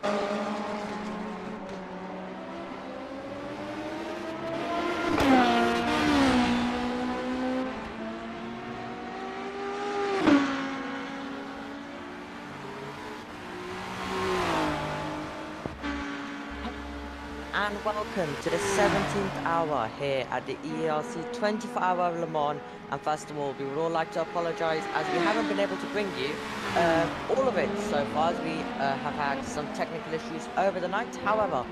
And welcome to the 17th hour here at the EERC 24-hour Le Mans. And first of all, we would all like to apologise as we haven't been able to bring you all of it so far, as we have had some technical issues over the night. However,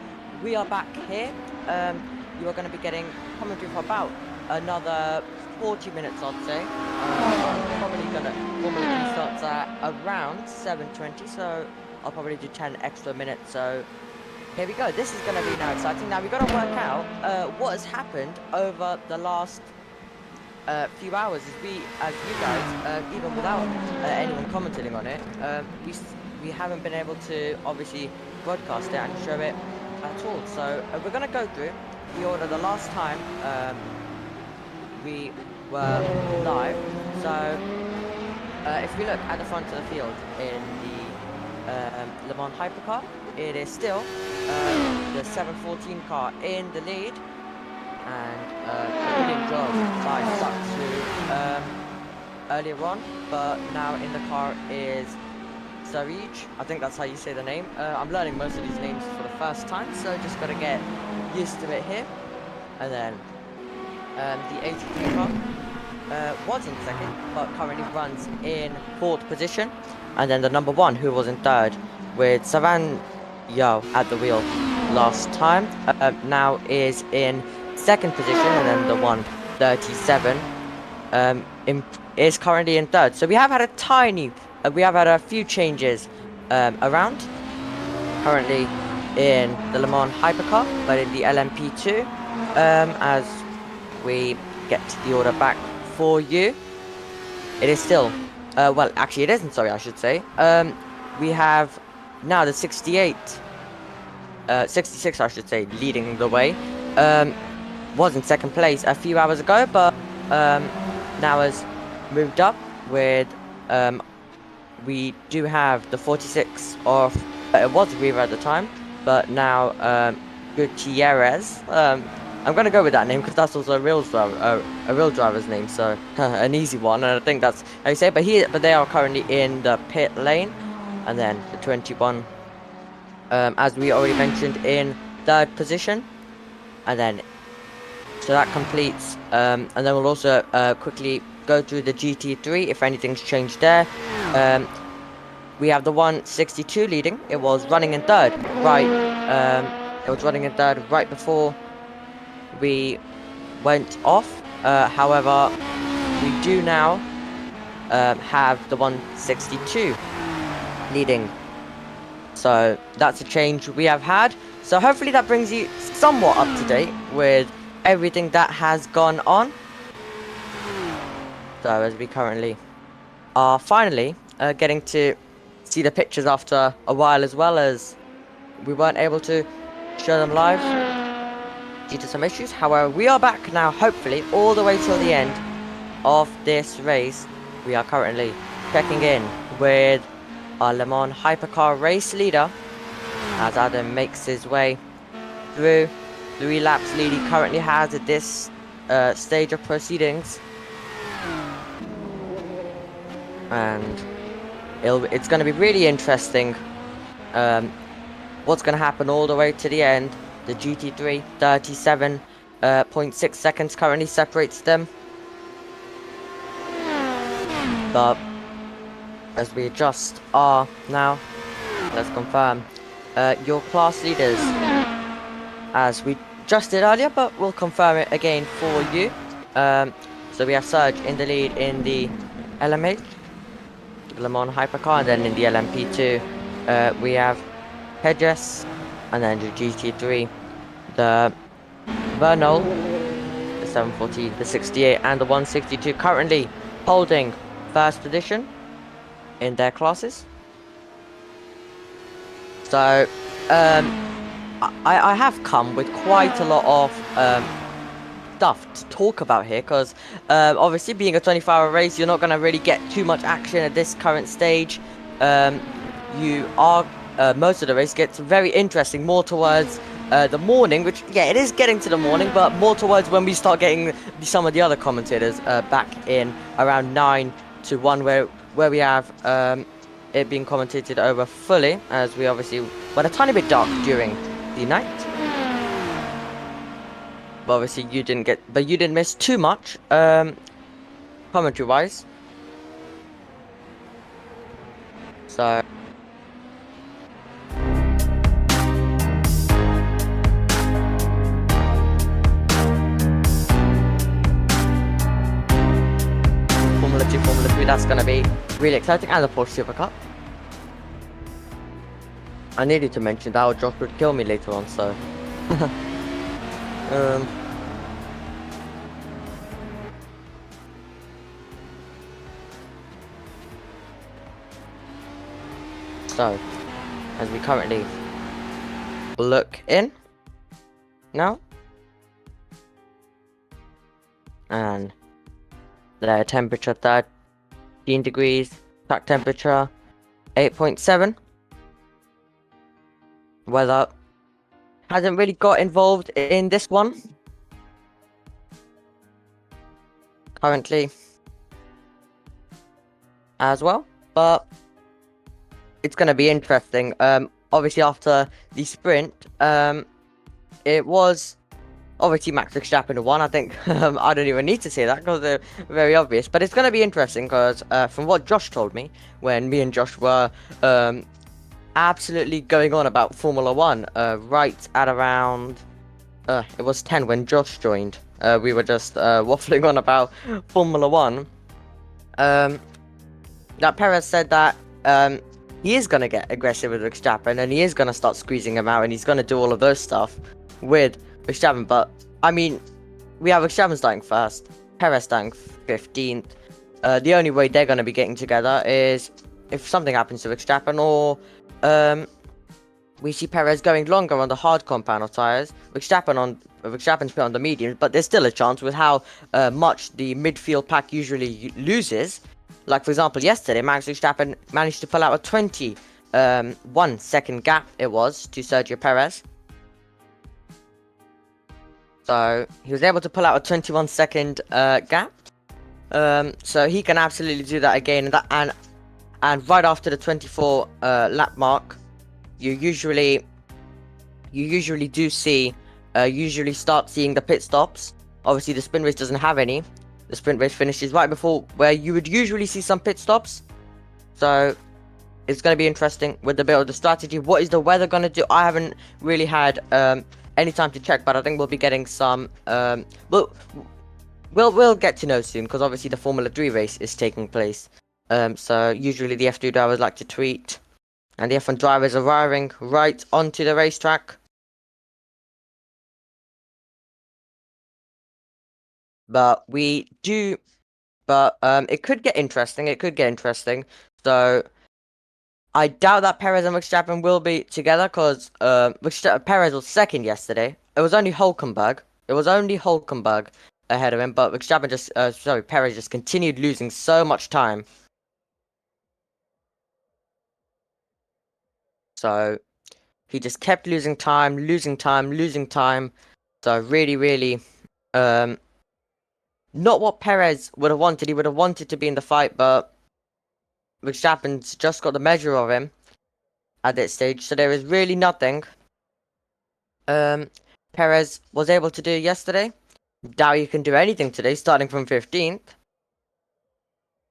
we are back here. You are going to be getting commentary for about another 40 minutes, I'd say. Probably going to normally starts at around 7:20, so I'll probably do 10 extra minutes. So here we go. This is going to be now exciting. Now we've got to work out what has happened over the last few hours. As you guys, even without anyone commenting on it, we haven't been able to obviously broadcast it and show it at all. So we're going to go through the order the last time we were live. So if we look at the front of the field in the Le Mans Hypercar, it is still the 714 car in the lead, and a brilliant job by Satsu earlier on, but now in the car is Zarij. I think that's how you say the name. I'm learning most of these names for the first time, so just got to get used to it here. And then the 83 car was in second, but currently runs in fourth position. And then the number 1, who was in third, with Savan Yao at the wheel last time, now is in second position. And then the 137 is currently in third. So we have had a few changes around. Currently in the Le Mans Hypercar, but in the LMP2, as we get the order back for you, it is still well, actually it isn't, sorry, I should say. We have now the 66 I should say, leading the way. Was in second place a few hours ago, but now has moved up with we do have the 46 of it was Riva at the time, but now Gutierrez. I'm gonna go with that name because that's also a real driver's name, so an easy one, and I think that's how you say it. But they are currently in the pit lane, and then the 21, as we already mentioned, in third position, and then so that completes. And then we'll also quickly go through the GT3 if anything's changed there. We have the 162 leading. It was running in third, right? It was running in third right before we went off. However, we do now have the 162 leading. So that's a change we have had. So hopefully that brings you somewhat up to date with everything that has gone on. So as we currently are finally getting to see the pictures after a while, as well as we weren't able to show them live due to some issues. However, we are back now, hopefully all the way till the end of this race. We are currently checking in with our Le Mans Hypercar race leader as Adam makes his way through. 3 laps lead he currently has at this stage of proceedings, and it's going to be really interesting what's going to happen all the way to the end. The GT3, 37.6 seconds currently separates them, but as we just are now, let's confirm your class leaders as we just did earlier, but we'll confirm it again for you. So we have Serge in the lead in the LMH, Le Mans Hypercar, and then in the LMP2 we have Hedges, and then the GT3, the Vernol, the 714, the 68, and the 162 currently holding first position in their classes. So I have come with quite a lot of stuff to talk about here, because obviously being a 24-hour race, you're not going to really get too much action at this current stage. You are most of the race gets very interesting, more towards the morning, which, yeah, it is getting to the morning, but more towards when we start getting some of the other commentators back in around 9 to 1, where we have it being commentated over fully, as we obviously went a tiny bit dark during the night. But obviously you didn't miss too much commentary wise. So Formula 2, Formula 3, that's gonna be really exciting, and the Porsche Super Cup. I needed to mention that, or Josh would kill me later on, so So, as we currently look in now, and the temperature 13 degrees, track temperature 8.7. Weather hasn't really got involved in this one currently as well, but it's going to be interesting. Obviously after the sprint, it was obviously Max Verstappen who won. I think I don't even need to say that because they're very obvious, but it's going to be interesting because from what Josh told me, when me and Josh were absolutely going on about Formula 1 right at around it was 10 when Josh joined. We were just waffling on about Formula 1. That Perez said that he is going to get aggressive with Verstappen, and he is going to start squeezing him out, and he's going to do all of those stuff with Verstappen. But, I mean, we have Verstappen starting first, Perez starting 15th. The only way they're going to be getting together is if something happens to Verstappen, or we see Perez going longer on the hard compound of tyres, Verstappen's put on the mediums, but there's still a chance with how much the midfield pack usually loses. Like, for example, yesterday, Max Verstappen managed to pull out a 21 second gap, it was, to Sergio Perez. So, he was able to pull out a 21 second gap. So, he can absolutely do that again. And right after the 24 lap mark, you usually start seeing the pit stops. Obviously, the sprint race doesn't have any. The sprint race finishes right before where you would usually see some pit stops. So it's going to be interesting with the bit of the strategy. What is the weather going to do? I haven't really had any time to check, but I think we'll be getting some. We'll get to know soon, because obviously the Formula 3 race is taking place. So usually the F2 drivers like to tweet, and the F1 drivers are arriving right onto the racetrack. But it could get interesting. So I doubt that Perez and Verstappen will be together, because Perez was second yesterday. It was only Hulkenberg ahead of him, but Perez just continued losing so much time. So he just kept losing time. So really, not what Perez would have wanted. He would have wanted to be in the fight, but Verstappen's just got the measure of him at this stage. So there is really nothing Perez was able to do yesterday. Doubt you can do anything today, starting from 15th.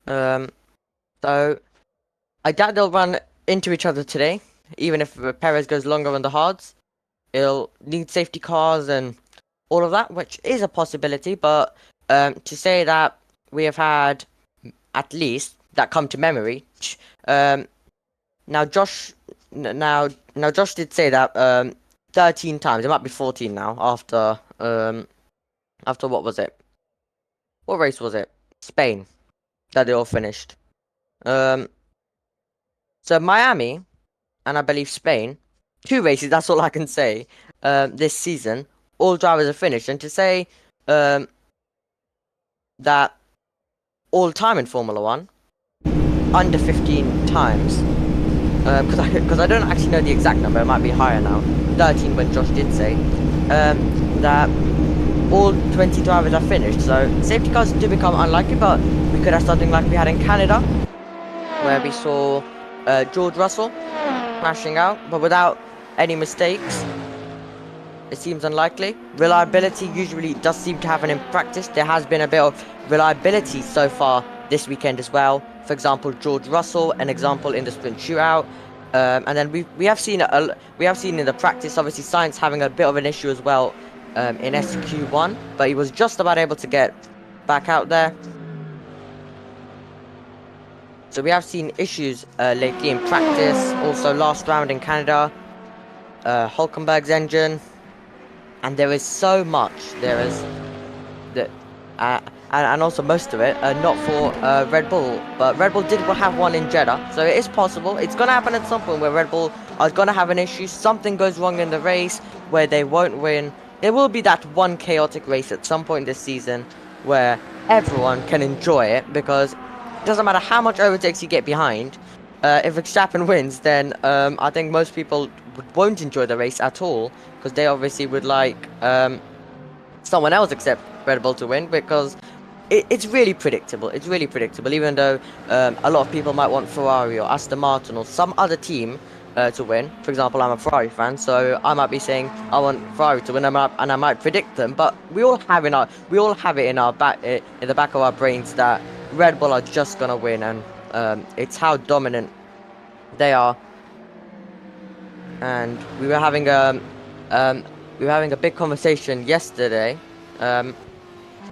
So I doubt they'll run into each other today. Even if Perez goes longer on the hards, he'll need safety cars and all of that, which is a possibility. But to say that we have had, at least, that come to memory. Now Josh did say that 13 times. It might be 14 now, after what was it? What race was it? Spain. That they all finished. So Miami, and I believe Spain, 2 races, that's all I can say, this season, all drivers are finished. And to say that all time in Formula 1, under 15 times, because I don't actually know the exact number, it might be higher now, 13 when Josh did say, that all 20 drivers are finished, so safety cars do become unlikely, but we could have something like we had in Canada, where we saw George Russell crashing out, but without any mistakes. It seems unlikely. Reliability usually does seem to happen in practice. There has been a bit of reliability so far this weekend as well. For example, George Russell, an example in the sprint shootout. And then we have seen in the practice, obviously, Sainz having a bit of an issue as well in SQ1, but he was just about able to get back out there. So we have seen issues lately in practice. Also, last round in Canada, Hulkenberg's engine. And there is so much. There is that, and also most of it not for Red Bull. But Red Bull did have one in Jeddah, so it is possible. It's gonna happen at some point where Red Bull are gonna have an issue. Something goes wrong in the race where they won't win. There will be that one chaotic race at some point this season where everyone can enjoy it, because it doesn't matter how much overtakes you get behind. If Verstappen wins, then I think most people won't enjoy the race at all, because they obviously would like someone else except Red Bull to win, because it's really predictable. It's really predictable, even though a lot of people might want Ferrari or Aston Martin or some other team to win. For example, I'm a Ferrari fan, so I might be saying I want Ferrari to win, and I might predict them. But we all have it in the back of our brains that Red Bull are just gonna win, and it's how dominant they are. And we were having a big conversation yesterday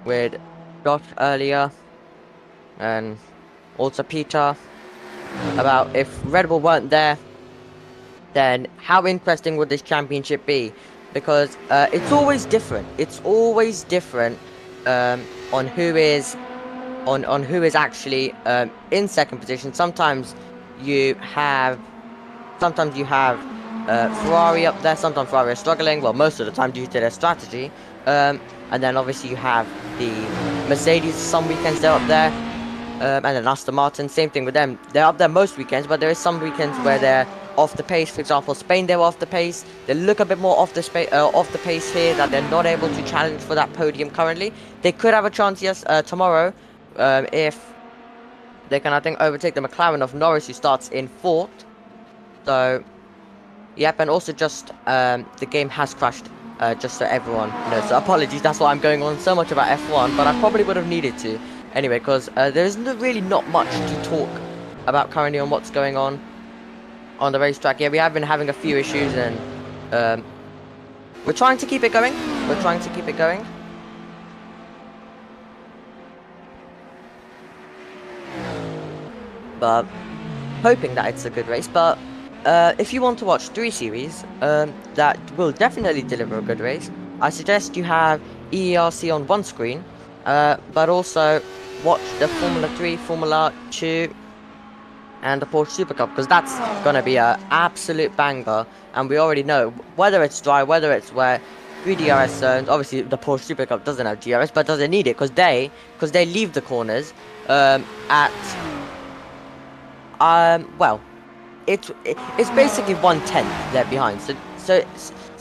with Josh earlier, and also Peter, about if Red Bull weren't there, then how interesting would this championship be? Because it's always different. It's always different on who is actually in second position. Sometimes you have Ferrari up there. Sometimes Ferrari are struggling. Well, most of the time due to their strategy. And then obviously you have the Mercedes. Some weekends they're up there, and then Aston Martin. Same thing with them. They're up there most weekends, but there is some weekends where they're off the pace. For example, Spain, they were off the pace. They look a bit more off the pace here, that they're not able to challenge for that podium currently. They could have a chance tomorrow if they can, I think, overtake the McLaren of Norris, who starts in 4th. So, yep, and also just the game has crashed, just so everyone knows. So apologies, that's why I'm going on so much about F1, but I probably would have needed to anyway, because there's really not much to talk about currently on what's going on the racetrack. Yeah, we have been having a few issues, and we're trying to keep it going. But hoping that it's a good race. But if you want to watch 3 series that will definitely deliver a good race, I suggest you have EERC on one screen, but also watch the Formula 3, Formula 2, and the Porsche Super Cup, because that's gonna be an absolute banger. And we already know, whether it's dry, whether it's wet, 3 DRS zones. Obviously the Porsche Super Cup doesn't have DRS, but doesn't need it, because they leave the corners at well, it's basically 1/10 they're behind. So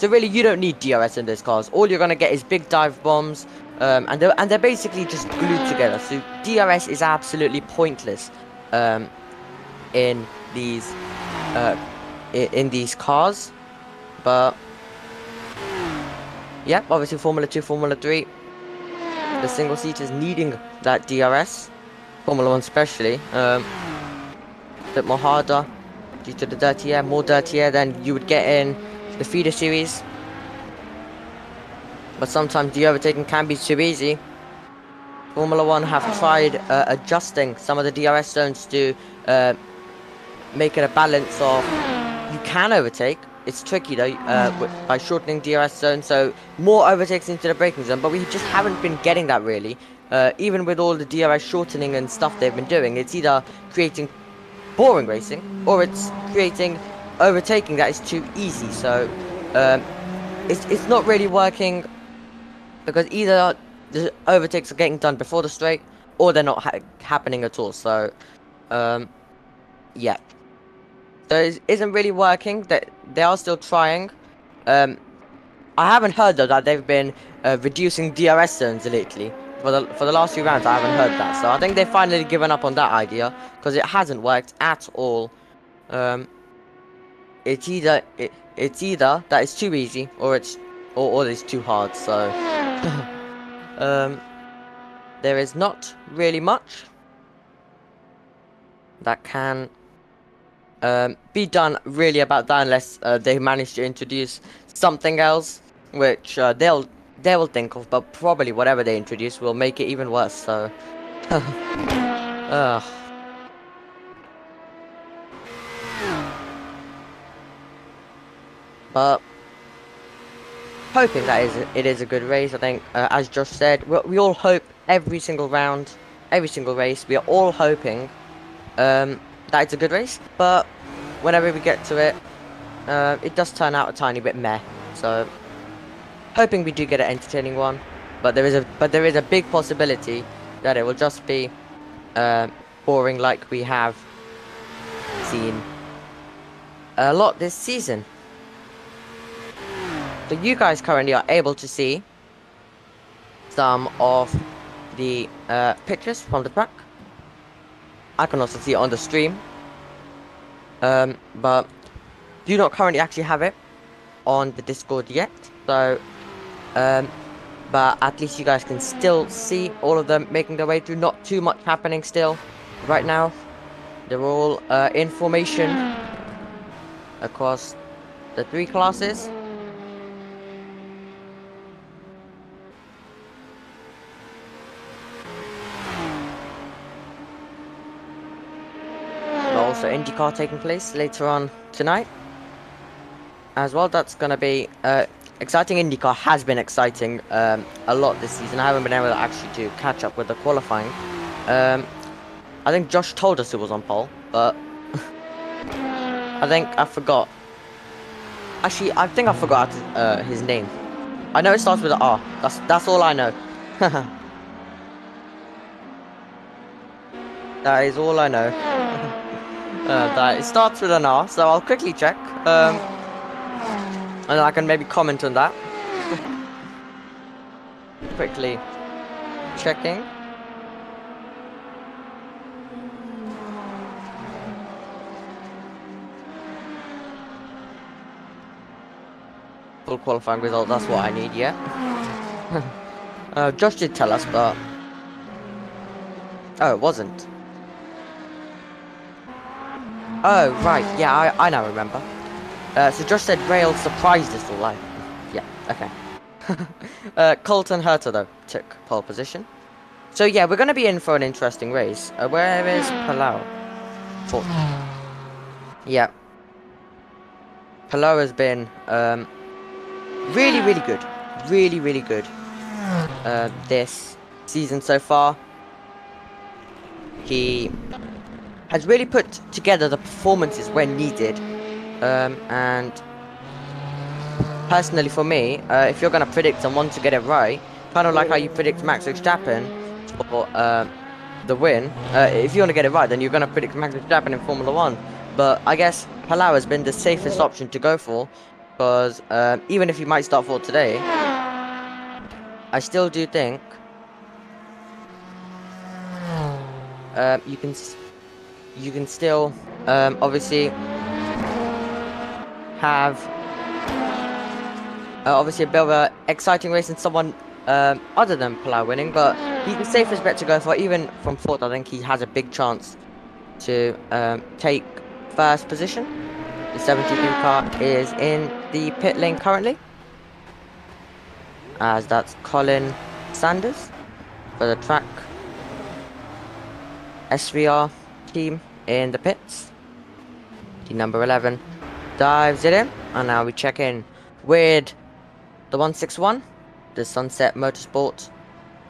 really you don't need DRS in those cars. All you're gonna get is big dive bombs, and they're basically just glued together. So DRS is absolutely pointless in these cars. But yeah, obviously Formula 2, Formula 3, the single seaters needing that DRS. Formula 1 especially, a bit more harder due to the dirty air, more dirty air than you would get in the feeder series. But sometimes the overtaking can be too easy. Formula 1 have tried adjusting some of the DRS zones to make it a balance of, you can overtake. It's tricky though, by shortening DRS zone, so more overtakes into the braking zone, but we just haven't been getting that really. Even with all the DRS shortening and stuff they've been doing, it's either creating boring racing, or it's creating overtaking that is too easy. So it's not really working, because either the overtakes are getting done before the straight, or they're not happening at all. So yeah, So it isn't really working. That they are still trying. I haven't heard though that they've been reducing DRS zones lately. For the last few rounds, I haven't heard that. So I think they've finally given up on that idea because it hasn't worked at all. Um, it's either that it's too easy or it's too hard. So um, there is not really much that can be done really about that unless they manage to introduce something else, which they will think of, but probably whatever they introduce will make it even worse. So, but hoping that it is a good race. I think, as Josh said, we all hope every single round, every single race. We are all hoping that it's a good race, but whenever we get to it, it does turn out a tiny bit meh. So, hoping we do get an entertaining one, but there is a big possibility that it will just be boring like we have seen a lot this season. So you guys currently are able to see some of the pictures from the track. I can also see it on the stream, but do not currently actually have it on the Discord yet. So, but at least you guys can still see all of them making their way through. Not too much happening still right now. They're all in formation across the 3 classes. Also IndyCar taking place later on tonight as well. That's gonna be exciting. IndyCar has been exciting a lot this season. I haven't been able to actually to catch up with the qualifying. I think Josh told us it was on pole, but I think I forgot. Actually, I think I forgot his name. I know it starts with an R. That's all I know. That is all I know. That it starts with an R, so I'll quickly check. And I can maybe comment on that. Quickly checking. Full qualifying result, that's what I need, yeah. Josh did tell us, but... Oh, it wasn't. Oh, right, yeah, I now remember. So Josh said Rail surprised us all, like... Yeah, okay. Colton Herter, though, took pole position. So, yeah, we're going to be in for an interesting race. Where is Palau? Fourth. Yeah. Palau has been, really, really good. Really, really good. This season so far. He has really put together the performances when needed. And personally for me, if you're going to predict someone to get it right, kind of like how you predict Max Verstappen for the win, if you want to get it right, then you're going to predict Max Verstappen in Formula 1. But I guess Palau has been the safest option to go for, because even if he might start for today, I still do think you can still obviously have obviously a bit of an exciting race and someone other than Palau winning, but he's the safest bet to go for. Even from fourth, I think he has a big chance to take first position. The 73 car is in the pit lane currently, as that's Colin Sanders for the track SVR team in the pits. Team number 11 dives it in, and now we check in with the 161, the Sunset Motorsport,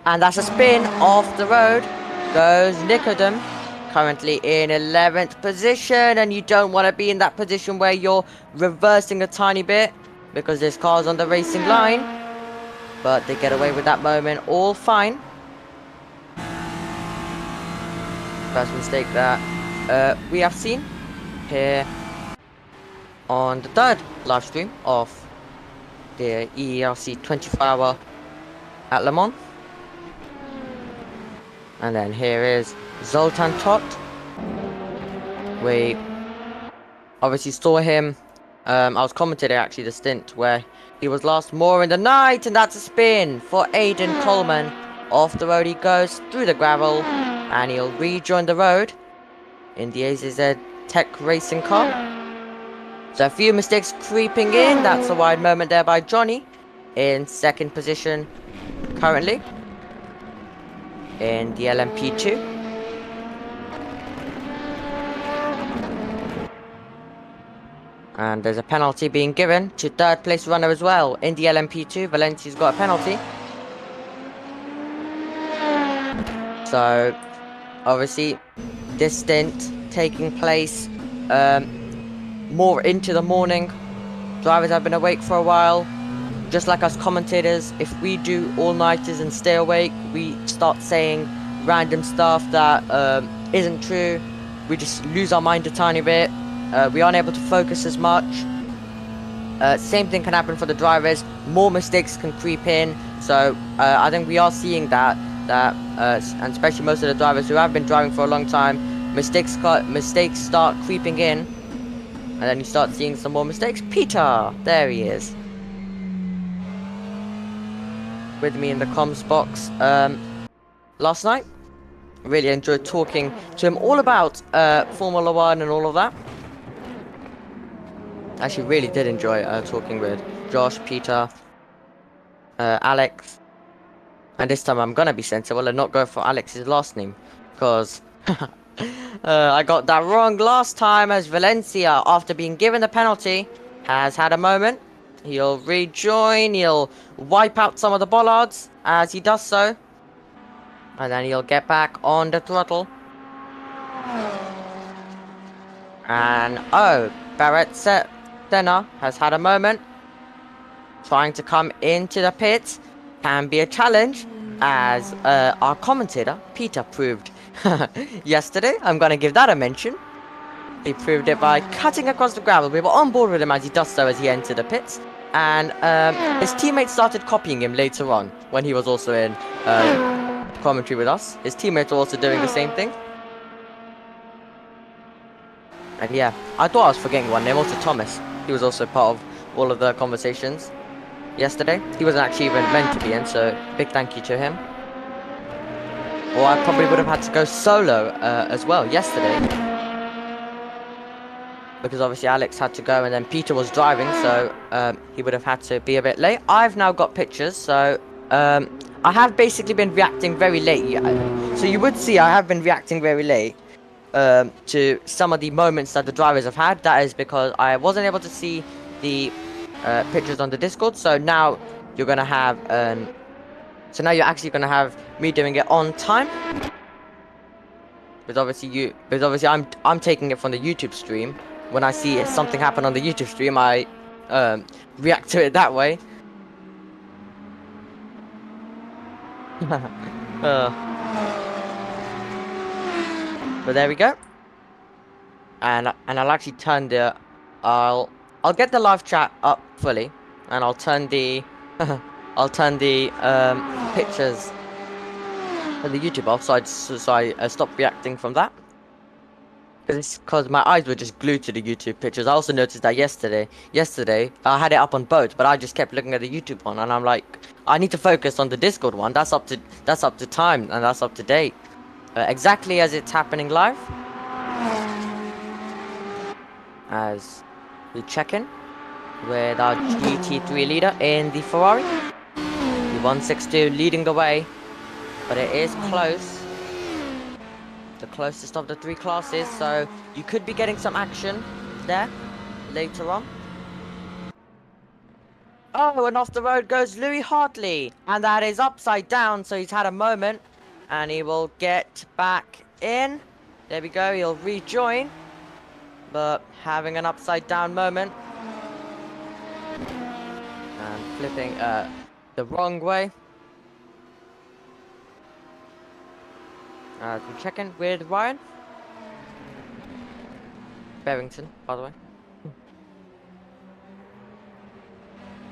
and that's a spin off the road. Goes Nicodem, currently in 11th position, and you don't want to be in that position where you're reversing a tiny bit because this car's on the racing line, but they get away with that moment all fine. First mistake that we have seen here on the third live stream of the EERC 24-hour at Le Mans. And then here is Zoltan Tot. We obviously saw him. I was commentating actually the stint where he was last more in the night, and that's a spin for Aidan Coleman. Off the road he goes through the gravel, and he'll rejoin the road in the AZZ Tech racing car. So a few mistakes creeping in. That's a wide moment there by Johnny in second position currently in the LMP2. And there's a penalty being given to third place runner as well in the LMP2. Valencia's got a penalty. So obviously this stint taking place more into the morning. Drivers have been awake for a while. Just like us commentators, if we do all-nighters and stay awake, we start saying random stuff that isn't true. We just lose our mind a tiny bit. We aren't able to focus as much. Same thing can happen for the drivers. More mistakes can creep in. So I think we are seeing that and especially most of the drivers who have been driving for a long time, mistakes start creeping in, and then you start seeing some more mistakes. Peter, there he is, with me in the comms box last night. Really enjoyed talking to him all about Formula 1 and all of that. Actually really did enjoy talking with Josh, Peter, Alex. And this time I'm gonna be sensible and not go for Alex's last name, because I got that wrong last time, as Valencia, after being given the penalty, has had a moment. He'll rejoin, he'll wipe out some of the bollards as he does so, and then he'll get back on the throttle. And oh, Barrett Senna has had a moment, trying to come into the pits. Can be a challenge, as our commentator Peter proved yesterday. I'm gonna give that a mention. He proved it by cutting across the gravel. We were on board with him as he does so as he entered the pits, and his teammates started copying him later on when he was also in commentary with us. His teammates were also doing the same thing. And yeah, I thought I was forgetting one name, also Thomas. He was also part of all of the conversations yesterday. He wasn't actually even meant to be in, so big thank you to him. Or I probably would have had to go solo as well yesterday, because obviously Alex had to go and then Peter was driving, so he would have had to be a bit late. I've now got pictures, so I have basically been reacting very late. So you would see I have been reacting very late to some of the moments that the drivers have had. That is because I wasn't able to see the pictures on the Discord, so now you're gonna have so now you're actually gonna have me doing it on time, because obviously I'm taking it from the YouTube stream. When I see something happen on the YouTube stream, I react to it that way. But there we go. And I'll actually turn the I'll get the live chat up fully, and I'll turn the pictures for the YouTube off, so I stopped reacting from that. Because my eyes were just glued to the YouTube pictures. I also noticed that yesterday I had it up on both, but I just kept looking at the YouTube one, and I'm like, I need to focus on the Discord one. That's up to time, and that's up to date, exactly as it's happening live. As we check in with our GT3 leader in the Ferrari, the 162 leading the way, but it is close. The closest of the three classes, so you could be getting some action there later on. Oh, and off the road goes Louis Hartley, and that is upside down, so he's had a moment, and he will get back in. There we go, he'll rejoin, but having an upside down moment and flipping the wrong way. We check in with Ryan Barrington, by the way.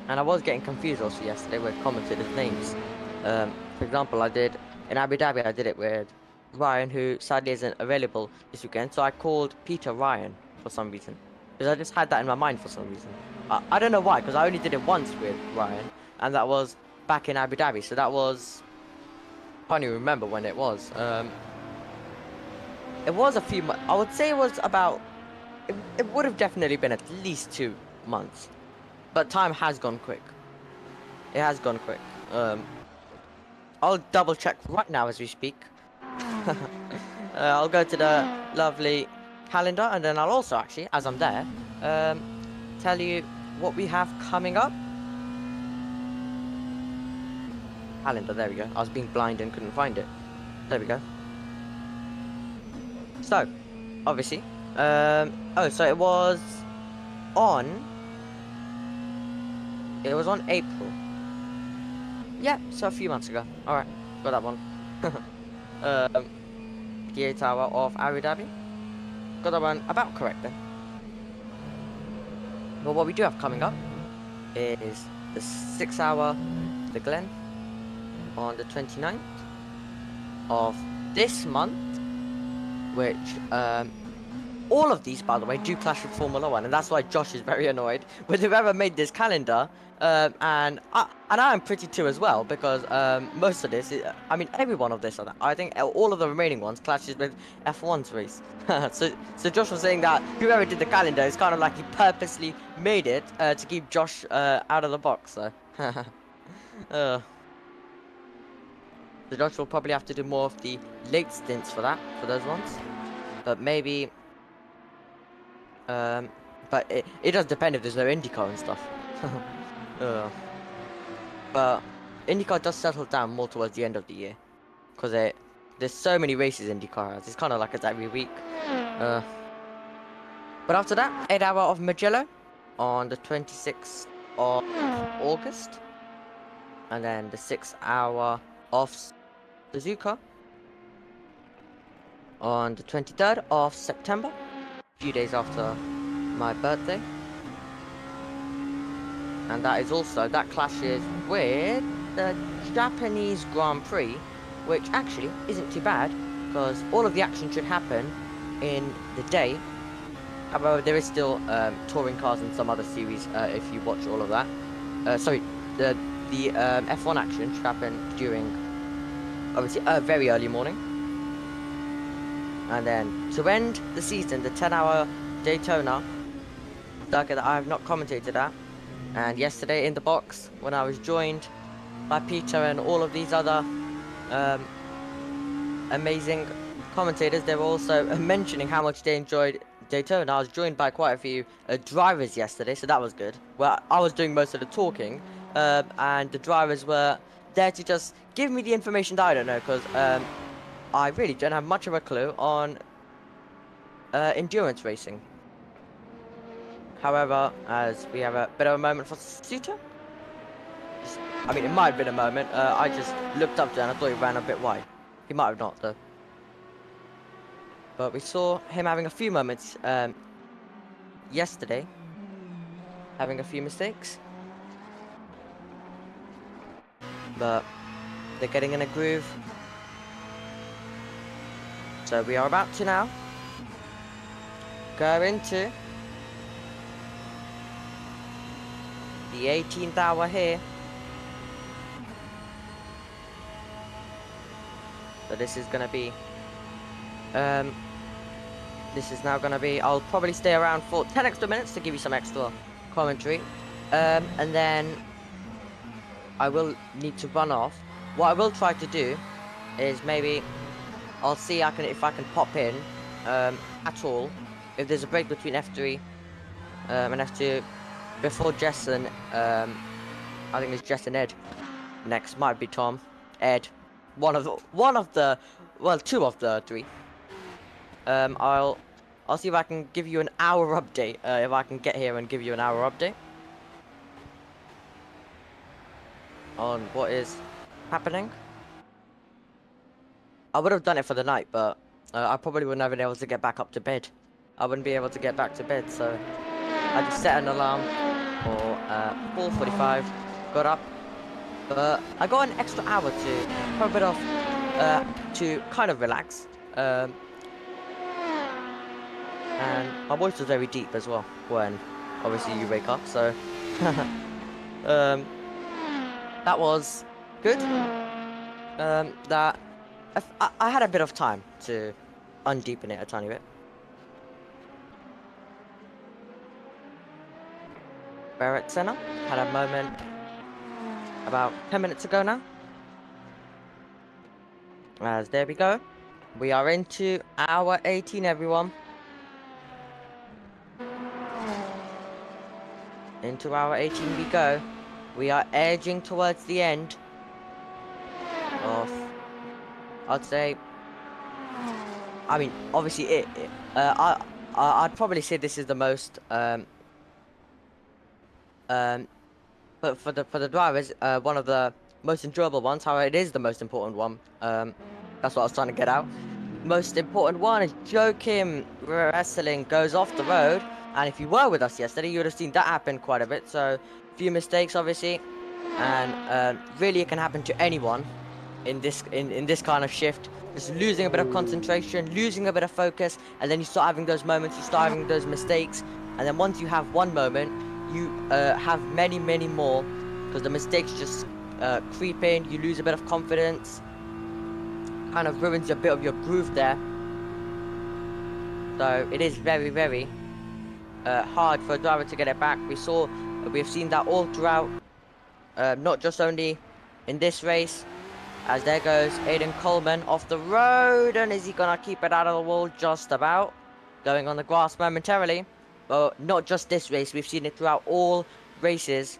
And I was getting confused also yesterday with commentators' names. For example, I did in Abu Dhabi, I did it with Ryan, who sadly isn't available this weekend. So I called Peter Ryan for some reason. Because I just had that in my mind for some reason. I don't know why, because I only did it once with Ryan. And that was back in Abu Dhabi. So that was... I can't even remember when it was. It was a few months. I would say it was about... It would have definitely been at least 2 months. But time has gone quick. It has gone quick. I'll double check right now as we speak. I'll go to the lovely calendar, and then I'll also actually, as I'm there, tell you what we have coming up. Calendar, there we go. I was being blind and couldn't find it. There we go. So, obviously, oh, so it was on April. Yeah, so a few months ago. Alright, got that one. The 8 hour of Abu Dhabi. Got that one about correct then. But what we do have coming up is the 6 hour, the Glen, on the 29th of this month, which, all of these, by the way, do clash with Formula 1, and that's why Josh is very annoyed with whoever made this calendar, and I'm pretty too as well, because most of this, I mean, every one of this, I think all of the remaining ones clashes with F1's race. so Josh was saying that whoever did the calendar is kind of like he purposely made it to keep Josh out of the box. So, so Josh will probably have to do more of the late stints for those ones, but maybe. But it does depend if there's no IndyCar and stuff. But IndyCar does settle down more towards the end of the year, because there's so many races IndyCar has. It's kind of like it's every week. But after that, 8 hour of Mugello on the 26th of August, and then the 6 hour of Suzuka on the 23rd of September. Few days after my birthday, and that clashes with the Japanese Grand Prix, which actually isn't too bad because all of the action should happen in the day. However, there is still touring cars and some other series if you watch all of that. Sorry, the F1 action should happen during obviously a very early morning. And then, to end the season, the 10-hour Daytona circuit that I have not commentated at. And yesterday in the box, when I was joined by Peter and all of these other amazing commentators, they were also mentioning how much they enjoyed Daytona. I was joined by quite a few drivers yesterday, so that was good. Well, I was doing most of the talking, and the drivers were there to just give me the information that I don't know, because I really don't have much of a clue on endurance racing. However, as we have a bit of a moment for Suter. I mean, it might have been a moment. I just looked up to it and I thought he ran a bit wide. He might have not, though. But we saw him having a few moments yesterday. Having a few mistakes. But they're getting in a groove. So we are about to now go into the 18th hour here. So this is gonna be this is now gonna be, I'll probably stay around for 10 extra minutes to give you some extra commentary, and then I will need to run off. What I will try to do is maybe I'll see if I can pop in at all if there's a break between F3 and F2 before Jess and I think it's Jess and Ed next. Might be Tom, Ed, one of the well, two of the three. I'll see if I can give you an hour update, if I can get here and give you an hour update on what is happening. I would have done it for the night, but I probably wouldn't have been able to get back up to bed. I wouldn't be able to get back to bed, so I just set an alarm or 4:45. Got up. I got an extra hour to have a bit of to kind of relax. And my voice was very deep as well when obviously you wake up. So that was good. That I had a bit of time to undeepen it a tiny bit. Barrett Senna had a moment about 10 minutes ago now. As there we go. We are into hour 18, everyone. Into hour 18 we go. We are edging towards the end of, I'd say, I mean, obviously I'd probably say this is the most but for the drivers, one of the most enjoyable ones. However, it is the most important one. That's what I was trying to get out. Most important one is Joachim wrestling goes off the road, and if you were with us yesterday, you would have seen that happen quite a bit. So, a few mistakes, obviously, and really, it can happen to anyone in this kind of shift. Just losing a bit of concentration, losing a bit of focus, and then you start having those moments, you start having those mistakes, and then once you have one moment, you have many more, because the mistakes just creep in. You lose a bit of confidence, kind of ruins a bit of your groove there. So it is very hard for a driver to get it back. We've seen that all throughout, not just only in this race. As there goes Aiden Coleman off the road, and is he gonna keep it out of the wall? Just about. Going on the grass momentarily. But not just this race, we've seen it throughout all races.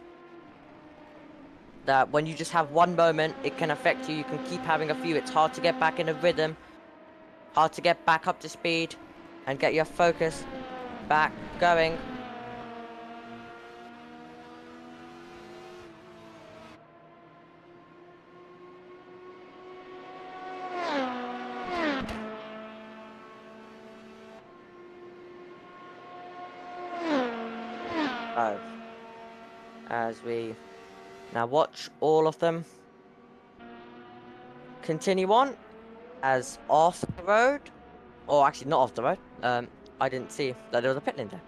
That when you just have one moment, it can affect you. You can keep having a few. It's hard to get back in a rhythm. Hard to get back up to speed. And get your focus back going. As we now watch all of them continue on as off the road, or actually not off the road. I didn't see that there was a pit lane there,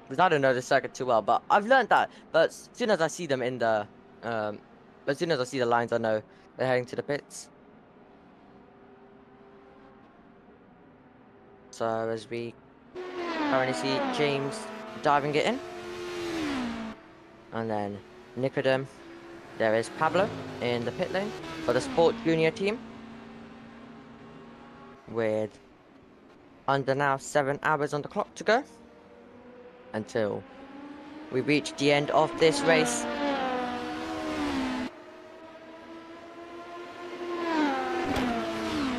because I don't know the circuit too well, but I've learned that. But as soon as I see them in the as soon as I see the lines, I know they're heading to the pits. So as we currently see James diving it in. And then Nicodem, there is Pablo in the pit lane for the Sport Junior team. With under now 7 hours on the clock to go. Until we reach the end of this race.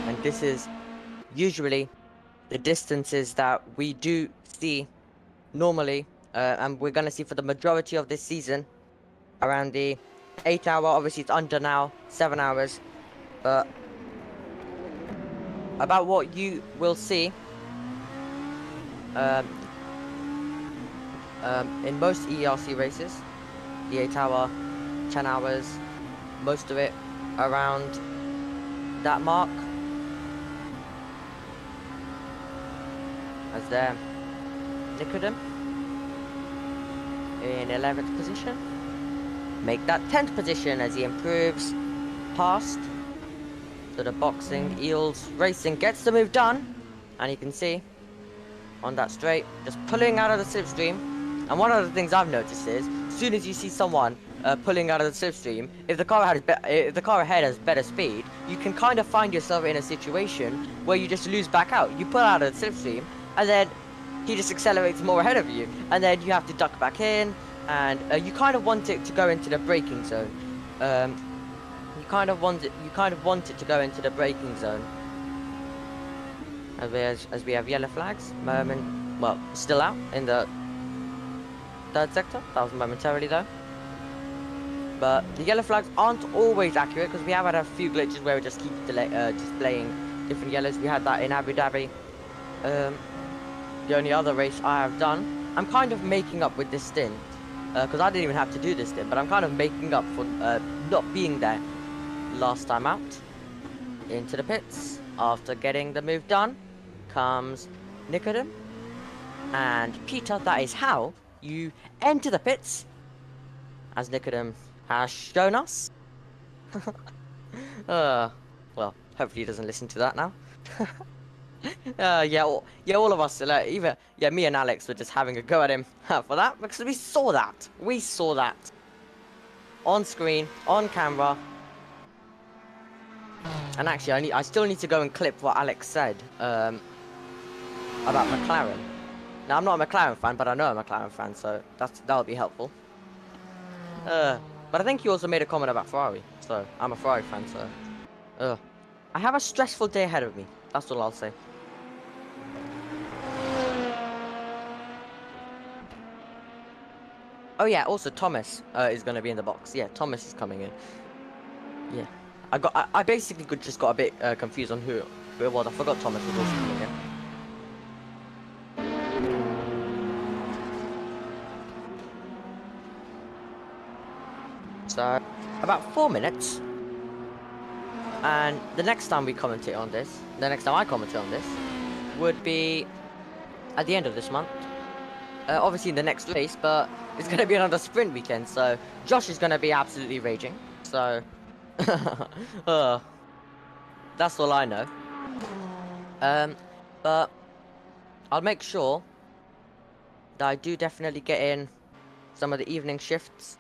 And this is usually the distances that we do see normally. And we're going to see for the majority of this season around the 8 hour. Obviously it's under now 7 hours, but about what you will see in most EERC races, the 8 hour, 10 hours, most of it around that mark. As there, Nicodem in 11th position. Make that 10th position as he improves past. So the Boxing Eels Racing gets the move done. And you can see on that straight, just pulling out of the slipstream. And one of the things I've noticed is, as soon as you see someone pulling out of the slipstream, if the car ahead has better speed, you can kind of find yourself in a situation where you just lose back out. You pull out of the slipstream, and then he just accelerates more ahead of you, and then you have to duck back in, and you kind of want it to go into the braking zone. You kind of want it to go into the braking zone. As we have yellow flags, still out in the third sector. That was momentarily though. But the yellow flags aren't always accurate, because we have had a few glitches where we just keep displaying different yellows. We had that in Abu Dhabi. The only other race I have done. I'm kind of making up with this stint because I didn't even have to do this stint, but I'm kind of making up for not being there last time out. Into the pits, after getting the move done, comes Nicodem and Peter. That is how you enter the pits, as Nicodem has shown us. Well, hopefully he doesn't listen to that now. Yeah, all of us, like, even me and Alex were just having a go at him for that, because we saw that on screen, on camera. And actually, I still need to go and clip what Alex said about McLaren. Now, I'm not a McLaren fan, but I know I'm a McLaren fan, so that'll be helpful. But I think he also made a comment about Ferrari, so I'm a Ferrari fan, so I have a stressful day ahead of me. That's all I'll say. Oh yeah, also Thomas is going to be in the box. Yeah, Thomas is coming in. Yeah, I basically just got a bit confused on who it was. I forgot Thomas was also coming in. So about 4 minutes, and the next time I commentate on this, would be at the end of this month. Obviously in the next race, but it's going to be another sprint weekend, so Josh is going to be absolutely raging. So that's all I know. But I'll make sure that I do definitely get in some of the evening shifts.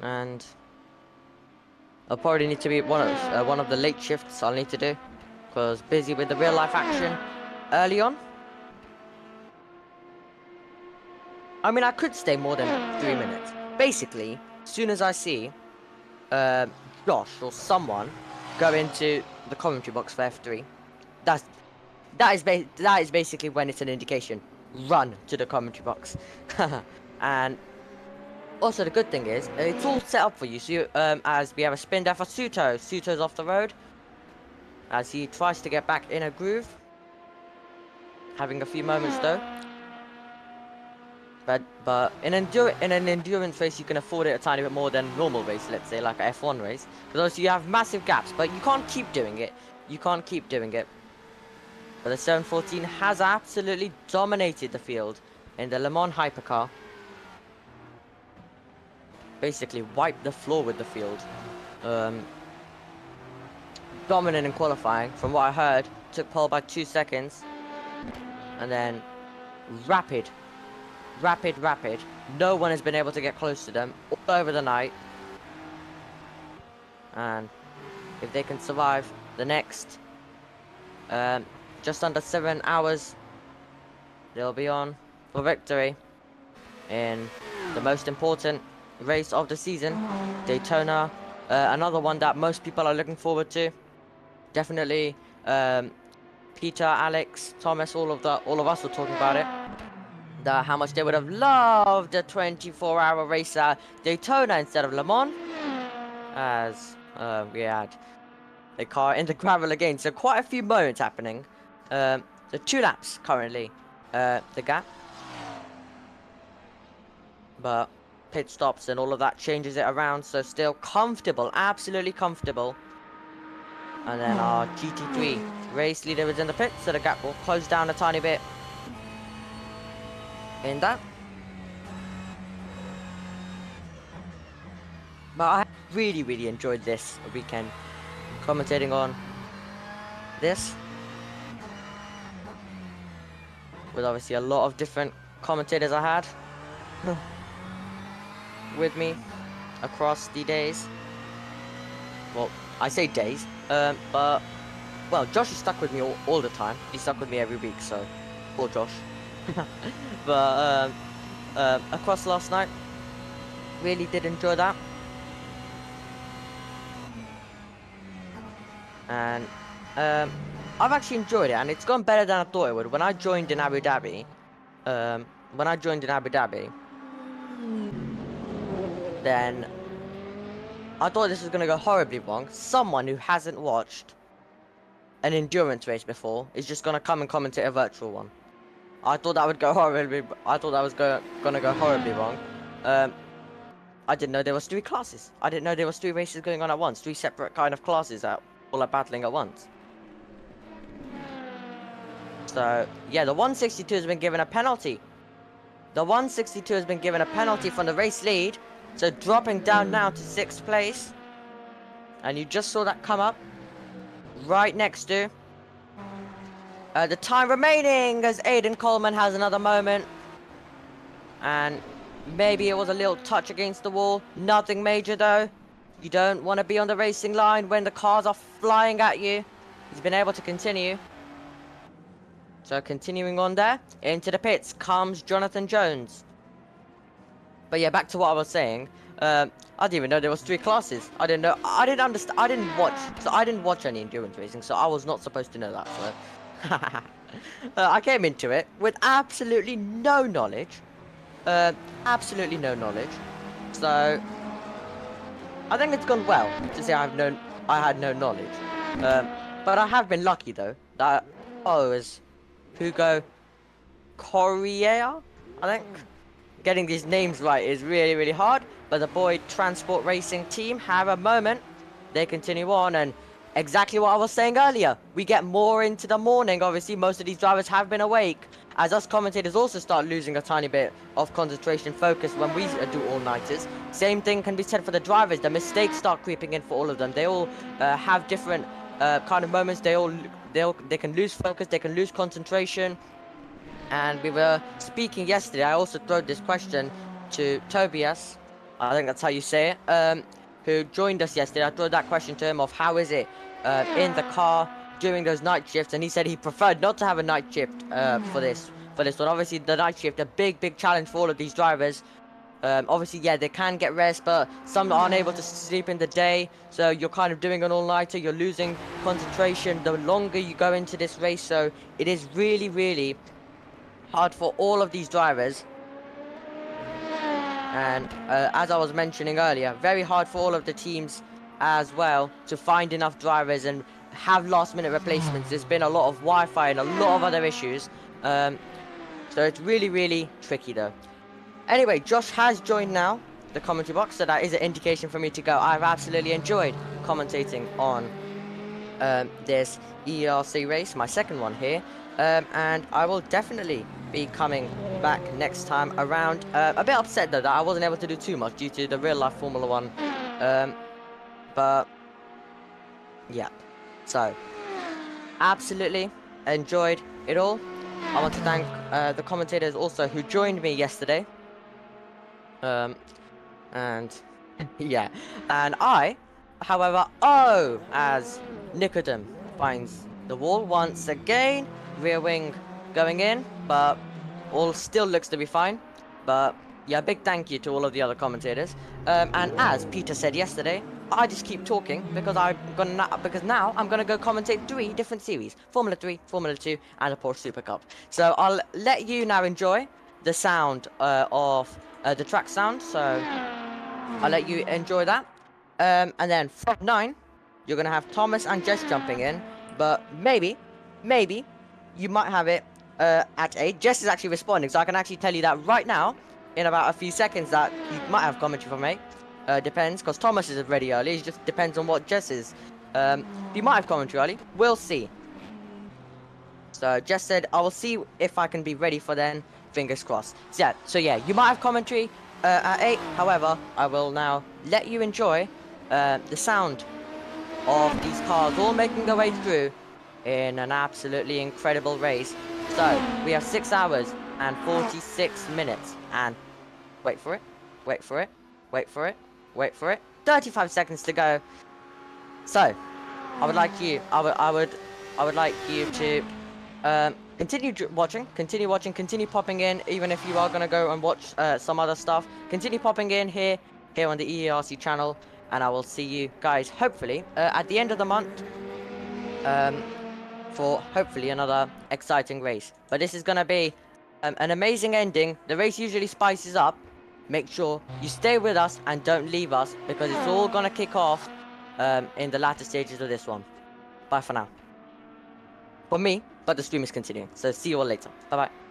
And I'll probably need to be one of the late shifts I'll need to do, because busy with the real life action early on. I mean, I could stay more than 3 minutes. Basically, as soon as I see Josh or someone go into the commentary box for F3, that is basically when it's an indication. Run to the commentary box. And also the good thing is it's all set up for you. So you, as we have a spin there for Suto. Suto's off the road as he tries to get back in a groove, having a few moments though. But in an endurance race, you can afford it a tiny bit more than a normal race, let's say like a F1 race, because obviously you have massive gaps, but you can't keep doing it. But the 714 has absolutely dominated the field in the Le Mans hypercar. Basically wiped the floor with the field. Dominant in qualifying, from what I heard, took pole by 2 seconds, and then rapid. No one has been able to get close to them all over the night. And if they can survive the next just under 7 hours, they'll be on for victory in the most important race of the season, Daytona. Another one that most people are looking forward to. Definitely Peter, Alex, Thomas, all of us were talking about it. How much they would have loved a 24-hour race at Daytona instead of Le Mans, as we had the car in the gravel again. So quite a few moments happening. So 2 laps currently, the gap, but pit stops and all of that changes it around. So still comfortable, absolutely comfortable. And then our GT3 race leader is in the pit, so the gap will close down a tiny bit in that. But I really enjoyed this weekend commentating on this, with obviously a lot of different commentators I had with me across the days. Well, I say days, but well, Josh is stuck with me all the time. He's stuck with me every week, so poor Josh. But across last night, really did enjoy that. And I've actually enjoyed it, and it's gone better than I thought it would. When I joined in Abu Dhabi, then I thought this was going to go horribly wrong. Someone who hasn't watched an endurance race before is just gonna come and commentate a virtual one. I thought that would go horribly. I thought that was gonna go horribly wrong. I didn't know there was 3 classes. I didn't know there was 3 races going on at once. 3 separate kind of classes that all are battling at once. So yeah, the 162 has been given a penalty. The 162 has been given a penalty from the race lead, so dropping down now to 6th place. And you just saw that come up right next to the time remaining as Aiden Coleman has another moment. And maybe it was a little touch against the wall. Nothing major though. You don't want to be on the racing line when the cars are flying at you. He's been able to continue. So continuing on there, into the pits comes Jonathan Jones. But yeah, back to what I was saying. I didn't even know there was 3 classes. I didn't know. I didn't understand. I didn't watch. So I didn't watch any endurance racing. So I was not supposed to know that. So I came into it with absolutely no knowledge. Absolutely no knowledge. So I think it's gone well to say I had no knowledge. But I have been lucky though that is Hugo Correa, I think. Getting these names right is really, really hard. But the Boyd Transport Racing team have a moment. They continue on, and exactly what I was saying earlier. We get more into the morning. Obviously, most of these drivers have been awake. As us commentators also start losing a tiny bit of concentration focus when we do all-nighters. Same thing can be said for the drivers. The mistakes start creeping in for all of them. They all have different kind of moments. They can lose focus. They can lose concentration. And we were speaking yesterday. I also threw this question to Tobias. I think that's how you say it. Who joined us yesterday. I threw that question to him of how is it in the car during those night shifts, and he said he preferred not to have a night shift for this one. Obviously, the night shift a big challenge for all of these drivers. Obviously, yeah, they can get rest, but some aren't able to sleep in the day, so you're kind of doing an all-nighter. You're losing concentration the longer you go into this race, so it is really hard for all of these drivers. And as I was mentioning earlier, very hard for all of the teams as well to find enough drivers and have last-minute replacements. There's been a lot of Wi-Fi and a lot of other issues, so it's really tricky though. Anyway, Josh has joined now the commentary box, so that is an indication for me to go. I've absolutely enjoyed commentating on this EERC race, my second one here, and I will definitely be coming back next time around. A bit upset though that I wasn't able to do too much due to the real life Formula 1, but yeah, so absolutely enjoyed it all. I want to thank the commentators also who joined me yesterday, and yeah, and I, however, as Nicodem finds the wall once again, rear wing going in, but all still looks to be fine. But yeah, big thank you to all of the other commentators. And as Peter said yesterday, I just keep talking because now I'm gonna go commentate 3 different series: Formula 3, Formula 2, and a Porsche Super Cup. So I'll let you now enjoy the sound of the track sound. So I'll let you enjoy that. And then from 9, you're gonna have Thomas and Jess jumping in, but maybe you might have it at 8. Jess is actually responding, so I can actually tell you that right now, in about a few seconds, that you might have commentary from 8. Depends, because Thomas is ready early. It just depends on what Jess is. You might have commentary early. We'll see. So Jess said, I will see if I can be ready for then. Fingers crossed. So yeah, you might have commentary at 8. However, I will now let you enjoy the sound of these cars all making their way through in an absolutely incredible race. So we have 6 hours and 46 minutes, and wait for it, 35 seconds to go. So I would like you to continue watching, continue popping in, even if you are going to go and watch some other stuff. Continue popping in here on the EERC channel, and I will see you guys hopefully at the end of the month for hopefully another exciting race. But this is going to be an amazing ending. The race usually spices up. Make sure you stay with us and don't leave us, because it's all going to kick off in the latter stages of this one. Bye for now. for me, but the stream is continuing. So see you all later. Bye bye.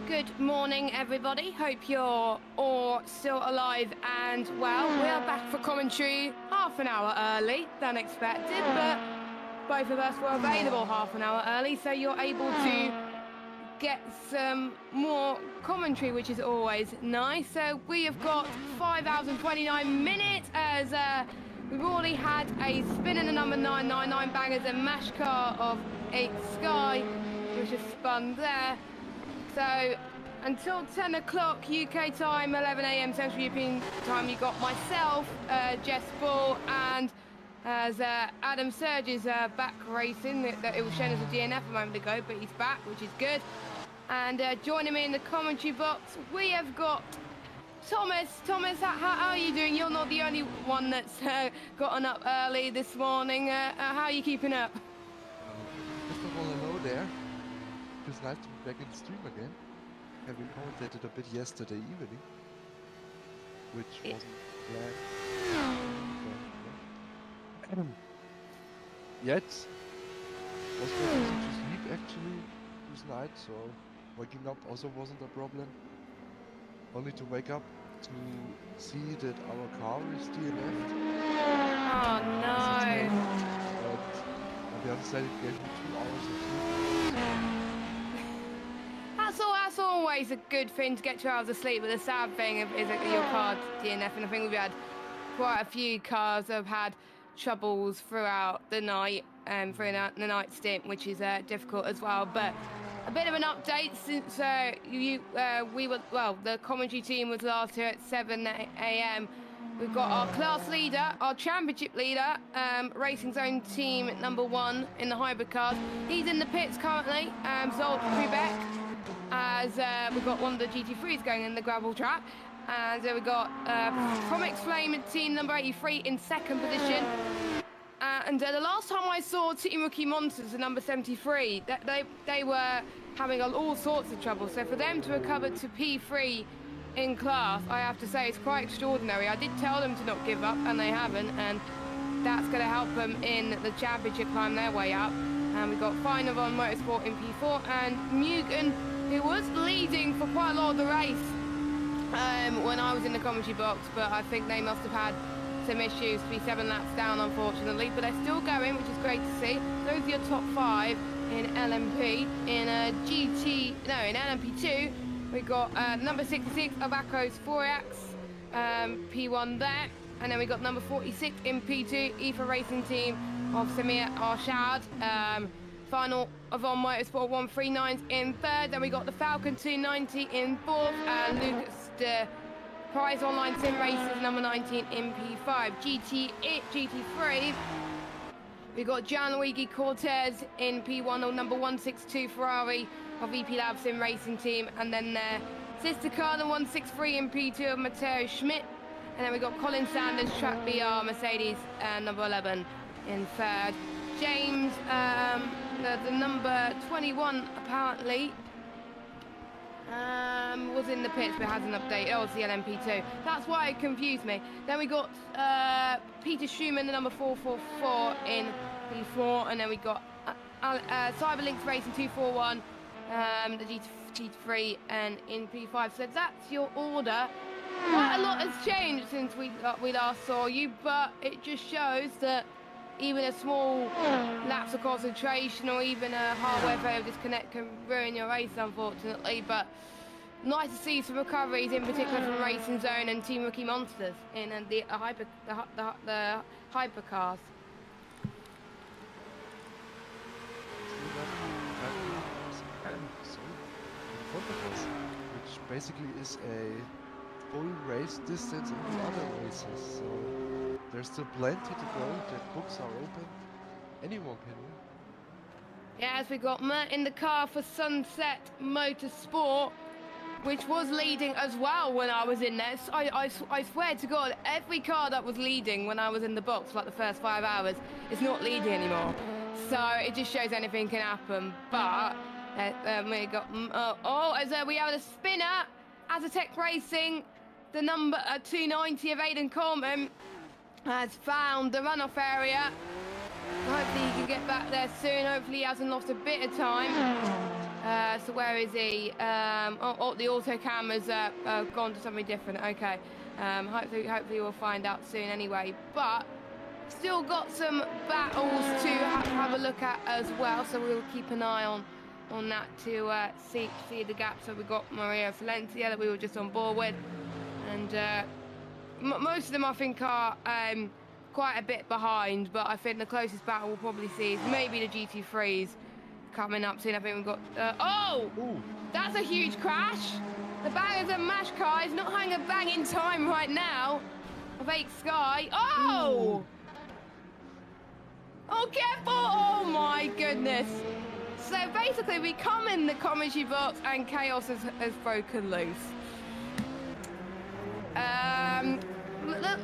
Good morning, everybody. Hope you're all still alive and well. We are back for commentary half an hour early than expected, but both of us were available half an hour early, so you're able to get some more commentary, which is always nice. So we have got 5 hours and 29 minutes as we've already had a spin in the number 999 bangers and mash car of 8 Sky, which has spun there. So until 10 o'clock UK time, 11 a.m. Central European time, you got myself, Jess Bull, and as Adam Surge is back racing. It was shown as a DNF a moment ago, but he's back, which is good. And joining me in the commentary box, we have got Thomas. Thomas, how are you doing? You're not the only one that's gotten up early this morning. How are you keeping up? First of all, hello there. It's nice to be back in the stream again. Having commentated a bit yesterday evening, which wasn't planned. Yet, was quite easy to sleep actually this night, so waking up also wasn't a problem. Only to wake up to see that our car is DNF'd. Oh no! But on the other side, it gave me 2 hours of sleep. That's always a good thing to get 2 hours of sleep, but the sad thing is that your car's DNF, and I think we've had quite a few cars have had troubles throughout the night and throughout the night stint, which is difficult as well. But a bit of an update since the commentary team was last here at 7 a.m. We've got our class leader, our championship leader, Racing Zone team number 1 in the hybrid cars. He's in the pits currently, Zolt Quebec, as we've got one of the GT3s going in the gravel track. And we've got Comics Flame team number 83 in 2nd position. And the last time I saw Team Rookie Monsters, the number 73, they were having all sorts of trouble. So for them to recover to P3 in class, I have to say it's quite extraordinary. I did tell them to not give up, and they haven't. And that's going to help them in the championship climb their way up. And we've got Final on Motorsport in P4, and Mugen, who was leading for quite a lot of the race when I was in the commentary box, but I think they must have had some issues to be 7 laps down, unfortunately. But they're still going, which is great to see. Those are your top 5 in LMP. In in LMP2, we've got number 66, Abaco's Forex, P1 there. And then we got number 46 in P2, EFA Racing Team of Samir Arshad. Final of On Motorsport 139s in 3rd. Then we got the Falcon 290 in 4th. And Lucas de Prize Online Sim Races number 19 in P5. GT3. We got Gianluigi Cortez in P1, or number 162 Ferrari of VP Lab Sim Racing Team. And then their sister car, the 163 in P2 of Matteo Schmidt. And then we got Colin Sanders, Track BR, Mercedes, number 11 in 3rd. James, the number 21 apparently, was in the pits but hasn't updated. Oh, it's the LMP2. That's why it confused me. Then we got Peter Schumann, the number 444 in P4, and then we got Cyberlinks Racing 241, the GT3, and in P5. So that's your order. Quite a lot has changed since we last saw you, but it just shows that even a small lapse of concentration or even a hardware failure disconnect can ruin your race, unfortunately. But nice to see some recoveries, in particular from Racing Zone and Team Rookie Monsters in the hypercars. Which basically is a full race distance in the other races. So there's still plenty to go. The books are open. Anyone can win. Yes, we got Mert in the car for Sunset Motorsport, which was leading as well when I was in there. So I swear to God, every car that was leading when I was in the box for like the first 5 hours is not leading anymore. So it just shows anything can happen. But we got we have a spinner, Azatec Racing, the number 290 of Aidan Coleman has found the runoff area. Hopefully he can get back there soon. Hopefully he hasn't lost a bit of time. So where is he? The auto camera's gone to something different. Okay. Hopefully we'll find out soon anyway. But still got some battles to have a look at as well. So we'll keep an eye on that to see the gap. So we got Maria Valencia that we were just on board with, and most of them I think are quite a bit behind, but I think the closest battle we'll probably see is maybe the GT3s coming up soon. I think we've got Ooh. That's a huge crash. The Bangers and Mash car is not having a banging time right now of 8 Sky. Oh! Oh, careful! Oh my goodness. So basically we come in the commentary box and chaos has broken loose.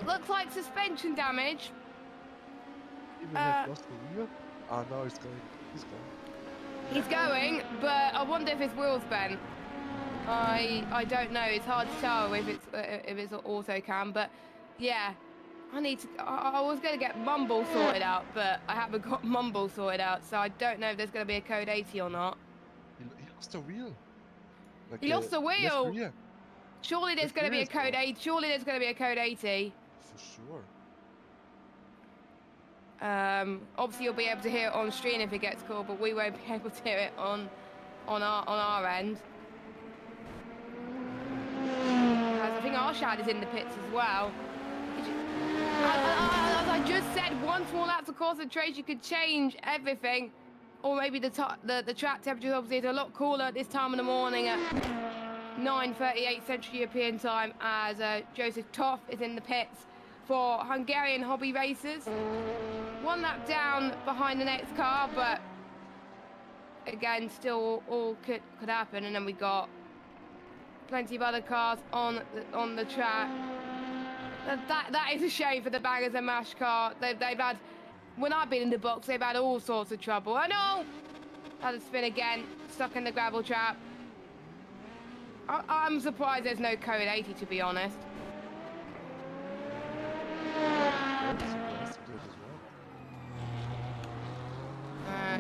Looks like suspension damage. Even have lost the wheel? Ah, no, he's going. He's going. He's going, but I wonder if his wheel's bent. I don't know. It's hard to tell if it's an auto cam, but yeah. I was going to get Mumble sorted out, but I haven't got Mumble sorted out, so I don't know if there's going to be a code 80 or not. He lost the wheel. Like He lost the wheel. rear. Surely there's Left going to be rear a is code gone. 80. Surely there's going to be a code 80. For sure. Obviously you'll be able to hear it on stream if it gets called, but we won't be able to hear it on our end. As I think Arshad is in the pits as well. As I just said, one small lapse of concentration could change everything. Or maybe the track temperature obviously is a lot cooler at this time of the morning at 9:38 Central European time, as Joseph Toff is in the pits for Hungarian hobby racers. One lap down behind the next car, but again, still all could happen. And then we got plenty of other cars on the track. That is a shame for the Bangers and Mash car. They've had, when I've been in the box, they've had all sorts of trouble. I know. Had a spin again, stuck in the gravel trap. I'm surprised there's no code 80, to be honest.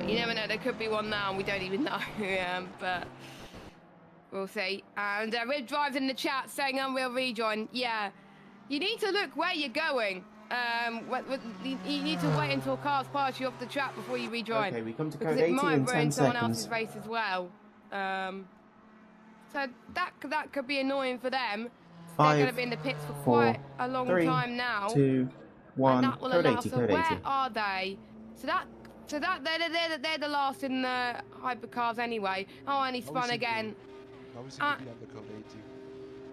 You never know, there could be one now and we don't even know. But we'll see. And Rib Drives in the chat saying Unreal Rejoin. Yeah, you need to look where you're going. You need to wait until cars pass you off the track before you rejoin. Okay, we come to because code 80 it might in ruin 10 someone else's seconds. race as well. So that could be annoying for them. They're going to be in the pits for quite a long time now. 2, 1. And that will Code allow. 80. So Code where 80. are they? So they're the last in the hypercars anyway. Oh, and he spun again. Now we seem to be under code 80.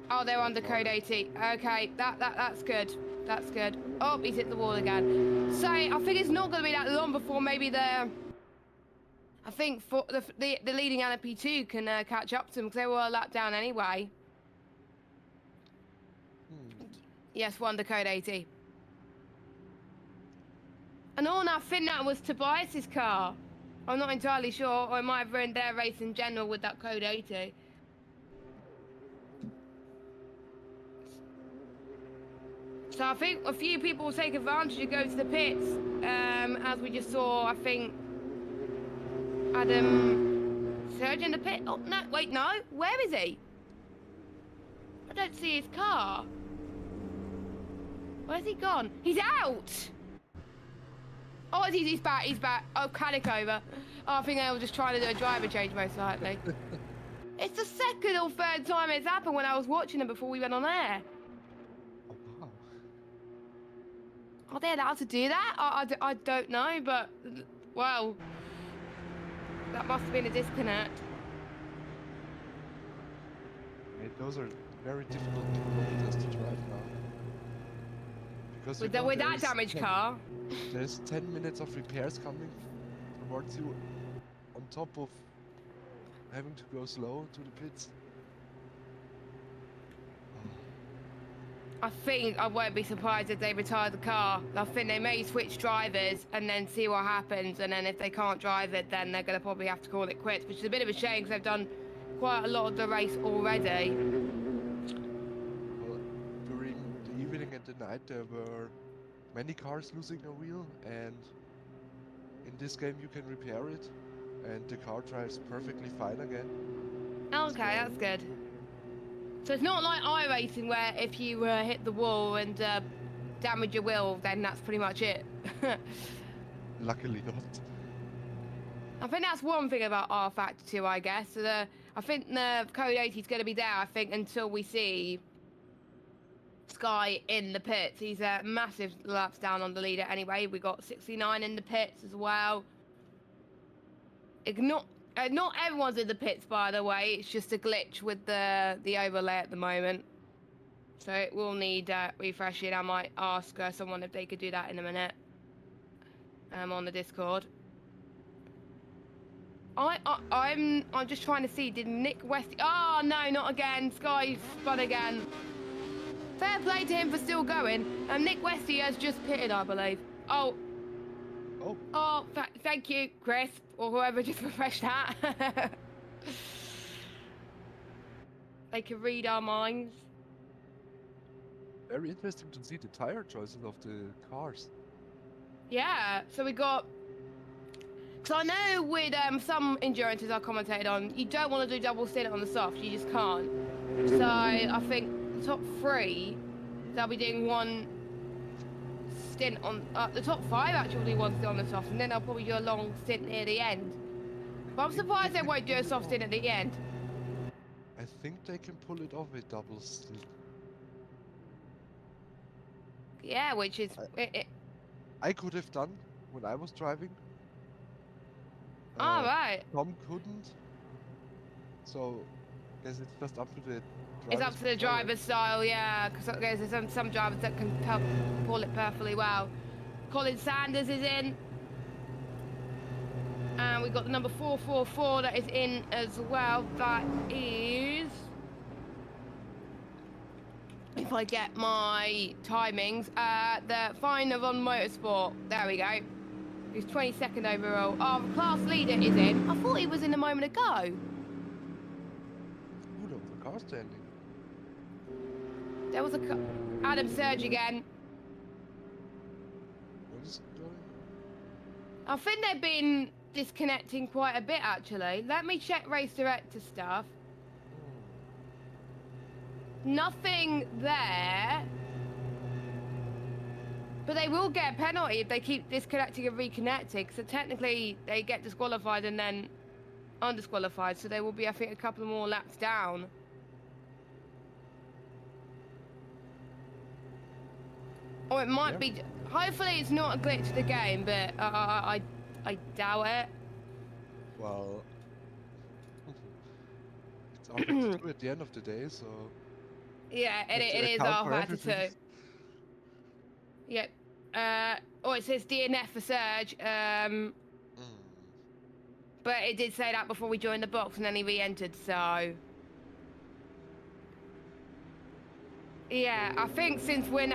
Oh, they're under code 80. Okay, that's good. That's good. Oh, he's hit the wall again. So I think it's not going to be that long before maybe I think for the leading LMP2 can catch up to them because they were a lap down anyway. Yes, we're under code 80. And I think that was Tobias's car. I'm not entirely sure, or it might have ruined their race in general with that code 80. So I think a few people will take advantage and go to the pits, as we just saw. I think Adam Serge in the pit. Oh no! Wait, no. Where is he? I don't see his car. Where's he gone? He's out. Oh, he's back. He's back. Oh, Caddick over. Oh, I think they were just trying to do a driver change, most likely. It's the second or third time it's happened when I was watching him before we went on air. Are they allowed to do that? I don't know, but, well, that must have been a disconnect. Hey, those are very difficult kilometers to drive now. Because With that damaged car. There's 10 minutes of repairs coming towards you, on top of having to go slow to the pits. I think I won't be surprised if they retire the car. I think they may switch drivers and then see what happens, and then if they can't drive it, then they're going to probably have to call it quits, which is a bit of a shame because they've done quite a lot of the race already. Well, during the evening and the night there were many cars losing a wheel, and in this game you can repair it, and the car drives perfectly fine again. Okay, that's good. So it's not like iRacing where if you hit the wall and damage your wheel, then that's pretty much it. Luckily not. I think that's one thing about R Factor 2, I guess. So I think the code 80 is going to be there, I think, until we see Sky in the pits. He's massive laps down on the leader anyway. We got 69 in the pits as well. Not everyone's in the pits, by the way. It's just a glitch with the overlay at the moment. So it will need refreshing. I might ask someone if they could do that in a minute. On the Discord. I'm just trying to see. Did Nick Westy? Oh no, not again. Sky spun again. Fair play to him for still going. Nick Westy has just pitted, I believe. Oh. Oh, thank you, Chris, or whoever just refreshed that. They can read our minds. Very interesting to see the tire choices of the cars. Yeah, so we got... Because I know with some endurances I commentated on, you don't want to do double stint on the soft, you just can't. So I think the top 3, they'll be doing one stint on the top 5 actually will do one stint on the soft, and then they'll probably do a long stint near the end. But I'm surprised they won't do a soft stint at the end. I think they can pull it off with double stint. Yeah, which is I could have done when I was driving. all right. Tom couldn't. So, guess it's just up to the It's up to the style. driver's style, yeah, because there's some drivers that can pull it perfectly well. Colin Sanders is in. And we've got the number 444 that is in as well. That is... If I get my timings, the final on Motorsport. There we go. He's 22nd overall. Our class leader is in. I thought he was in a moment ago. Ooh, there was a car standing. There was Adam Surge again. What is it doing? I think they've been disconnecting quite a bit, actually. Let me check race director stuff. Nothing there. But they will get a penalty if they keep disconnecting and reconnecting. So technically, they get disqualified and then undisqualified. So they will be, I think, a couple more laps down. Or it might be... Hopefully it's not a glitch to the game, but I doubt it. Well, it's our to do at the end of the day, so... Yeah, it is account our for factor everything. too. Yep. Oh, it says DNF for Surge. But it did say that before we joined the box, and then he re-entered. So, yeah, I think since when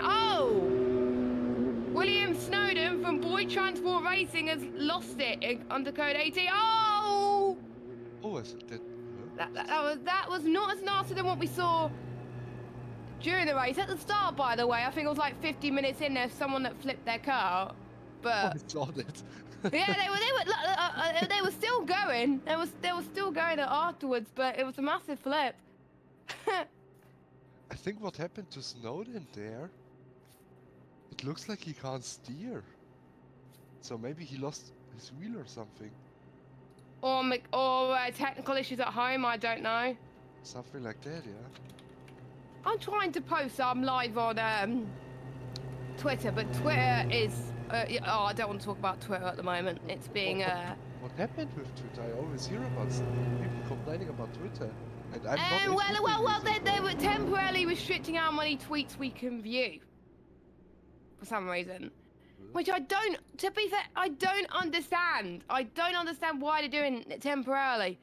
William Snowden from Boyd Transport Racing has lost it under code 80. Oh, is it that? that was not as nasty than what we saw during the race. At the start, by the way, I think it was like 50 minutes in, there's someone that flipped their car. But I saw that. yeah, they were still going. They were still going afterwards, but it was a massive flip. I think what happened to Snowden there, it looks like he can't steer. So maybe he lost his wheel or something. Or technical issues at home, I don't know. Something like that, yeah. I'm trying to post, I'm live on Twitter, but Twitter is... I don't want to talk about Twitter at the moment. It's being... What happened with Twitter? I always hear about people complaining about Twitter. And I'm not well, they were temporarily restricting how many tweets we can view. For some reason. Which I don't, to be fair, I don't understand. I don't understand why they're doing it temporarily.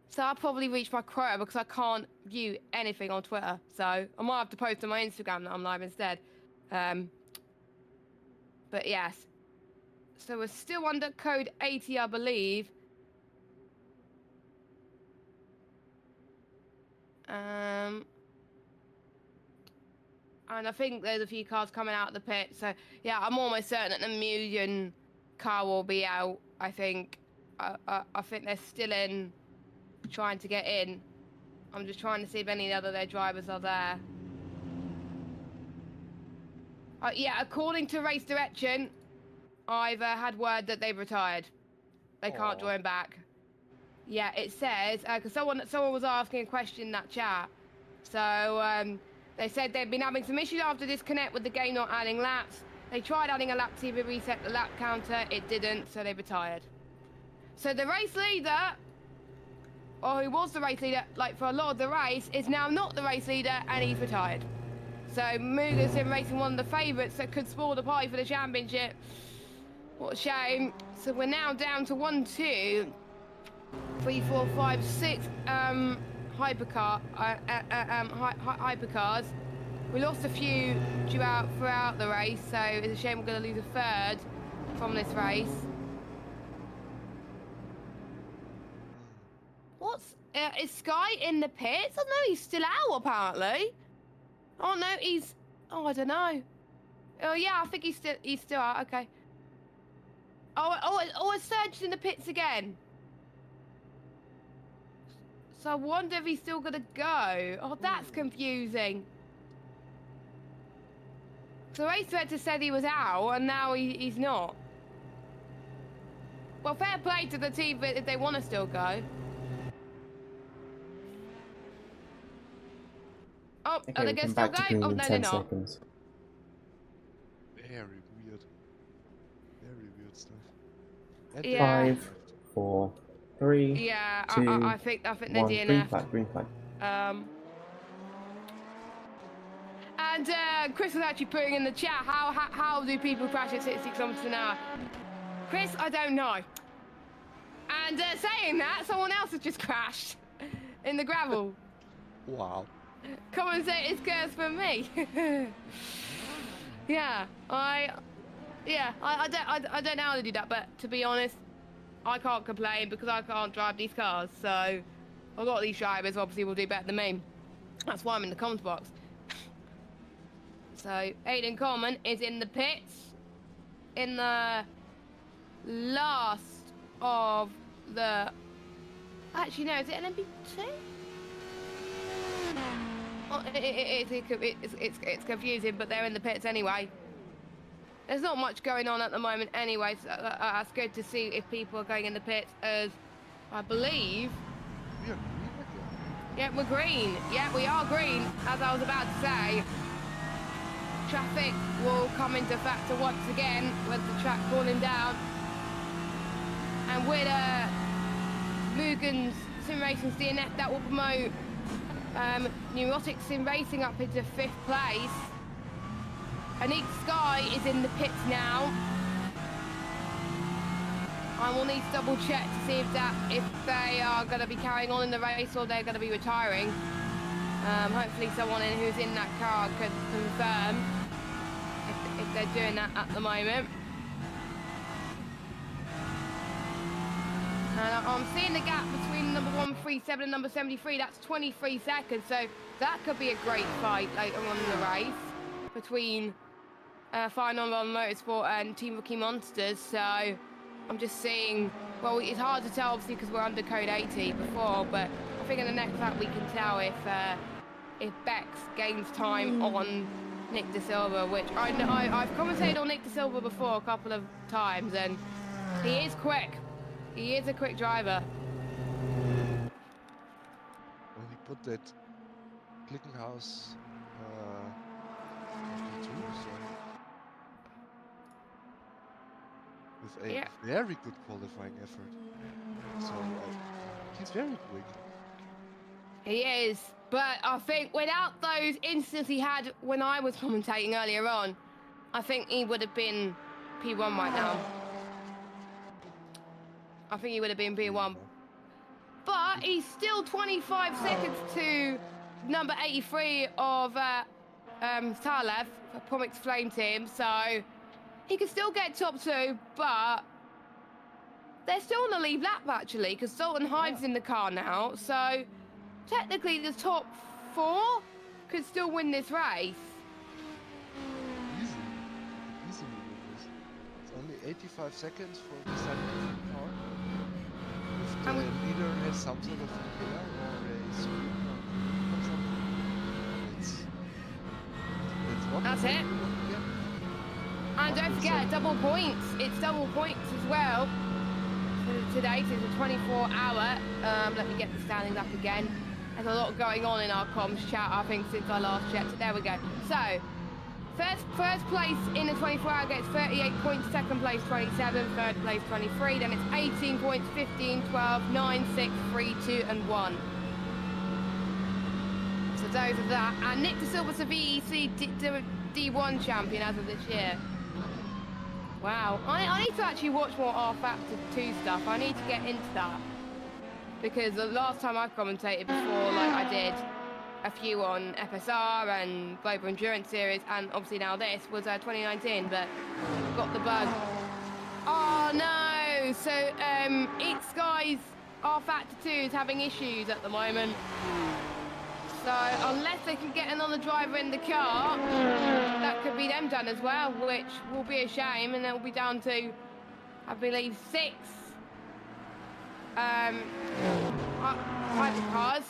So I'll probably reach my quota because I can't view anything on Twitter. So I might have to post on my Instagram that I'm live instead. But yes. So we're still under code 80, I believe. And I think there's a few cars coming out of the pit. So yeah, I'm almost certain that the Mugen car will be out. I think. I think they're still in, trying to get in. I'm just trying to see if any other their drivers are there. Yeah, according to race direction, I've had word that they've retired. They can't join back. Yeah, it says because someone was asking a question in that chat. So they said they've been having some issues after disconnect with the game not adding laps. They tried adding a lap to see if it reset the lap counter. It didn't, so they retired. So the race leader, or who was the race leader, like for a lot of the race, is now not the race leader and he's retired. So Muga's in racing one of the favourites that could spoil the party for the championship. What a shame. So we're now down to 1, 2, 3, 4, 5, 6 hypercars. We lost a few throughout the race, so it's a shame we're going to lose a third from this race. Is Sky in the pits? Oh no, he's still out apparently. Oh no, I don't know. Oh yeah, I think he's still out. Okay. It's Surge's in the pits again. So I wonder if he's still gonna go. Oh, that's confusing. So the race director said he was out, and now he's not. Well, fair play to the team if they want to still go. Oh, Okay, are they we going come to still back to go? green Oh, in no, 10 they're not. seconds. And Yeah. 5, 4, 3, Yeah, 2, I think they're 1. DNF'd. Green flag. And Chris was actually putting in the chat, how do people crash at 66 kilometers an hour? Chris, I don't know. And saying that, someone else has just crashed in the gravel. wow. Come and say it's curse for me. Yeah, I don't know how to do that, but to be honest, I can't complain because I can't drive these cars. So a lot of these drivers obviously will do better than me. That's why I'm in the comments box. So Aiden Coleman is in the pits in the last of the. Actually, no, is it an MP2? Oh, it's confusing, but they're in the pits anyway. There's not much going on at the moment anyway, so that's good to see if people are going in the pits, as I believe. We are green again. Yeah, we're green. Yeah, we are green, as I was about to say. Traffic will come into factor once again with the track cooling down. And with Mugen's Sim Racing's DNF, that will promote Neurotic Sim Racing up into 5th place. Anik Sky is in the pits now. I will need to double check to see if they are going to be carrying on in the race or they're going to be retiring. Hopefully someone who's in that car could confirm if they're doing that at the moment. And I'm seeing the gap between number 137 and number 73. That's 23 seconds, so that could be a great fight later on in the race between Final Run Motorsport and Team Rookie Monsters. So I'm just seeing, well, it's hard to tell obviously because we're under code 80 before, but I think in the next lap we can tell if Bex gains time on Nick De Silva, which I've commentated on Nick De Silva before a couple of times, and he is quick. He is a quick driver. When he put that Glickenhaus P2, so with a very good qualifying effort. So he's very quick. He is, but I think without those instances he had when I was commentating earlier on, I think he would have been P1 right now. I think he would have been P1. But he's still 25 seconds to number 83 of Talev, Pomix Flame Team, so he can still get top 2, but they're still on the lead lap actually, because Sultan Hyde's in the car now, so technically the top 4 could still win this race. Easy win this. It's only 85 seconds for the second car. If the leader has some sort of repair or a screw or something, it's not. That's it. And don't forget, double points. It's double points as well. So today, so it's a 24-hour. Let me get the standings up again. There's a lot going on in our comms chat, I think, since I last checked. There we go. So, first place in the 24-hour gets 38 points, second place 27, third place 23, then it's 18 points, 15, 12, 9, 6, 3, 2, and 1. So those are that. And Nick De Silva's a VEC D1 champion as of this year. Wow. I need to actually watch more R Factor 2 stuff. I need to get into that. Because the last time I commentated before, like I did a few on FSR and Global Endurance Series, and obviously now this was 2019, but got the bug. Oh no! So Eat Sky's R Factor 2 is having issues at the moment. So unless they can get another driver in the car, that could be them done as well, which will be a shame, and they'll be down to, I believe, 6 hypercars,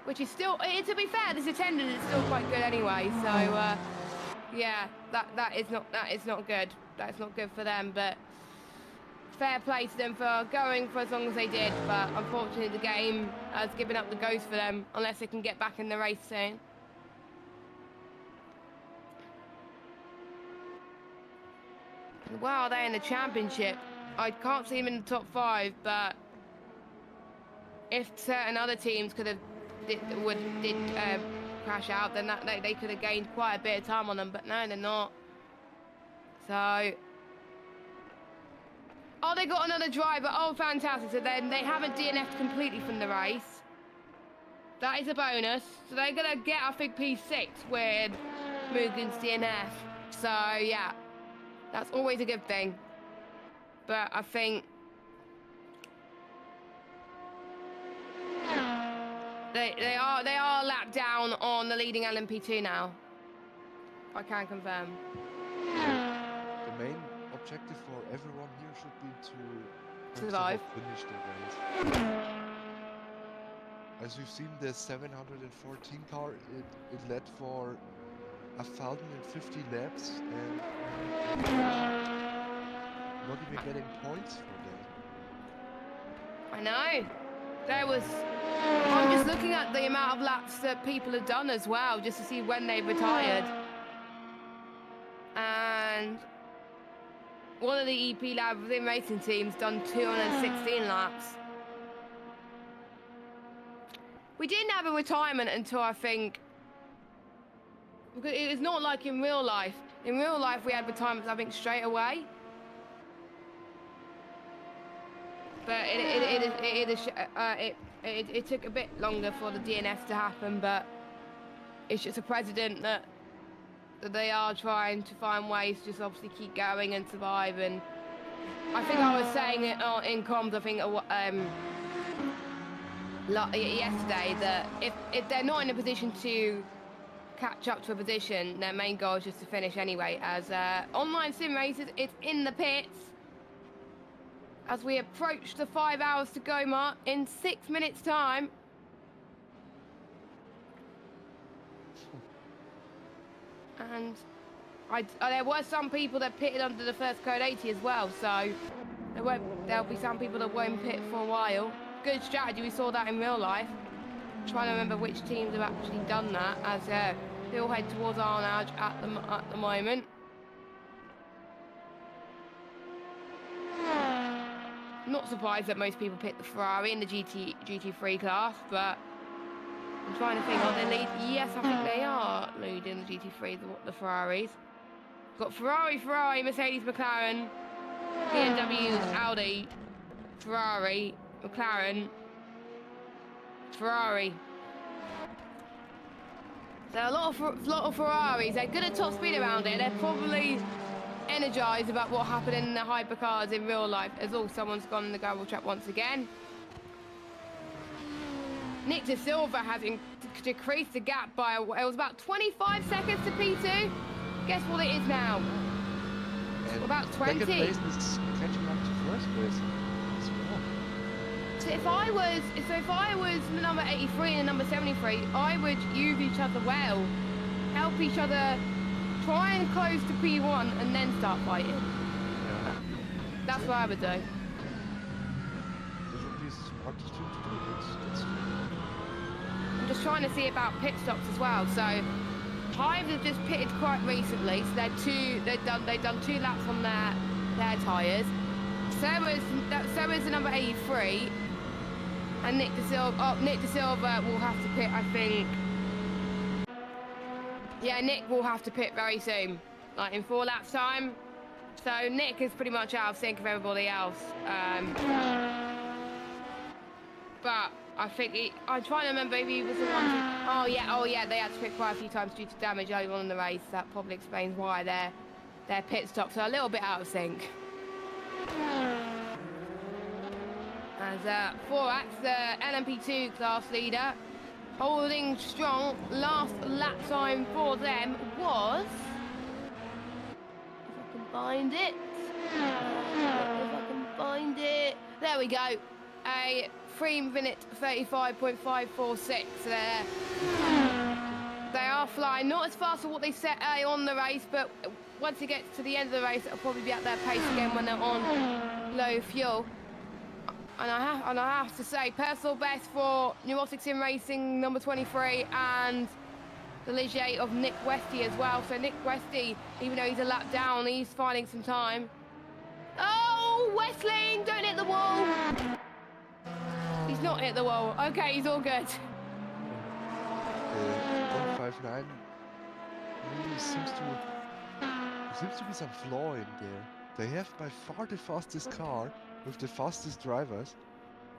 which is still, to be fair, this attendance is still quite good anyway. So yeah, that is not good. That's not good for them, but fair play to them for going for as long as they did. But unfortunately, the game has given up the ghost for them unless they can get back in the race soon. Wow, they're in the championship. I can't see him in the top 5, but if certain other teams did crash out, then they could have gained quite a bit of time on them. But no, they're not. So, oh, they got another driver. Oh, fantastic! So then they haven't DNF'd completely from the race. That is a bonus. So they're gonna get, I think, P6 with Mugen's DNF. So yeah, that's always a good thing. But I think they are lapped down on the leading LMP2 now. I can confirm. The main objective for everyone here should be to Survive. finish the race. As we've seen, the 714 car, it led for 1,050 laps and not even getting points for that. I know. I'm just looking at the amount of laps that people have done as well, just to see when they retired. And one of the EP Lab within racing teams done 216 laps. We didn't have a retirement until, I think, because it was not like in real life. In real life, we had retirements, I think, straight away. But it took a bit longer for the DNFs to happen, but it's just a precedent that they are trying to find ways to just obviously keep going and survive. And I think I was saying it in comms, I think, yesterday, that if they're not in a position to catch up to a position, their main goal is just to finish anyway. As online sim races, it's in the pits. As we approach the 5 hours to go mark in 6 minutes' time. And there were some people that pitted under the first code 80 as well, so there'll be some people that won't pit for a while. Good strategy, we saw that in real life. I'm trying to remember which teams have actually done that, as they all head towards Arnage at the moment. Not surprised that most people pick the Ferrari in the GT3 class, but I'm trying to think, are they lead? Yes, I think they are leading the GT3, the Ferraris. Got Ferrari, Mercedes, McLaren, BMW, Audi, Ferrari, McLaren, Ferrari. So a lot of Ferraris. They're good at top speed around it. They're probably energised about what happened in the hypercars in real life, as all someone's gone in the gravel trap once again. Nick De Silva has decreased the gap by, it was about 25 seconds to P2. Guess what it is now? And about 20. Second place is catching up to first place as well. So if I was the number 83 and the number 73, I would use each other well, help each other, try and close to P1 and then start fighting. Yeah. That's what I would do. That would be a smart thing to do. That's I'm just trying to see about pit stops as well. So Hive have just pitted quite recently, so they've done 2 laps on their tyres. So is the number 83, and Nick De Silva will have to pit, I think. Yeah, Nick will have to pit very soon, like in 4 laps time. So Nick is pretty much out of sync with everybody else. But I think I'm trying to remember if he was the one oh yeah, they had to pit quite a few times due to damage early on in the race. That probably explains why their pit stops are a little bit out of sync. As Forax, the LMP2 class leader, holding strong. Last lap time for them was, if I can find it, there we go, a 3-minute 35.546 there. They are flying, not as fast as what they set early on the race, but once it gets to the end of the race, it'll probably be at their pace again when they're on low fuel. And I have to say, personal best for Neurotic Sim Racing number 23 and the Ligier of Nick Westy as well. So Nick Westy, even though he's a lap down, he's finding some time. Oh, Wesleyan, don't hit the wall. He's not hit the wall. Okay, he's all good. 159 really seems to be some flaw in there. They have by far the fastest car with the fastest drivers,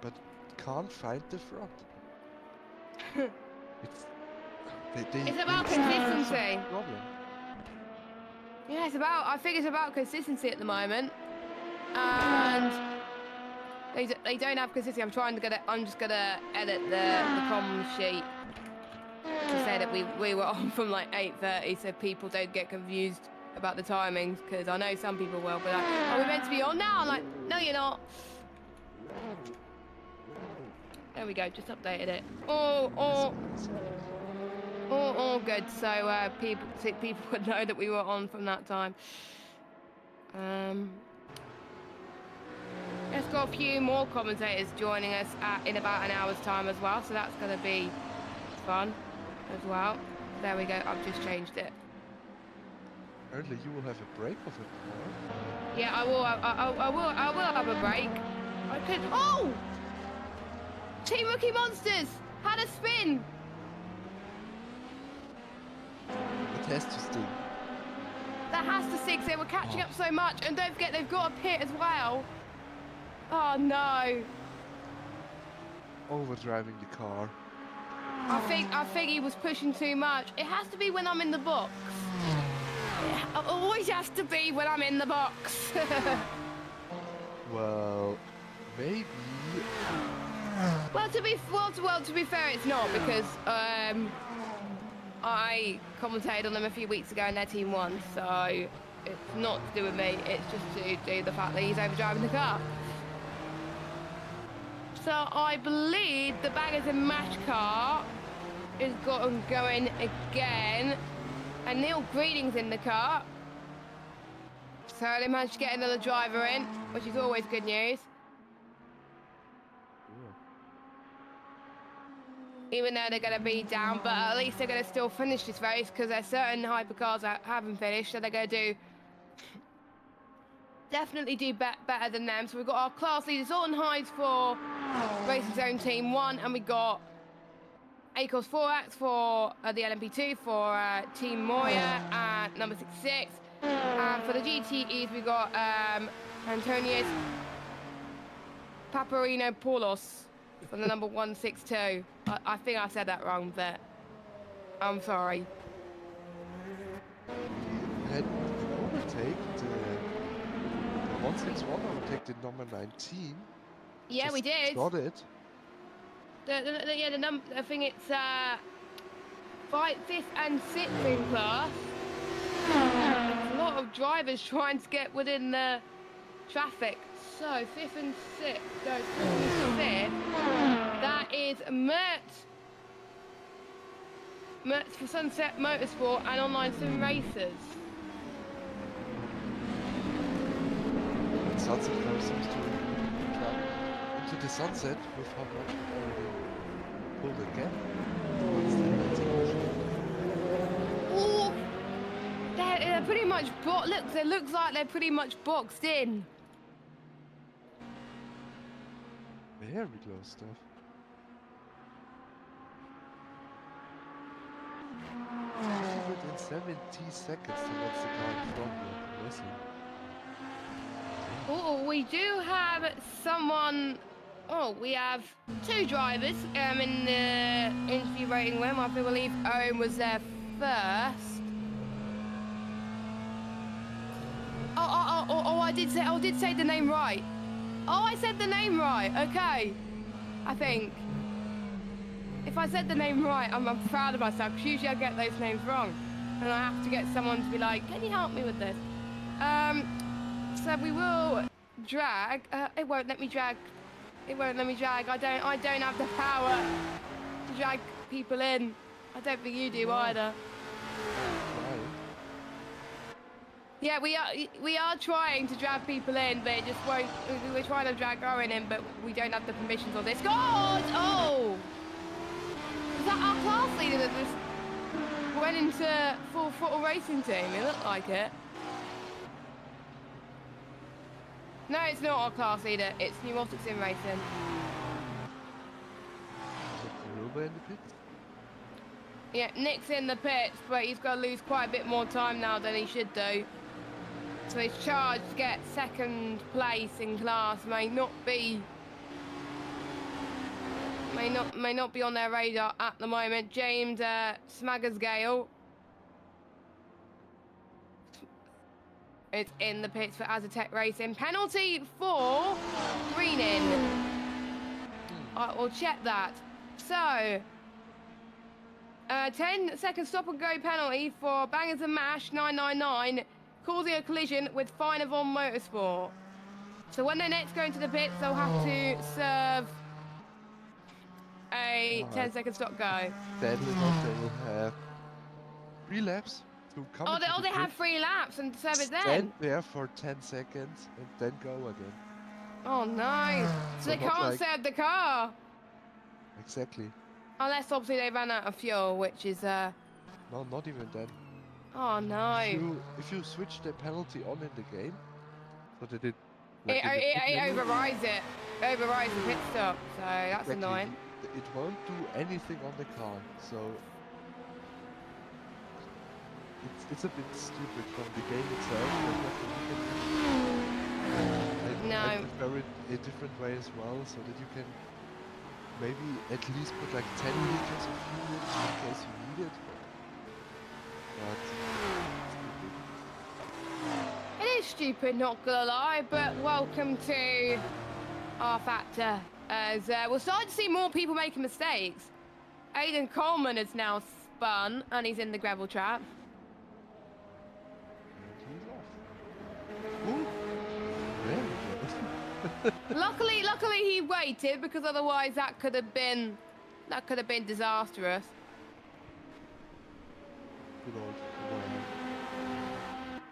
but can't find the front. It's about consistency. Problem. Yeah, I think it's about consistency at the moment. And they don't have consistency. I'm just gonna edit the comm sheet to say that we were on from like 8:30 so people don't get confused about the timings, because I know some people will, but like, are we meant to be on now? I'm like, no, you're not. There we go, just updated it. All good. So people would know that we were on from that time. Let's got a few more commentators joining us in about an hour's time as well, so that's going to be fun as well. There we go. I've just changed it. Apparently, you will have a break of it. Yeah, I will have a break. I could. Oh! Team Rookie Monsters had a spin. It has to sting. That has to six. They were catching up so much, and don't forget they've got a pit as well. Oh no! Overdriving the car. I think he was pushing too much. It has to be when I'm in the box. It always has to be when I'm in the box. Well, maybe. Well, to be fair, it's not, because I commentated on them a few weeks ago and their team won, so it's not to do with me. It's just to do with the fact that he's overdriving the car. So I believe the Baggers and Match car is going again, and Neil Greening's in the car. So they managed to get another driver in, which is always good news. Even though they're going to be down, but at least they're going to still finish this race, because there's certain hypercars that haven't finished, so they're going to definitely do better than them. So we've got our class leaders on hides for Racing Zone Team 1, and we got Acos 4X for the LMP2 for Team Moya at number 66. And for the GTEs, we got Antonius Paparino Paulos for the number 162. I think I said that wrong, but I'm sorry. Had overtake the 161 overtake the number 19. Yeah, Just we did. got it. The number. I think it's 5th and 6th in class. There's a lot of drivers trying to get within the traffic. So 5th and 6th goes to 5th. That is Mertz for Sunset Motorsport and Online Sim Racers. Sunset car seems to come into the sunset with how much it already pulled again. Ooh, they're pretty much look. It looks like they're pretty much boxed in. Very close stuff. 170 seconds towards the car in front of Wesley. Oh, we do have someone. Oh, we have two drivers in the interview rating room. I believe Owen was there first. Oh! I did say the name right. Oh, I said the name right. Okay, I think. If I said the name right, I'm proud of myself, because usually I get those names wrong. And I have to get someone to be like, can you help me with this? So we will drag. It won't let me drag. It won't let me drag. I don't have the power to drag people in. I don't think you do either. Yeah, we are trying to drag people in, but it just won't. We're trying to drag Owen in, but we don't have the permissions on this. God! Oh! Is that our class leader that just went into full throttle racing team? It looked like it. No, it's not our class leader. It's pneumatics in racing. Is it Aruba in the pits? Yeah, Nick's in the pits, but he's got to lose quite a bit more time now than he should do. So his charge to get second place in class may not be on their radar at the moment. James Smaggersgale is in the pits for Azatec Racing. Penalty for greening. I will check that. So 10-second stop and go penalty for Bangers and Mash 999, causing a collision with Finer Von Motorsport. So when they next go into the pits, they'll have to serve a 10-second stop go. Sadly enough, they will have 3 laps to come Oh, into the they pit, have 3 laps and serve it then. stand there for 10 seconds and then go again. Oh no! So they So not can't like- serve the car Exactly. unless obviously they ran out of fuel, which is No, not even then. oh no! If you switch the penalty on in the game, so that it It, in the pit it menu, overrides it. Overrides the pit stop, so that's exactly, annoying. It won't do anything on the car, so it's a bit stupid from the game itself. There's nothing you can do. No. I prefer it a different way as well, so that you can maybe at least put like 10 liters of fuel in case you need it. But It is stupid, not gonna lie, but welcome to our factor. As we're starting to see more people making mistakes. Aidan Coleman has now spun and he's in the gravel trap. he's off. Ooh, very good. Luckily he waited, because otherwise that could have been disastrous. Good old Ryan.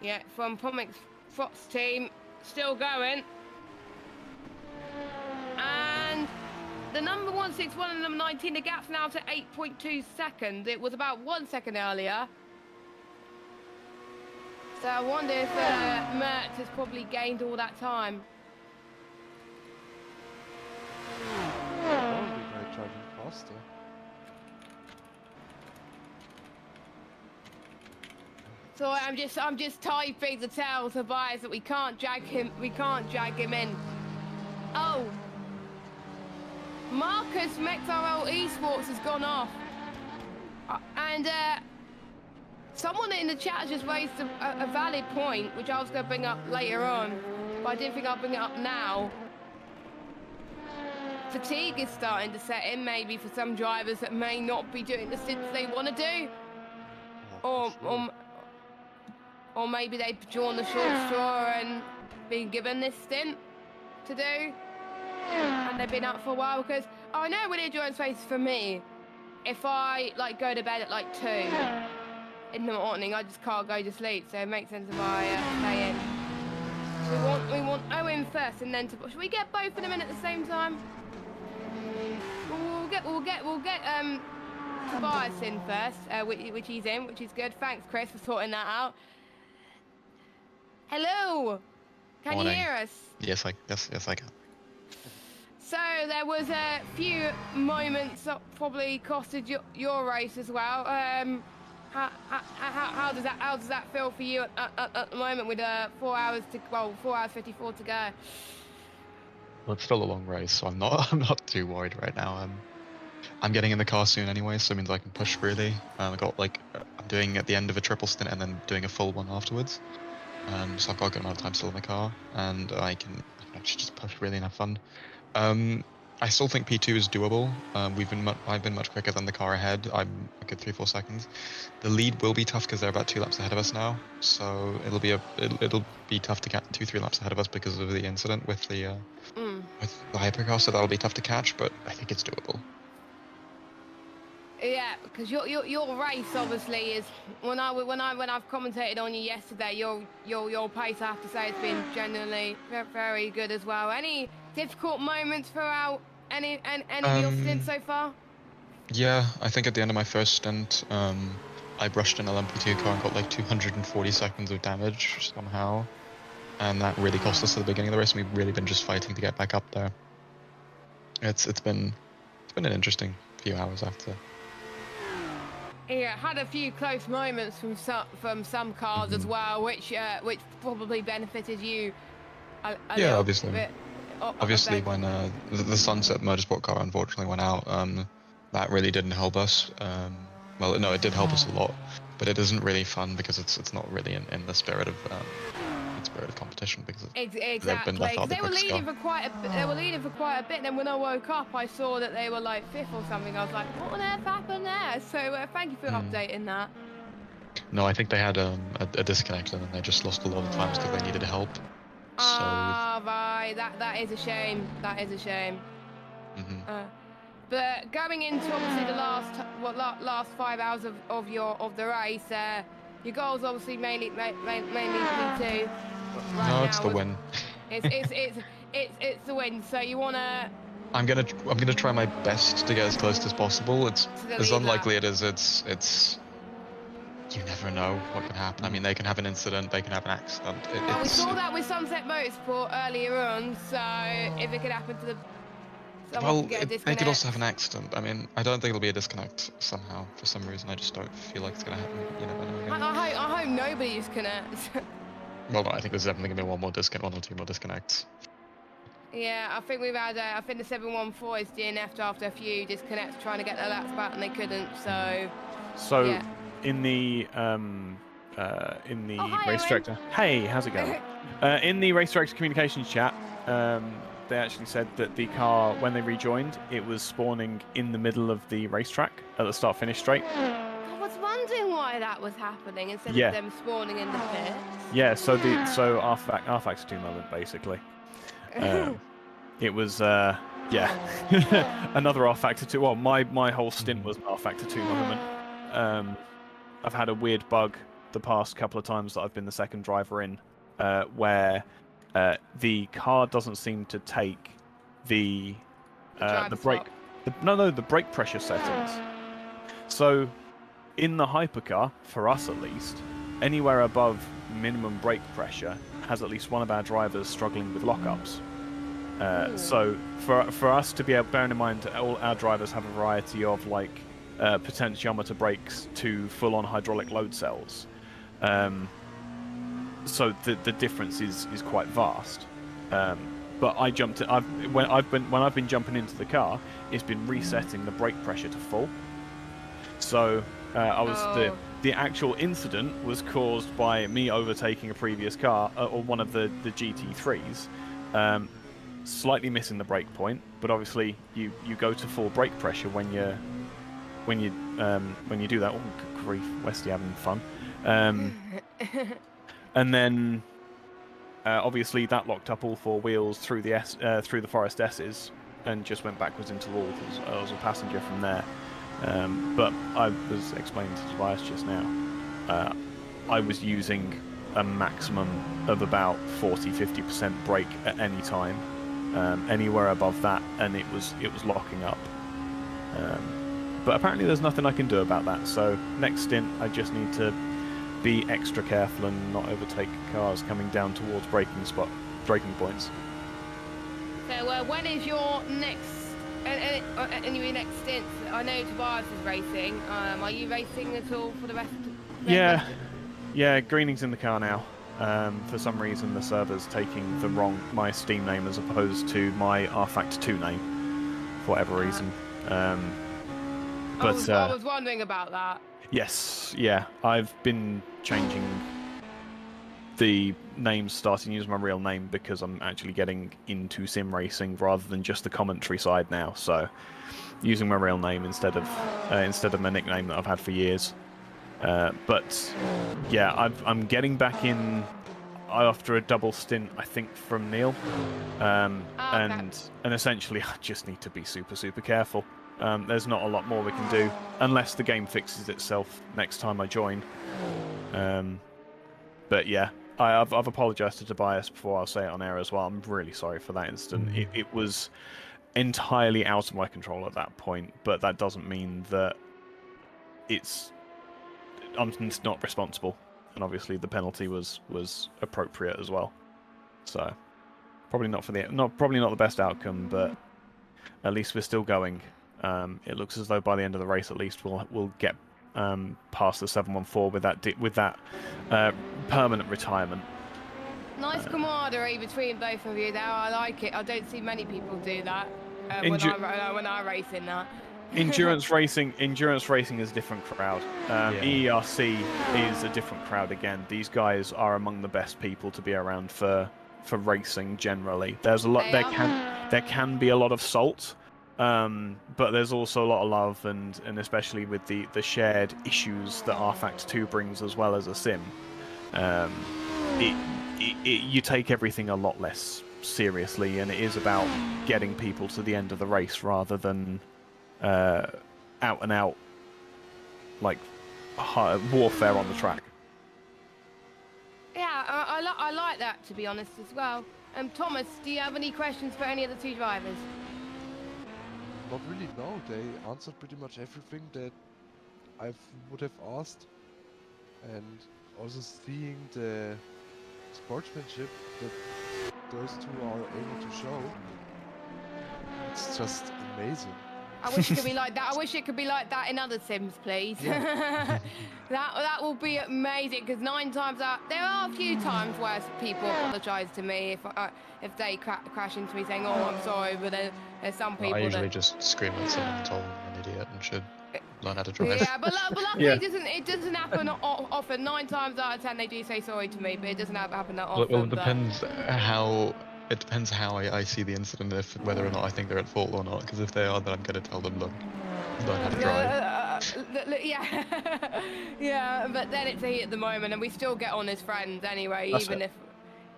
Yeah, from Pomix Fox team, still going. And the number 161 and number 19, the gap's now to 8.2 seconds. It was about 1 second earlier. So I wonder if Mert has probably gained all that time. Probably by driving faster. So I'm just typing to tell Tobias that we can't drag him in. Oh, Marcus McDowell Esports has gone off, and someone in the chat has just raised a valid point, which I was going to bring up later on, but I didn't think I'll bring it up now. Fatigue is starting to set in, maybe for some drivers that may not be doing the stints they want to do, Oh, for sure. or maybe they've drawn the short straw and been given this stint to do, and they've been out for a while. Because I know when endurance races for me, if I like go to bed at like 2 in the morning, I just can't go to sleep. So it makes sense if I stay in. We want Owen first, and then should we get both of them in at the same time? We'll get Tobias in first, which he's in, which is good. Thanks, Chris, for sorting that out. Hello, can Morning. you hear us? Yes, I can. So there was a few moments that probably costed your race as well. How does that feel for you at the moment with 4 hours 54 to go? Well, it's still a long race, so I'm not too worried right now. I'm getting in the car soon anyway, so it means I can push freely. I got I'm doing at the end of a triple stint and then doing a full one afterwards. So I've got a good amount of time still in the car, and I can actually just push really and have fun. I still think P2 is doable. I've been much quicker than the car ahead. I'm a good 3-4 seconds. The lead will be tough because they're about 2 laps ahead of us now. So it'll be tough to get 2-3 laps ahead of us because of the incident with the hypercar. So that'll be tough to catch, but I think it's doable. Yeah, because your race obviously is when I've commentated on you yesterday, your pace, I have to say, has been generally very good as well. Any difficult moments throughout any of your stints so far? Yeah, I think at the end of my first stint, I brushed an LMP2 car and got like 240 seconds of damage somehow. and that really cost us at the beginning of the race. And we've really been just fighting to get back up there. It's been an interesting few hours after. Yeah, had a few close moments from some cars as well, which probably benefited you. Yeah, obviously. Bit, Obviously, when the Sunset Motorsport car unfortunately went out, that really didn't help us. Well, no, it did help us a lot, but it isn't really fun because it's not really in the spirit of competition, because exactly. They were leading for quite a bit. They were leading for quite a bit. Then when I woke up, I saw that they were like 5th or something. I was like, what on earth happened there? So thank you for updating that. No, I think they had a disconnect and then they just lost a lot of times because they needed help. Ah, right. That is a shame. That is a shame. But going into obviously the last 5 hours of the race, your goals obviously mainly P2. No, it's the win. It's the win. So you wanna. I'm gonna try my best to get as close as possible. It's as unlikely it is. It's you never know what can happen. I mean, they can have an incident, they can have an accident. We saw that with Sunset Motorsport earlier on. So if it could happen to the. Well, they could also have an accident. I mean, I don't think it'll be a disconnect somehow. For some reason, I just don't feel like it's gonna happen. You never know. I hope nobody disconnects. Well, no, I think there's definitely gonna be one or two more disconnects. Yeah, I think we've had. I think the 714 is DNF'd after a few disconnects trying to get their laps back and they couldn't. So. Yeah. In the hi, race Owen. director. Hey, how's it going? In the race director communications chat, they actually said that the car, when they rejoined, it was spawning in the middle of the racetrack at the start-finish straight. I was wondering why that was happening instead of them spawning in the pits. Yeah, so R factor 2 moment basically. It was another R factor 2. Well, my whole stint was an R factor 2 moment. I've had a weird bug the past couple of times that I've been the second driver in, where the car doesn't seem to take the brake. The brake pressure settings. So, in the hypercar, for us at least, anywhere above minimum brake pressure has at least one of our drivers struggling with lockups. So, for us to be able, bearing in mind all our drivers have a variety of like potentiometer brakes to full-on hydraulic load cells. So the difference is quite vast. But I jumped. When I've been jumping into the car, it's been resetting the brake pressure to full. So the actual incident was caused by me overtaking a previous car or one of the GT3s, slightly missing the brake point. But obviously you go to full brake pressure when you do that. Oh, good grief, Westy having fun. And then obviously that locked up all 4 wheels through the Forest S's and just went backwards into walls. I was a passenger from there. But I was explaining to Tobias just now, I was using a maximum of about 40-50% brake at any time. Anywhere above that, and it was locking up. But apparently there's nothing I can do about that. So next stint, I just need to be extra careful and not overtake cars coming down towards braking points. So when is your next stint? I know Tobias is racing. Are you racing at all for the rest? Yeah. Greening's in the car now. For some reason, the server's taking my Steam name as opposed to my R Factor 2 name, for whatever reason. But I was wondering about that. Yes, yeah. I've been changing the names, starting to use my real name because I'm actually getting into sim racing rather than just the commentary side now. So, using my real name instead of my nickname that I've had for years. But yeah, I'm getting back in after a double stint, I think, from Neil, and essentially I just need to be super careful. There's not a lot more we can do unless the game fixes itself next time I join. But yeah, I've apologised to Tobias before. I'll say it on air as well. I'm really sorry for that incident. It was entirely out of my control at that point, but that doesn't mean that I'm not responsible. And obviously the penalty was appropriate as well. So probably not the best outcome, but at least we're still going. It looks as though by the end of the race, at least we'll get past the 714 with that permanent retirement. Nice camaraderie between both of you there. I like it. I don't see many people do that when I race in that. Endurance racing is a different crowd. EERC is a different crowd again. These guys are among the best people to be around for racing generally. There's a lot. There can be a lot of salt, but there's also a lot of love, and especially with the shared issues that R-Factor 2 brings as well as a sim. You take everything a lot less seriously, and it is about getting people to the end of the race rather than out and out like warfare on the track. Yeah, I like that, to be honest, as well. Thomas, do you have any questions for any of the two drivers? Not really, no. They answered pretty much everything that I would have asked, and also seeing the sportsmanship that those two are able to show, it's just amazing. I wish it could be like that. I wish it could be like that in other sims, please. Yeah. that will be amazing, because 9 times out, there are a few times where people apologise to me if they crash into me saying, "Oh, I'm sorry," but there's some people. I usually just scream at someone and tell them I'm an idiot and should learn how to drive. Yeah, but luckily it doesn't happen often. 9 times out of 10 they do say sorry to me, but it doesn't happen that often. Well, it depends how. It depends how I see the incident, whether or not I think they're at fault or not. Because if they are, then I'm going to tell them, look, learn how to drive. Yeah, but then it's a heat at the moment, and we still get on as friends anyway, That's even it.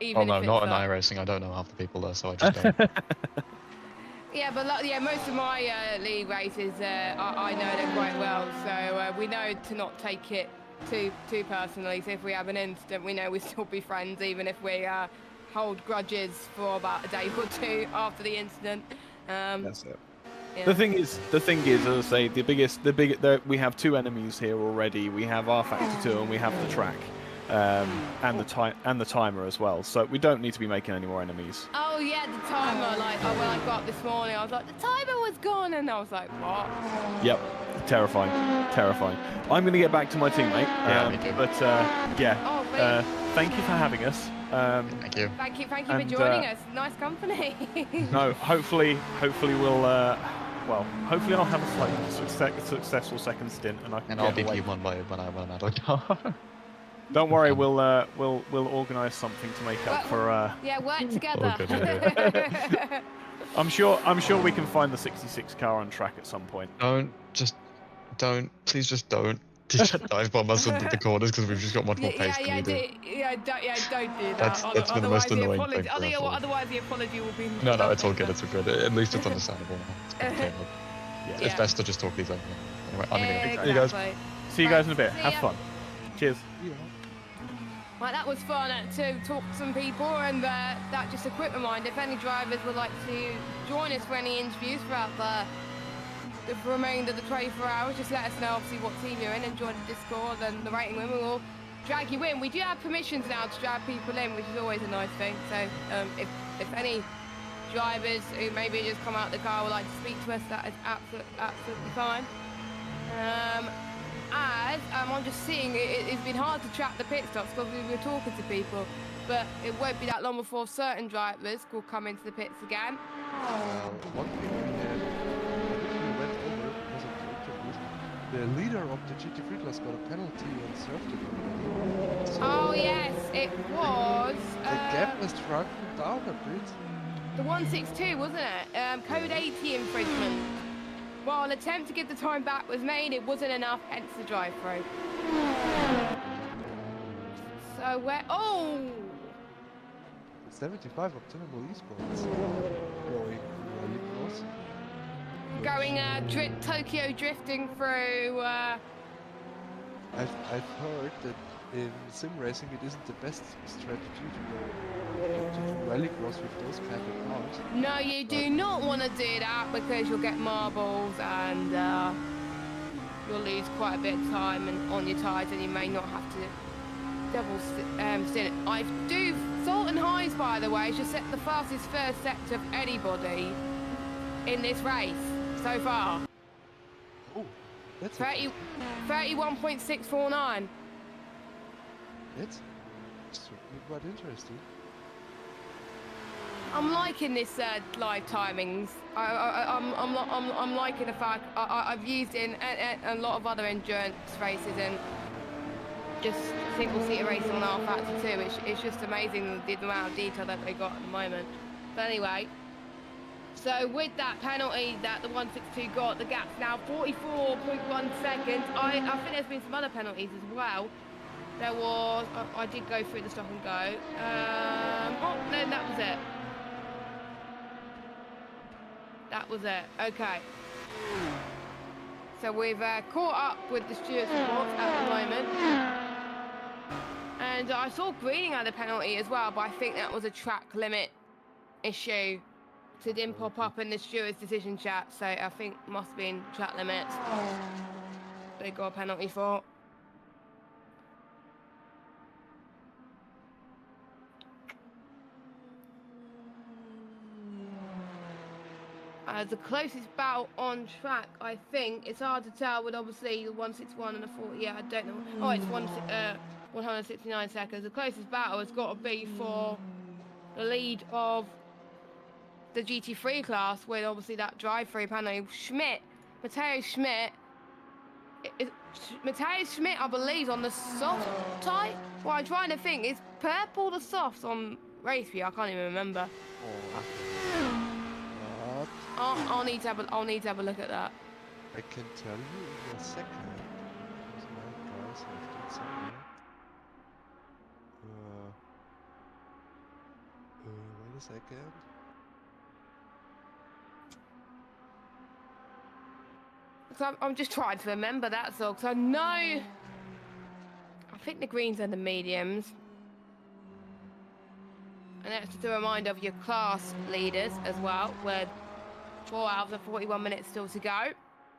if Oh no, it's not in iRacing. I don't know half the people there, so I just don't. Yeah, but most of my league races, I know them quite well, so we know to not take it too personally. So if we have an incident, we know we'll still be friends, even if we hold grudges for about a day or two after the incident. That's it. Yeah. The thing is, as I say, we have 2 enemies here already. We have R-Factor 2 and we have the track, and the timer as well. So we don't need to be making any more enemies. Oh yeah, the timer. When I got up this morning, I was like, the timer was gone, and I was like, what? Yep, terrifying. I'm going to get back to my teammate. Me too. But Oh, thank you for having us. Thank you. Thank you for joining us. Nice company. No, hopefully we'll. Hopefully I'll have a slightly successful second stint, and I can. And get I'll be away. P1 when I'm out of car. Don't worry, we'll organise something to make up for. Yeah, work together. Okay. I'm sure we can find the 66 car on track at some point. Please just don't. Just dive bomb us into the corners because we've just got much more pace than you do. Don't do that. That's been the most annoying thing. Otherwise, the apology will be. No, it's all good. It's all good. At least it's understandable now. It's been cleared up. Yeah. It's best to just talk these over. Anyway, I'm gonna go. Exactly. See you guys. See you guys in a bit. See Have ya. fun. Cheers. Right, that was fun to talk to some people, and that just a quick reminder, if any drivers would like to join us for any interviews throughout the remainder of the 24 hours, just let us know obviously what team you're in and join the Discord, and the rating women will drag you in. We do have permissions now to drag people in, which is always a nice thing, so if any drivers who maybe just come out of the car would like to speak to us, that is absolutely fine. I'm just seeing it's been hard to track the pit stops because we were talking to people, but it won't be that long before certain drivers will come into the pits again. One thing we went over because of the interviews, the leader of the GT3 class got a penalty and served it already. So Oh yes, it was. the gap has shrunken down a bit. The 162, wasn't it? Code 80 infringement. While an attempt to get the time back was made, it wasn't enough, hence the drive-through. So where? Oh! 75 Optimal Esports going really close. Going Tokyo drifting through. I've heard that in sim racing it isn't the best strategy to do rallycross with those kind of cars. No, you do not want to do that because you'll get marbles and you'll lose quite a bit of time on your tyres, and you may not have to stint. I do Sultan Highs, by the way, just set the fastest first sector of anybody in this race so far. Oh, that's 31.649. That's quite interesting. I'm liking this live timings. I'm liking the fact I've used it in a lot of other endurance races and just single-seater racing on R Factor 2. It's just amazing the amount of detail that they got at the moment. But anyway, so with that penalty that the 162 got, the gap's now 44.1 seconds. I think there's been some other penalties as well. There was, I did go through the stop and go. Oh, no, that was it. That was it. Okay. So we've caught up with the stewards' reports at the moment. And I saw Greening had a penalty as well, but I think that was a track limit issue. So it didn't pop up in the stewards' decision chat, so I think it must have been track limits they got a penalty for. The closest battle on track, I think, it's hard to tell with obviously the 161 and the 40. Yeah, I don't know. Oh, it's 169 seconds. The closest battle has got to be for the lead of the GT3 class, with obviously that drive-through penalty. Matteo Schmidt, I believe, on the soft type. Well, I'm trying to think. Is purple the softs on race view? I can't even remember. I'll need to have a look at that. I can tell you in a second. Because my guys have done somewhere. Wait a second. So I'm just trying to remember, that's all. Because I know, I think the greens and the mediums. And that's just a reminder of your class leaders as well, with 4 hours and 41 minutes still to go.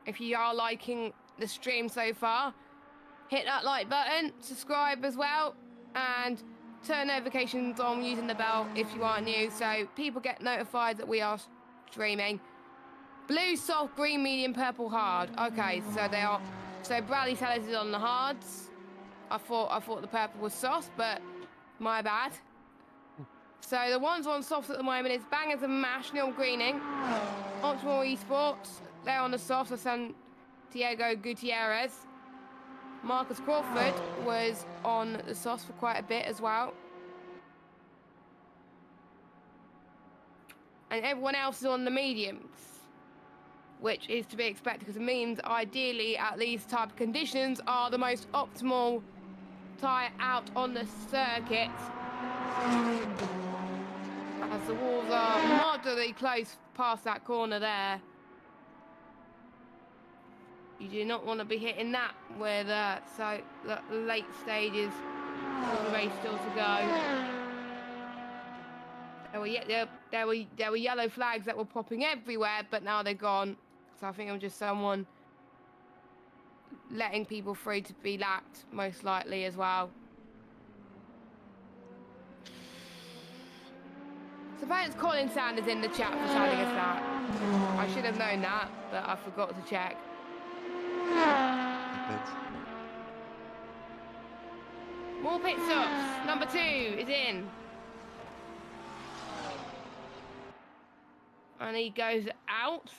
If you are liking the stream so far, hit that like button, subscribe as well, and turn notifications on using the bell if you are new, so people get notified that we are streaming. Blue soft, green medium, purple hard. Okay, so they are. So Bradley Sellers is on the hards. I thought the purple was soft, but my bad. So the ones on softs at the moment is Bangers and Mash, Neil Greening, Optimal Esports, they're on the softs, so Santiago Gutierrez. Marcus Crawford was on the softs for quite a bit as well. And everyone else is on the mediums, which is to be expected because it means ideally at these type of conditions are the most optimal tyre out on the circuit. As the walls are moderately close past that corner there. You do not want to be hitting that with so the late stages of the race still to go. There were yellow flags that were popping everywhere, but now they're gone. So I think I'm just someone letting people through to be lapped, most likely as well. Suppose Colin Sanders in the chat for telling us that. I should have known that, but I forgot to check. More pit stops. Number 2 is in. And he goes out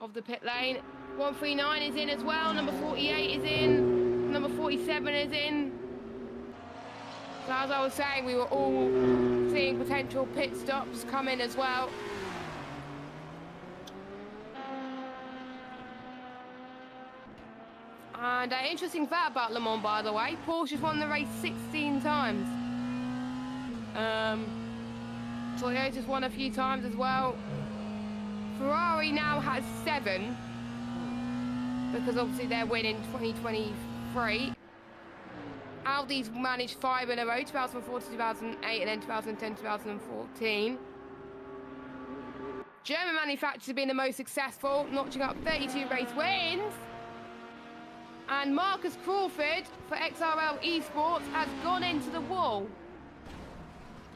of the pit lane. 139 is in as well. Number 48 is in. Number 47 is in. So as I was saying, we were all seeing potential pit stops come in as well. And an interesting fact about Le Mans, by the way, Porsche's won the race 16 times. Toyota's won a few times as well. Ferrari now has 7, because obviously they're winning 2023. Audi's managed 5 in a row, 2004 to 2008, and then 2010 2014. German manufacturers have been the most successful, notching up 32 race wins. And Marcus Crawford for XRL Esports has gone into the wall.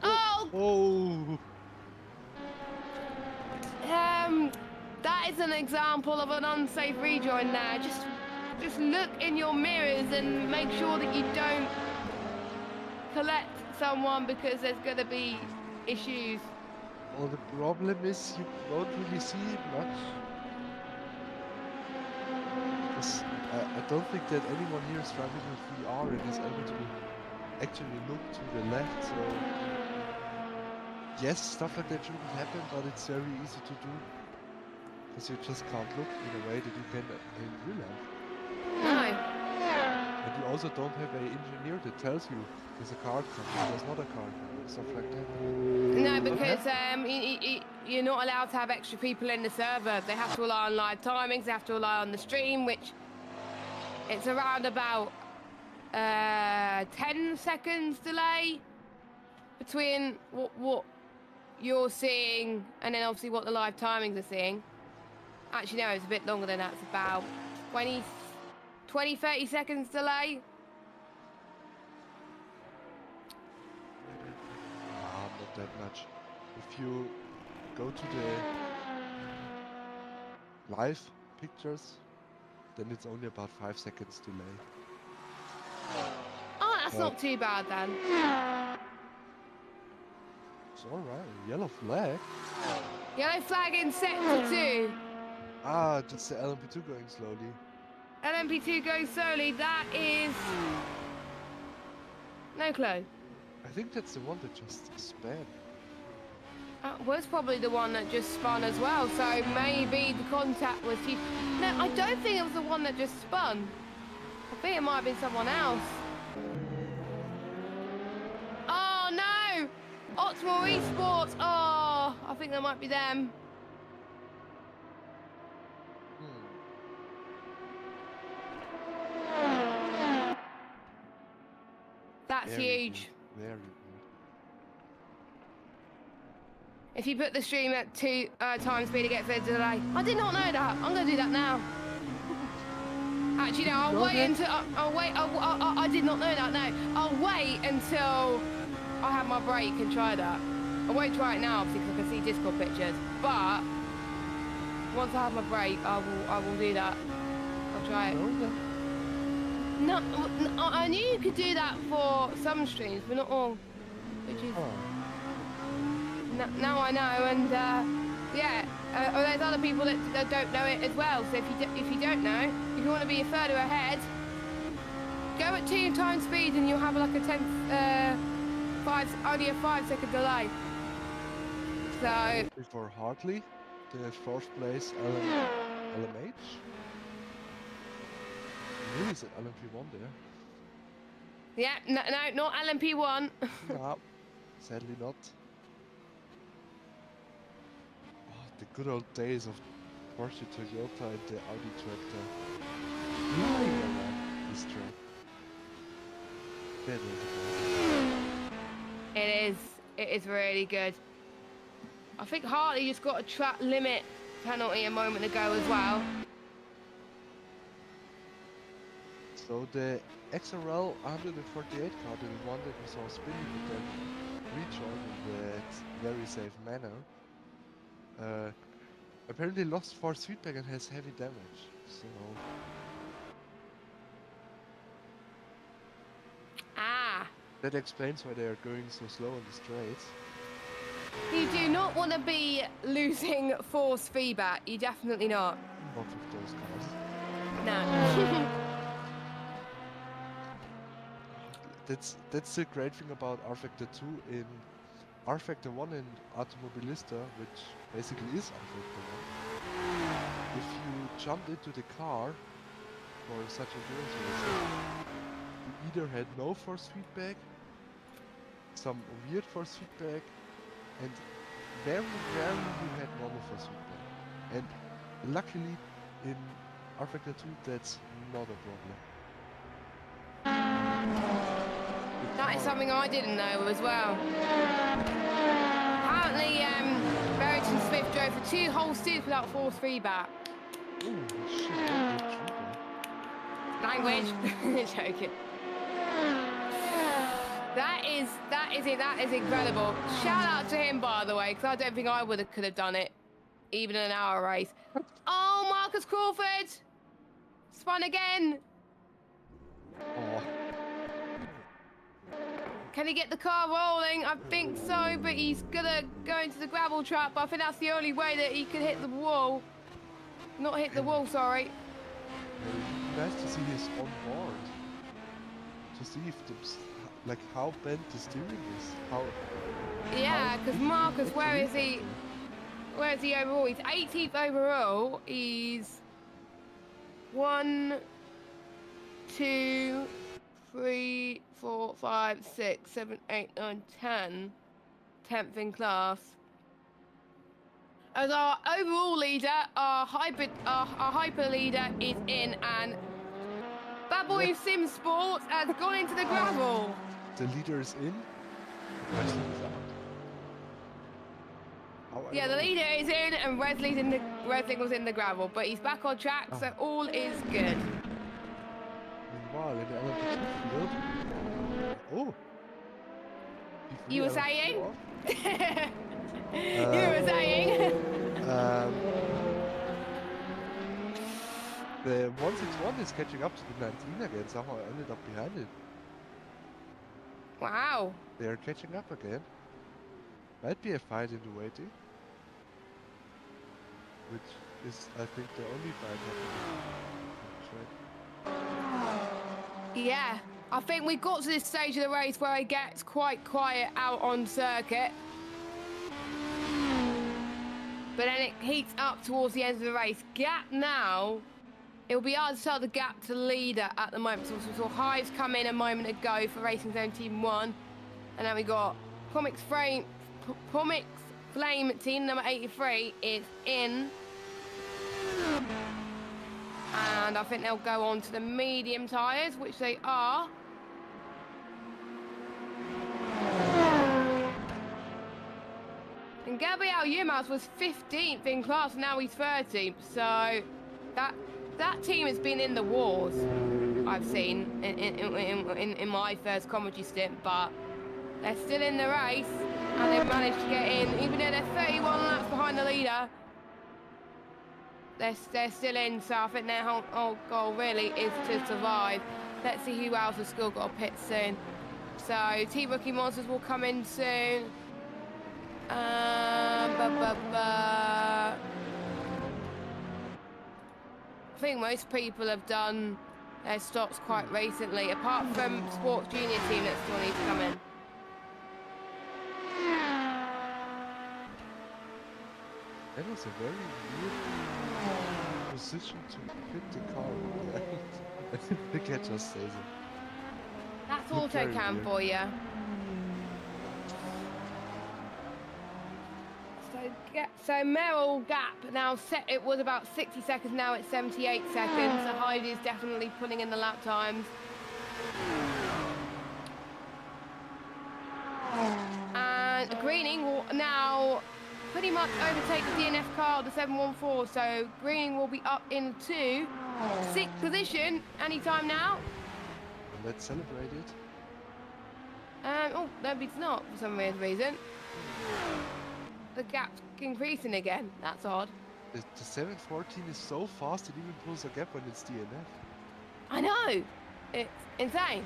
Oh, Oh! that is an example of an unsafe rejoin there. Just look in your mirrors and make sure that you don't collect someone, because there's going to be issues. Well, the problem is you don't really see it much. Because I don't think that anyone here is driving with VR and is able to actually look to the left, so... Yes, stuff like that shouldn't happen, but it's very easy to do. Because you just can't look in a way that you can in real life. No. And you also don't have an engineer that tells you there's a car coming, there's not a car coming, stuff like that. No, because you're not allowed to have extra people in the server. They have to rely on live timings, they have to rely on the stream, which it's around about 10 seconds delay between what you're seeing and then obviously what the live timings are seeing. Actually, no, it's a bit longer than that. It's about 20, 30 seconds delay. Not that much. If you go to the live pictures, then it's only about 5 seconds delay. Oh, that's not too bad then. It's alright. Yellow flag? Yellow flag in sector 2. Ah, that's the LMP2 going slowly. LMP2 going slowly. That is... no clue. I think that's the one that just sped. Was probably the one that just spun as well, so maybe the contact was huge. No, I don't think it was the one that just spun. I think it might have been someone else. Oh no! Optimal Esports! Oh, I think that might be them. That's Very huge. good. Very good. If you put the stream at 2 times speed, it gets a delay. I did not know that. I'm going to do that now. Actually, no, I'll wait until... I'll wait. I did not know that, no. I'll wait until I have my break and try that. I won't try it now, obviously, because I can see Discord pictures. But once I have my break, I will do that. I'll try it. No, I knew you could do that for some streams, but not all. Which is... Now I know, and yeah, there's other people that don't know it as well. So if you don't know, if you want to be further ahead, go at 2 times speed, and you'll have like a only a 5 second delay. So Before Hartley, the 4th place LMH. Maybe it's LMP1 there. yeah, no, not LMP1. No, sadly not. The good old days of Porsche, Toyota, and the Audi tractor. Flying around this track. That was amazing. It is really good. I think Hartley just got a track limit penalty a moment ago as well. So the XRL 148 car, the one that we saw spinning with that rejoin in that very safe manner, apparently lost force feedback and has heavy damage. So that explains why they are going so slow on the straights. You do not want to be losing force feedback. You definitely not. Not with those cars. No. That's the great thing about R Factor 2 in R Factor 1 in Automobilista, which basically is R Factor 1. If you jumped into the car for such endurance racing, you either had no force feedback, some weird force feedback, and very rarely you had normal force feedback. And luckily in R Factor 2 that's not a problem. That is something I didn't know as well. Apparently, Barrington Smith drove for 2 whole stints without force feedback. Oh shit, that Language. Joking. That is incredible. Shout out to him, by the way, because I don't think I could have done it, even in an hour race. Oh, Marcus Crawford! Spun again. Oh, Can he get the car rolling? I think so, but he's gonna go into the gravel trap. I think that's the only way that he can hit the wall. Not hit the wall, sorry. nice to see his on board. To see if the, like how bent the steering is. How. Yeah, how because easy Marcus, it where is is he? actually. Where is he overall? He's 18th overall. He's 1, 2, 3, 4, 5, 6, 7, 8, 9, 10. 10th in class. As our overall leader, our hyper leader is in, and Bad Boy What? Sim Sports has gone into the gravel. The leader is in. The wrestling is out. How Yeah, the ironic. leader is in, and Wrestling was in the gravel, but he's back on track, so all is good. Meanwhile, in the LMP2 field. Oh. P3, You were LMP2 saying? off. You were saying? Um, the 161 is catching up to the 19 again. Somehow I ended up behind it. Wow. They are catching up again. Might be a fight in the waiting. Which is, I think, the only fight happening on the track. Yeah, I think we got to this stage of the race where it gets quite quiet out on circuit. But then it heats up towards the end of the race. Gap now, it'll be hard to tell the gap to leader at the moment. So we saw Hives come in a moment ago for Racing Zone Team 1. And then we got Pomix Flame Team number 83 is in. And I think they'll go on to the medium tyres, which they are. And Gabriel Yumas was 15th in class, now he's 13th. So that team has been in the wars, I've seen in my first commentary stint, but they're still in the race and they've managed to get in, even though they're 31 laps behind the leader. They're still in, so I think their whole goal really is to survive. Let's see who else has still got a pit soon. So T-Rookie Monsters will come in soon. I think most people have done their stops quite recently, apart from Sports Junior team that still needs to come in. That was a very weird position to hit the car. I think I just say that. That's Looked very AutoCam weird. for you. So Merrill gap now set. It was about 60 seconds. Now it's 78 seconds. So Heidi is definitely putting in the lap times. And Greening will now pretty much overtake the DNF car, the 714. So Greening will be up into 6th position anytime now. Let's celebrate it. Oh, no, it's not for some weird reason. The gap's increasing again. That's odd. The 714 is so fast it even pulls a gap when it's DNF. I know. It's insane.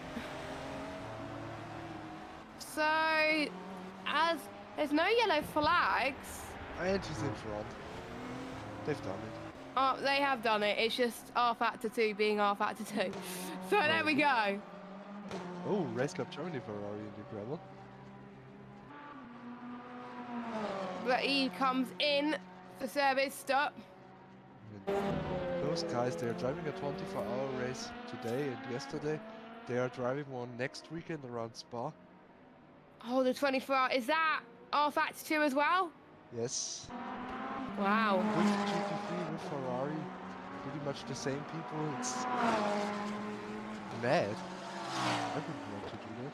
So, as there's no yellow flags. And she's in front. They've done it. Oh, they have done it. It's just R factor 2 being R factor 2. So there we go. Oh, Race Club Germany Ferrari in the gravel. But he comes in for service stop. And those guys, they are driving a 24-hour race today and yesterday. They are driving one next weekend around Spa. Oh, the 24 hour. Is that R factor 2 as well? Yes. Wow. With GT3, with Ferrari, pretty much the same people. It's mad. I wouldn't want to do that.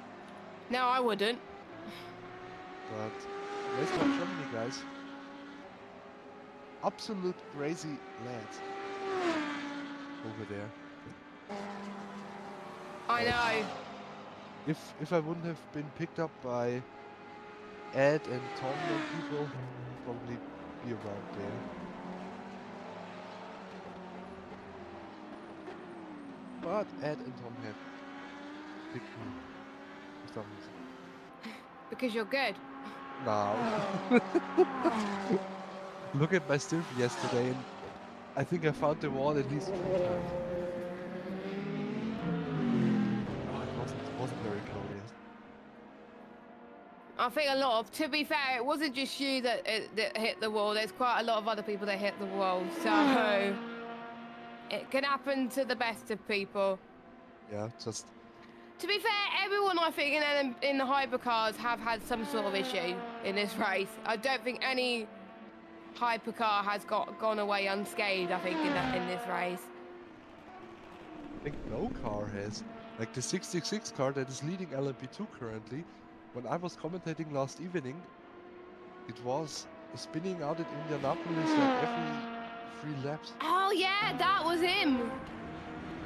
No, I wouldn't. But Race Club Germany, guys. Absolute crazy lads over there. I know. If I wouldn't have been picked up by Ed and Tom and people, I'd probably be around there. But Ed and Tom have picked me for some reason. Because you're good. Now, look at my stiff yesterday, and I think I found the wall at least 3 times. Oh, it wasn't very glorious. I think a lot of, to be fair, it wasn't just you that hit the wall. There's quite a lot of other people that hit the wall. So it can happen to the best of people. Yeah, just To be fair, everyone I think in the hypercars have had some sort of issue in this race. I don't think any hypercar has gone away unscathed, I think, in this race. I think no car has. Like the 666 car that is leading LMP2 currently, when I was commentating last evening, it was spinning out at Indianapolis like every 3 laps. Oh yeah, that was him.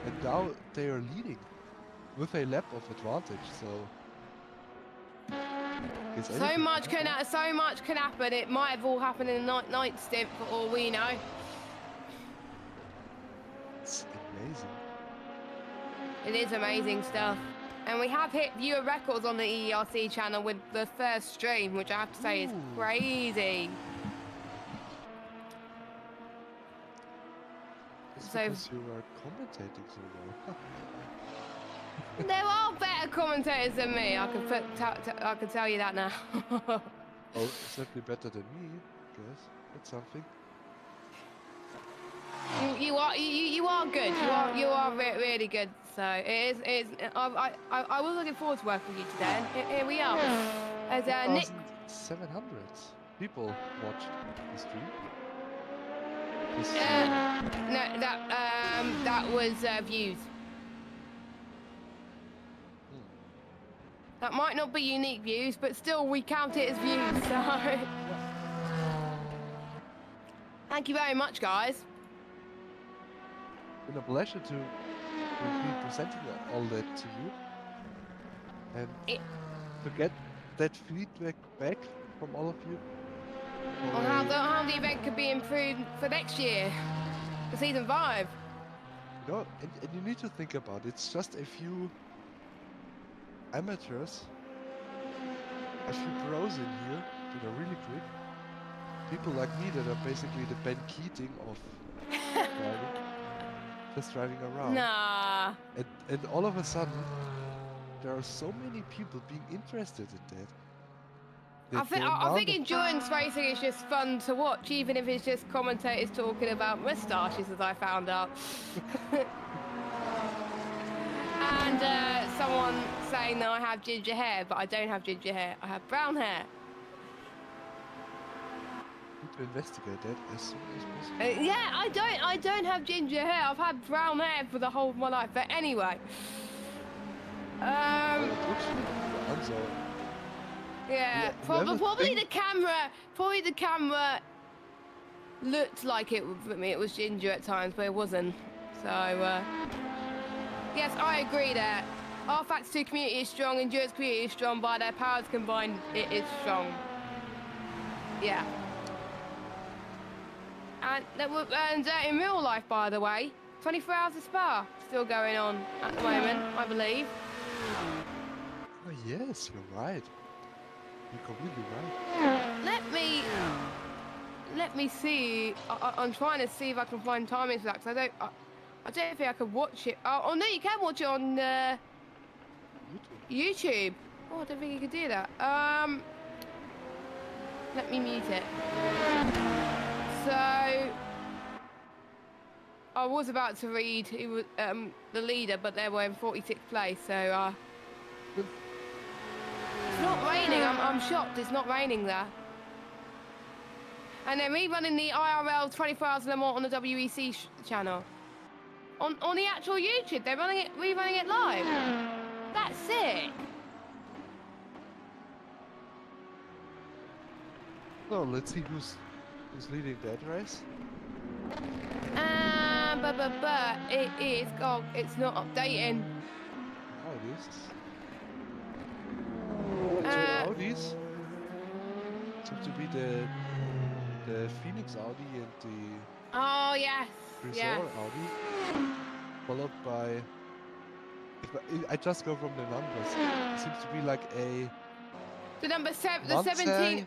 And now they are leading with a lap of advantage, so... So much can happen. It might have all happened in the ninth stint for all we know. It's amazing. It is amazing stuff. And we have hit viewer records on the EERC channel with the first stream, which I have to say is Ooh. crazy. It's So- because you are commentating so well. There are better commentators than me. I can tell you that now. Oh, certainly better than me, I guess. That's something. you are good. You are really good. So it is. I was looking forward to working with you today. And here we are. As Nick. 700 people watched the stream. No, that was views. That might not be unique views, but still we count it as views, so... Thank you very much, guys. It's been a pleasure to be presenting all that to you. And to get that feedback back from all of you. On how the event could be improved for next year, for season 5. You know, and you need to think about it. It's just a few amateurs, a few pros in here that are really quick. People like me that are basically the Ben Keating of driving, just driving around. Nah. And all of a sudden, there are so many people being interested in that. I think endurance racing is just fun to watch, even if it's just commentators talking about moustaches, as I found out. And someone saying that I have ginger hair, but I don't have ginger hair. I have brown hair. Need to investigate that as soon as possible. Yeah, I don't have ginger hair. I've had brown hair for the whole of my life. But anyway. Well, it looks really so. Yeah, probably the camera looked like it was ginger at times, but it wasn't. So yes, I agree there. Our Factor 2 community is strong, endurance community is strong, by their powers combined, it is strong. Yeah. And in real life, by the way, 24 hours of Spa still going on at the moment, I believe. Oh yes, you're right. You're completely right. Let me see. I'm trying to see if I can find timings for that, because I don't think I can watch it. Oh no, you can watch it on YouTube. Oh, I don't think you can do that. Let me mute it. So I was about to read who was the leader, but they were in 46th place. So it's not raining. I'm shocked. It's not raining there. And they're rerunning the IRL 24 Hours Le Mans on the WEC channel. On the actual YouTube, they're rerunning it live. That's sick. So let's see who's leading that race. but it is. Oh, it's not updating. Audis. The Uh, two Audis seem to be the Phoenix Audi and the Oh yes, Resort yes. Audi, followed by. I just go from the numbers. It seems to be like a The number seven, the Monza 17.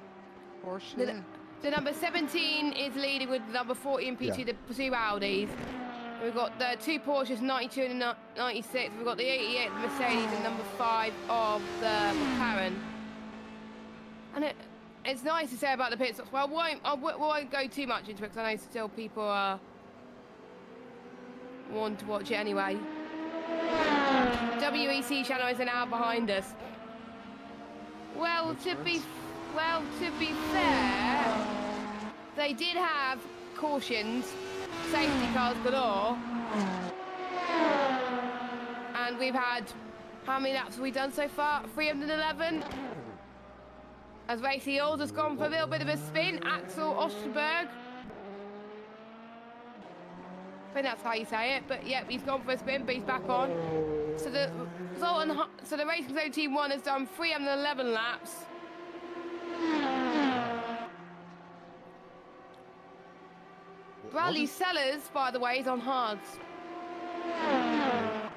Porsche. The number 17 is leading with the number 40 and P2, Yeah. the two Audis. We've got the two Porsches, 92 and 96. We've got the 88, the Mercedes, and number 5 of the McLaren. And it's nice to say about the pit stops. Well, I won't go too much into it because I know still people want to watch it anyway. WEC channel is an hour behind us. Well, Makes to be sense. fair, they did have cautions, safety cars galore, and we've had, how many laps have we done so far? 311. As Racy Old has gone for a little bit of a spin, Axel Osterberg. I think that's how you say it, but yep, he's gone for a spin, but he's back on. So the result so the Racing Zone Team 1 has done 311 laps. Bradley Sellers, by the way, is on hards.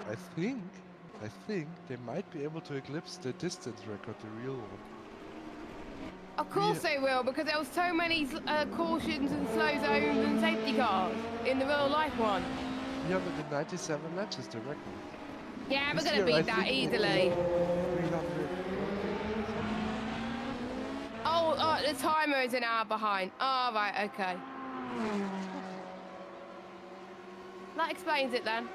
I think they might be able to eclipse the distance record, the real one. Of course they will, because there was so many cautions and slow zones and safety cars in the real life one. 397 laps is the record. Yeah, we're This going to year, I beat that think easily. 300. Oh, the timer is an hour behind. Oh, right, okay. That explains it then.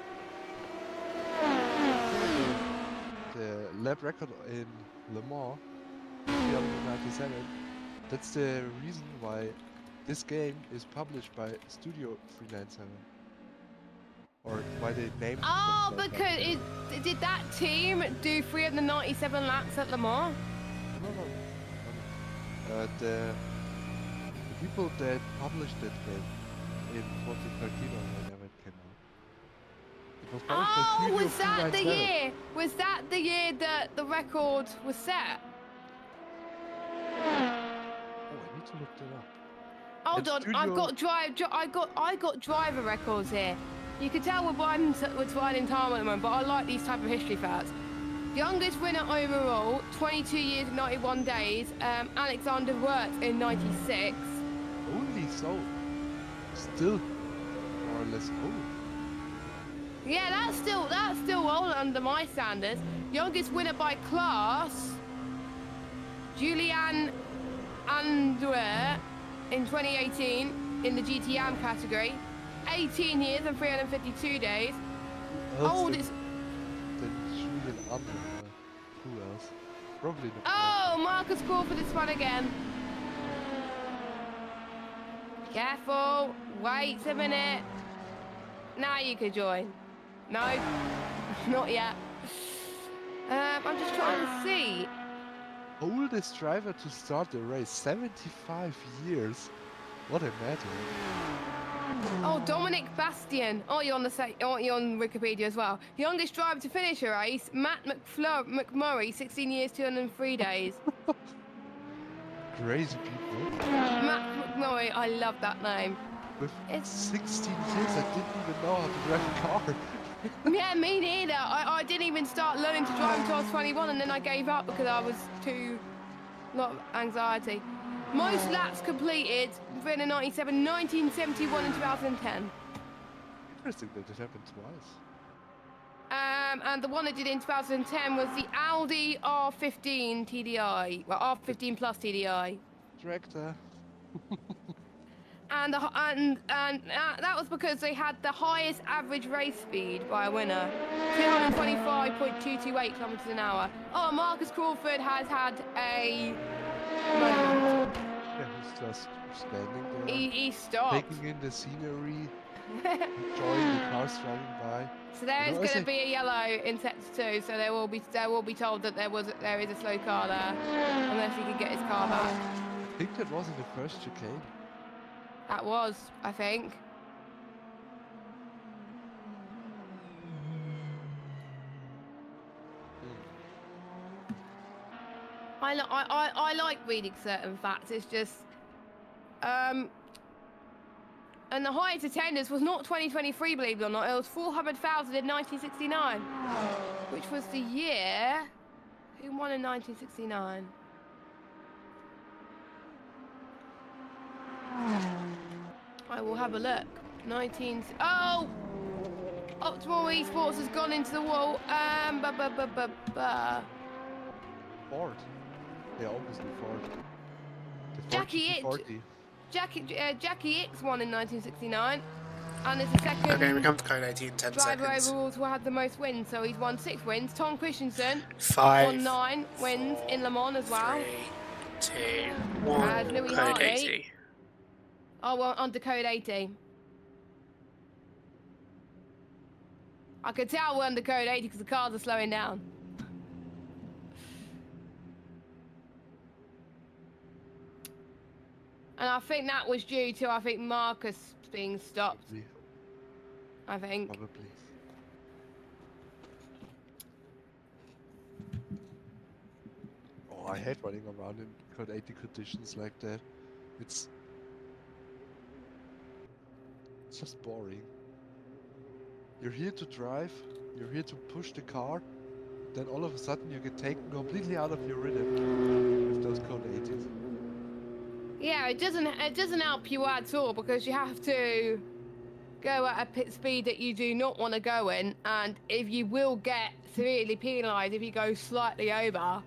The lap record in Le Mans, 397. That's the reason why this game is published by Studio 397. Or why they named Oh, themselves because that. did that team do 397 laps at Le Mans? No. The people that published that game in 2013 or whenever it came out. It was published by Oh, Studio was that the 397. year? Was that the year that the record was set? Oh, I need to look that up. Hold And on, I got driver records here. You can tell we're riding time at the moment, but I like these type of history facts. Youngest winner overall, 22 years and 91 days, Alexander Wirtz in 96. Only so. Still more or less old. Yeah, that's still old under my standards. Youngest winner by class, Julian Andrea in 2018 in the GTM category. 18 years and 352 days. Oldest. Then Julian Under. Who else? Probably not. Oh, Marcus Crawford this one again. Careful. Wait a minute. Now you can join. No, not yet. I'm just trying to see. Oldest driver to start the race, 75 years. What a matter. Oh, Dominic Bastian. Oh, you're on you're on Wikipedia as well. Youngest driver to finish a race, Matt McMurray, 16 years, 203 days. Crazy people. Matt McMurray, I love that name. With It's 16 years, I didn't even know how to drive a car. Yeah, me neither. I didn't even start learning to drive until I was 21, and then I gave up because I was too lot of anxiety. Most laps completed: 397, 1971, and 2010. Interesting that it happened twice. And the one that did in 2010 was the Audi R15 TDI, well R15 Plus TDI. Tractor. And that was because they had the highest average race speed by a winner, 225.228 kilometers an hour. Oh, Marcus Crawford has had a moment. Yeah, he's just standing there, He stopped. taking in the scenery, enjoying the cars driving by. So there is You know, going to it's be a yellow in sector 2. So they will be told that there is a slow car there, unless he can get his car back. I think that was in the first chicane. That was, I think. I like reading certain facts. It's just, and the highest attendance was not 2023, believe it or not. It was 400,000 in 1969, which was the year. Who won in 1969? I will have a look. Oh! Optimal Esports has gone into the wall. Ford. Yeah, obviously Ford. The Ford Jackie GT40. Jackie X won in 1969, and is the second Okay, we come to code 18, 10 driver seconds. overall to have the most wins. So he's won 6 wins. Tom Christensen 5, won 9 wins 4, in Le Mans as well. 3, 2, 1. Louis Code Hartley. 80. Oh, well, under code 80. I could tell we're under code 80 because the cars are slowing down. And I think that was due to, Marcus being stopped. Probably. I think. Probably. Oh, I hate running around in code 80 conditions like that. It's just boring. You're here to drive, you're here to push the car, then all of a sudden you get taken completely out of your rhythm with those code 80s. Yeah, it doesn't help you at all because you have to go at a pit speed that you do not want to go in, and if you will get severely penalised if you go slightly over. Oh.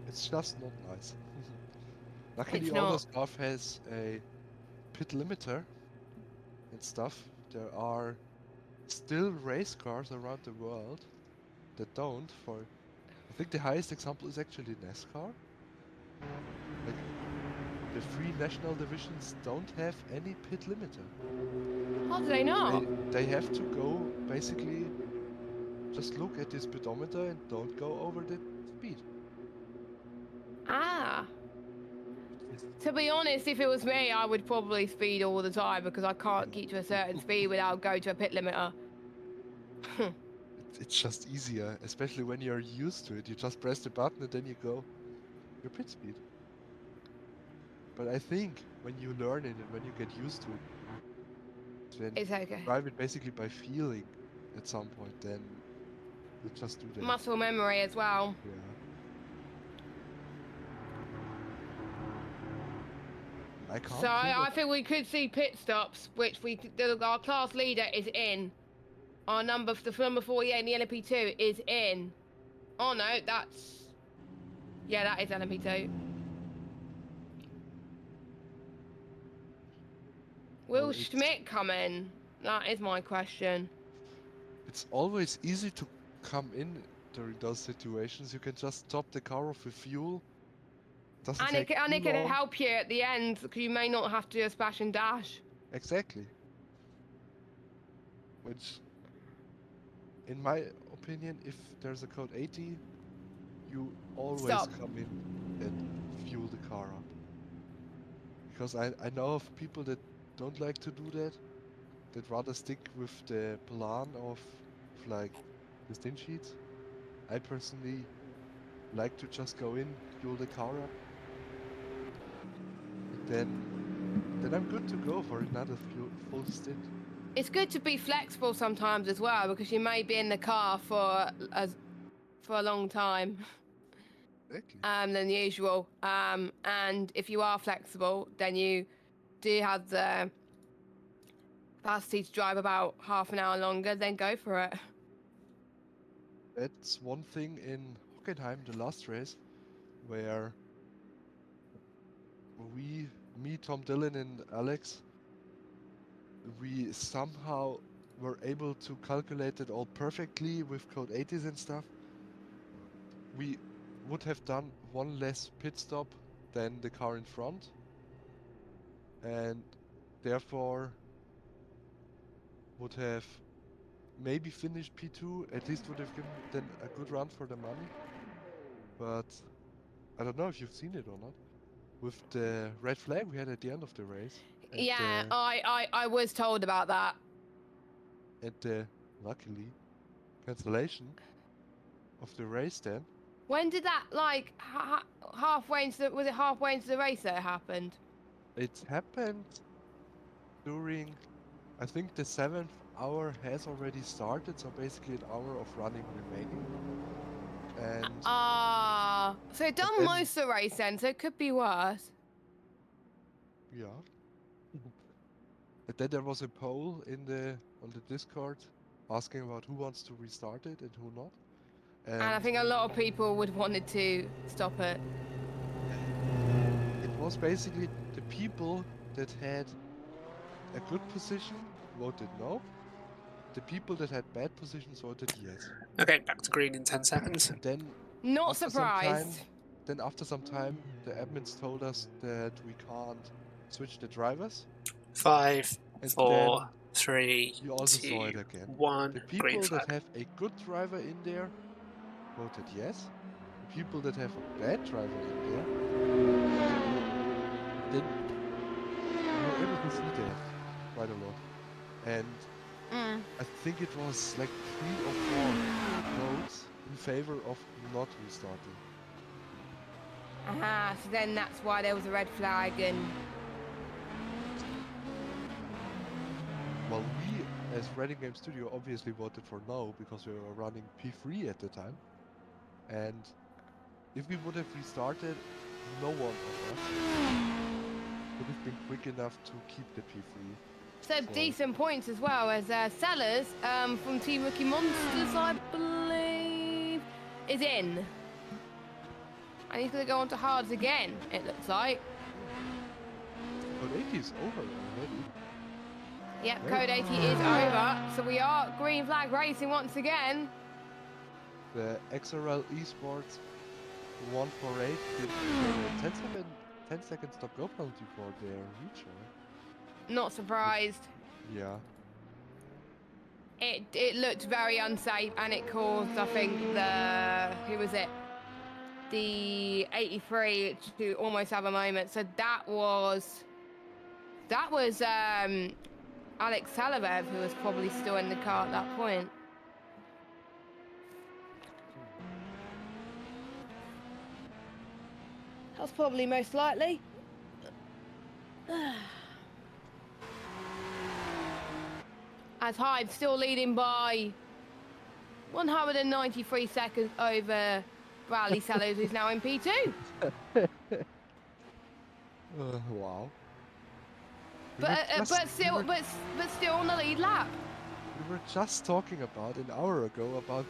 It's just not nice. Luckily It's all not. the stuff has a pit limiter and stuff. There are still race cars around the world that don't. I think the highest example is actually NASCAR. Like, the 3 national divisions don't have any pit limiter. How do they not? They have to go, basically, just look at this speedometer and don't go over the speed. Ah. To be honest, if it was me, I would probably speed all the time because I can't keep to a certain speed without going to a pit limiter. It's just easier, especially when you're used to it. You just press the button and then you go your pit speed. But I think when you learn it and when you get used to it, then It's okay. drive it basically by feeling at some point, then you just do that. Muscle memory as well. Yeah. I can't So think I of- think we could see pit stops, which our class leader is in. Our number 48 in the LMP2 is in. Oh no, that is LMP2. Will it's- Schmidt come in? That is my question. It's always easy to come in during those situations. You can just top the car off with fuel. Doesn't And take it too can long. help you at the end because you may not have to do a splash and dash. Exactly. Which, in my opinion, if there's a code 80, you always Stop. come in and fuel the car up. Because I know of people that don't like to do that. They'd rather stick with the plan of like the stint sheets. I personally like to just go in, fuel the car up. Then I'm good to go for another full stint. It's good to be flexible sometimes as well because you may be in the car for a long time Exactly. than usual. And if you are flexible, then you do have the capacity to drive about half an hour longer. Then go for it. That's one thing in Hockenheim, the last race, where me, Tom Dillon, and Alex, we somehow were able to calculate it all perfectly with code 80s and stuff. We would have done one less pit stop than the car in front, and therefore would have maybe finished P2, at least would have given them a good run for the money. But I don't know if you've seen it or not. With the red flag we had at the end of the race. And Yeah, the, I was told about that. and the, luckily, cancellation. of the race then. When did that, like, halfway into the, was it halfway into the race that it happened? It happened during, I think the 7th hour has already started, so basically an hour of running remaining. And Ah, so it done then- most of the race then, so it could be worse. yeah. And then there was a poll on the Discord asking about who wants to restart it and who not. And I And think a lot of people would wanted to stop it. it was basically the people that had a good position voted no. The people that had bad positions voted yes. Okay, back to green in 10 seconds. And then Not after some time, surprised. after some time, the admins told us that we can't switch the drivers. 5, And 4, then 3, you also saw it 2, again. 1. The Green people that flag. have a good driver in there voted yes. The people that have a bad driver in there, then you were able to see that quite a lot. And Mm. I think it was like 3 or 4 votes in favor of not restarting. Aha, so then that's why there was a red flag and... Well, we as Reading Game Studio obviously voted for no because we were running P3 at the time. And if we would have restarted, no one of us would have been quick enough to keep the P3. So So- decent points as well as Sellers from Team Rookie Monsters, I believe, is in. And he's going to go on to hards again, it looks like. Code 80 is over already. Yep, Very Code 80 is over. So we are green flag racing once again. The XRL Esports 148 did a 10-second stop-go penalty for their reach, Not surprised. Yeah. It looked very unsafe and it caused, I think, who was it? The 83 to almost have a moment. So that was Alex Salavev, who was probably still in the car at that point. That's probably most likely. As Hyde still leading by 193 seconds over Bradley Sellers, who's now in P2. Wow. But still on the lead lap. We were just talking about an hour ago about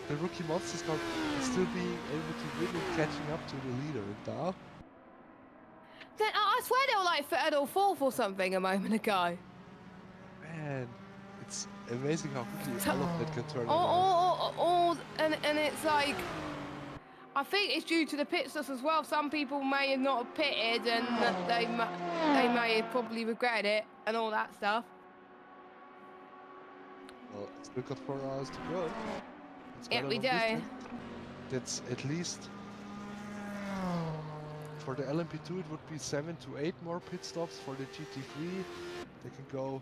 the Rookie Monsters Cup still being able to win and catching up to the leader, and now Then I swear they were like third or fourth or something a moment ago. man, it's amazing how quickly all of that can turn around. And it's like, I think it's due to the pit stops as well. Some people may have not have pitted and they may have probably regretted it and all that stuff. Well, still got 4 hours to go. It's Yeah, quite a we long do. distance. That's at least for the LMP2 it would be 7 to 8 more pit stops. For the GT3 they can go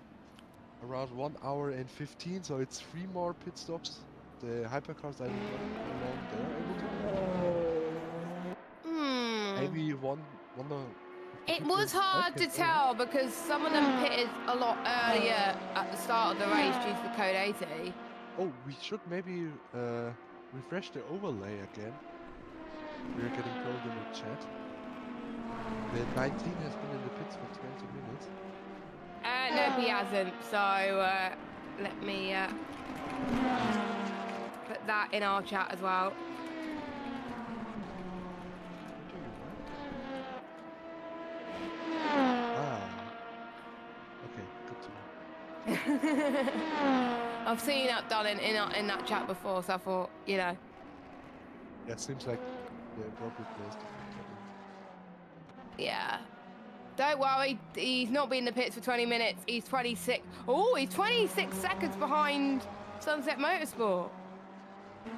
around 1 hour and 15, so it's 3 more pit stops. The hypercars, I don't know how long they're able to. Maybe one or It was hard to tell because some of them pitted a lot earlier at the start of the race due to the Code 80. Oh, we should maybe refresh the overlay again. We're getting told in the chat. The 19 has been in the pits for 20 minutes. No, he hasn't. So let me put that in our chat as well. Okay, good to know. I've seen that done in that chat before, so I thought, you know. Yeah, it seems like the appropriate place to put that Yeah. Don't worry, he's not been in the pits for 20 minutes. He's 26. Oh, he's 26 seconds behind Sunset Motorsport. in.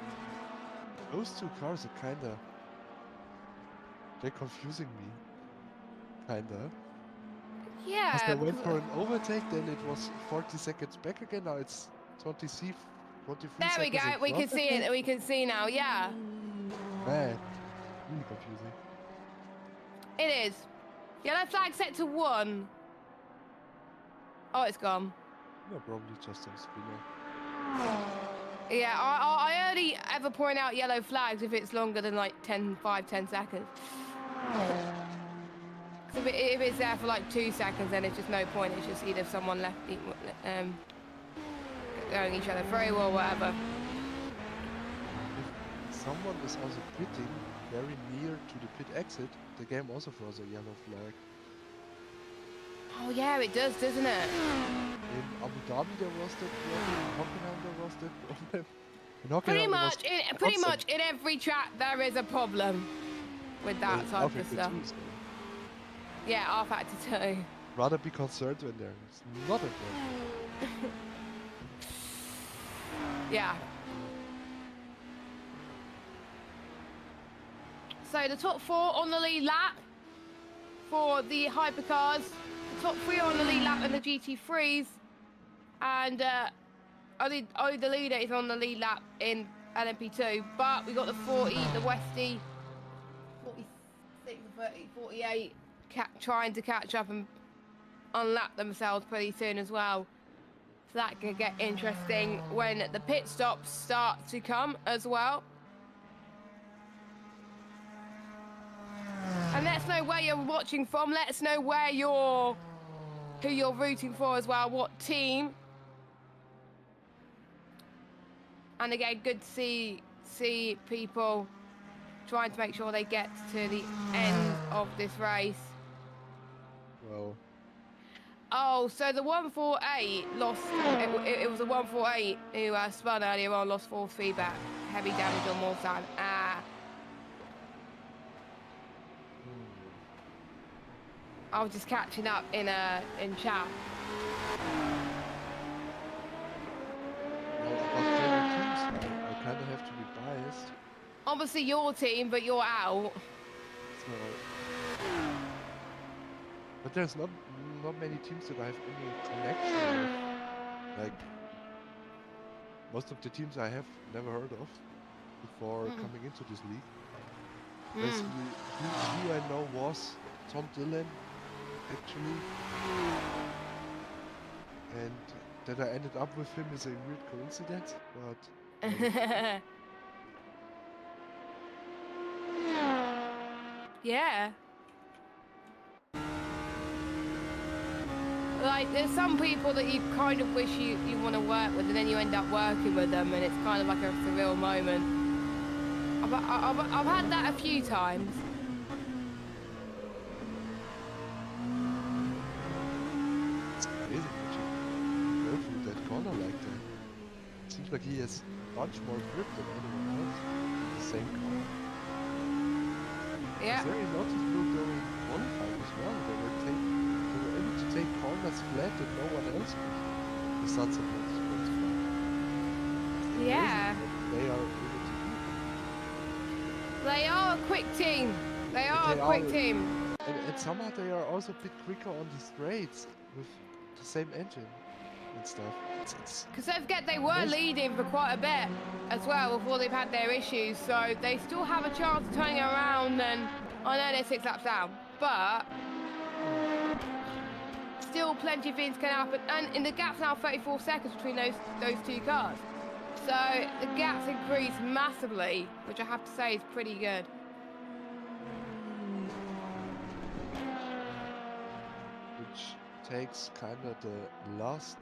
Those two cars are kinda... They're confusing me. Kinda. Yeah. As I went because- for an overtake, then it was 40 seconds back again. Now it's 26 23 There we seconds go. in We can front see of it. We can see now. Yeah, Man, really confusing. it is. Yellow flag set to 1. Oh, it's gone. No, probably just some spinner. Yeah, I only ever point out yellow flags if it's longer than like 10 seconds. 'Cause if it's there for like 2 seconds, then it's just no point. It's just either someone left going each other through or whatever. If someone is also pitting very near to the pit exit, the game also throws a yellow flag. Oh yeah, it does, doesn't it? In Abu Dhabi there was that problem, in Hockenheim there was that problem. In Hockenheim Pretty there was pretty constant. much in every track there is a problem with that type of Alpha stuff. Factor 2, so Yeah, R factor 2. rather be concerned when there is not a problem. Yeah. So the top 4 on the lead lap for the hypercars. The top 3 on the lead lap in the GT3s. And only the leader is on the lead lap in LMP2. But we got the 40, the Westie, 46, 30, 48 trying to catch up and unlap themselves pretty soon as well. So that could get interesting when the pit stops start to come as well. And let us know where you're watching from. Let us know who you're rooting for as well, what team. And again, good to see people trying to make sure they get to the end of this race. Well, Oh, so the 148 lost. It was a 148 who spun earlier on, lost force feedback, heavy damage on more time. I was just catching up in chat. well, about favorite teams, I kind of have to be biased. Obviously your team, but you're out. So, but there's not many teams that I have any connection with. Like most of the teams I have never heard of before coming into this league. Basically, who I know was Tom Dillon, actually, and that I ended up with him is a weird coincidence, but Yeah. Like, there's some people that you kind of wish you want to work with, and then you end up working with them, and it's kind of like a surreal moment. I've had that a few times. it's amazing that you go through that corner like that. Seems like he has much more grip than anyone else in the same car. Yeah. It's very noticeable during qualifying as well. They were able to take corners flat that no one else could. The Sunset Motorsport flat. Yeah. They are able to do. They are a quick team. They are a quick team. And somehow they are also a bit quicker on the straights with the same engine and stuff. It's Because don't forget, they were leading for quite a bit as well before they've had their issues, so they still have a chance of turning around. And I know they're 6 laps down, but still plenty of things can happen. And in the gap's now 34 seconds between those two cars, so the gap's increased massively, which I have to say is pretty good. which takes kind of the last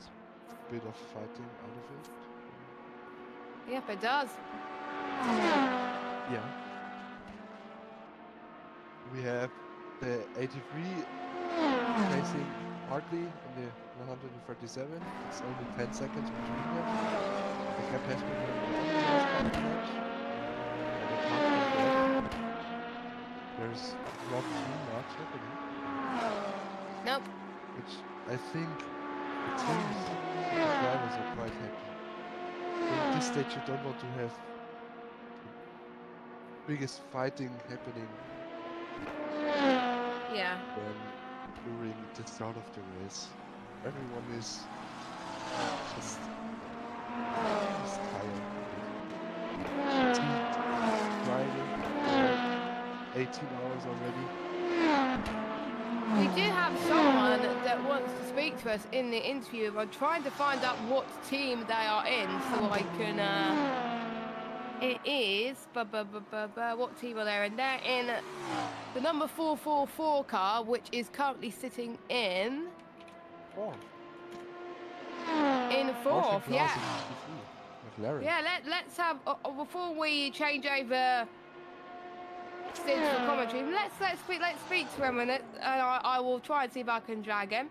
bit of fighting out of it. Yep, it does. Yeah. We have the 83 facing Hartley in the 137. It's only 10 seconds between them. The gap has been very long in the last couple of match. And they can't go back. There's not too much happening. Nope. Which I think the teams, the drivers are quite happy. In this stage you don't want to have the biggest fighting happening Yeah. when during the start of the race. Everyone is just tired. 18 hours already. We do have someone that wants to speak to us in the interview. I'm trying to find out what team they are in so I can. It is. What team are they in? They're in the number 444 car, which is currently sitting in Oh, fourth. Yeah. McLaren. Yeah. Let's have before we change over. Stints for commentary. Let's speak to him a minute, and I will try and see if I can drag him.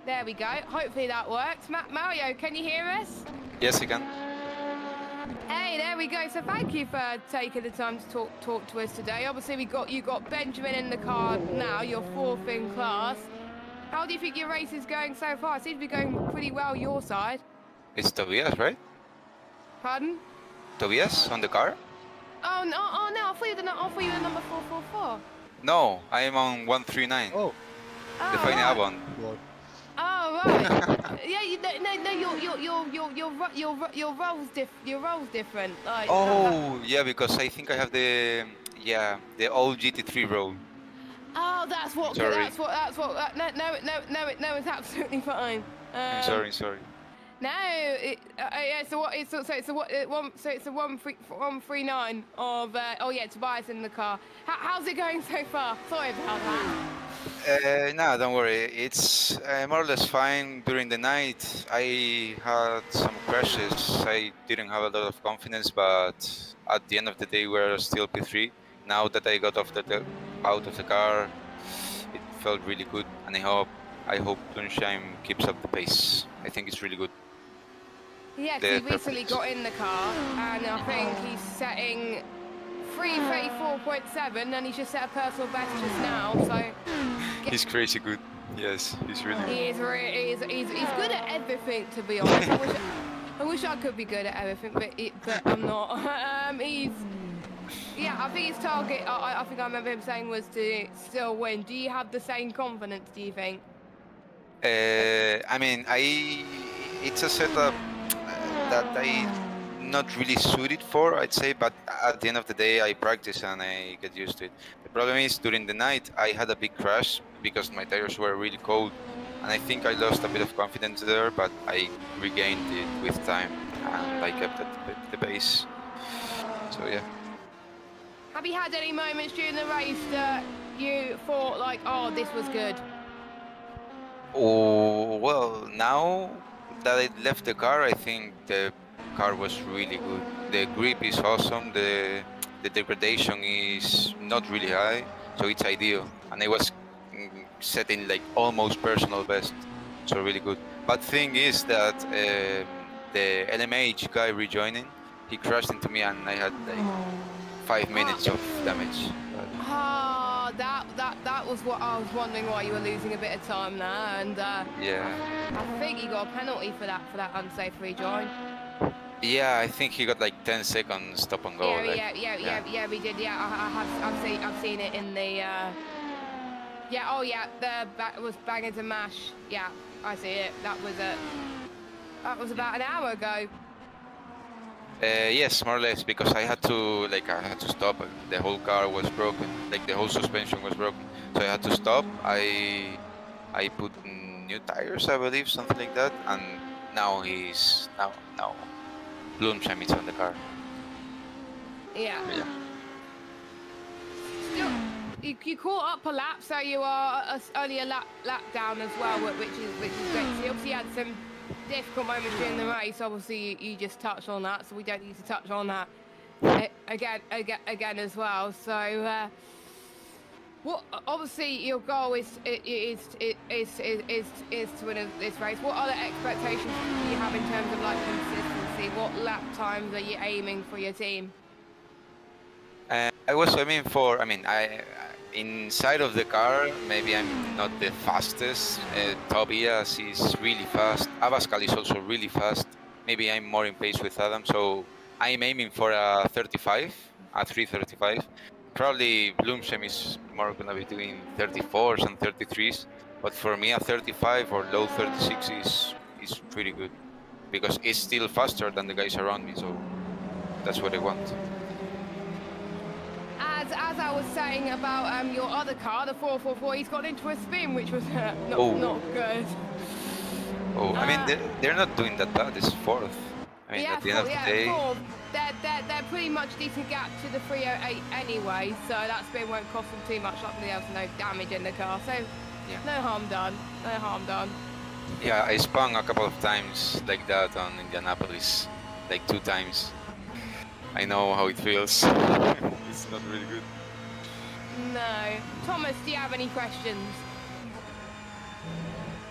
There we go. Hopefully that works. Mario, can you hear us? Yes, I can. Hey, there we go. So thank you for taking the time to talk to us today. Obviously, you got Benjamin in the car now. You're fourth in class. How do you think your race is going so far? It seems to be going pretty well your side. It's Tobias, right? Pardon? Tobias on the car? Oh no! I thought you were number 444. No, I am on 139. Oh, The final right. one. God. Oh right. Yeah, your role's different. Like, Oh, yeah, because I think I have the old GT3 role. Oh, that's what. Sorry. That's what. No, it's absolutely fine. I'm sorry. No, yeah. So what? So it's a 139 of. Oh yeah, Tobias in the car. How's it going so far? Sorry about that. No, don't worry. It's more or less fine. During the night, I had some crashes. I didn't have a lot of confidence, but at the end of the day, we're still P3. Now that I got out of the car, it felt really good, and I hope Lunshine keeps up the pace. I think it's really good. Yeah, The he recently preference. got in the car, and I think he's setting 3:34.7, and he's just set a personal best just now. So He's crazy good. Yes, he's really good. he's good at everything, to be honest. I wish I could be good at everything, but I'm not. I think his target. I think I remember him saying was to still win. Do you have the same confidence? Do you think? I mean, it's a setup that I not really suited for, I'd say, but at the end of the day, I practice and I get used to it. The problem is during the night, I had a big crash because my tires were really cold, and I think I lost a bit of confidence there, but I regained it with time, and I kept at the pace. So yeah. Have you had any moments during the race that you thought like, oh, this was good? Oh, well, now that I left the car, I think the car was really good. The grip is awesome, the degradation is not really high, so it's ideal. And I was setting like almost personal best, so really good. But thing is that the LMH guy rejoining, he crashed into me and I had like 5 minutes of damage. Ah, that was what I was wondering, why you were losing a bit of time there, and Yeah. I think you got a penalty for that unsafe rejoin. Yeah, I think he got like 10 seconds stop and go. Yeah, we did. Yeah, I've seen it in the. It was banging to mash. Yeah, I see it. That was about an hour ago. Yes, more or less, because I had to stop. The whole car was broken, like the whole suspension was broken, so I had to stop. I put new tires, I believe, something like that, and now Bloomsham is on the car. Yeah. Yeah. Still, you caught up a lap, so you are only a lap down as well, which is great. So you obviously had some difficult moments during the race. Obviously, you just touched on that, so we don't need to touch on that again as well. So, what? Obviously, your goal is to win this race. What other expectations do you have in terms of like consistency? What lap times are you aiming for your team? I was aiming for. Inside of the car, maybe I'm not the fastest. Tobias is really fast. Abascal is also really fast. Maybe I'm more in pace with Adam, so I'm aiming for a 35, a 3:35. Probably Bloomsham is more gonna be doing 34s and 33s, but for me a 35 or low 36 is pretty good because it's still faster than the guys around me, so that's what I want. as I was saying about your other car, the 444, he's got into a spin, which was Oh. not good. Oh, I mean, they're not doing that bad. It's fourth. I mean, Yeah, at the end of the day, fourth. They're pretty much decent gap to the 308 anyway, so that spin won't cost them too much. Luckily, there was no damage in the car, so Yeah. no harm done. No harm done. yeah, I spun a couple of times like that on Indianapolis, like 2 times. I know how it feels. It's not really good. No. Thomas, do you have any questions?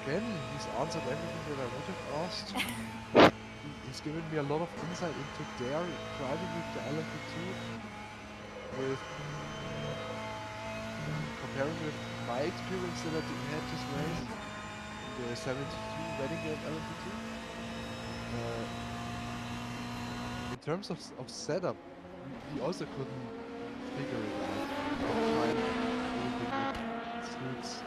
Again, he's answered everything that I would have asked. He's given me a lot of insight into their driving with the LMP2, with comparing with my experience that I had this race, the 72 Redding LMP2. In terms of setup, we also couldn't figure it out. Find anything that suits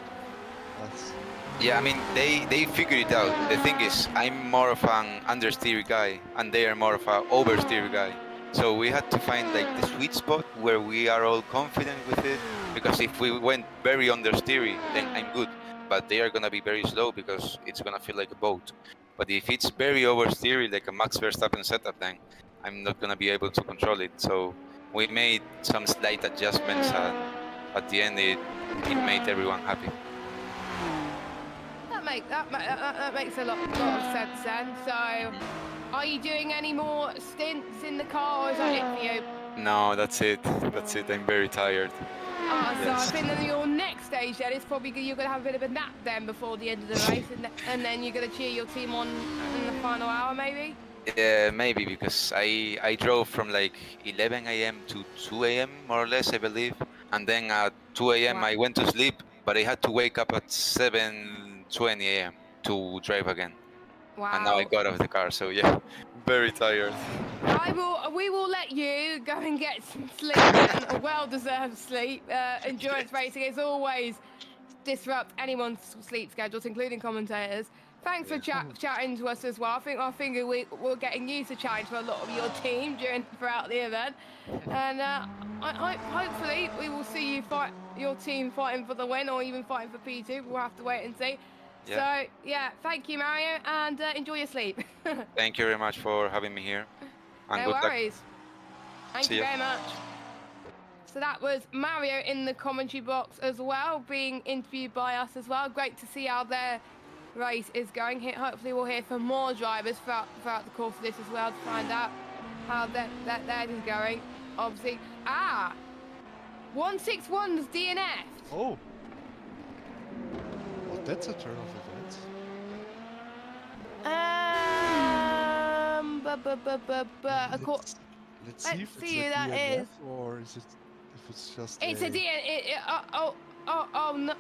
us. Yeah, I mean, they figured it out. The thing is, I'm more of an understeer guy, and they are more of an oversteer guy. So we had to find like the sweet spot where we are all confident with it. Because if we went very understeery, then I'm good. But they are gonna be very slow because it's gonna feel like a boat. But if it's very oversteery, like a Max Verstappen setup, then I'm not gonna be able to control it. So we made some slight adjustments, and at the end, it made everyone happy. That makes a lot of sense then. So, are you doing any more stints in the car, or is that it for you? No, that's it. That's it. I'm very tired. So Yes. I think that your next stage then is probably you're going to have a bit of a nap then before the end of the race, and then you're going to cheer your team on in the final hour, maybe? Yeah, maybe because I drove from like 11 a.m. to 2 a.m. more or less, I believe. And then at 2 a.m. Wow. I went to sleep, but I had to wake up at 7:20 a.m. to drive again. Wow. And now I got off the car, so yeah, very tired. We will let you go and get some sleep, then, a well-deserved sleep. Endurance racing is always disrupt anyone's sleep schedules, including commentators. Thanks for chatting to us as well. I think we're getting used to chatting to a lot of your team throughout the event, and hopefully we will see you fight your team fighting for the win, or even fighting for P2. We'll have to wait and see. Yeah. So yeah, thank you, Mario, and enjoy your sleep. Thank you very much for having me here. And No good luck. worries. Thank See you ya. very much. So that was Mario in the commentary box as well, being interviewed by us as well. Great to see how their race is going. Hopefully we'll hear from more drivers throughout the course of this as well to find out how theirs is going. Obviously, 161's DNF. Oh! Well, that's a turn of events. Let's see Let's if see it's who a that DNF is. or is it if it's just It's a DNF. Oh no.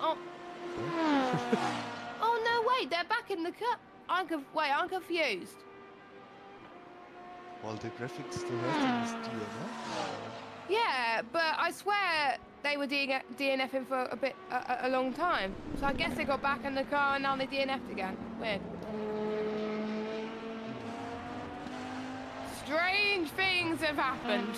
Oh no! Wait, they're back in the cut. I'm confused. Well, the graphics still has this DNF. Yeah, but I swear they were DNFing for a long time. So I guess they got back in the car and now they DNF'd again. Weird. Strange things have happened.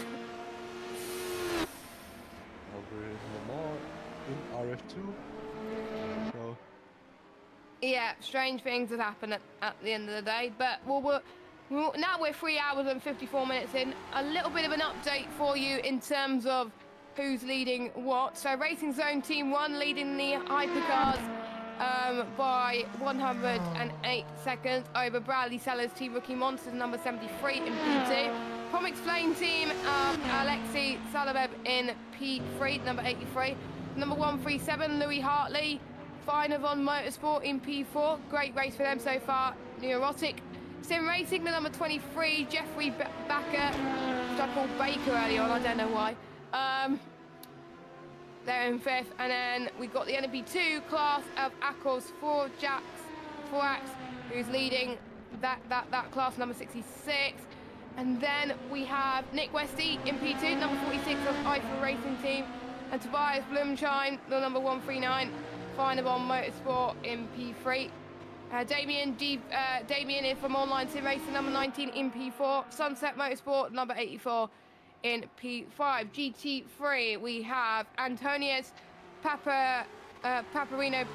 Now we're in Le Mans in RF2. So Yeah, strange things have happened at the end of the day. But now we're 3 hours and 54 minutes in. A little bit of an update for you in terms of who's leading what. So Racing Zone Team 1 leading the hypercars by 108 seconds over Bradley Sellers Team Rookie Monsters number 73 in P2. From Explain Team, Alexei Salabev in P3, number 83. Number 137, Louis Hartley. Finavon Motorsport in P4. Great race for them so far. Neurotic Sim Racing, the number 23, Jeffrey Backer, which I called Baker earlier on, I don't know why. They're in 5th, and then we've got the NP2 class of Akos Forax, who's leading that class, number 66. And then we have Nick Westy in P2, number 46 of IFA Racing Team, and Tobias Blumschein, the number 139, Finabon Motorsport in P3. Damien is from Online Sim Racing, number 19 in P4. Sunset Motorsport, number 84 in P5. GT3, we have Antonius Paparino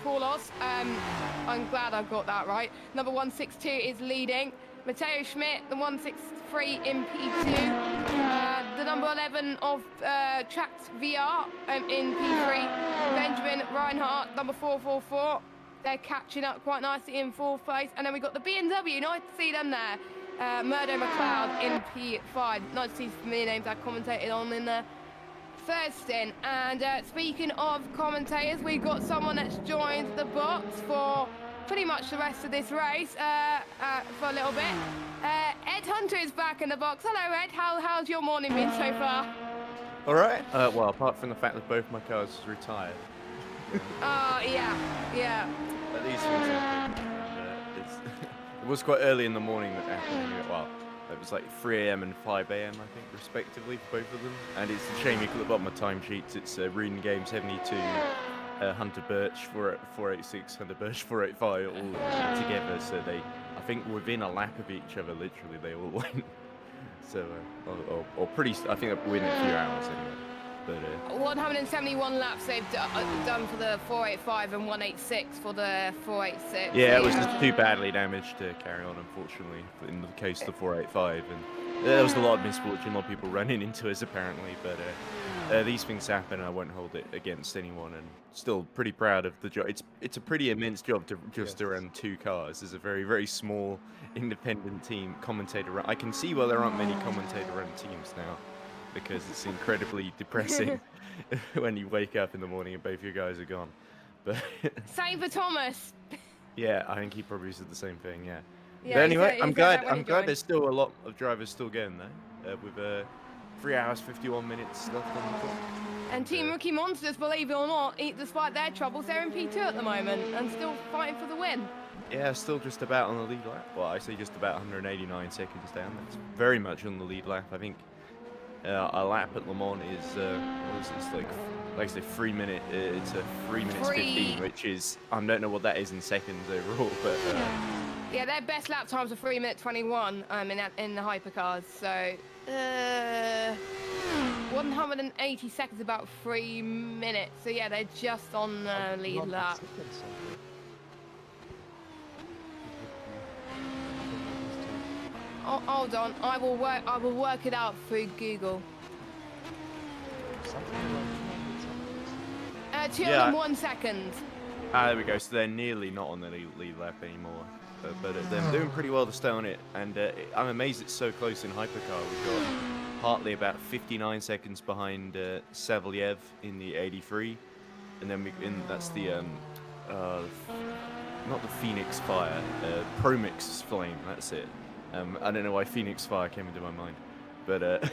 Paulos. I'm glad I got that right. Number 162 is leading. Matteo Schmidt, the 163 in P2. The number 11 of Tracked VR in P3. Benjamin Reinhardt, number 444. They're catching up quite nicely in fourth place. And then we got the BMW, nice to see them there. Murdo McLeod in P5. Nice to see familiar names I commentated on in the third stint. And speaking of commentators, we've got someone that's joined the box for pretty much the rest of this race for a little bit. Ed Hunter is back in the box. Hello, Ed. How's your morning been so far? All right. Well, apart from the fact that both my cars retired. Yeah. But these things happen. It was quite early in the morning that happened. Well, it was like 3 a.m. and 5 a.m. I think, respectively, for both of them. And it's a shame you could look at my timesheets. It's Rudin Game 72. Hunter Birch 486, Hunter Birch 485, all together. So they, I think, within a lap of each other, literally, they all went. So, or pretty. I think they win in a few hours anyway. But 171 laps they've done for the 485 and 186 for the 486. yeah, it was just too badly damaged to carry on, unfortunately, in the case of the 485. And there was a lot of misfortune, a lot of people running into us apparently. But these things happen, and I won't hold it against anyone. And still pretty proud of the job. It's a pretty immense job to just run 2 cars. There's a very, very small independent team commentator run. I can see why there aren't many commentator run teams now, because it's incredibly depressing when you wake up in the morning and both your guys are gone. But same for Thomas. yeah, I think he probably said the same thing. Yeah. Yeah, But anyway, he I'm said glad. that when I'm he glad joined. there's still a lot of drivers still going though, with 3 hours 51 minutes left on the clock. And Team Rookie Monsters, believe it or not, despite their troubles, they're in P2 at the moment and still fighting for the win. Yeah, still just about on the lead lap. Well, I say just about 189 seconds down. That's very much on the lead lap. I think a lap at Le Mans is what is this, like I say 3 minute. It's a 3 minutes 15, which is I don't know what that is in seconds overall, but. Yeah, their best lap times are 3 minute 21 in the hypercars. So 180 seconds, about 3 minutes. So yeah, they're just on the lead lap. Oh, hold on, I will work it out through Google. 201 seconds. Ah, there we go. So they're nearly not on the lead lap anymore. But they're doing pretty well to stay on it. And I'm amazed it's so close in hypercar. We've got Hartley about 59 seconds behind Savaliev in the 83. And then that's the, not the Phoenix Fire, Promix Flame, that's it. I don't know why Phoenix Fire came into my mind. But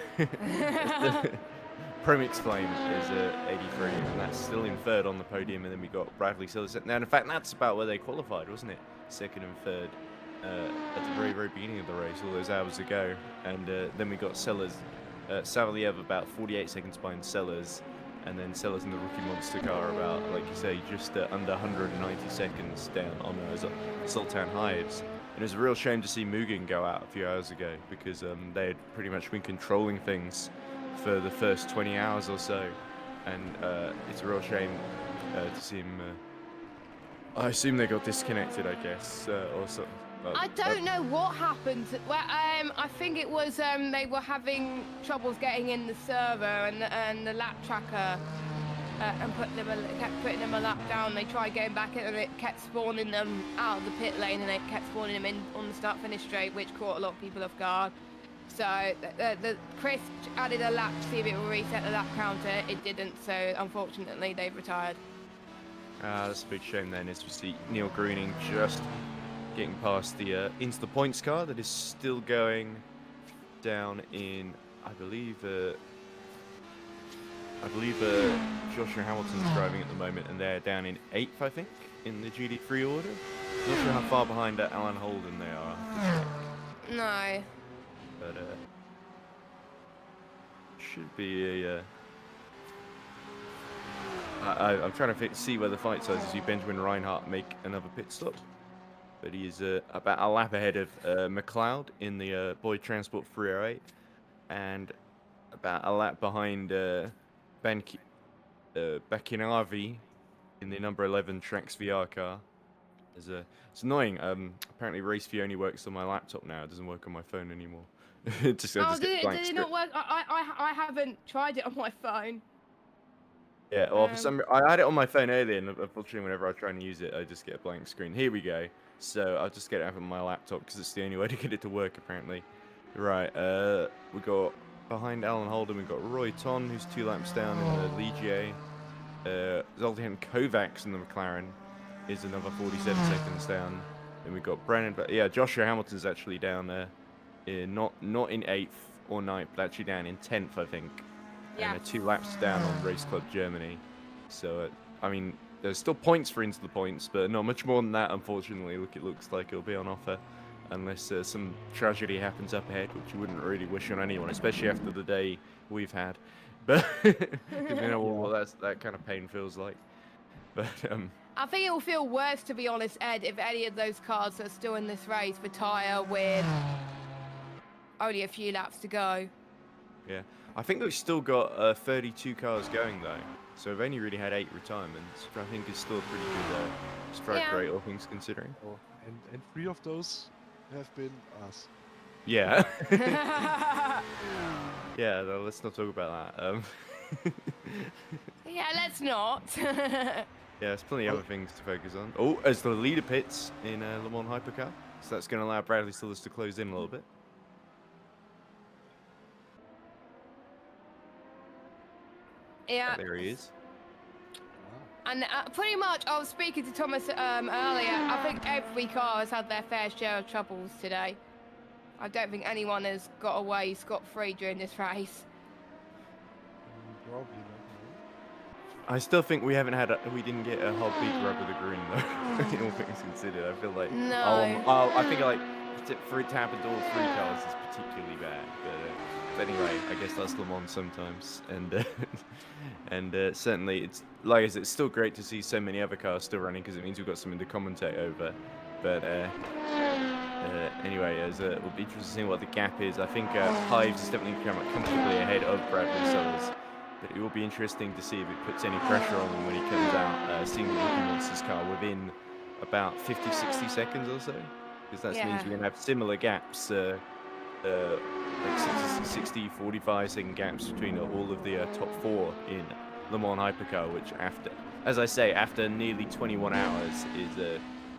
Promix Flame is 83, and that's still in third on the podium. And then we got Bradley Sellers. Now, in fact, that's about where they qualified, wasn't it? Second and third at the very, very beginning of the race, all those hours ago. And then we got Sellers, Savaliev about 48 seconds behind Sellers, and then Sellers in the Rookie Monster car about, like you say, just under 190 seconds down on Sultan Hides. And it was a real shame to see Mugen go out a few hours ago, because they had pretty much been controlling things for the first 20 hours or so, and it's a real shame to see him. I assume they got disconnected, I guess, or something. I don't know what happened. Well, I think it was they were having troubles getting in the server and the lap tracker, and kept putting them a lap down. They tried going back in, and it kept spawning them out of the pit lane, and it kept spawning them in on the start-finish straight, which caught a lot of people off guard. So Chris added a lap to see if it would reset the lap counter. It didn't, so unfortunately they've retired. That's a big shame then, as we see Neil Greening just getting past the into the points car that is still going down in, I believe Joshua Hamilton's driving at the moment, and they're down in 8th, I think, in the GD3 order. Not sure how far behind Alan Holden they are. No. But should be a. I'm trying to see where the fight size is. See Benjamin Reinhardt make another pit stop, but he is about a lap ahead of McLeod in the Boyd Transport 308, and about a lap behind Bakinavi in the number 11 Trax VR car. It's annoying. Apparently Race View only works on my laptop now. It doesn't work on my phone anymore. I just did get blank it script. not work? I haven't tried it on my phone. Yeah, well, I had it on my phone earlier, and unfortunately, whenever I try and use it, I just get a blank screen. Here we go. So I'll just get it up on my laptop because it's the only way to get it to work, apparently. Right, we got behind Alan Holden, we've got Roy Ton, who's 2 laps down in the Ligier. Zoltan Kovacs in the McLaren is another 47 seconds down. Then we've got Brennan, but yeah, Joshua Hamilton's actually down there, not in 8th or 9th, but actually down in 10th, I think. Yeah. And 2 laps down on Race Club Germany. So, I mean, there's still points for Into the Points, but not much more than that, unfortunately. It looks like it'll be on offer, unless some tragedy happens up ahead, which you wouldn't really wish on anyone, especially after the day we've had. But you know what that kind of pain feels like. But I think it will feel worse, to be honest, Ed, if any of those cars that are still in this race retire with only a few laps to go. Yeah, I think we've still got 32 cars going though, so we've only really had 8 retirements, which I think is still a pretty good strike rate, all things considering. Oh, and 3 of those have been us. Yeah. Yeah, no, let's not talk about that. Yeah, let's not. Yeah, there's plenty of other things to focus on. Oh, as the leader pits in Le Mans Hypercar, so that's going to allow Bradley Sillers to close in a little bit. Yeah. There he is. And pretty much, I was speaking to Thomas earlier. I think every car has had their fair share of troubles today. I don't think anyone has got away scot-free during this race. Probably not. I still think we didn't get a whole big rub of the green though. All things considered, I feel like. No. I think like for it to happen to all 3 cars is particularly bad. But anyway, I guess that's Le Mans sometimes, and certainly it's like I said, it's still great to see so many other cars still running because it means we've got something to commentate over. But anyway, it'll be interesting to see what the gap is. I think Hives is definitely comfortably ahead of Bradley Sellers, but it will be interesting to see if it puts any pressure on him when he comes out, seeing the Rookie Monsters car within about 50-60 seconds or so, because that means we're going to have similar gaps. Like 60, 45 second gaps between all of the top 4 in Le Mans Hypercar, which after nearly 21 hours is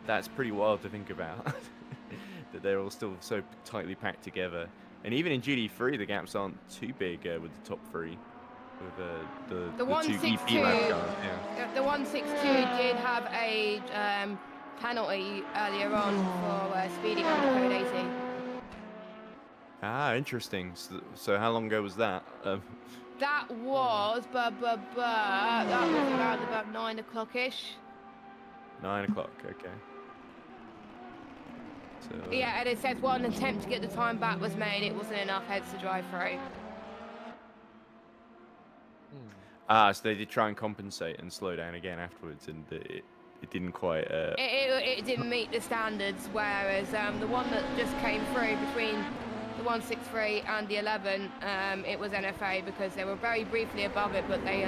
that's pretty wild to think about. That they're all still so tightly packed together, and even in GT3 the gaps aren't too big with the top 3. With the 162, 2 EP cars, yeah. The 162 did have a penalty earlier on for speeding under code 80. Ah, interesting. So how long ago was that? That was that was around about 9 o'clock-ish. 9 o'clock, okay. So, Yeah, and it says one attempt to get the time back was made. It wasn't enough heads to drive through. So they did try and compensate and slow down again afterwards, and it didn't quite. It didn't meet the standards, whereas the one that just came through between the 163 and the 11, it was NFA because they were very briefly above it, but they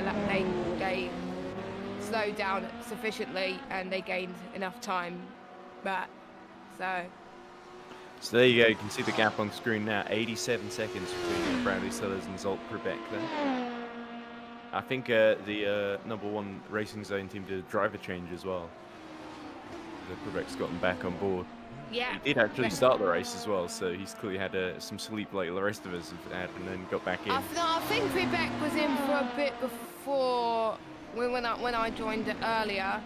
slowed down sufficiently and they gained enough time back. So there you go. You can see the gap on screen now. 87 seconds between Bradley Sellers and Zolt Prebeck there. I think the number 1 Racing Zone team did a driver change as well. Prebeck's gotten back on board. Yeah. He did actually start the race as well, so he's clearly had some sleep like the rest of us have had, and then got back in. I think Prebeck was in for a bit before when I joined earlier.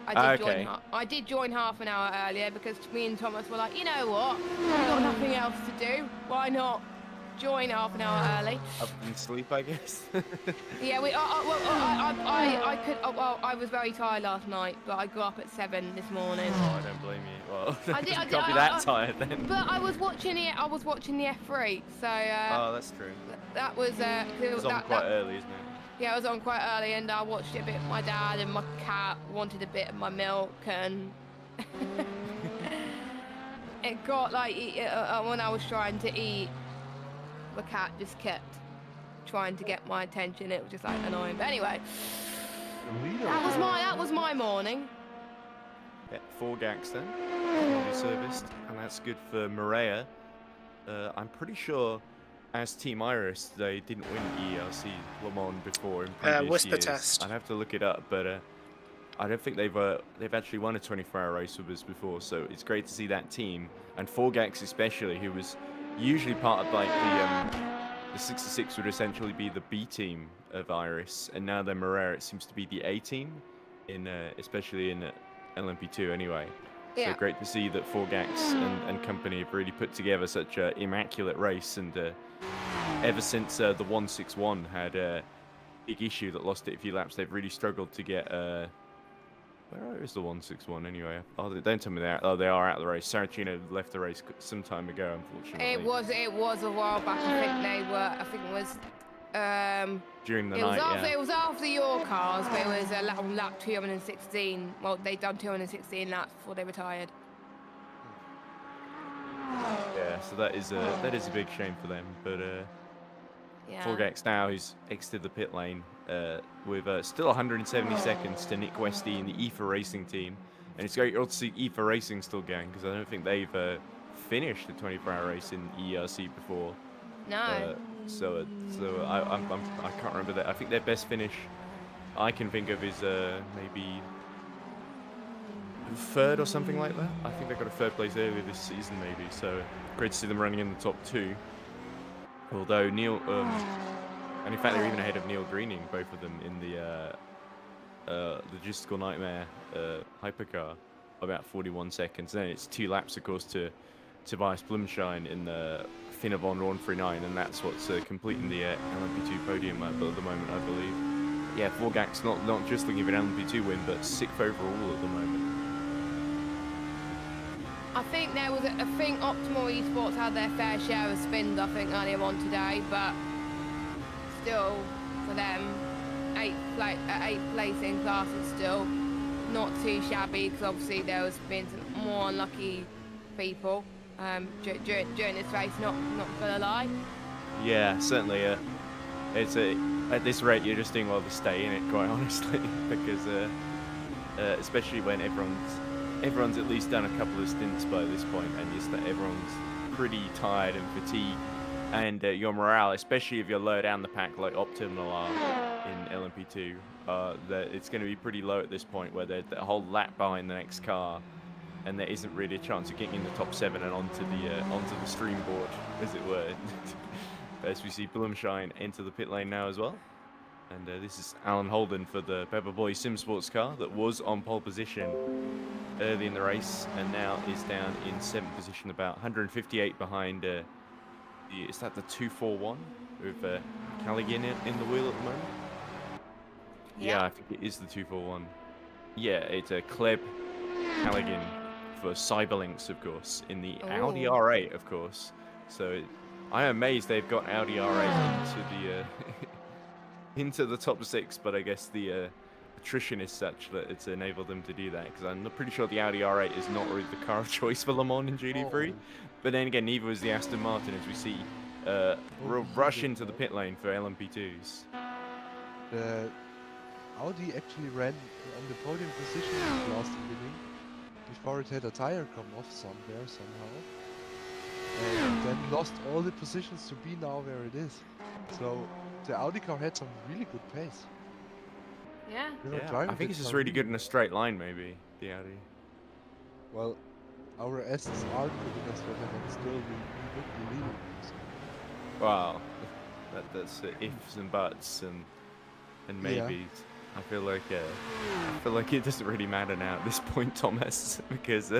I did join half an hour earlier because me and Thomas were like, you know what, we've got nothing else to do. Why not join half an hour early? Up and sleep, I guess. Yeah, I was very tired last night, but I got up at 7 this morning. Oh, I don't blame you. Well, I can't be that tired then. But I was watching the F3, so. Oh, that's true. That was. It was on quite early, isn't it? Yeah, I was on quite early, and I watched it a bit with my dad, and my cat wanted a bit of my milk, and it got like when I was trying to eat, the cat just kept trying to get my attention. It was just like annoying. But anyway, The leader that was my morning. Yeah, 4 Gax then. Already serviced, and that's good for Maria. I'm pretty sure, as Team Iris, they didn't win EERC Le Mans before in previous Whisper years. test. I'd have to look it up, but I don't think they've actually won a 24-hour race with us before. So it's great to see that team, and 4Gax especially, who was usually part of like the 66 would essentially be the B team of Iris, and now then Maria, it seems to be the A team, in especially in LMP2 anyway. Yeah. So great to see that 4Gax and company have really put together such an immaculate race, and ever since the 161 had a big issue that lost it a few laps, they've really struggled to get. Where is the 161 anyway? Oh, don't tell me that. Oh, they are out of the race. Saracino left the race some time ago, unfortunately. It was a while back. I think they were. I think it was. During the It night, was after yeah. it was after your cars, but it was a lap 216. Well, they'd done 216 laps before they retired. Yeah, so that is a big shame for them. But Yeah. 4Gax now, who's exited the pit lane with still 170 seconds to Nick Westy in the EFA Racing team, and it's great to see EFA Racing still going because I don't think they've finished the 24-hour race in EERC before. No. So I can't remember that. I think their best finish I can think of is maybe third or something like that. I think they got a third place earlier this season, maybe. So great to see them running in the top 2. Although Neil, and in fact they're even ahead of Neil Greening, both of them in the logistical nightmare hypercar, about 41 seconds. Then it's 2 laps, of course, to Tobias Blumschein in the Finnebon 139, and that's what's completing the LMP2 podium at the moment, I believe. Yeah, 4Gax not just looking for an LMP2 win, but 6th overall at the moment. I think Optimal Esports had their fair share of spins, I think, earlier on today, but still, for them, 8th place in class is still not too shabby, because obviously there has been some more unlucky people during this race, not gonna lie. Yeah, certainly. It's at this rate you're just doing well to stay in it, quite honestly, because especially when everyone's at least done a couple of stints by this point, and everyone's pretty tired and fatigued, and your morale, especially if you're low down the pack like Optimal are in LMP2, that it's going to be pretty low at this point, where they're a whole lap behind the next car, and there isn't really a chance of getting in the top 7 and onto the stream board, as it were. As we see Blumschein enter the pit lane now as well. And this is Alan Holden for the Pepper Boy Sim Sports car that was on pole position early in the race and now is down in 7th position, about 158 behind, is that the 241 with Callaghan in the wheel at the moment? Yeah, I think it is the 241. Yeah, it's a Kleb Callaghan for Cyberlinks, of course, in the Audi R8, of course. So I am amazed they've got Audi R8 into the into the top 6, but I guess the attrition is such that it's enabled them to do that, because I'm pretty sure the Audi R8 is not really the car of choice for Le Mans in GT3. But then again, neither was the Aston Martin, as we see rush into the pit lane for LMP2s. The Audi actually ran on the podium position last evening before it had a tire come off somewhere somehow, and then lost all the positions to be now where it is. So the Audi car had some really good pace. Yeah. I think it's just really good in a straight line, maybe, the Audi. Well, our S's are good as well, and still we would be leading. So. Wow, that's ifs and buts and maybes. Yeah. I feel like it doesn't really matter now at this point, Thomas, because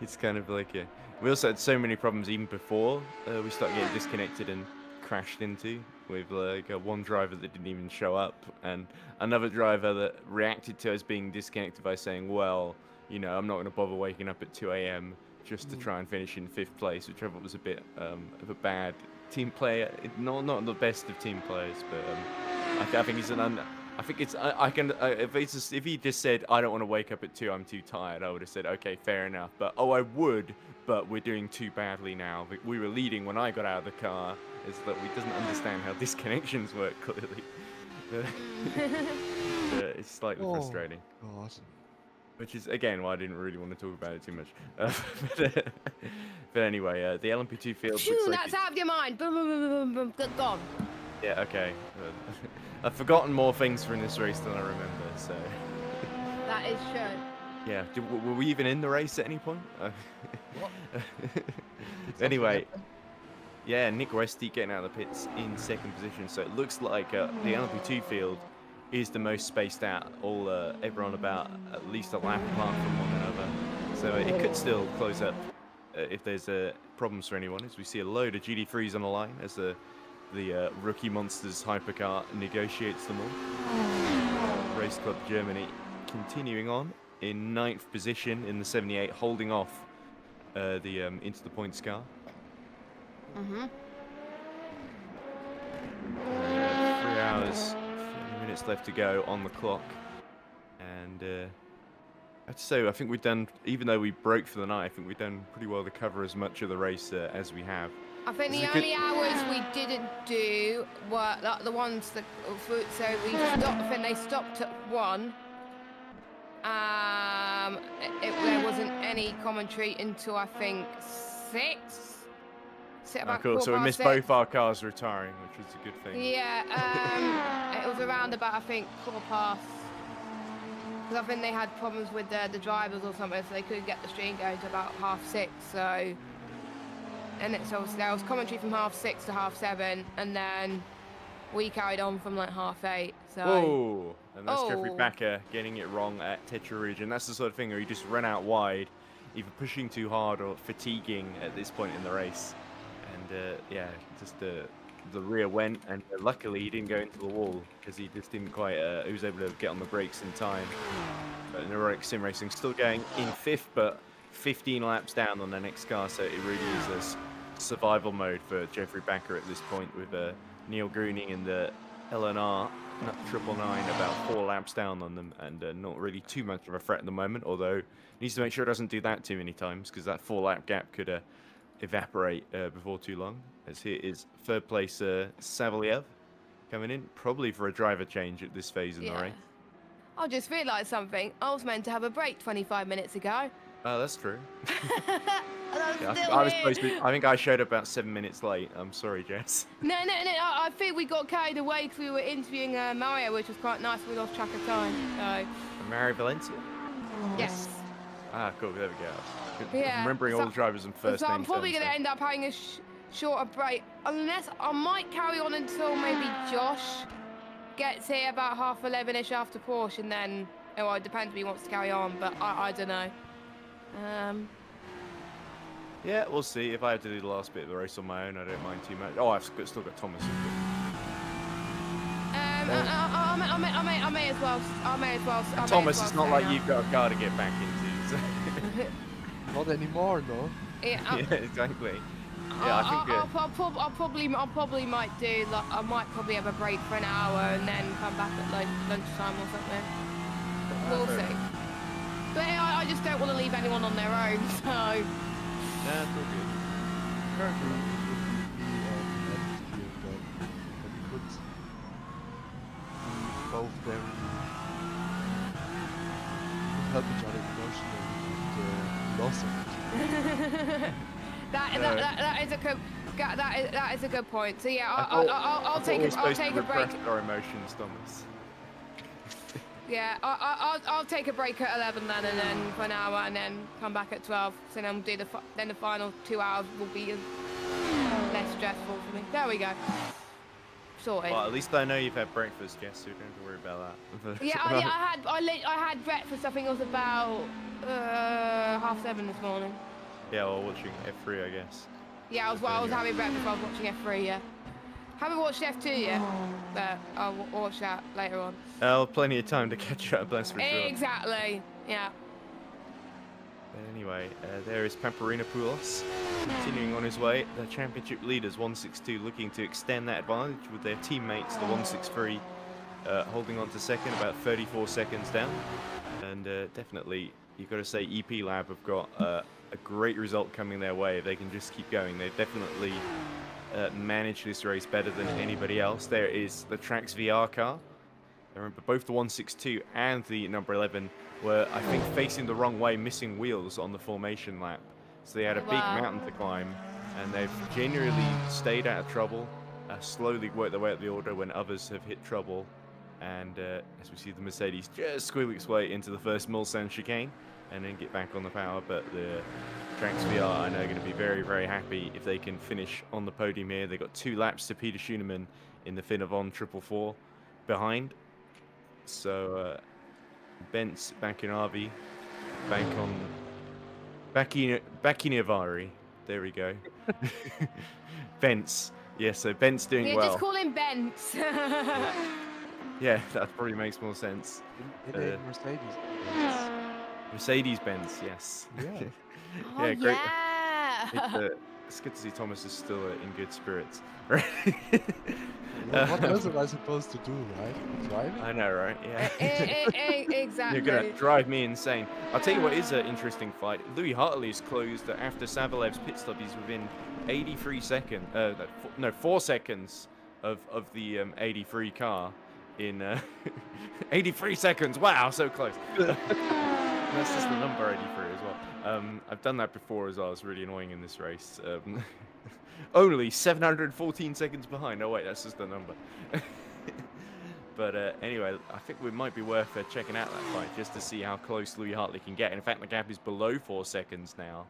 it's kind of like we also had so many problems even before we started getting disconnected and crashed into, with like one driver that didn't even show up and another driver that reacted to us being disconnected by saying, well, you know, I'm not going to bother waking up at 2 a.m. just to try and finish in 5th place, which I thought was a bit of a bad team player. Not the best of team players, but I think he's I think it's if he just said, I don't want to wake up at 2, I'm too tired, I would have said, okay, fair enough. But I would, but we're doing too badly now. We were leading when I got out of the car, is that he doesn't understand how disconnections work clearly. It's slightly frustrating. God. Which is, again, why I didn't really want to talk about it too much. But anyway, the LMP2 field Phew, looks like that's it's- out of your mind. Boom, boom, boom, boom, boom, boom. Gone. Yeah, okay. I've forgotten more things from this race than I remember, so... That is true. Yeah, were we even in the race at any point? What? Anyway, yeah, Nick Westy getting out of the pits in second position, so it looks like the LMP2 field is the most spaced out, everyone about at least a lap apart from one another. So it could still close up if there's problems for anyone, as we see a load of GD3s on the line as the Rookie Monsters hypercar negotiates them all. Race Club Germany continuing on in 9th position in the 78, holding off the into the points car. 3 hours, 30 minutes left to go on the clock, and I have to say, I think we've done, even though we broke for the night, I think we've done pretty well to cover as much of the race as we have. I think the only hours we didn't do were like the ones that, so we stopped, I think they stopped at 1. There wasn't any commentary until I think 6. Oh, cool. So we missed both our cars retiring, which was a good thing. Yeah, it was around about, I think, 4:15. Because I think they had problems with the drivers or something, so they couldn't get the stream going to about 6:30. So, and it's obviously there was commentary from 6:30 to 7:30, and then we carried on from like 8:30. So. Whoa! And that's Jeffrey Backer getting it wrong at Tetra Ridge, and that's the sort of thing where you just run out wide, either pushing too hard or fatiguing at this point in the race. And yeah, just the rear went, and luckily he didn't go into the wall because he just didn't quite. He was able to get on the brakes in time. But Heroic Sim Racing still going in 5th, but 15 laps down on the next car, so it really is a survival mode for Jeffrey Backer at this point, with Neil Grooning in the LNR 999 about 4 laps down on them, and not really too much of a threat at the moment, although needs to make sure it doesn't do that too many times, because that 4-lap gap could evaporate before too long. As here is 3rd place Savaliev coming in, probably for a driver change at this phase in the race. I just realised something. I was meant to have a break 25 minutes ago. Oh, that's true. Yeah, I was supposed to. I think I showed up about 7 minutes late. I'm sorry, Jess. No. I think we got carried away because we were interviewing Mario, which was quite nice. We lost track of time. So. Mario Valencia. Yes. Ah, cool. There we go. Yeah. Remembering all the drivers and first names. So I'm probably going to end up having a shorter break, unless I might carry on until maybe Josh gets here about 11:30ish after Porsche, and then it depends if he wants to carry on. But I don't know. Yeah, we'll see. If I have to do the last bit of the race on my own, I don't mind too much. Oh, I've still got Thomas. I may as well. Thomas, it's not like you've got a car to get back into. So. Not anymore, no. Yeah, yeah, exactly. Yeah, I think. I'll probably might do. Like, I might probably have a break for an hour and then come back at like lunchtime or something. We'll see. But I just don't want to leave anyone on their own, so. Yeah, it's all good. Currently, we could be both very help each other emotionally and loss of it. that is a good point. So yeah, I'll take a break. Our emotions, Thomas. Yeah, I'll take a break at 11 then, and then for an hour, and then come back at 12. So then we'll do then the final 2 hours will be less stressful for me. There we go. Sorted. Well, at least I know you've had breakfast, Jess, so you don't have to worry about that. Yeah, I had breakfast. I think it was about 7:30 this morning. Yeah, while watching F3, I guess. Yeah, I was having breakfast while I was watching F3. Yeah. Haven't watched F2 yet, but I'll watch that later on. Plenty of time to catch up, that's for sure. Exactly, yeah. But anyway, there is Paparinopoulos continuing on his way. The championship leaders, 162, looking to extend that advantage with their teammates, the 163, holding on to second, about 34 seconds down. And definitely, you've got to say, EP Lab have got a great result coming their way if they can just keep going. They've definitely managed this race better than anybody else. There is the Track's VR car. I remember both the 162 and the number 11 were, I think, facing the wrong way, missing wheels on the formation lap. So they had a big Wow. mountain to climb, and they've generally stayed out of trouble, slowly worked their way up the order when others have hit trouble. And as we see the Mercedes just squeal its way into the first Mulsanne chicane, and then get back on the power. But the Track's VR, I know, are going to be very, very happy if they can finish on the podium here. They've got 2 laps to Peter Schoenemann in the Finnevon 444 behind. So Bent's back in RV, Bacchinavari. There we go. Bent's. Yeah, so Bent's doing Yeah, well. just call him Bent. Yeah, that probably makes more sense. In a Mercedes. Mercedes-Benz, yes. Yeah. Oh, Yeah, great. yeah. It's good to see Thomas is still in good spirits. What else am I supposed to do, right? Driving? I know, right? Yeah. Exactly. You're gonna drive me insane. I'll tell you what is an interesting fight. Louis Hartley is closed after Savalev's pit stop. He's within 83 seconds. 4 seconds of the 83 car in 83 seconds. Wow, so close. That's just the number 83 as well. I've done that before as well. It's really annoying in this race. Only 714 seconds behind. Oh wait, that's just the number. But anyway, I think it might be worth checking out that fight just to see how close Louis Hartley can get. In fact, the gap is below 4 seconds now.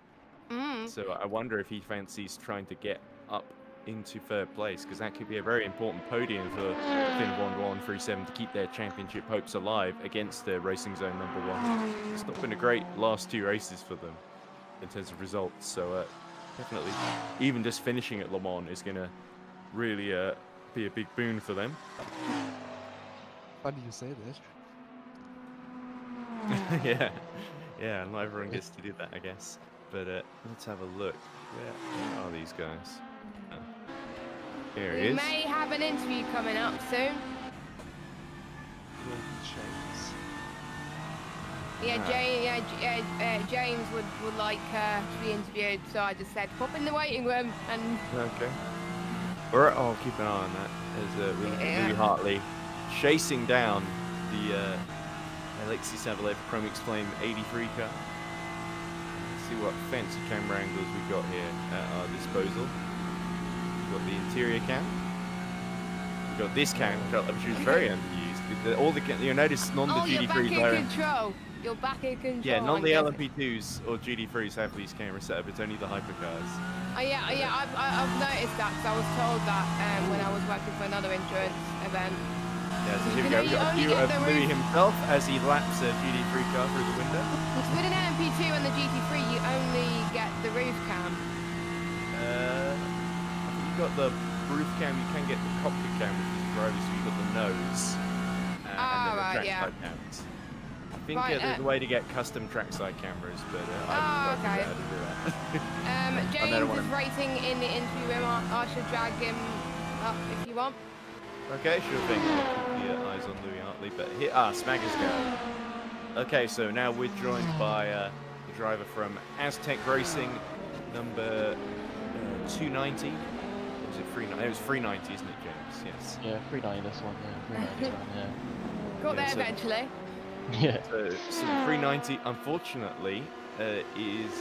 So I wonder if he fancies trying to get up into 3rd place, because that could be a very important podium for Finn 1137 to keep their championship hopes alive against the Racing Zone number 1. It's not been a great last 2 races for them in terms of results, so definitely even just finishing at Le Mans is going to really be a big boon for them. Funny you say that. yeah, not everyone gets to do that, I guess. But let's have a look. Where are these guys? Here he We is. may have an interview coming up soon. Golden chains. Yeah, James would like to be interviewed, so I just said pop in the waiting room and. Okay. Alright, I'll keep an eye on that. As Louis Hartley chasing down the Alexei Savalev Chrome X-Flame 83 car. Let's see what fancy camera angles we've got here at our disposal. We've got the interior cam. We've got this cam, which is very underused. You'll notice none of the you're back GT3s in control. You're back in control. Yeah, none of I'm the guessing. LMP2s or GT3s have these cameras set up. It's only the hypercars. Oh yeah, I've noticed that because I was told that when I was working for another endurance event. Yeah, so here we You go. know, We've you got a only view get of the Louis roof- himself as he laps a GT3 car through the window. With an LMP2 and the GT3, you only get the roof cam. I think you've got the roof cam, you can get the cockpit cam, which is the driver, so you've got the nose. And then the right, trackside cams. I think Right, there's a way to get custom trackside cameras, but I haven't okay. quite figured out how to do that. James don't wanna- is rating in the interview room. I should drag him up if you want. Okay, sure thing. I'll keep the eyes on Louis Hartley, but here, Smaggers go. Okay, so now we're joined by the driver from Aztec Racing, number 290. Was it 390? It was 390, isn't it, James? Yes. Yeah, 390 this one, yeah. 390 this one, yeah. Got Yeah, there so- eventually. Yeah. So 390, unfortunately, is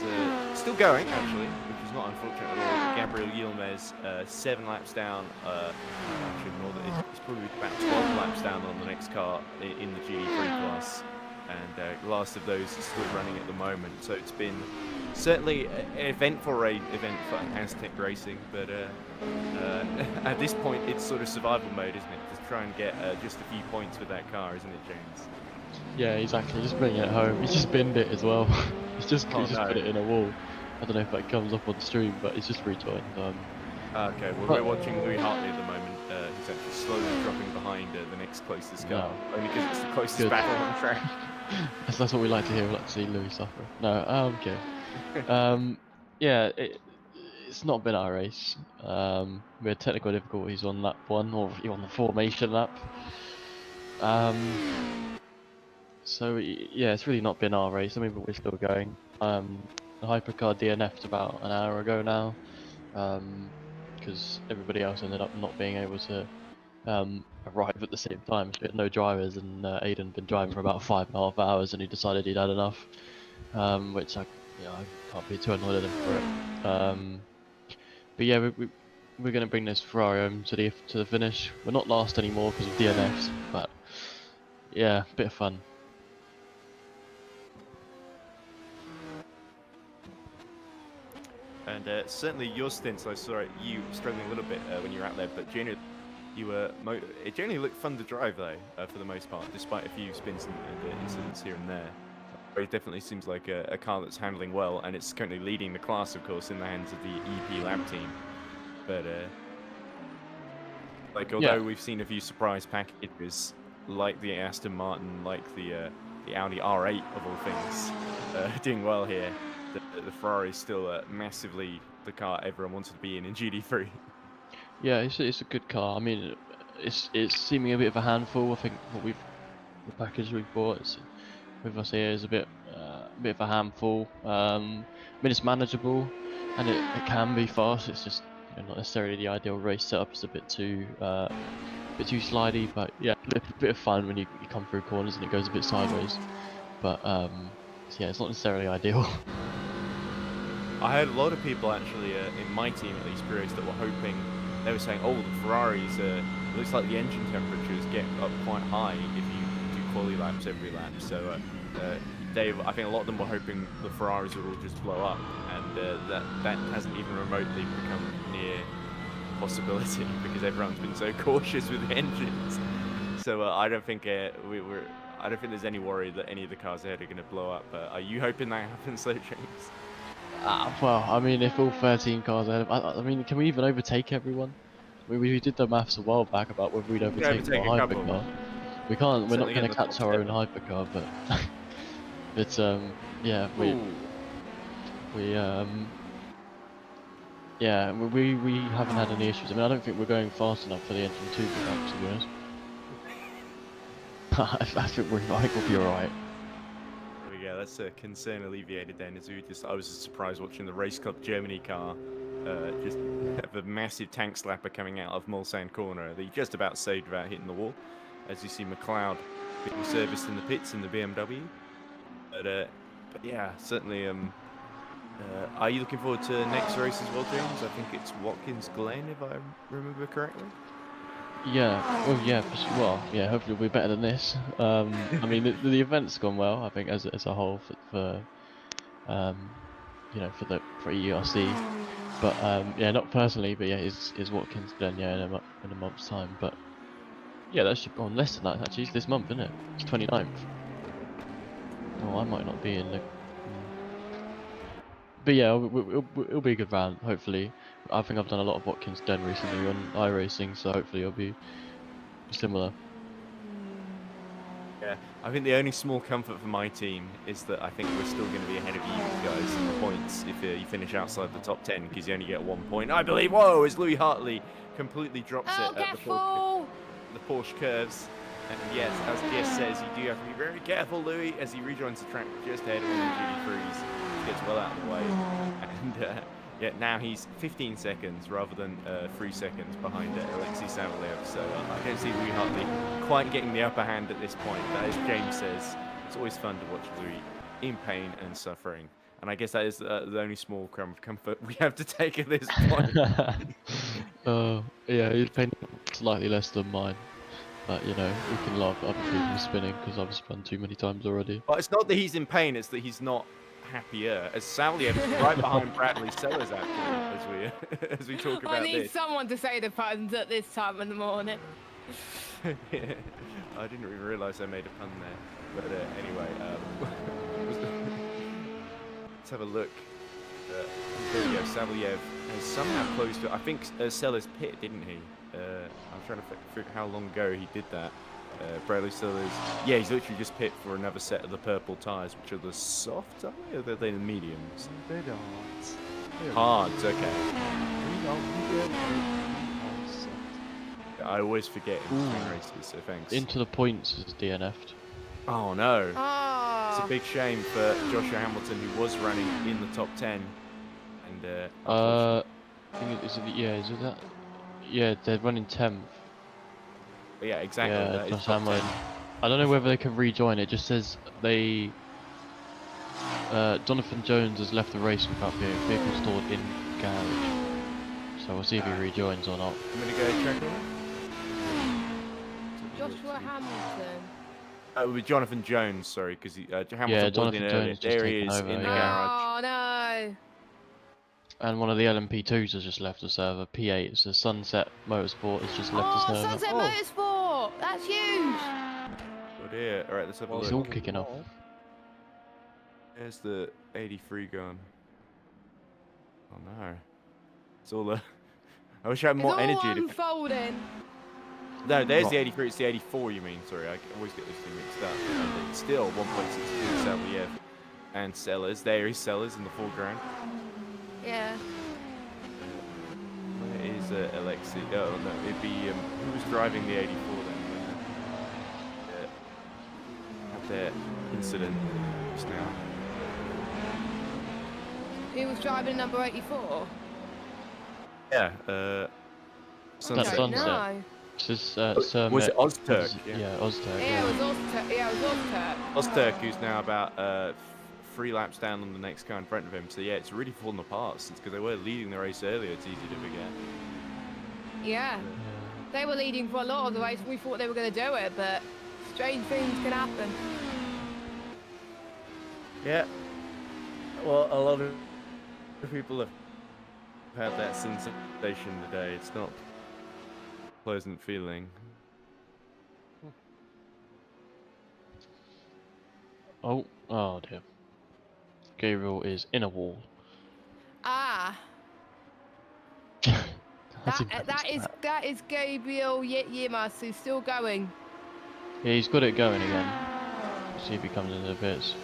still going, actually, which is not unfortunate at all. Gabriel Yilmaz, 7 laps down. Actually, more than it's probably about 12 laps down on the next car in the GT3 class. And the last of those is still running at the moment. So it's been certainly an eventful event for Aztec Racing, but at this point, it's sort of survival mode, isn't it? To try and get just a few points with that car, isn't it, James? Yeah, exactly. Just bring it home. He's just binned it as well. he's just Oh, put it in a wall. I don't know if that comes up on the stream, but he's just rejoined. Okay, well, we're watching Louis Hartley at the moment. He's actually slowly dropping behind the next closest car, only because it's the closest Good. battle on track. That's what we like to hear. We like to see Louis suffer. No, okay. Yeah, it's not been our race. We had technical difficulties on lap 1, or on the formation lap. So yeah, it's really not been our race. I mean, but we're still going. The hypercar DNF'd about an hour ago now. because everybody else ended up not being able to arrive at the same time. So we had no drivers, and Aiden had been driving for about 5.5 hours, and he decided he'd had enough, which I can't be too annoyed at him for it. But yeah, we're going to bring this Ferrari home to the finish. We're not last anymore because of DNFs, but yeah, bit of fun. And certainly your stints, I saw you struggling a little bit when you were out there, but generally it generally looked fun to drive though, for the most part, despite a few spins and incidents here and there. It definitely seems like a car that's handling well, and it's currently leading the class, of course, in the hands of the EP Lab team. But although we've seen a few surprise packages, like the Aston Martin, like the Audi R8 of all things, doing well here, the Ferrari is still massively the car everyone wants to be in GT3. Yeah, it's a good car. I mean, it's seeming a bit of a handful. I think the package we've bought with us here is a bit of a handful. I mean, it's manageable, and it can be fast. It's just not necessarily the ideal race setup. It's a bit too slidey, but yeah, a bit of fun when you come through corners and it goes a bit sideways. But yeah, it's not necessarily ideal. I heard a lot of people actually, in my team at least, Bruce, that were hoping, they were saying, oh, the Ferraris, looks like the engine temperatures get up quite high if you do quali laps every lap. So Dave, I think a lot of them were hoping the Ferraris would all just blow up, and that hasn't even remotely become near possibility because everyone's been so cautious with the engines. So I don't think I don't think there's any worry that any of the cars ahead are going to blow up. Are you hoping that happens though, James? Well, I mean, if all 13 cars ahead I mean, can we even overtake everyone? We did the maths a while back about whether we'd overtake a hypercar. We can't. We're not going to catch our own hypercar, but yeah, we haven't had any issues. I mean, I don't think we're going fast enough for the engine to be back, to be honest. I think we'll be alright. Yeah, that's a concern alleviated then. I was just surprised watching the Race Club Germany car just have a massive tank slapper coming out of Mulsanne corner that he just about saved without hitting the wall. As you see McLeod being serviced in the pits in the BMW. But yeah, certainly. Are you looking forward to next race as well, James? I think it's Watkins Glen, if I remember correctly. Yeah, well, yeah, hopefully we'll be better than this. I mean, the event's gone well, I think, as a whole for EERC, but yeah, not personally, but yeah, is Watkins Glen, yeah, in a month's time, but yeah, that should go on less than that, actually. It's this month, isn't it? It's 29th. Oh, I might not be in the... But yeah, it'll be a good round, hopefully. I think I've done a lot of Watkins Glen recently on iRacing, so hopefully it'll be similar. Yeah, I think the only small comfort for my team is that I think we're still going to be ahead of you guys in the points if you finish outside the top 10, because you only get 1 point, I believe. Whoa, as Louis Hartley completely drops it at the Porsche curves. And yes, as Jess says, you do have to be very careful, Louis, as he rejoins the track just ahead of one of the GT3s. Gets well out of the way. And yeah, now he's 15 seconds rather than 3 seconds behind Alexei Savaliev. So I don't see Louis Hartley quite getting the upper hand at this point. But as James says, it's always fun to watch Louis in pain and suffering. And I guess that is the only small crumb of comfort we have to take at this point. Yeah, his pain slightly less than mine. But, you know, we can laugh at other people spinning because I've spun too many times already. But it's not that he's in pain, it's that he's not happier. As Savaliev is right behind Bradley Sellers, actually, as we talk about this. I need someone to say the puns at this time in the morning. Yeah, I didn't even realise I made a pun there. But anyway, let's have a look. There we go. Savaliev has somehow closed it. I think Sellers pit, didn't he? I'm trying to figure how long ago he did that. Bradley Sellers, yeah, he's literally just pit for another set of the purple tyres, which are the soft, are they? Or are they the mediums? They're the hards. Hards, okay. I always forget in between races, so thanks. Into the points is DNF'd. Oh no. It's a big shame for Joshua Hamilton, who was running in the top 10. And I think is it that? Yeah, they're running 10th. Yeah, exactly. Yeah, that is Josh top 10. Hamlin. I don't know whether they can rejoin. It just says they. Jonathan Jones has left the race without being vehicle stored in garage. So we'll see if he rejoins or not. I'm gonna go check on Joshua Hamilton. with Jonathan Jones, sorry, because Hamilton Yeah, was Jonathan in Jones earlier. just There he taken is over, in the yeah. garage. Oh no. And one of the LMP2s has just left the server. P8, it's the Sunset Motorsport has just left the Oh, server. Sunset Motorsport. That's huge. Oh dear. All right, let's have a It's look. all kicking off. There's the 83 gone. Oh no. It's all the. I wish I had It's more all energy. unfolding. No, there's What? the 83. It's the 84. You mean? Sorry, I always get those two mixed up. And it's still 1.62 Salviev and Sellers. There is Sellers in the foreground. Yeah. Where is Alexi? Oh no, it'd be who was driving the 84 then? Had their incident just now. He was driving number 84. Yeah. That's Sunset. Sunset. No. This is Was it Ozturk? Yeah, Ozturk. Yeah, it was Ozturk. Yeah, it was Ozturk. Ozturk, who's now about 3 laps down on the next car in front of him. So yeah, it's really fallen apart since because they were leading the race earlier. It's easy to forget. Yeah. They were leading for a lot of the race and we thought they were going to do it, but strange things can happen. Yeah. Well, a lot of people have had that sensation today. It's not a pleasant feeling. Oh dear. Gabriel is in a wall. Ah, That's that is Gabriel Yimas who's still going. Yeah, he's got it going again. Let's see if he comes into the bits.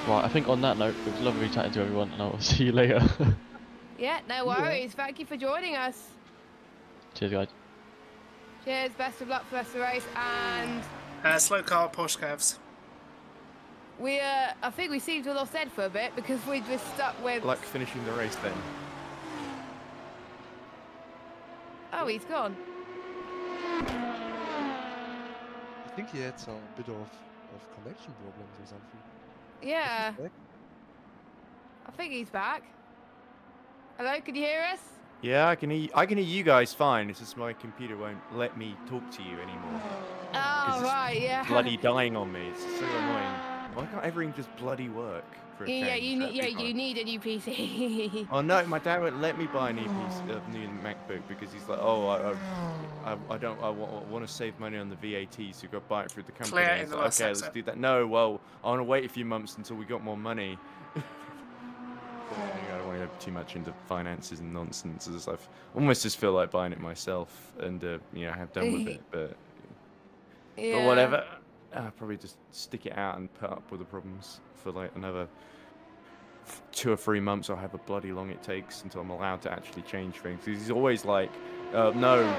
Right, I think on that note, it was lovely chatting to everyone, and I'll see you later. Yeah, no worries. Thank you for joining us. Cheers, guys. Cheers. Best of luck for the rest of the race. And Slow car, Porsche curves. we, I think we seem to have lost Ed for a bit because we're just stuck with. Like finishing the race then. Oh, he's gone. I think he had some bit of connection problems or something. Yeah, Back? I think he's back. Hello, can you hear us? Yeah, I can hear you guys fine. It's just my computer won't let me talk to you anymore. Oh, it's right, yeah. Bloody dying on me. It's so annoying. Why can't everything just bloody work for a Yeah, change? you need, That'd be you fine. need a new PC. Oh no, my dad won't let me buy a new new MacBook because he's like, oh, I want to save money on the VAT, so you've got to buy it through the company. Clear And in it's the like, last okay, let's sector. do that. No, well, I want to wait a few months until we got more money. I don't want to go too much into finances and nonsense. I almost just feel like buying it myself and have done with it. But Yeah. whatever. I'll probably just stick it out and put up with the problems for like another 2 or 3 months, or however bloody long it takes until I'm allowed to actually change things. He's always like, no,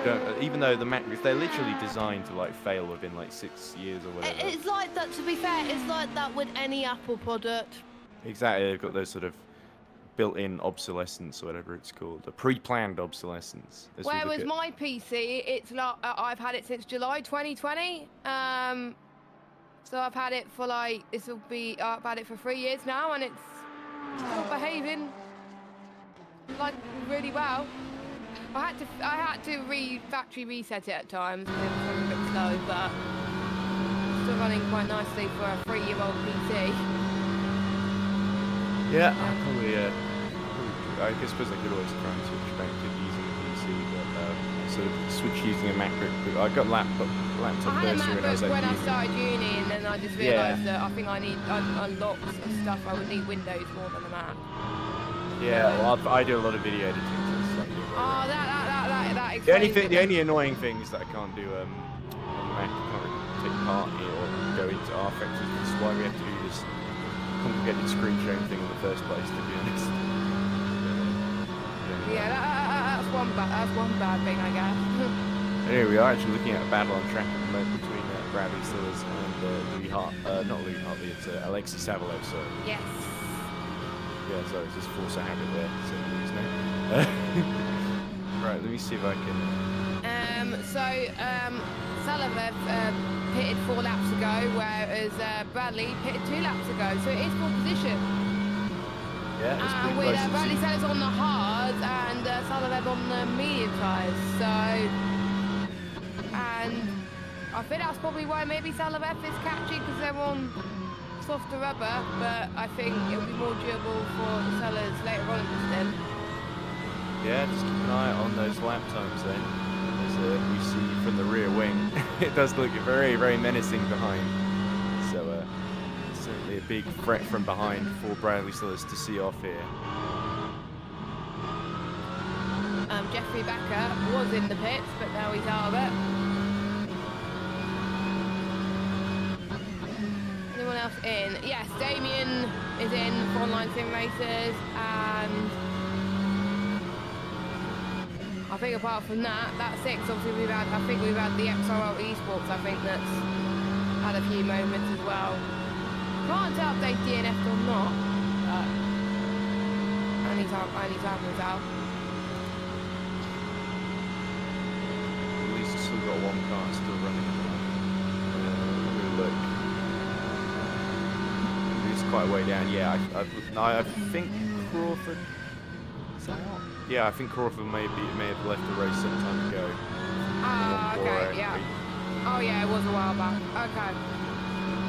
don't. Even though the Macs, they're literally designed to like fail within like 6 years or whatever. It's like that, to be fair, it's like that with any Apple product. Exactly, they've got those sort of built-in obsolescence or whatever it's called, a pre-planned obsolescence. as we look Whereas at- my PC, it's like I've had it since July 2020. So I've had it for like I've had it for 3 years now, and it's still behaving like really well. I had to factory reset it at times because it was a bit slow, but it's still running quite nicely for a 3-year-old PC. Yeah, I suppose I could always try and switch back to using a PC, but sort of switch using a MacBook. I got laptop I had a bursary when I was MacBook at when I uni. started uni, and then I just Yeah. realised that I think I need lots of stuff. I would need Windows more than a Mac. Yeah, well, I do a lot of video editing. So it's like Oh, that the explains it. only annoying thing is that I can't do on the Mac. I can't really take part in it or go into R Factors. That's why we have to do this complicated screen sharing thing in the first place. To be honest. Yeah, that's one bad thing, I guess. Anyway, we are actually looking at a battle on track at the moment between Bradley Sillers and Louis Hartley. Not Louis Hartley, it's Alexei Savalov. So Yes. Yeah, sorry, it's just force a habit there. So right, let me see if I can. Salavev pitted 4 laps ago, whereas Bradley pitted 2 laps ago. So it is pole position. Yeah, it's pretty With close. Bradley Sellers on the hards and Salavev on the medium tyres. So, and I think that's probably why maybe Salavev is catching because they're on softer rubber, but I think it'll be more durable for the Sellers later on in the stint. Yeah, just keep an eye on those lap times then. As we see from the rear wing, it does look very, very menacing behind. So certainly a big threat from behind for Bradley Sellers to see off here. Jeffrey Becker was in the pits, but now he's out of it. Anyone else in? Yes, Damien is in for online sim races, and I think apart from that, that's 6. Obviously, we've had the XRL Esports. I think that's had a few moments as well. Can't tell if they DNF'd or not. And he's out. At least still got one car still running. Good look. He's quite way down. Yeah, I think Crawford. Is that out? Yeah, I think Crawford may have left the race some time ago. Ah, okay, yeah. Oh yeah, it was a while back. Okay.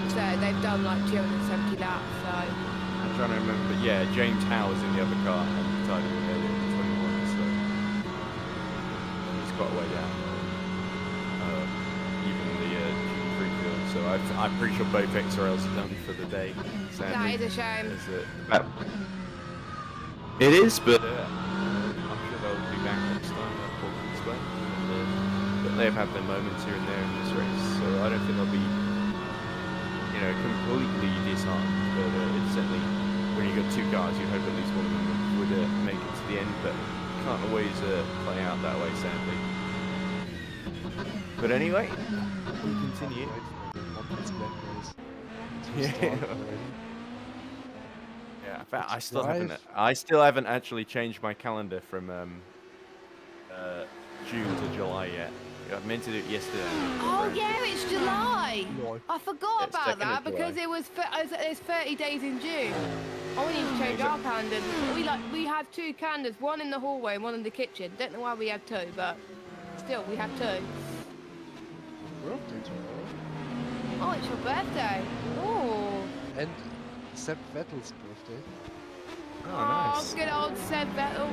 So they've done like 270 laps. So I'm trying to remember, but yeah, James Howe was in the other car and retired earlier in 21. So he's quite a way down. Even the G3 field. So I'm pretty sure both XRLs are done for the day. Sadly. that is a shame. It is, but I'm sure they'll be back next time. Paul can explain. But they've had their moments here and there in this race, so I don't think they'll be, completely disarmed. But it's certainly, when you got 2 cars, you hope at least one of them would make it to the end. But can't always play out that way, sadly. But anyway, we continue. Yeah. Yeah, in fact, I still haven't actually changed my calendar from June to July yet. I meant to do it yesterday. Oh yeah, it's July. No. I forgot It's about 2nd that of July. because it's 30 days in June. Oh, we need to change our calendars. We have 2 calendars, one in the hallway and one in the kitchen. Don't know why we have 2, but still we have 2. Birthday tomorrow. Oh, it's your birthday. Oh. And Sepp Vettel's birthday. Oh, nice. Good old Seb Vettel.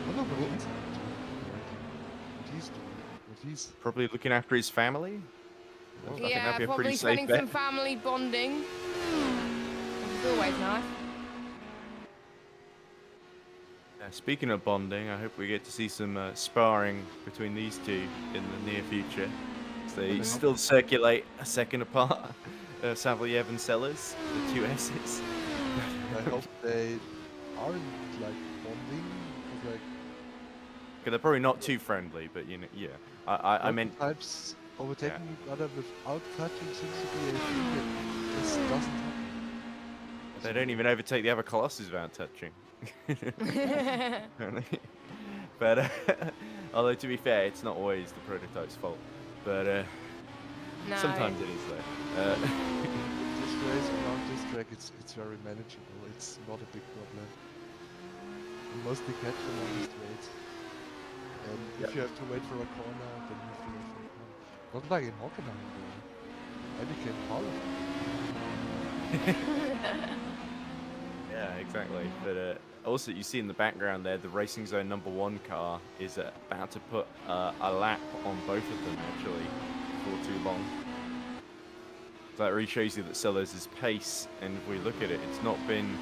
I know, but what he's doing. What he's Probably looking after his family. I think Yeah, that'd be a probably pretty safe spending bet. some family bonding. It's always nice. Speaking of bonding, I hope we get to see some sparring between these two in the near future. So they still circulate a second apart. Savalyev and Sellers, the 2 S's. I hope they aren't like bonding. 'Cause, like, Okay, they're probably not too friendly, but yeah. I meant types overtaking each other without touching seems to be a thing that just doesn't happen. they don't even overtake the other Colossus without touching. But although to be fair, it's not always the prototype's fault. But No. sometimes it is though. This race around this track, it's very manageable. It's not a big problem. You mostly catch them on the straight. And if you have to wait for a corner, then you have to wait for a corner. Not like in Hockenheim, though. I became powerful. Yeah, exactly. But also, you see in the background there, the Racing Zone #1 car is about to put a lap on both of them, actually, before too long. So that really shows you that Sellers' pace, and if we look at it, it's not been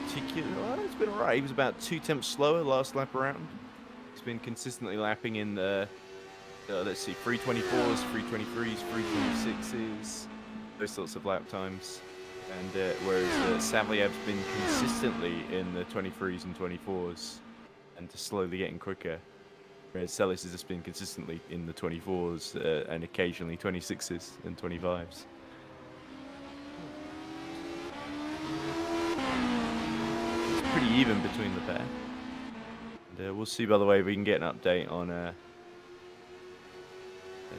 particular. Well, it's been alright. He was about 2 tenths slower last lap around. He's been consistently lapping in the, let's see, 324s, 323s, 326s, those sorts of lap times. And whereas Savlyev's been consistently in the 23s and 24s and just slowly getting quicker. Whereas Sellers has just been consistently in the 24s and occasionally 26s and 25s. pretty even between the pair. And we'll see, by the way, if we can get an update on. As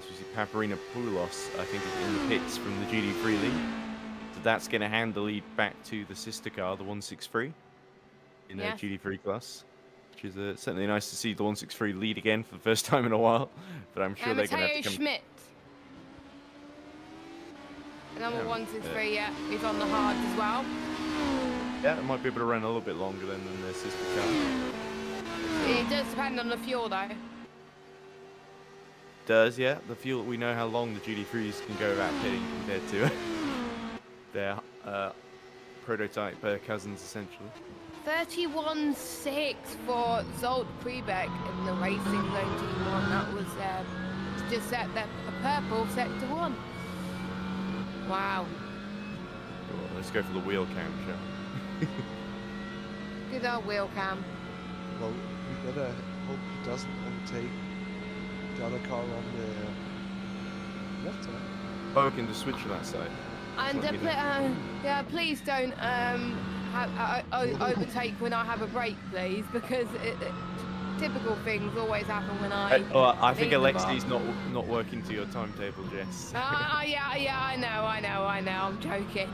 we see, Paparina Poulos, I think, is in the pits from the GD3 lead. So that's going to hand the lead back to the sister car, the 163, in the GD3 class. Which is certainly nice to see the 163 lead again for the first time in a while. But I'm sure they're going to have to come. Schmidt. Number 163, yeah, he's on the hards as well. Yeah, it might be able to run a little bit longer than the sister car. It does depend on the fuel, though. Does, yeah. The fuel, we know how long the GD3s can go without pitting compared to their prototype cousins, essentially. 31.6 for Zolt Prebeck in the Racing Zone G1. That was just set a purple sector 1. Wow. Cool. Let's go for the wheel cam, shall we? Good old wheel cam. Well, we better hope he doesn't overtake the other car on the left side. Oh, we can just switch to that side. And yeah, please don't overtake when I have a break, please, because typical things always happen when I. I think Alexi's not working to your timetable, Jess. Yeah, I know. I'm joking.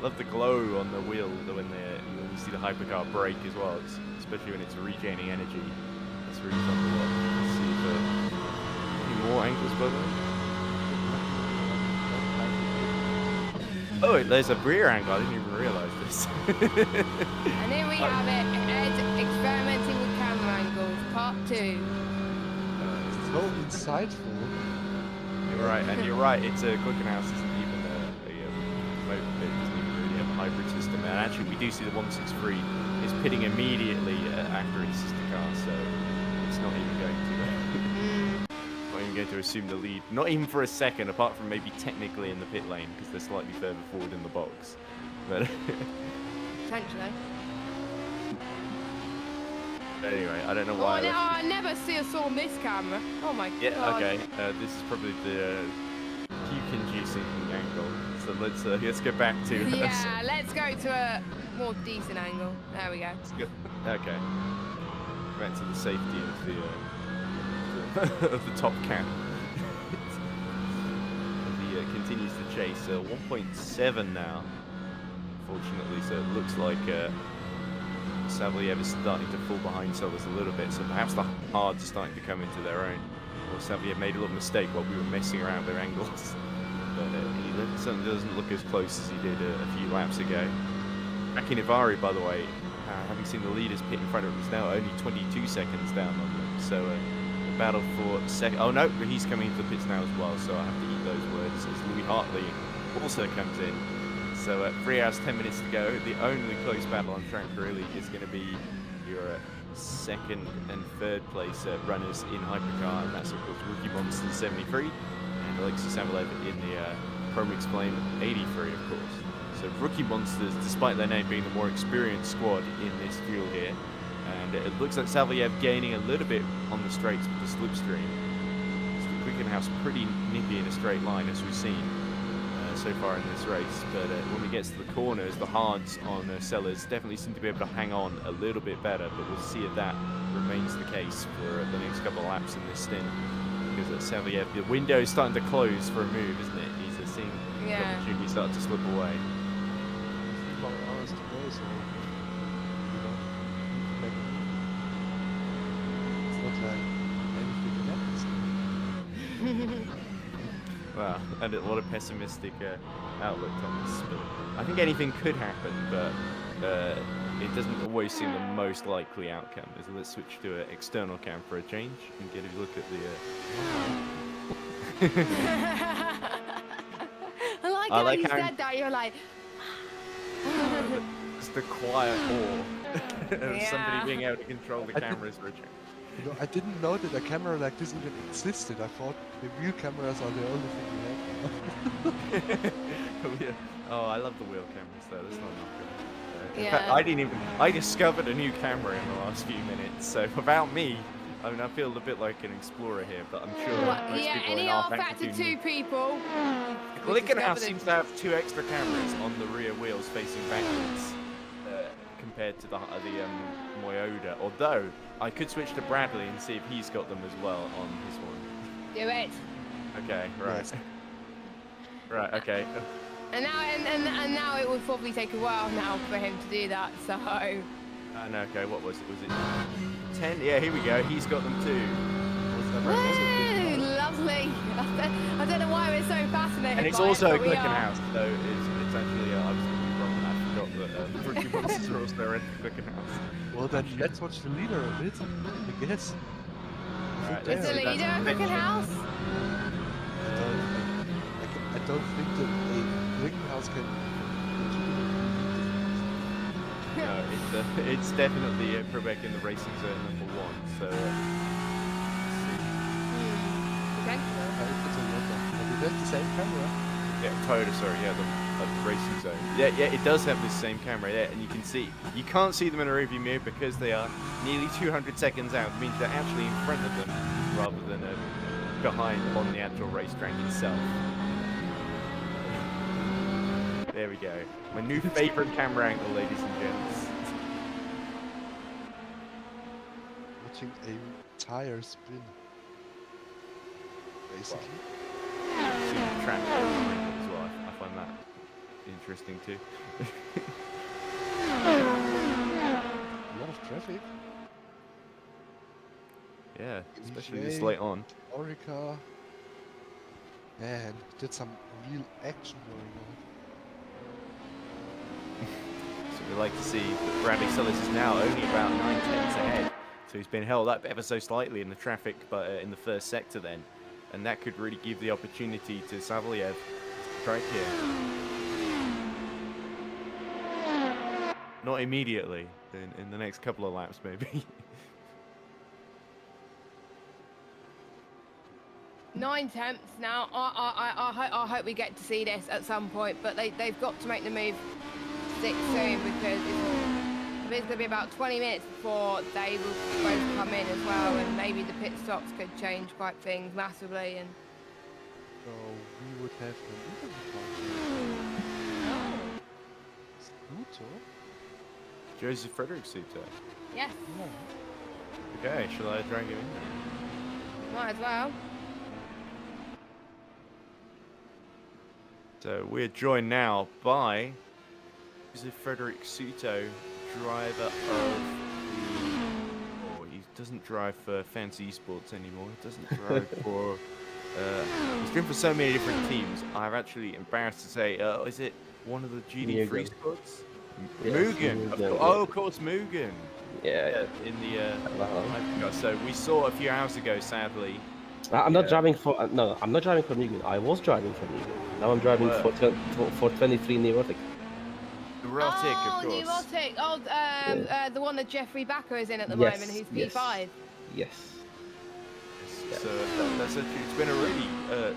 Love the glow on the wheel when you see the hypercar brake as well, especially when it's regaining energy. That's really fun to watch. Let's see if any more angles, by the way. Oh, there's a rear angle. I didn't even realise this. And here we have it. Ed experimenting with camera angles, part 2. So insightful. You're right, and you're right. It's a Glickenhaus isn't even a motor pit. It doesn't even really have a hybrid system. And actually, we do see the 163 is pitting immediately after its sister car, so it's not even going to. Not even going to assume the lead, not even for a second, apart from maybe technically in the pit lane because they're slightly further forward in the box. But potentially. Anyway, I don't know why. I never saw on this camera. Oh my god. Yeah. Okay. This is probably the puke-inducing angle. So let's go back to. Yeah, let's go to a more decent angle. There we go. Okay. Back to the safety of the. Of the top cap. He continues to chase 1.7 now, fortunately, so it looks like Savaliev is starting to fall behind Sellers a little bit, so perhaps the hards are starting to come into their own. Or Savaliev made a little mistake while we were messing around with their angles, but he certainly doesn't look as close as he did a few laps ago. Akinivari, by the way, having seen the leaders pit in front of him, is now only 22 seconds down on them, so battle for second. Oh no, he's coming into the pits now as well, so I have to eat those words as Louis Hartley also comes in. So 3 hours 10 minutes to go. The only close battle on track really is going to be your second and third place runners in hypercar, and that's of course Rookie Monsters 73 and Alexis Savaliev in the Chromix Flame 83, of course. So Rookie Monsters, despite their name being the more experienced squad in this field here. And it looks like Savaliev gaining a little bit on the straights with the slipstream. So the Glickenhaus pretty nippy in a straight line, as we've seen so far in this race. But when we get to the corners, the hards on Sellers definitely seem to be able to hang on a little bit better. But we'll see if that remains the case for the next couple of laps in this stint. Because Savaliev, the window is starting to close for a move, isn't it? He's seeing the opportunity start to slip away. 3 more hours to go, so. Wow, and a lot of pessimistic outlook on this. But I think anything could happen, but it doesn't always seem the most likely outcome. So let's switch to an external cam for a change and get a look at the. I like how you said that. You're like. It's the quiet awe of somebody being able to control the cameras for a change. You know, I didn't know that a camera like this even existed. I thought the real cameras are the only thing we have. Oh, I love the wheel cameras though. That's not good. In fact, I discovered a new camera in the last few minutes. So without me, I mean, I feel a bit like an explorer here, but I'm sure most people any R Factor 2 people. Glickenhaus seems to have 2 extra cameras on the rear wheels facing backwards. compared to the Moyoda. Although I could switch to Bradley and see if he's got them as well on his one. Do it. Okay, right. Yes. Right, okay. And now it would probably take a while now for him to do that. So. No, okay, what was it? Was it 10? Yeah, here we go. He's got them too. Woo, lovely. I don't know why we're so fascinated. And it's by also it, a but we clicking are. house, so it's actually, I was wrong and I forgot that Rookie Monsters are also in the clicking house. Well, then let's watch the leader a bit. I guess. Alright, Is the so that's leader a cooking house? I don't think that a clicking house can. No, it's definitely Quebec in the racing zone #1, so Potential. It's a lot of. That's the same camera. yeah, Toyota, sorry, yeah, the racing zone. Yeah, it does have this same camera, yeah, and you can't see them in a rearview mirror because they are nearly 200 seconds out. It means they're actually in front of them rather than behind on the actual racetrack itself. There we go. My new favorite camera angle, ladies and gents. Watching a tire spin. Basically. See the track as well. I find that interesting too. A lot of traffic. Yeah, especially VGA, this late on. Orica. Man, did some real action going on. So we like to see that Bradley Sullis is now only about 9 tenths ahead. So he's been held up ever so slightly in the traffic, but in the first sector then. And that could really give the opportunity to Savaliev to strike here. Not immediately, in the next couple of laps maybe. 9 tenths now. I hope we get to see this at some point, but they've got to make the move soon because it's going to be about 20 minutes before they will both come in as well, and maybe the pit stops could change quite things massively. And So we would have an interview. Scooter? Joseph Frederick Suter. yes, Okay, shall I drag him in then? might as well. So we're joined now by Joseph Frederick Suto, driver of the... Oh, he doesn't drive for Fancy Esports anymore. He doesn't drive for... he's driven for so many different teams. I'm actually embarrassed to say, is it one of the GD3 Mugen. squads? Yes, Mugen. Mugen, Oh, of course, Mugen. Yeah. In the... I forgot. So we saw a few hours ago, sadly. I'm not driving for no. I'm not driving for Mugen. I was driving for Mugen. Now I'm driving for 23 Neurotic. Neurotic, Oh, of course. Neurotic. Oh, the one that Jeffrey Backer is in at the Yes, moment, who's yes. P5. Yes. So that's actually, it's been a really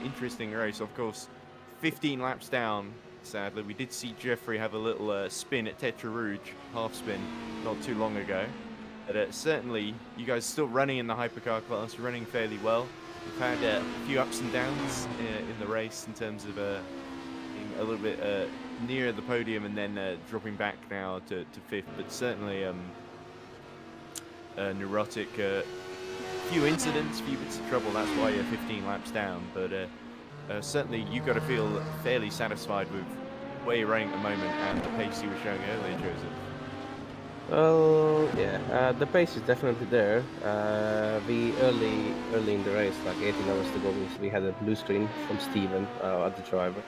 interesting race. Of course, 15 laps down, sadly. We did see Jeffrey have a little spin at Tetra Rouge, half spin, not too long ago. But certainly, you guys still running in the hypercar class, running fairly well. We've had a few ups and downs in the race in terms of being a little bit near the podium and then dropping back now to 5th. But certainly, Neurotic, few incidents, few bits of trouble. That's why you're 15 laps down. But certainly, you've got to feel fairly satisfied with where you're running at the moment and the pace you were showing earlier, Joseph. Well, yeah, the pace is definitely there. We early in the race, like 18 hours to go, we had a blue screen from Steven, at the driver,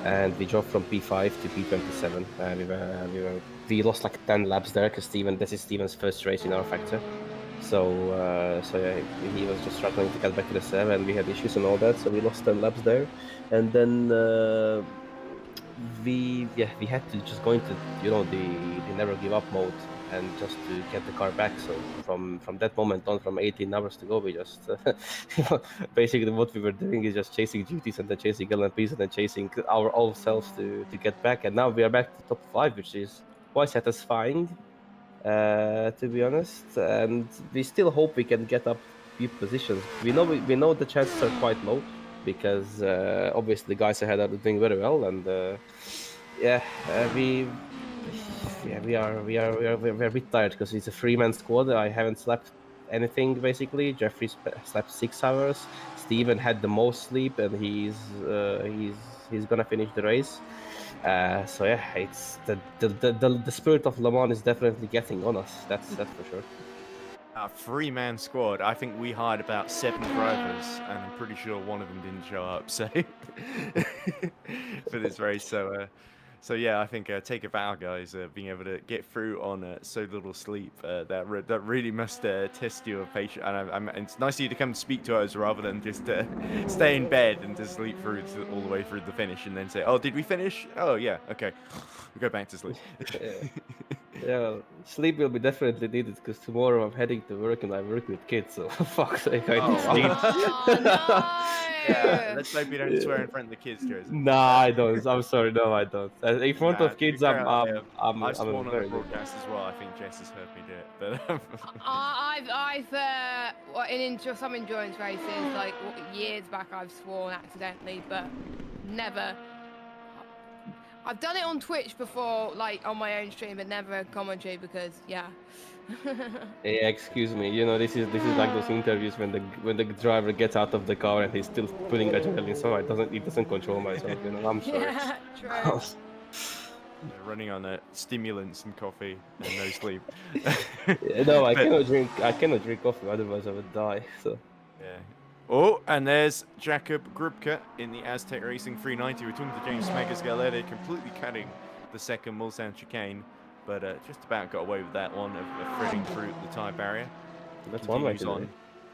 and we dropped from P5 to P27. We lost like 10 laps there because this is Steven's first race in our factor. So yeah, he was just struggling to get back to the 7, and we had issues and all that, so we lost 10 laps there, and then we had to just go into the never give up mode and just to get the car back. So from that moment on, from 18 hours to go, we just basically what we were doing is just chasing duties and then chasing LMPs and then chasing our own selves to get back. And now we are back to top 5, which is quite satisfying, to be honest. And we still hope we can get up few positions. We know the chances are quite low because obviously the guys ahead are doing very well, and Yeah, we're a bit tired because it's a 3-man squad. I haven't slept anything basically. Jeffrey slept 6 hours. Steven had the most sleep, and he's gonna finish the race. So yeah, it's the spirit of Le Mans is definitely getting on us. That's for sure. A 3-man squad. I think we hired about 7 drivers, and I'm pretty sure one of them didn't show up. So for this race, so yeah, I think take a bow, guys. Being able to get through on so little sleep, that really must test your patience. And it's nice of you to come speak to us rather than just stay in bed and just sleep through all the way through the finish, and then say, "Oh, did we finish? Oh yeah, okay, we go back to sleep." Yeah, sleep will be definitely needed because tomorrow I'm heading to work and I work with kids, so fuck's sake, I need sleep. Oh, no. Yeah, let's hope you don't swear in front of the kids, Joseph. Nah, I don't. I'm sorry, no, I don't. In front Nah, of to be kids, fair, I'm I've sworn on the very good. broadcast as well. I think Jess has heard me do it. But In some endurance races, like years back, I've sworn accidentally, but never. I've done it on Twitch before, like on my own stream, but never commentary because, yeah. Yeah, excuse me. You know, this is like those interviews when the driver gets out of the car and he's still putting adrenaline, so it doesn't control myself. You know, I'm sorry. Yeah, true. running on stimulants and coffee and no sleep. No, I cannot drink coffee, otherwise I would die. So. Yeah. Oh, and there's Jakob Grubka in the Aztec Racing 390. We're talking to James Megasgalede, completely cutting the second Mulsanne chicane, but just about got away with that one of threading through the tyre barrier. That's one way to do on it.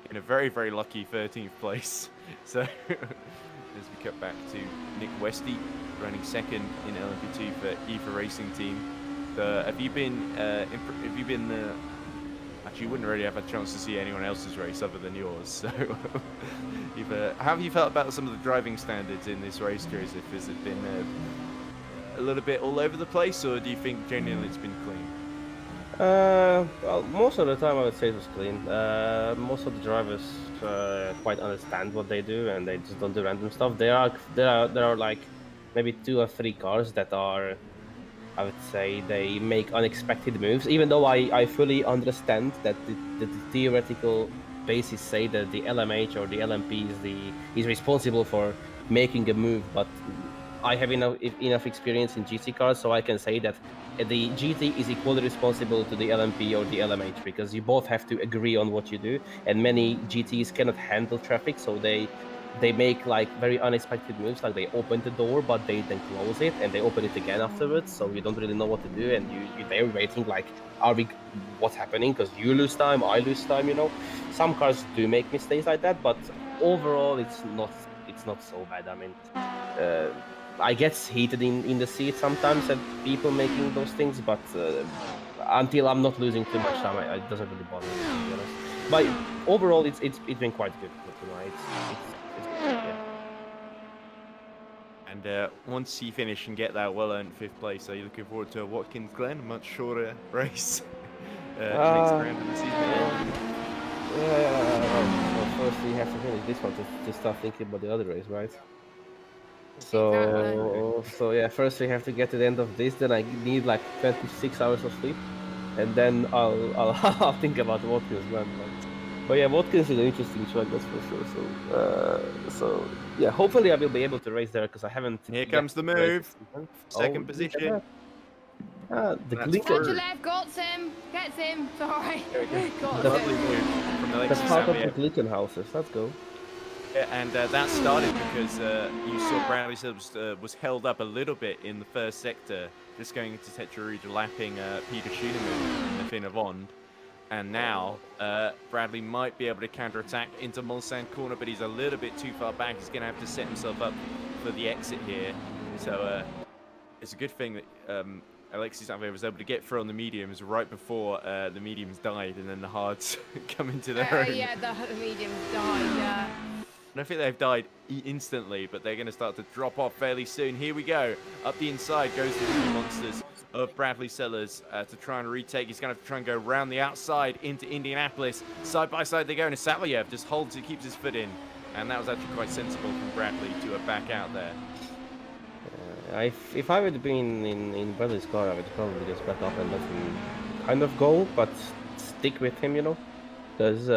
in a very, very lucky 13th place. So as we cut back to Nick Westy, running second in LMP2 for EVA Racing Team. Have you been actually, you wouldn't really have a chance to see anyone else's race other than yours. So, how have you felt about some of the driving standards in this race, Joseph? Has it been a little bit all over the place, or do you think genuinely it's been clean? Well, most of the time I would say it was clean. Most of the drivers quite understand what they do, and they just don't do random stuff. There are like maybe 2 or 3 cars that are, I would say, they make unexpected moves, even though I fully understand that the theoretical basis say that the LMH or the LMP is responsible for making a move, but I have enough experience in GT cars, so I can say that the GT is equally responsible to the LMP or the LMH, because you both have to agree on what you do, and many GTs cannot handle traffic, so they make like very unexpected moves, like they open the door but they then close it and they open it again afterwards, so you don't really know what to do, and you're there waiting like, what's happening, because you lose time, I lose time, you know. Some cars do make mistakes like that, but overall it's not so bad. I mean, I get heated in the seat sometimes at people making those things, but until I'm not losing too much time, it doesn't really bother me, to be honest. But overall it's been quite good, you know. Yeah. And once you finish and get that well-earned 5th place, are you looking forward to Watkins Glen, a much shorter race next round of the season? Well, first we have to finish this one to start thinking about the other race, right? So yeah, first we have to get to the end of this. Then I need like 26 hours of sleep, and then I'll think about Watkins Glen. But yeah, Watkins is an interesting track, that's for sure. So yeah, hopefully I will be able to race there, because I haven't. Here comes the move. Second position. The That's Glinken. Touch your left, gets him. Sorry. Got Lovely him. move from That's Alexis part of the Savio. Glinken houses. Let's go. Yeah, and that started because you saw Bradley Sills was held up a little bit in the first sector, just going into Tetra Rouge, lapping Peter Schooneman in the Finn Avond. And now Bradley might be able to counter-attack into Mulsanne corner, but he's a little bit too far back. He's going to have to set himself up for the exit here. So it's a good thing that Alexis Savio was able to get through on the mediums right before the mediums died, and then the hards come into their own. Yeah, the mediums died, yeah. I don't think they've died instantly, but they're going to start to drop off fairly soon. Here we go. Up the inside goes the Rookie Monsters of Bradley Sellers to try and retake. He's going to have to try and go around the outside into Indianapolis. Side by side they go, and Saviev just holds it, keeps his foot in. And that was actually quite sensible from Bradley to back out there. If I would be in Bradley's car, I would probably just back up and let him kind of go, but stick with him, you know, because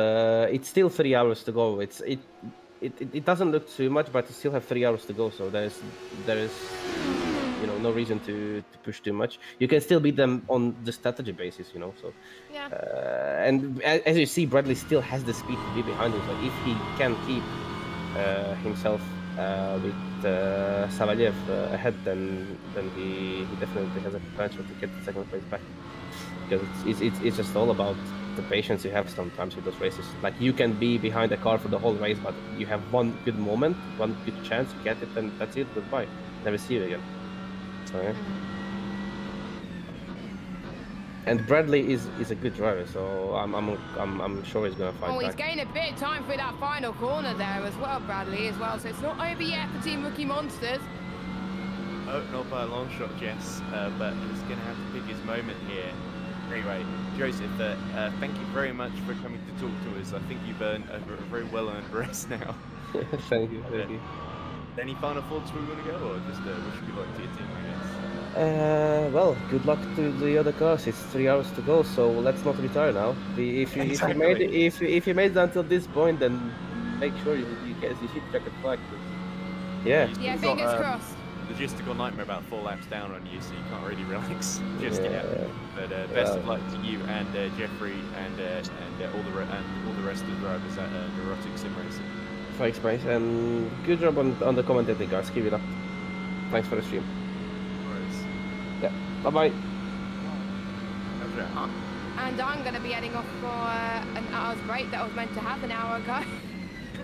it's still 3 hours to go. It doesn't look too much, but you still have 3 hours to go, so there is you know, no reason to push too much. You can still beat them on the strategy basis, you know. So Yeah. and as you see, Bradley still has the speed to be behind him. So if he can keep himself with Savalyev ahead, then he definitely has a potential to get the second place back. Because it's just all about the patience you have sometimes with those races. Like, you can be behind the car for the whole race, but you have one good moment, one good chance, you get it, and that's it. Goodbye. Never see you again. So yeah. And Bradley is a good driver, so I'm sure he's gonna fight Oh, he's back. gained a bit of time through that final corner there as well, Bradley, as well. So it's not over yet for Team Rookie Monsters. Oh, not by a long shot, Jess, but he's going to have to pick his moment here. Anyway, Joseph, thank you very much for coming to talk to us. I think you've earned a very well-earned rest now. Thank you, thank you. Any final thoughts where we want to go, or just wish good luck to your team, I guess? Well, good luck to the other cars. It's 3 hours to go, so let's not retire now. If you made it until this point, then make sure you hit checkered flag. Yeah. Yeah, fingers crossed. Logistical nightmare about 4 laps down on you, so you can't really relax just yet. But best of luck to you and Jeffrey and all the rest of the drivers at Neurotic Sim Racing. Thanks, mate, and good job on the commentating, guys. Keep it up. Thanks for the stream. Yeah. Bye bye. And I'm going to be heading off for an hour's break that I was meant to have an hour ago.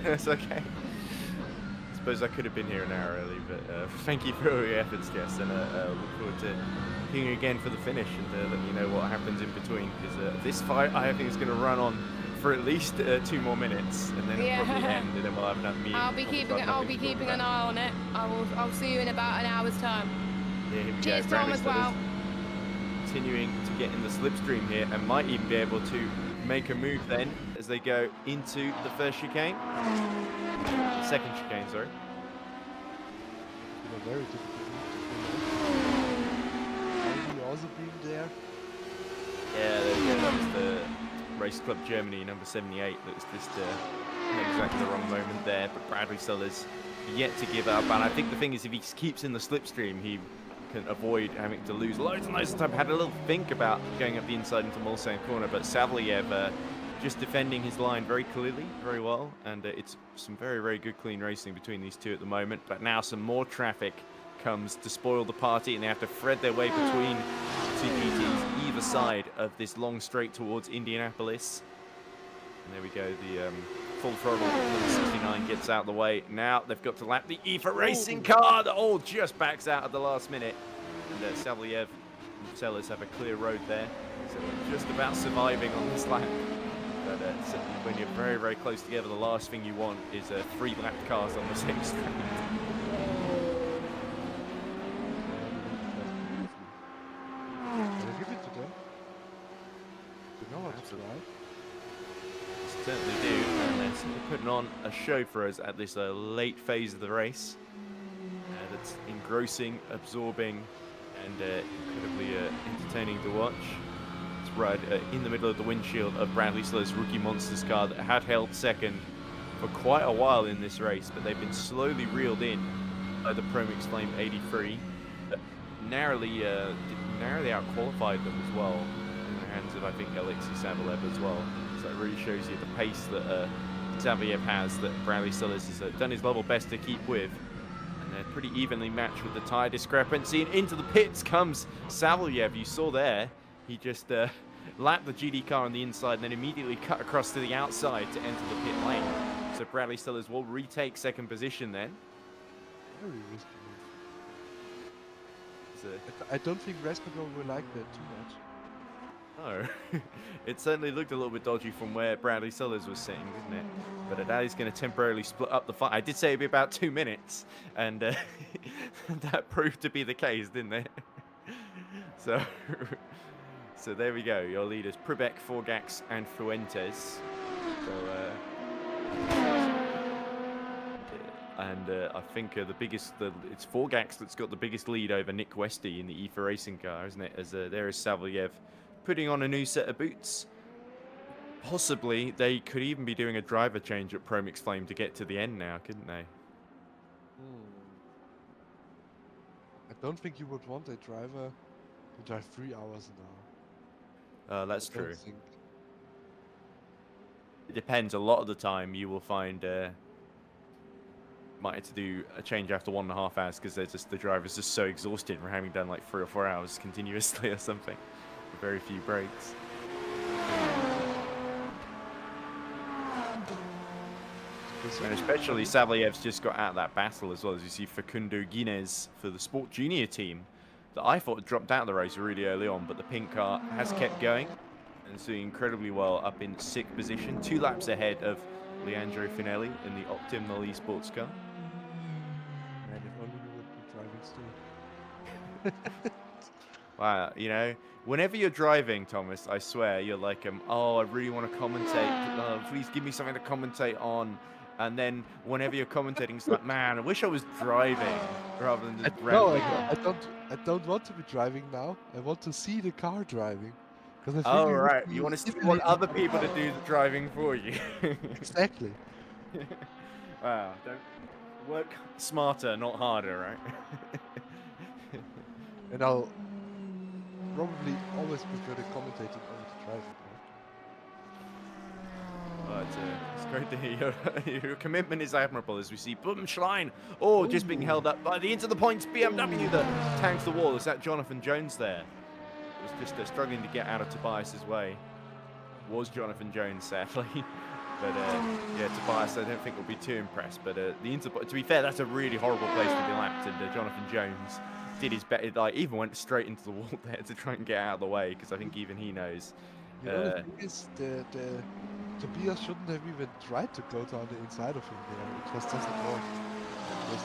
That's okay. I suppose I could have been here an hour early, but thank you for all your efforts, Jess, and look forward to seeing you again for the finish and letting you know what happens in between, because this fight I think is going to run on for at least 2 more minutes, and then it'll probably end, and then we'll have enough meat. I'll be keeping an eye on it. I'll see you in about an hour's time. Yeah, here we Cheers, go. Tom, as well. Continuing to get in the slipstream here, and might even be able to make a move then as they go into the first chicane. Second chicane, sorry. It's been a very difficult move to pull off. Also being there. Yeah, there we go. That was the Race Club Germany number 78. That was just exactly the wrong moment there. But Bradley Sullers yet to give up. And I think the thing is, if he keeps in the slipstream, he can avoid having to lose loads and loads of time. Had a little think about going up the inside into Mulsanne corner, but Savalyev just defending his line very clearly, very well, and it's some very, very good clean racing between these two at the moment. But now some more traffic comes to spoil the party, and they have to thread their way between two GTs either side of this long straight towards Indianapolis. And there we go, the full throttle number 69 gets out of the way. Now they've got to lap the EERC racing car that all just backs out at the last minute. And Savalyev and Sellers have a clear road there, so we're just about surviving on this lap. But when you're very, very close together, the last thing you want is 3 lapped cars on the same straight. Can I give it to them? You know what to right? Certainly do, and they're putting on a show for us at this late phase of the race. That's engrossing, absorbing, and incredibly entertaining to watch. It's right in the middle of the windshield of Bradley Sullers' Rookie Monsters car that had held second for quite a while in this race, but they've been slowly reeled in by the Promix Flame 83. Narrowly out-qualified them as well, in the hands of, I think, Alexei Savalyev as well. So it really shows you the pace that Savalyev has, that Bradley Sullers has done his level best to keep with. And they're pretty evenly matched with the tyre discrepancy. And into the pits comes Savalyev. You saw there, he just lapped the GD car on the inside and then immediately cut across to the outside to enter the pit lane. So Bradley Sullers will retake second position then. Very risky move. I don't think Raspador will like that too much. No, it certainly looked a little bit dodgy from where Bradley Sullers was sitting, didn't it? But that is going to temporarily split up the fight. I did say it'd be about 2 minutes, and that proved to be the case, didn't it? So there we go. Your leaders, Pribeck, Forgax, and Fuentes. So And I think it's Forgax that's got the biggest lead over Nick Westy in the EFA racing car, isn't it? As there is Savaliev putting on a new set of boots. Possibly they could even be doing a driver change at Promix Flame to get to the end now, couldn't they? I don't think you would want a driver to drive 3 hours now. That's I don't true. think. It depends. A lot of the time you will find might have to do a change after 1.5 hours because the driver's just so exhausted from having done like 3 or 4 hours continuously or something with very few breaks. And especially Savaliev's just got out of that battle as well, as you see Facundo Guinness for the Sport Junior team that I thought dropped out of the race really early on, but the pink car has kept going and is doing incredibly well, up in 6th position, 2 laps ahead of Leandro Finelli in the Optimal Esports car. Man, if only you would be driving still. Wow, you know, whenever you're driving, Thomas, I swear, you're like, oh, I really want to commentate. Please give me something to commentate on. And then whenever you're commentating, it's like, man, I wish I was driving rather than just No, rambling. I don't want to be driving now. I want to see the car driving. Because Oh, right. You want other people to do the driving for you. Exactly. Wow. Don't work smarter, not harder, right? And I'll probably always prefer the commentating over the driving. But it's great to hear your commitment is admirable as we see Blumenschlein just being held up by the into the points BMW that tanks the wall. Is that Jonathan Jones there? Was just struggling to get out of Tobias's way. Was Jonathan Jones, sadly. But yeah, Tobias I don't think will be too impressed. But to be fair, that's a really horrible place to be lapped, and Jonathan Jones did his best. Like even went straight into the wall there to try and get out of the way, because I think even he knows. The only thing is the Tobias shouldn't have even tried to go down the inside of him there. It just doesn't work.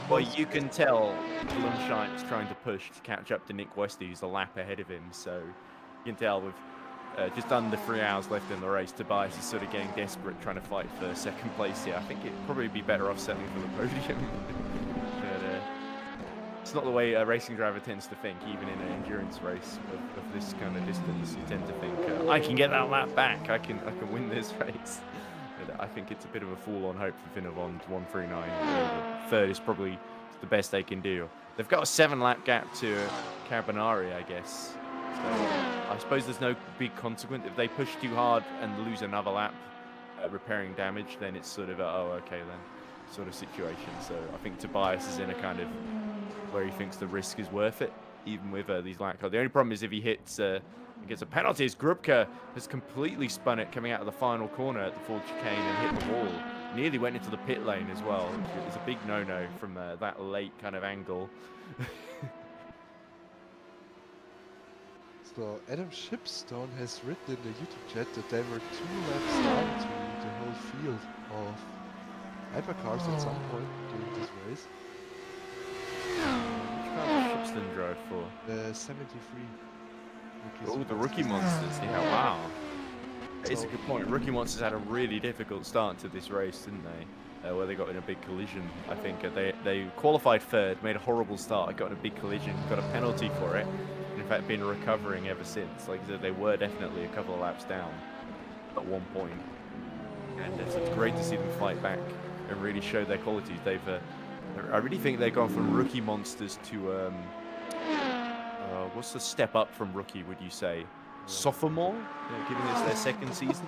Well, you can tell Blumenschein is trying to push to catch up to Nick Westy, who's a lap ahead of him. So you can tell with just under 3 hours left in the race, Tobias is sort of getting desperate, trying to fight for second place here. I think it'd probably be better off settling for the podium. But it's not the way a racing driver tends to think, even in an endurance race of this kind of distance. You tend to think, I can get that lap back, I can win this race. But I think it's a bit of a fool-on hope for Finnevon 139. Third is probably the best they can do. They've got a 7-lap gap to Carbonari, I guess. So I suppose there's no big consequence. If they push too hard and lose another lap repairing damage, then it's sort of a, oh, okay then, sort of situation. So I think Tobias is in a kind of where he thinks the risk is worth it, even with these lap cars. The only problem is if he gets a penalty, as Grubka has completely spun it coming out of the final corner at the Ford chicane and hit the wall. Nearly went into the pit lane as well. It's a big no-no from that late kind of angle. So Adam Shipstone has written in the YouTube chat that there were 2 laps down to the whole field of hypercars at some point during this race. Which car did Shipstone drive for? The 73. Oh, the Rookie Monsters. Yeah, wow. It's a good point. Rookie Monsters had a really difficult start to this race, didn't they? Where they got in a big collision. I think they qualified third, made a horrible start, got in a big collision, got a penalty for it. In fact, been recovering ever since. Like I said, they were definitely a couple of laps down at one point. And it's great to see them fight back and really show their qualities. I really think they've gone from Rookie Monsters to what's the step up from rookie, would you say? Sophomore? Given it's their second season?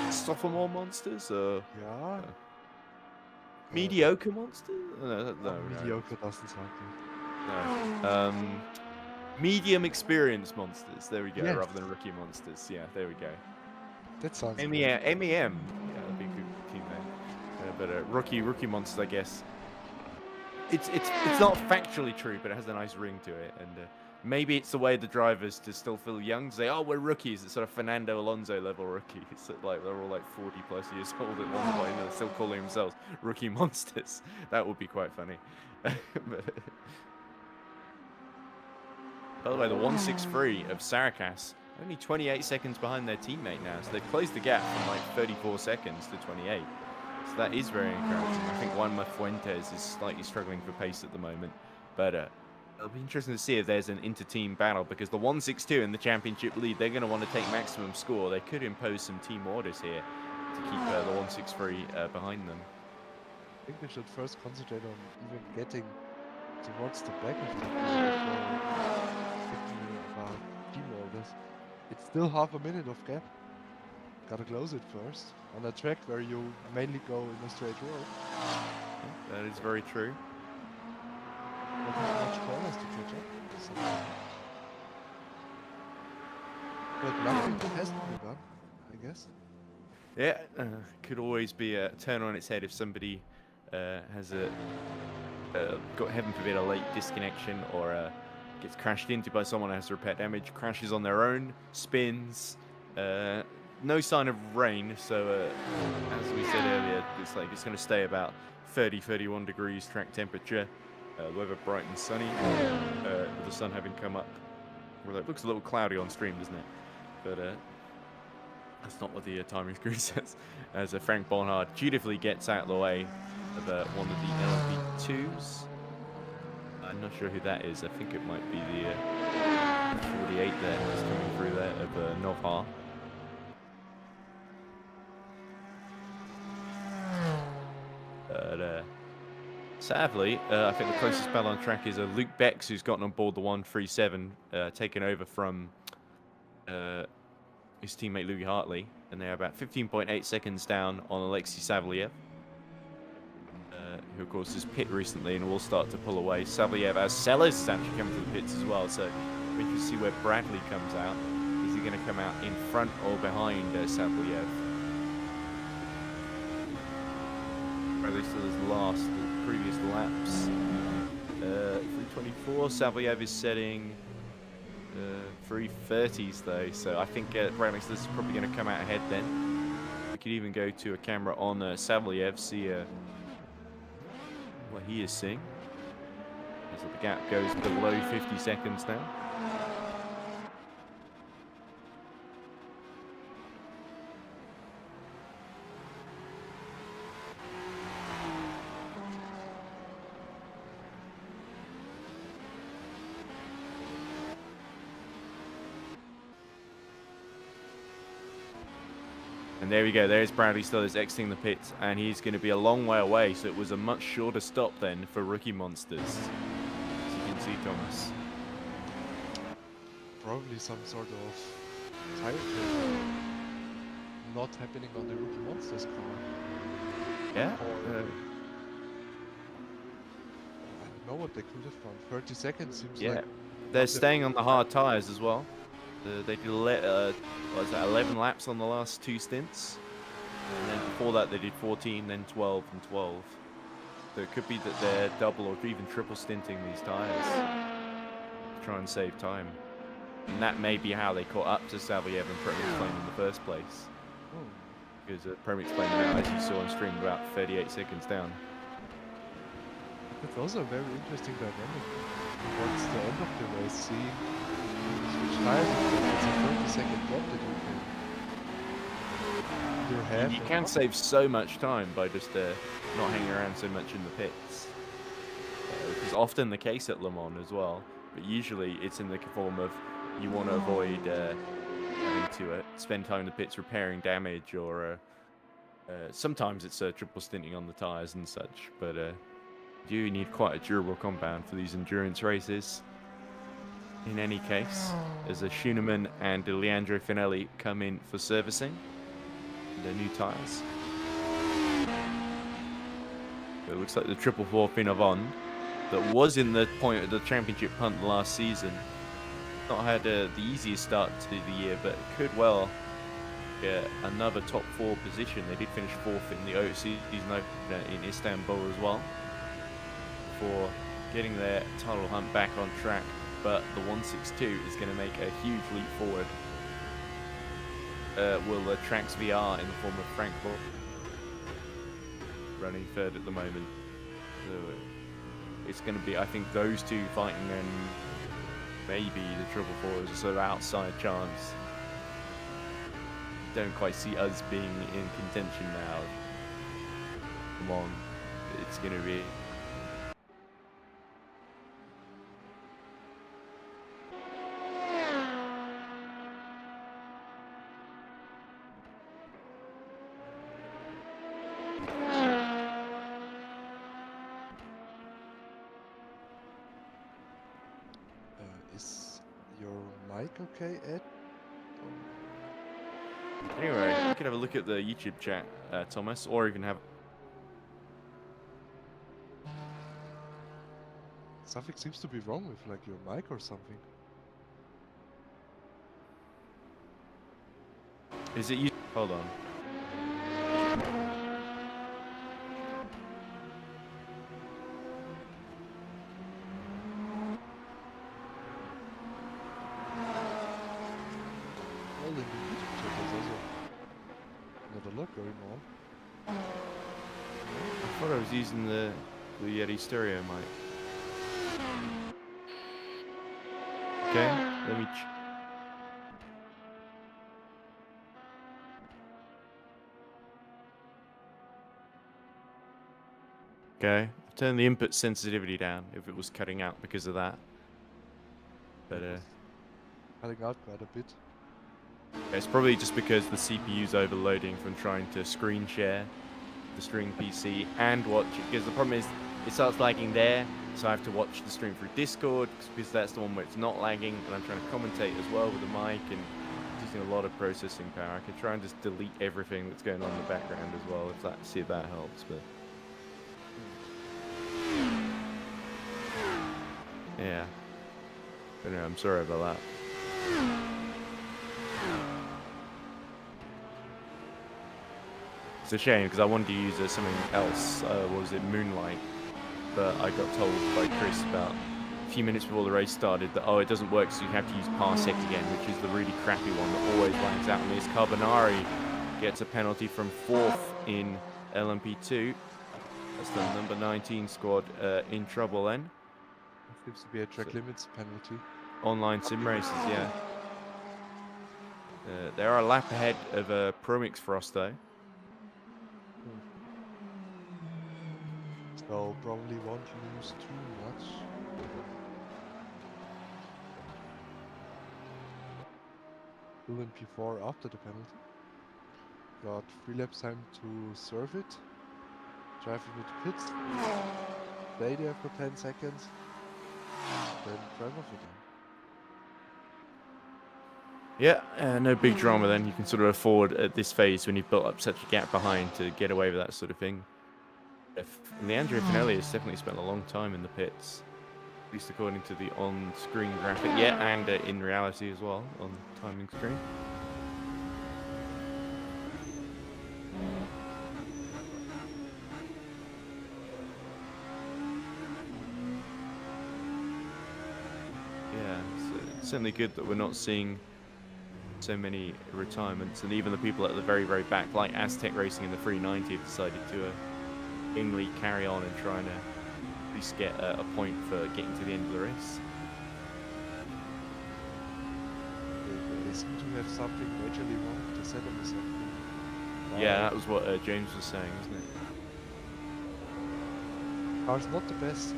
Sophomore monsters? Yeah. Mediocre monsters? No. Mediocre doesn't sound good. No. Medium experience monsters. There we go, Yes. rather than rookie monsters. Yeah, there we go. That sounds MEM. good. Yeah, that'd be a good team name. But rookie monsters, I guess. It's not factually true, but it has a nice ring to it, and maybe it's the way the drivers to still feel young. Say, oh, we're rookies. It's sort of Fernando Alonso level rookie. It's like they're all like 40 plus years old at one point, and they're still calling themselves rookie monsters. That would be quite funny. But, by the way, the 163 of Sarakas only 28 seconds behind their teammate now, so they've closed the gap from like 34 seconds to 28. So that is very encouraging. I think Juan Fuentes is slightly struggling for pace at the moment, but it'll be interesting to see if there's an inter-team battle, because the 162 in the championship lead, they're going to want to take maximum score. They could impose some team orders here to keep the 163 behind them. I think we should first concentrate on even getting towards the back of the field thinking about team orders. It's still half a minute of gap. Gotta close it first on a track where you mainly go in a straight road. Yeah, that is very true. Not have much corners to catch up. So. But nothing hasn't been done, I guess. Yeah, could always be a turn on its head if somebody has got, heaven forbid, a late disconnection, or gets crashed into by someone who has repair damage, crashes on their own, spins. No sign of rain, so as we said earlier, it's going to stay about 30-31 degrees track temperature. Weather bright and sunny, with the sun having come up. Well, it looks a little cloudy on stream, doesn't it? But that's not what the timing screen says. As Frank Bonhard dutifully gets out of the way of one of the LMP2s. I'm not sure who that is. I think it might be the 48 there, just coming through there of Novha. But sadly, I think the closest battle on track is Luke Bex, who's gotten on board the 137, taken over from his teammate Louis Hartley, and they're about 15.8 seconds down on Alexei Savelyev, who of course has pit recently and will start to pull away. Savelyev has Sellers actually coming to the pits as well, so we can see where Bradley comes out. Is he going to come out in front or behind Savelyev? Bradley still is last the previous laps. 324. Savelyev is setting 330s though, so I think Bradley still is probably going to come out ahead then. We could even go to a camera on Savelyev, see what he is seeing. As the gap goes below 50 seconds now. And there we go, there's Bradley Stillers exiting the pits, and he's going to be a long way away, so it was a much shorter stop then for Rookie Monsters. As you can see, Thomas. Probably some sort of tire kill not happening on the Rookie Monsters car. Yeah? Or, I don't know what they could have done. 30 seconds seems like... They're staying on the hard tires as well. They did 11 laps on the last two stints, and then before that they did 14, then 12 and 12. So it could be that they're double or even triple stinting these tires to try and save time. And that may be how they caught up to Savelyev and Prem Explain in the first place. Because Prem Explain now, as you saw on stream, about 38 seconds down. It's also a very interesting dynamic. Towards the end of the race, seeing which tires it's a 30-second gap that you can You can save so much time by just not hanging around so much in the pits. Which is often the case at Le Mans as well, but usually it's in the form of you want to avoid having to spend time in the pits repairing damage, or sometimes it's triple stinting on the tyres and such, but you need quite a durable compound for these endurance races. In any case, as Schunemann and Leandro Finelli come in for servicing their new tyres. It looks like the 444 Finovon that was in the point of the championship punt last season not had the easiest start to the year, but could well get another top 4 position. They did finish 4th in the season opener in Istanbul as well, for getting their title hunt back on track. But the 162 is going to make a huge leap forward. Will the Trax VR in the form of Frank Ball running third at the moment. So it's going to be, I think, those two fighting, and maybe the 444 is a sort of outside chance. Don't quite see us being in contention now. Come on, it's going to be. Is your mic okay, Ed? Anyway, you can have a look at the YouTube chat, Thomas, or even have. Something seems to be wrong with like your mic or something. Is it you? Hold on. Well, in the YouTube chat there's also not a lot going on. I thought I was using the Yeti stereo mic. Okay, let me. Okay, I've turned the input sensitivity down if it was cutting out because of that. But Cutting out quite a bit. it's probably just because the CPU's overloading from trying to screen share the streaming PC and watch it. Because the problem is it starts lagging there, so I have to watch the stream through Discord because that's the one where it's not lagging, and I'm trying to commentate as well with the mic and using a lot of processing power. I can try and just delete everything that's going on in the background as well, if that see if that helps. But yeah, but no, I'm sorry about that. It's a shame because I wanted to use something else. What was it, Moonlight? But I got told by Chris about a few minutes before the race started that it doesn't work, so you have to use Parsec again, which is the really crappy one that always lags out. And this Carbonari gets a penalty from 4th in LMP2. That's the number 19 squad in trouble then. Seems to be a track limits penalty. Online sim races, yeah. They are a lap ahead of Promix Frost though. So probably won't lose too much. Will P4 after the penalty. Got 3 laps time to serve it. Drive it to pits. Stay there for 10 seconds. Then drive off again. Yeah, no big drama then. You can sort of afford at this phase when you've built up such a gap behind to get away with that sort of thing. Leandro Finelli has definitely spent a long time in the pits, at least according to the on-screen graphic. Yeah, and in reality as well, on the timing screen. Yeah, it's certainly good that we're not seeing so many retirements, and even the people at the very, very back, like Aztec Racing in the 390, have decided to Ingley carry on and trying to at least get a point for getting to the end of the race. They seem to have something majorly wrong to set up or something. Yeah, that was what James was saying, isn't it? Car's not the best.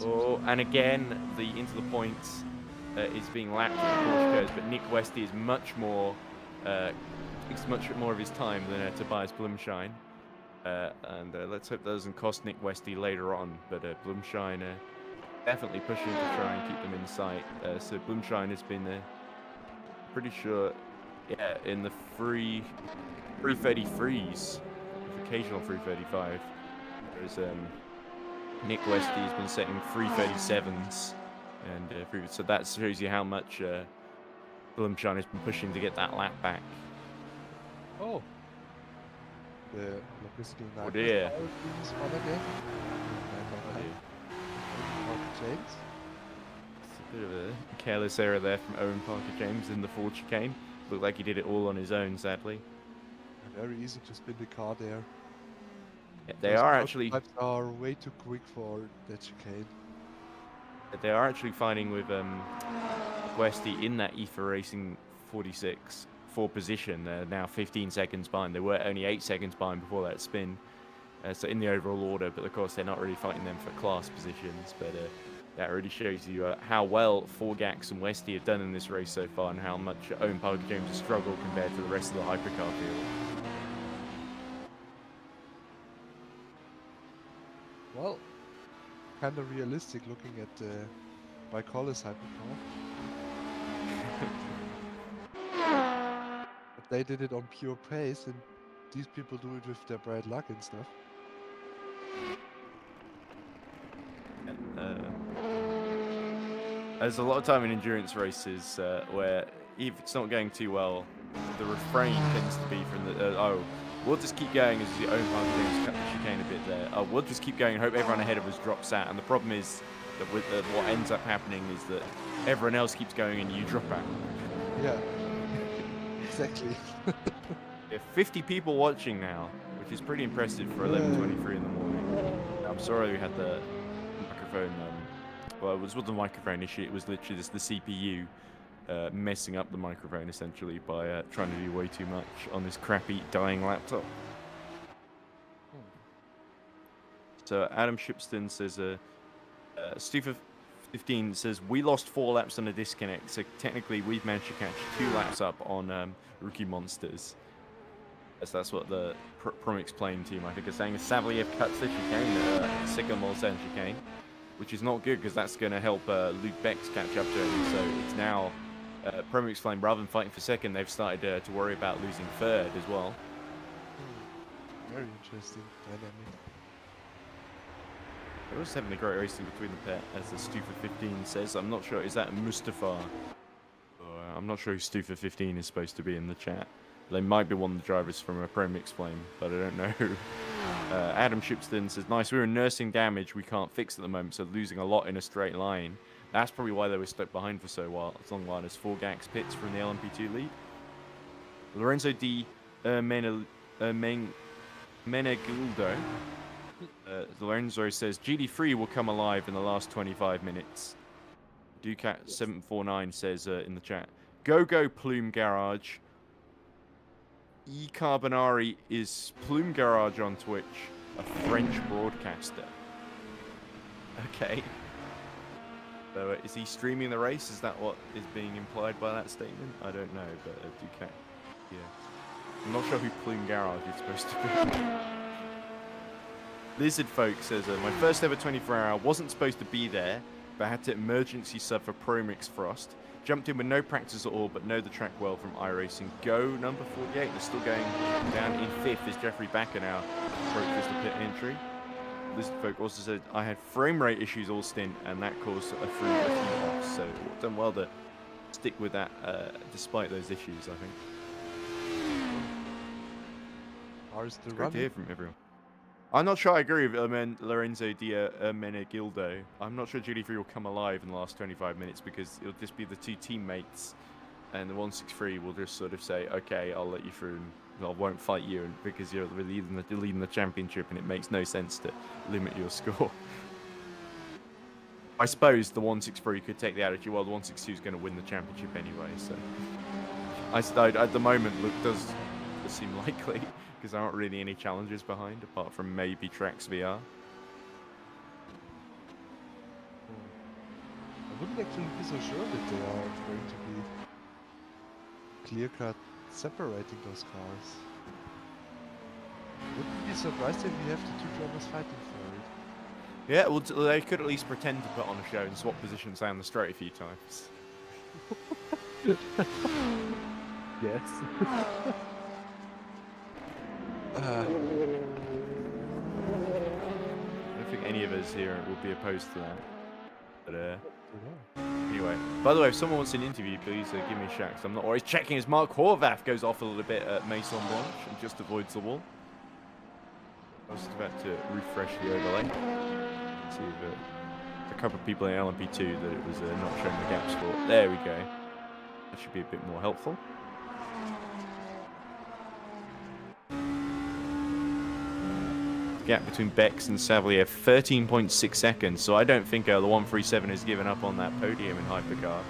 Oh, and again, the into the points is being lapped with Porsche cars, but Nick Westy is much more, takes much more of his time than Tobias Blumschein. And let's hope that doesn't cost Nick Westy later on. But Blumschein definitely pushing to try and keep them in sight. So Blumschein has been pretty sure, yeah, in the 333s, with occasional 335. Whereas Nick Westy has been setting 337s, and so that shows you how much Blumschein has been pushing to get that lap back. Oh. The electricity Oh dear. Spot again. James. It's a bit of a careless error there from Owen Parker James in the Ford chicane. Looked like he did it all on his own, sadly. Very easy to spin the car there. Yeah, they are actually. Are way too quick for that chicane. They are actually fighting with Westy in that EFA Racing 46 for position. They're now 15 seconds behind. They were only 8 seconds behind before that spin. so in the overall order, but of course they're not really fighting them for class positions. But that really shows you how well Forgax and Westy have done in this race so far, and how much Owen Parker James has struggled compared to the rest of the hypercar field. Well, kind of realistic looking at Bicolor's hypercar. But they did it on pure pace, and these people do it with their bright luck and stuff. There's a lot of time in endurance races where if it's not going too well, the refrain tends to be from the oh, we'll just keep going as the Owen Parker James cut the chicane a bit there. Oh, we'll just keep going and hope everyone ahead of us drops out. And the problem is that with what ends up happening is that everyone else keeps going and you drop out. Yeah, exactly. There are 50 people watching now, which is pretty impressive for 11:23 in the morning. I'm sorry we had the microphone. Well, it wasn't the microphone issue. It was literally just the CPU messing up the microphone essentially by trying to do way too much on this crappy dying laptop. So Adam Shipston says, Stufa 15 says, we lost 4 laps on a disconnect, so technically we've managed to catch 2 laps up on Rookie Monsters. As that's what the Promix playing team, I think, is saying. Savaliev cuts the chicane, Sycamore and chicane, which is not good because that's going to help Luke Bex catch up to him. So it's now Promix Flame, rather than fighting for second, they've started to worry about losing third as well. Very interesting dynamic. They're also having a great racing between the pair, as the Stufa 15 says. I'm not sure, is that Mustafa? I'm not sure who Stufa 15 is supposed to be in the chat. They might be one of the drivers from a Pro Mix Flame, but I don't know who. Adam Shipston says, nice, we were nursing damage we can't fix at the moment, so losing a lot in a straight line. That's probably why they were stuck behind for so long while as Forgax pits from the LMP2 lead. Lorenzo Di Menegildo. Lorenzo says, GD3 will come alive in the last 25 minutes. Ducat749 says in the chat, go Plume Garage. E Carbonari is Plume Garage on Twitch, a French broadcaster. Okay. So is he streaming the race? Is that what is being implied by that statement? I don't know, but Ducat, yeah. I'm not sure who Plume Garage is supposed to be. Lizard Folk says, my first ever 24-hour, wasn't supposed to be there, but had to emergency sub for Promix Frost. Jumped in with no practice at all, but know the track well from iRacing. Go number 48. They're still going down in 5th as Jeffrey Backer now approaches the pit entry. Lizard Folk also said, I had frame rate issues all stint, and that caused a few offs. So done well to stick with that despite those issues, I think. Ours the Great to hear from everyone. I'm not sure I agree with Lorenzo Di Menegildo. I'm not sure GD3 will come alive in the last 25 minutes because it'll just be the 2 teammates, and the 163 will just sort of say, okay, I'll let you through and I won't fight you because you're leading the championship and it makes no sense to limit your score. I suppose the 163 could take the attitude, well, the 162 is going to win the championship anyway, so at the moment does seem likely. Because there aren't really any challenges behind, apart from maybe Trax VR. I wouldn't actually be so sure that they are going to be clear-cut separating those cars. Wouldn't be surprised if we have the 2 drivers fighting for it. Yeah, well, they could at least pretend to put on a show and swap positions down the straight a few times. Yes. I don't think any of us here will be opposed to that. But anyway, by the way, if someone wants an interview, please give me a shout. I'm not always checking as Mark Horvath goes off a little bit at Maison Blanche and just avoids the wall. I was just about to refresh the overlay. See if a couple of people in LMP2 that it was not showing the gaps for. There we go. That should be a bit more helpful. Gap between Bex and Savaliev, 13.6 seconds. So I don't think the 137 has given up on that podium in Hypercar.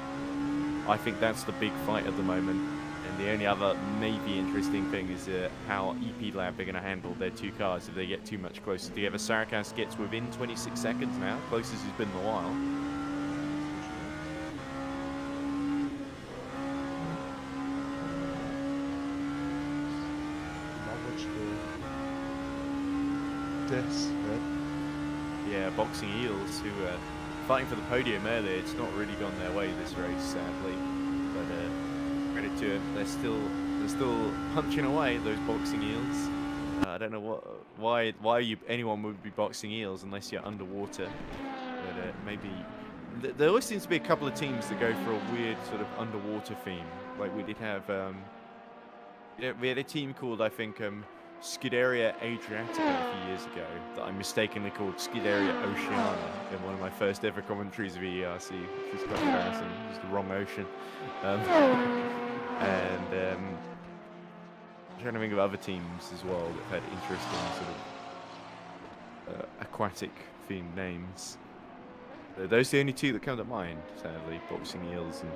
I think that's the big fight at the moment. And And the only other maybe interesting thing is how EP Lab are going to handle their two cars if they get too much closer together. Sarakas gets within 26 seconds now, closest he's been in a while. Yeah, Boxing Eels, who are fighting for the podium earlier. It's not really gone their way this race, sadly. But credit to them, they're still punching away, those Boxing Eels. I don't know why anyone would be boxing eels unless you're underwater. But maybe there always seems to be a couple of teams that go for a weird sort of underwater theme. Like we did have, we had a team called, I think, Scuderia Adriatica a few years ago that I mistakenly called Scuderia Oceania in one of my first ever commentaries of EERC, which is quite embarrassing. It was the wrong ocean. I'm trying to think of other teams as well that have had interesting sort of aquatic themed names. Those are the only two that come to mind, sadly, Boxing Eels. And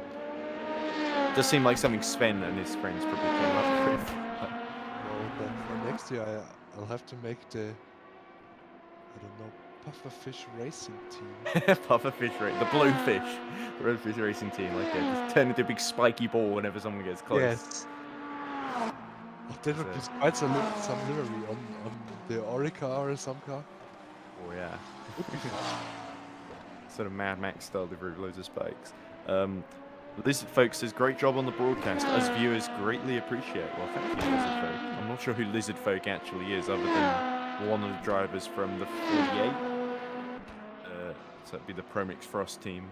it does seem like something Sven and his friends probably came up with. Then for next year, I'll have to make the, I don't know, pufferfish racing team. Pufferfish racing, the blowfish racing team, like just turn into a big spiky ball whenever someone gets close. Yes. Oh, that would be quite some livery on the Orica or some car. Oh yeah. Sort of Mad Max style livery with loads of spikes. Lizard Folk says, great job on the broadcast. Us viewers greatly appreciate. Well, thank you, Lizard Folk. I'm not sure who Lizard Folk actually is, other than one of the drivers from the 48. So that'd be the Promix Frost team.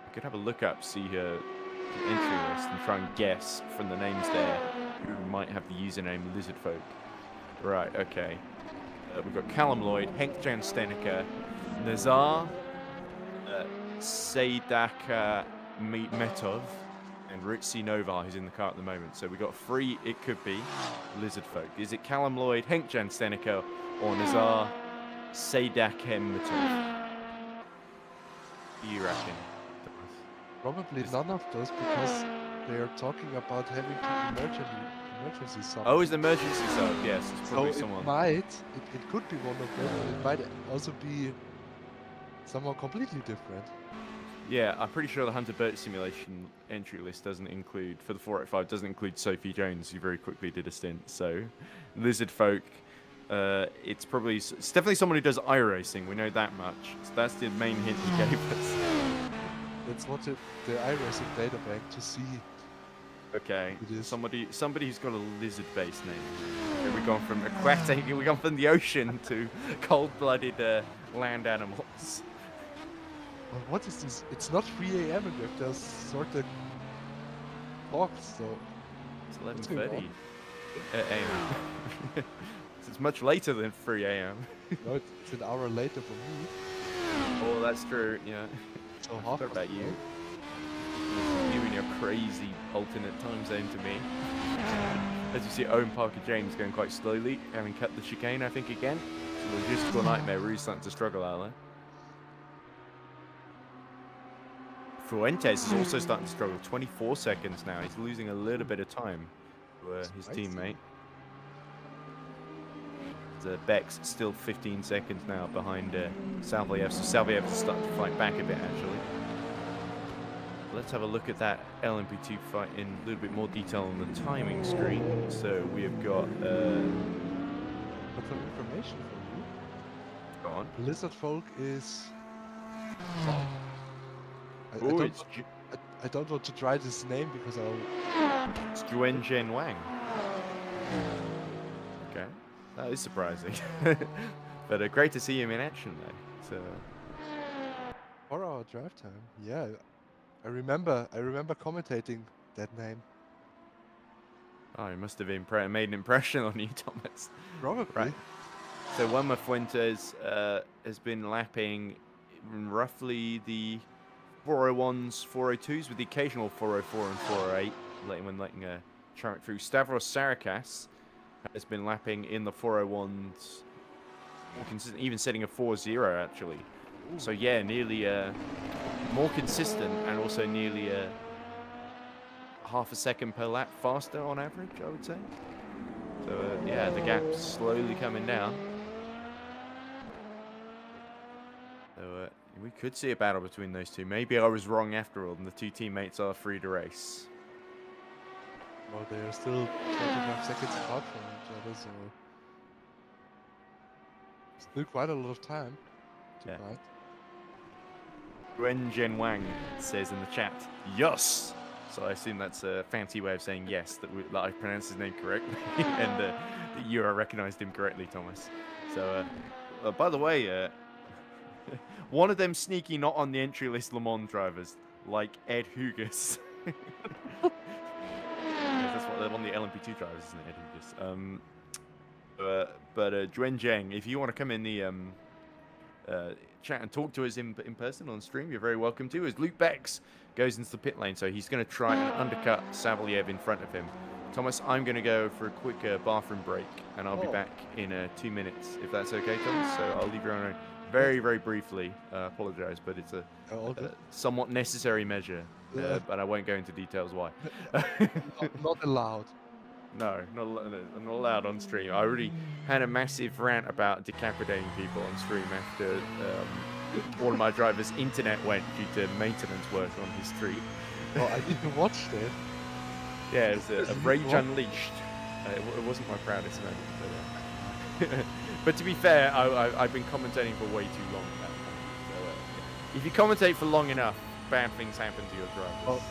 I could have a look up, see the entry list, and try and guess from the names there who might have the username Lizard Folk. Right, okay. We've got Callum Lloyd, Henk Jan Steneker, Nazar, Seydaka Metov, and Ritzy Nova, who's in the car at the moment. So we got three, it could be Lizard Folk. Is it Callum Lloyd, Henk Jan Steneker, or Nazar Seydakem Metov? What do you reckon? Probably none of those, because they are talking about having to emergency sub. Oh, is the emergency sub? Yes, it's probably so someone. It could be one of them, but it might also be someone completely different. Yeah, I'm pretty sure the Hunter Birch Simulation entry list doesn't include, for the 485, doesn't include Sophie Jones, who very quickly did a stint. So, Lizard Folk, it's definitely someone who does iRacing. We know that much. So that's the main hint he gave us. That's what the iRacing data bank to see. Okay, somebody who's got a lizard-based name. Okay, we've gone from aquatic, we've gone from the ocean to cold-blooded land animals. Well, what is this? It's not 3 a.m. and there's sort of clocks, so it's 11:30 a.m. It's much later than 3 a.m. No, it's an hour later for me. Oh, that's true. Yeah. So What about you? You and your crazy alternate time zone to me. As you see, Owen Parker James going quite slowly, having cut the chicane, I think, again. It's a logistical nightmare, really starting to struggle out there. Fuentes is also starting to struggle. 24 seconds now. He's losing a little bit of time to his teammate. Beck's still 15 seconds now behind Salvayev. So Salvayev is starting to fight back a bit, actually. Let's have a look at that LMP2 fight in a little bit more detail on the timing screen. So we have got... But some information for you. Go on. Lizard Folk is... I don't want to try this name because It's Juen Zhen Wang. Okay. That is surprising. But great to see him in action, though. So... 4 hour drive time. Yeah, I remember commentating that name. Oh, he must have made an impression on you, Thomas. Probably. Right. So Juanma Fuentes has been lapping roughly the 401s, 402s, with the occasional 404 and 408, when letting a chart through. Stavros Sarakas has been lapping in the 401s, even setting a 4-0 actually. Ooh. So yeah, nearly more consistent and also nearly half a second per lap faster on average, I would say. So yeah, the gap's slowly coming down. So we could see a battle between those two. Maybe I was wrong after all, and the two teammates are free to race. Well, they are still 25 seconds apart from each other, so still quite a lot of time to Yeah. fight. Ren Zhen Wang says in the chat, yes! So I assume that's a fancy way of saying yes, that I pronounced his name correctly, and that you recognized him correctly, Thomas. So, by the way, one of them sneaky not on the entry list Le Mans drivers, like Ed Hugas. That's what they're on the LMP2 drivers, isn't it, Ed Hugas? But Duen Zheng, if you want to come in the chat and talk to us in person on stream, you're very welcome to. As Luke Bex goes into the pit lane, so he's going to try and undercut Savaliev in front of him. Thomas, I'm going to go for a quick bathroom break, and I'll be back in 2 minutes, if that's okay, Thomas. So I'll leave you on very, very briefly. Apologise, but it's a somewhat necessary measure, but I won't go into details why. Not allowed. No, I'm not allowed on stream. I already had a massive rant about decapitating people on stream after one of my drivers' internet went due to maintenance work on his street. Oh, I didn't watch that. Yeah, it was a rage unleashed. It wasn't my proudest moment. But, but to be fair, I've been commentating for way too long at that point. So, if you commentate for long enough, bad things happen to your drivers.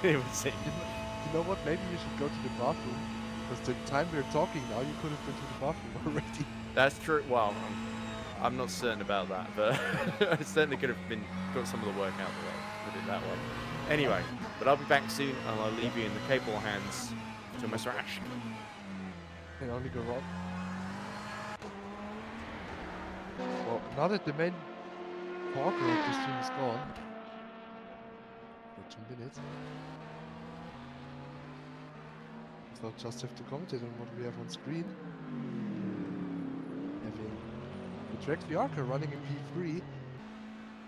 It would seem. You know what? Maybe you should go to the bathroom. Because the time we're talking now, you could have been to the bathroom already. That's true. Well, I'm not certain about that, but I certainly could have got some of the work out of the way. Put it that way. Anyway, but I'll be back soon, and I'll leave you in the capable hands of Thomas Rash. Can only go wrong. Well, now that the main talker of the stream is gone, for 2 minutes, so just have to commentate on what we have on screen. Having the Track VR car running in P3.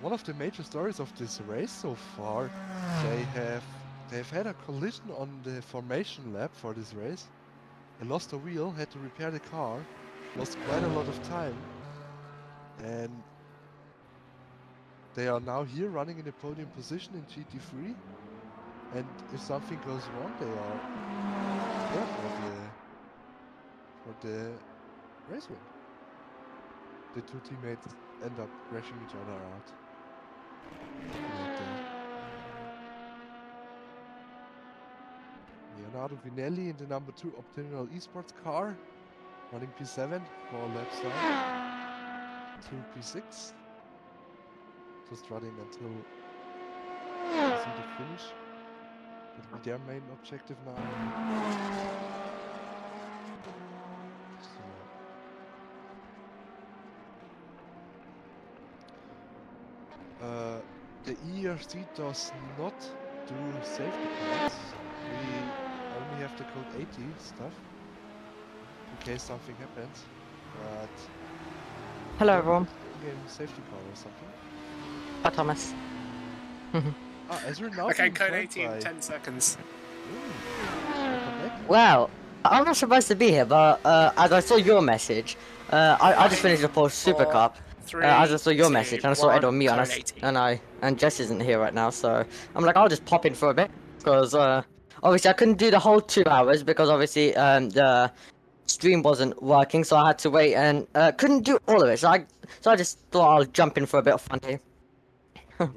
One of the major stories of this race so far, they've had a collision on the formation lap for this race. They lost a wheel, had to repair the car, lost quite a lot of time, and they are now here running in the podium position in GT3. And if something goes wrong, they are there for the race win. The two teammates end up crashing each other out. Leonardo Vinelli in the number 2 Optimal Esports car, running P7 for laps down to P6. Just running until the finish. That will be their main objective now. The EERC does not do safety cars. We only have the code 80 stuff in case something happens. But Hello everyone. game safety car or something. Hi Thomas. Ezra now Okay, being code joined 80 in by- 10 seconds. Welcome back. Well, I'm not supposed to be here, but as I saw your message, I just finished the post Super Cup. As I saw your message, and I saw Ed on mute, and Jess isn't here right now, so I'm like, I'll just pop in for a bit, because obviously I couldn't do the whole 2 hours, because obviously the stream wasn't working, so I had to wait, and couldn't do all of it, so I just thought I'll jump in for a bit of fun here.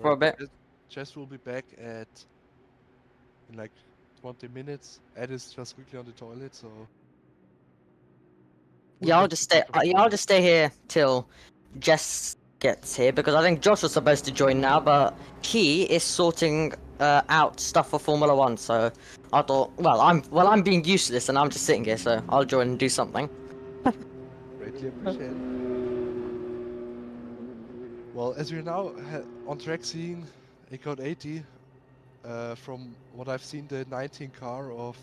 For a bit. Jess will be back in like 20 minutes. Ed is just quickly on the toilet, so Yeah, I'll just stay here till Jess gets here, because I think Josh was supposed to join now, but he is sorting out stuff for Formula 1, so I thought, I'm being useless and I'm just sitting here, so I'll join and do something. greatly appreciate it. Well, as we're now on track seeing a code 80, from what I've seen, the 19 car of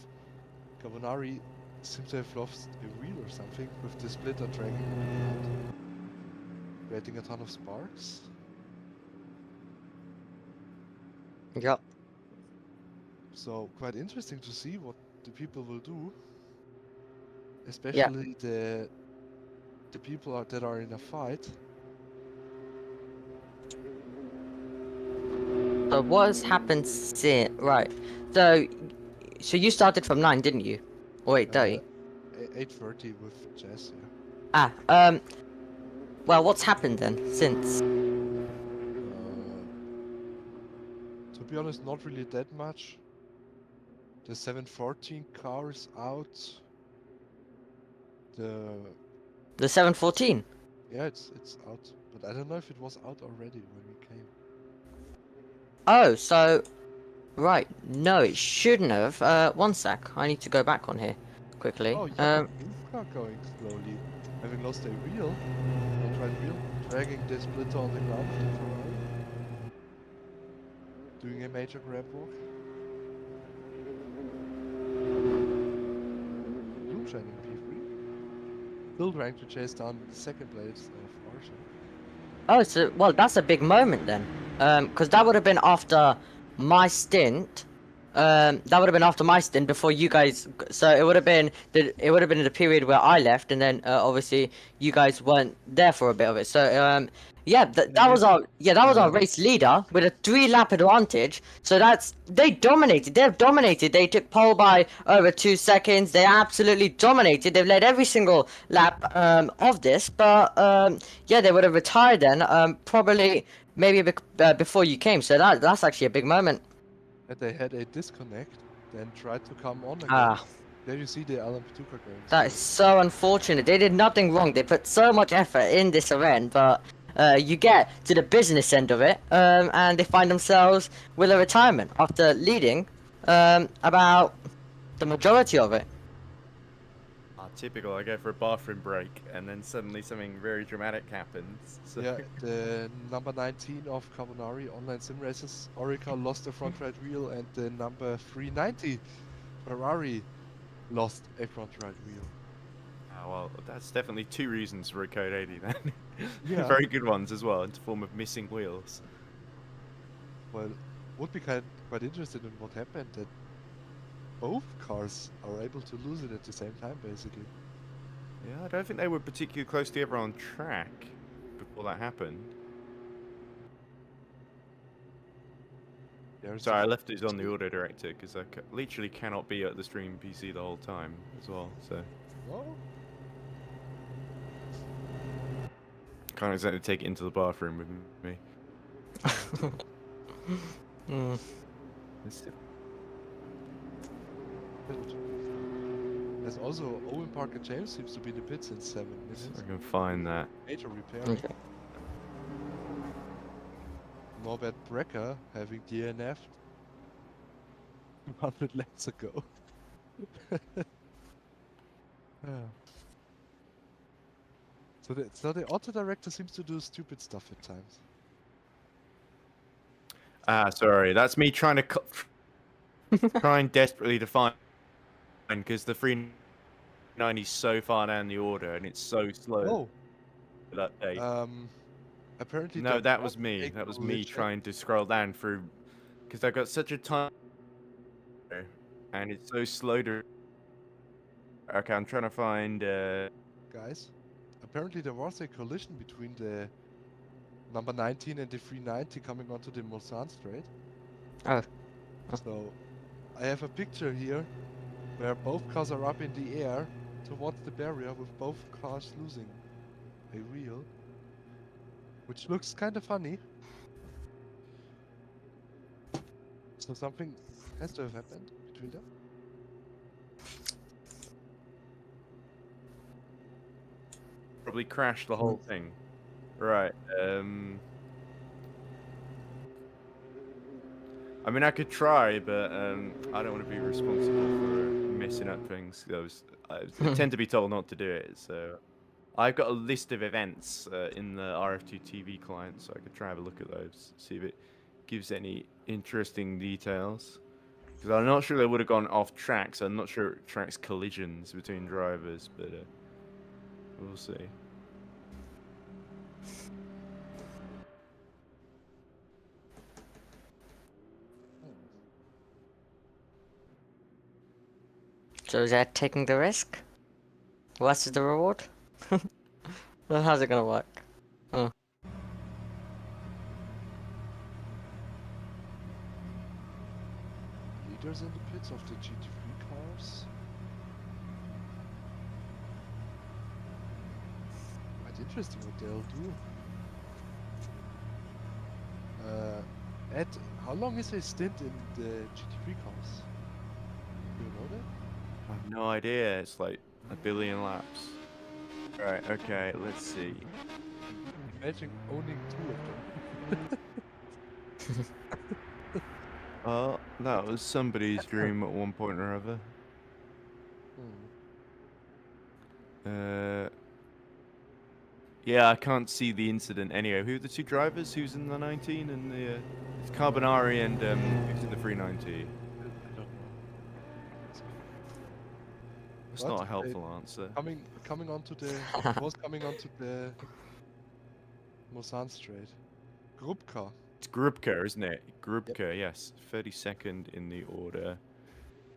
Carbonari seems to have lost a wheel or something with the splitter dragging around, creating a ton of sparks. Yep. So quite interesting to see what the people will do, especially the people that are in a fight. So what has happened since? Right. So you started from 9, didn't you? Or 8:30? 8:30 with Jess. Yeah. Ah. Well, what's happened then since? To be honest, not really that much. The 714 car is out. The 714. Yeah, it's out, but I don't know if it was out already when we came. Oh, so right. No, it shouldn't have. One sec. I need to go back on here quickly. Oh, yeah, move car going slowly, having lost a wheel, front right wheel, dragging the splitter on the ground of the Ferrari, doing a major grab walk. Bloom shining P3. Still trying to chase down the second place of Marshall. Oh, so well, that's a big moment then. Because that would have been after my stint. That would have been after my stint before you guys. So it would have been in the period where I left, and then obviously you guys weren't there for a bit of it. So yeah, that was our race leader with a 3-lap advantage. So they dominated. They've dominated. They took pole by over 2 seconds. They absolutely dominated. They've led every single lap of this. But yeah, they would have retired then. Probably maybe a bit before you came. So that's actually a big moment. And they had a disconnect, then tried to come on again. Ah. There you see the LM2 car going. That is so unfortunate. They did nothing wrong. They put so much effort in this event, but you get to the business end of it, and they find themselves with a retirement after leading about the majority of it. Typical. I go for a bathroom break, and then suddenly something very dramatic happens. So. Yeah, the number 19 of Carbonari Online Sim Races, Orica lost the front right wheel, and the number 390 Ferrari lost a front right wheel. Oh, well, that's definitely 2 reasons for a code 80 then. Yeah. Very good ones as well, in the form of missing wheels. Well, would be quite interested in what happened, that both cars are able to lose it at the same time, basically. Yeah, I don't think they were particularly close together on track before that happened. Sorry, I left it on the auto director because I literally cannot be at the stream PC the whole time as well, so. Well, Can't exactly take it into the bathroom with me. There's also Owen Parker James seems to be in the pits in 7 minutes. I can find that. Major repairing. Okay. Norbert Brecker having DNF'd 200 laps ago. So the auto director seems to do stupid stuff at times. Sorry, that's me trying to trying desperately to find, because the 390 is so far down the order and it's so slow. For that day. Apparently. No, that was me. That was me trying to scroll down through, because I got such a time, and it's so slow to. Okay, I'm trying to find. Guys, apparently there was a collision between the number 19 and the 390 coming onto the Mulsanne straight. Oh. So, I have a picture here where both cars are up in the air towards the barrier with both cars losing a wheel, which looks kind of funny. So something has to have happened between them. Probably crashed the whole thing. Right. I mean, I could try, but I don't want to be responsible for messing up things. I tend to be told not to do it, so I've got a list of events in the RF2 TV client, so I could try and have a look at those, see if it gives any interesting details. Because I'm not sure they would have gone off track, so I'm not sure it tracks collisions between drivers, but we'll see. So is that taking the risk? What's the reward? Well, how's it gonna work? Oh. Leaders in the pits of the GT3 cars. Quite interesting what they'll do. Ed, how long is his stint in the GT3 cars? Do you know that? I have no idea. It's like a billion laps. Right, okay, let's see. Imagine owning 2 of them. Oh, that was somebody's dream at one point or other. Yeah, I can't see the incident anyway. Who are the two drivers? Who's in the 19 and the... it's Carbonari and who's in the 390? I don't know. That's What? not a helpful answer. Coming onto the was coming onto the Mosan Strait. Grupka. It's Grubka, isn't it? Grubka, yes. 32nd in the order.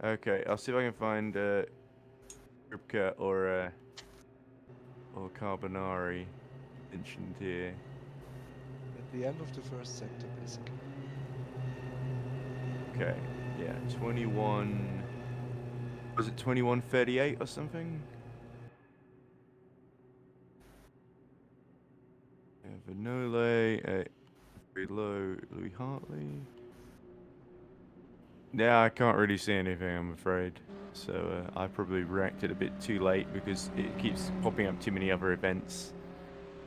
Okay, I'll see if I can find Grubka or Carbonari mentioned here. At the end of the first sector, basically. Okay, yeah, 21... was it 21:38 or something? Vanole, below Louis Hartley. Yeah, I can't really see anything, I'm afraid. So I probably reacted a bit too late because it keeps popping up too many other events.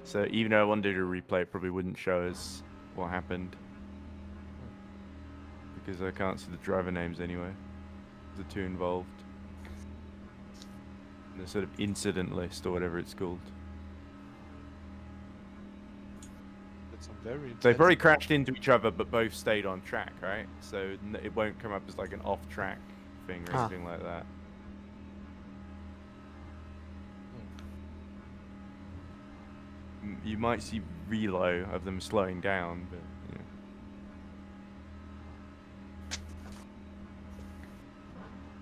So even though I wanted to replay, it probably wouldn't show us what happened. Because I can't see the driver names anyway. The two involved. The sort of incident list or whatever it's called. That's some very So they probably intense- crashed into each other, but both stayed on track, right? So it won't come up as like an off-track thing or Ah. anything like that. You might see reload of them slowing down, but you know.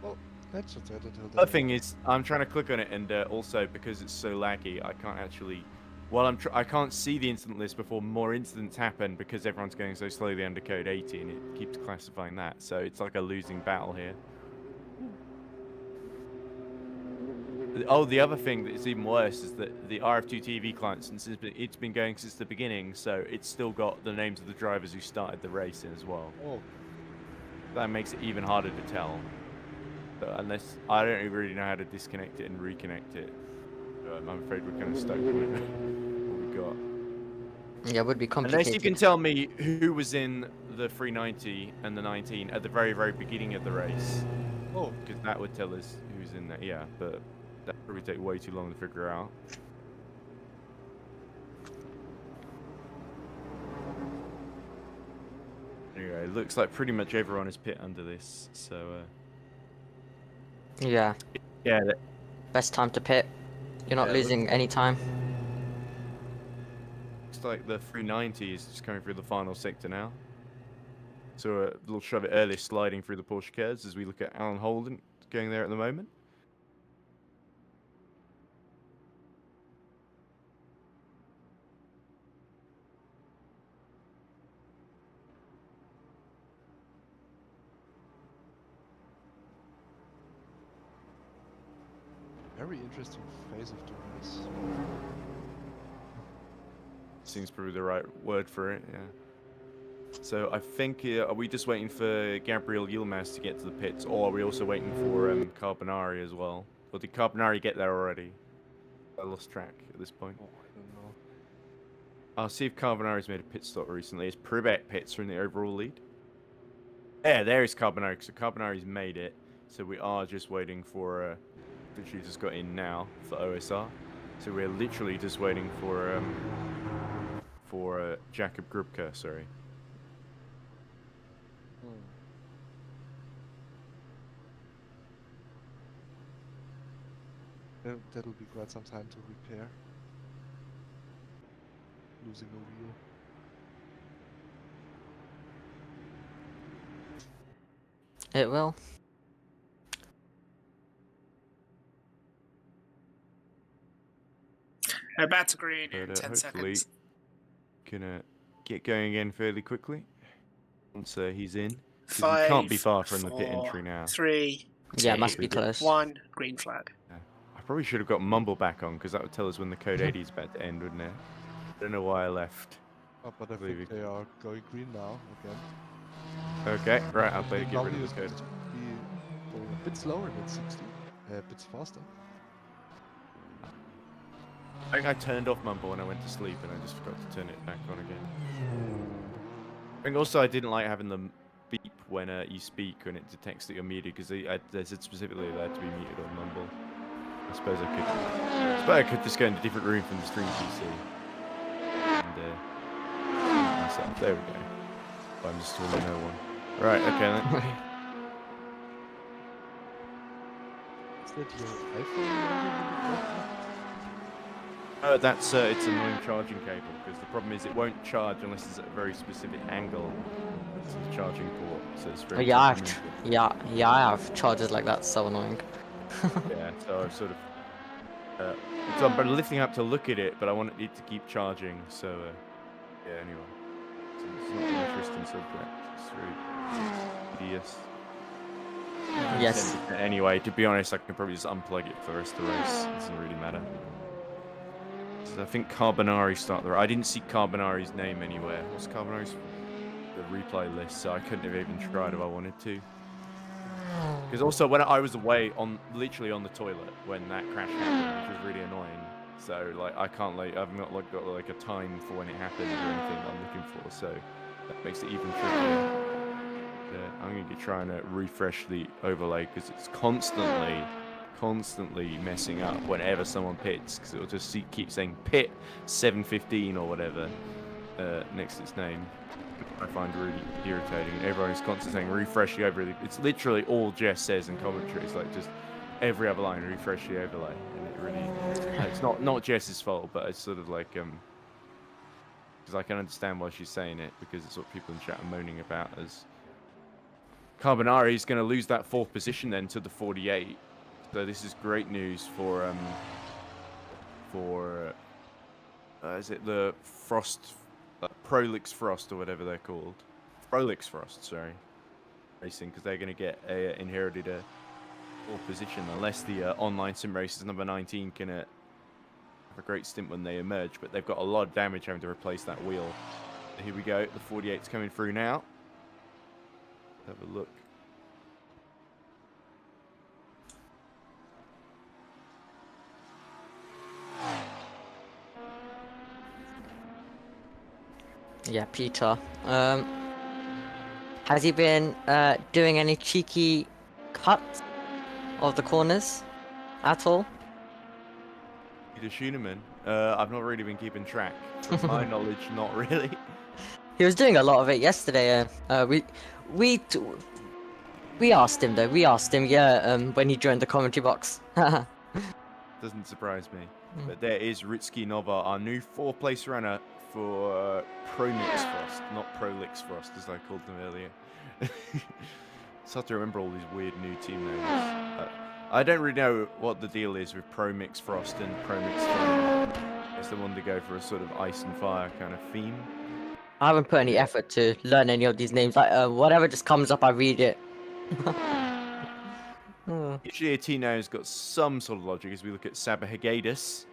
Well, that's just it until The other thing is, I'm trying to click on it, and also because it's so laggy, I can't actually. Well, I can't see the incident list before more incidents happen because everyone's going so slowly under code 80, and it keeps classifying that. So it's like a losing battle here. Oh, the other thing that is even worse is that the RF2 TV client, since it's been going since the beginning, so it's still got the names of the drivers who started the race in as well. Oh, That makes it even harder to tell. So unless I don't really know how to disconnect it and reconnect it, I'm afraid we're kind of stuck with what we got. Yeah, it would be complicated. Unless you can tell me who was in the 390 and the 19 at the very, very beginning of the race. oh, Because that would tell us who's in there. Yeah, but that would probably take way too long to figure out. Anyway, it looks like pretty much everyone is pit under this, so Yeah, yeah, best time to pit. You're not Yeah, losing any time. looks like the 390 is just coming through the final sector now. So we'll shove it early, sliding through the Porsche cars as we look at Alan Holden going there at the moment. very interesting phase of the race. Seems probably the right word for it, yeah. So I think, are we just waiting for Gabriel Yilmaz to get to the pits, or are we also waiting for Carbonari as well? Or did Carbonari get there already? I lost track at this point. Oh, I don't know. I'll see if Carbonari's made a pit stop recently. Is Pribet pits are in the overall lead? Yeah, there is Carbonari. So Carbonari's made it. So we are just waiting for, literally just got in now for OSR. So we're literally just waiting for Jakob Grubka, sorry. That'll be quite some time to repair. Losing a wheel. It will. Back to green in But 10 hopefully seconds. gonna get going again fairly quickly once he's in. 'Cause he 5, can't be far from the pit 4, entry now. 3, Yeah, 2, must be close. 1, green flag. I probably should have got Mumble back on because that would tell us when the code 80 is about to end, wouldn't it? I don't know why I left. Oh, but I Believe think you. they are going green now again. Okay, right, I'll better Think get now rid he of is the code. supposed to be going a bit slower than 60, a bit faster. I think I turned off Mumble when I went to sleep and I just forgot to turn it back on again. I think also I didn't like having the beep when you speak when it detects that you're muted because they said specifically that to be muted on Mumble. I suppose I could just go into a different room from the stream PC. And myself. There we go. But I'm just talking to no one. Right, okay then. Is that your iPhone? That's it's an annoying charging cable because the problem is it won't charge unless it's at a very specific angle to the charging port. So it's very Yeah, temperamental. I have chargers like that. So annoying. Yeah, so I've sort of so I'm lifting up to look at it, but I want it to keep charging. So yeah, anyway, so it's not an interesting subject. It's very tedious. Yes. Anyway, to be honest, I can probably just unplug it for the rest of the race. It doesn't really matter. I think Carbonari started the race. I didn't see Carbonari's name anywhere. What's Carbonari's the replay list? So I couldn't have even tried if I wanted to. Because also when I was away literally on the toilet when that crash happened, which was really annoying. So like I can't I've not got like a time for when it happened or anything I'm looking for. So that makes it even trickier. I'm going to be trying to refresh the overlay because it's constantly messing up whenever someone pits because it'll just keep saying pit 715 or whatever next to its name. I find really irritating. Everyone is constantly saying refresh the overlay. It's literally all Jess says in commentary. It's like just every other line refresh the overlay, and it really it's not Jess's fault, but it's sort of like because I can understand why she's saying it because it's what people in chat are moaning about as Carbonari is going to lose that 4th position then to the 48. So this is great news for is it the Frost, Prolix Frost or whatever they're called, Prolix Frost, sorry, racing because they're going to get inherited a 4th position unless the online sim races number 19 can have a great stint when they emerge, but they've got a lot of damage having to replace that wheel. So here we go, the 48's coming through now. Have a look. Yeah, Peter. Has he been doing any cheeky cuts of the corners at all? Peter Schooneman. I've not really been keeping track. From my knowledge, not really. He was doing a lot of it yesterday. We asked him though. We asked him, yeah, when he joined the commentary box. Doesn't surprise me. But there is Ritsky Nova, our new 4th place runner for Promix Frost, not Prolix Frost as I called them earlier. It's hard to remember all these weird new team names. I don't really know what the deal is with Promix Frost and Promix Flame. It's the one to go for a sort of ice and fire kind of theme. I haven't put any effort to learn any of these names. Like whatever just comes up, I read it. Usually a team name has got some sort of logic as we look at Sabahagadis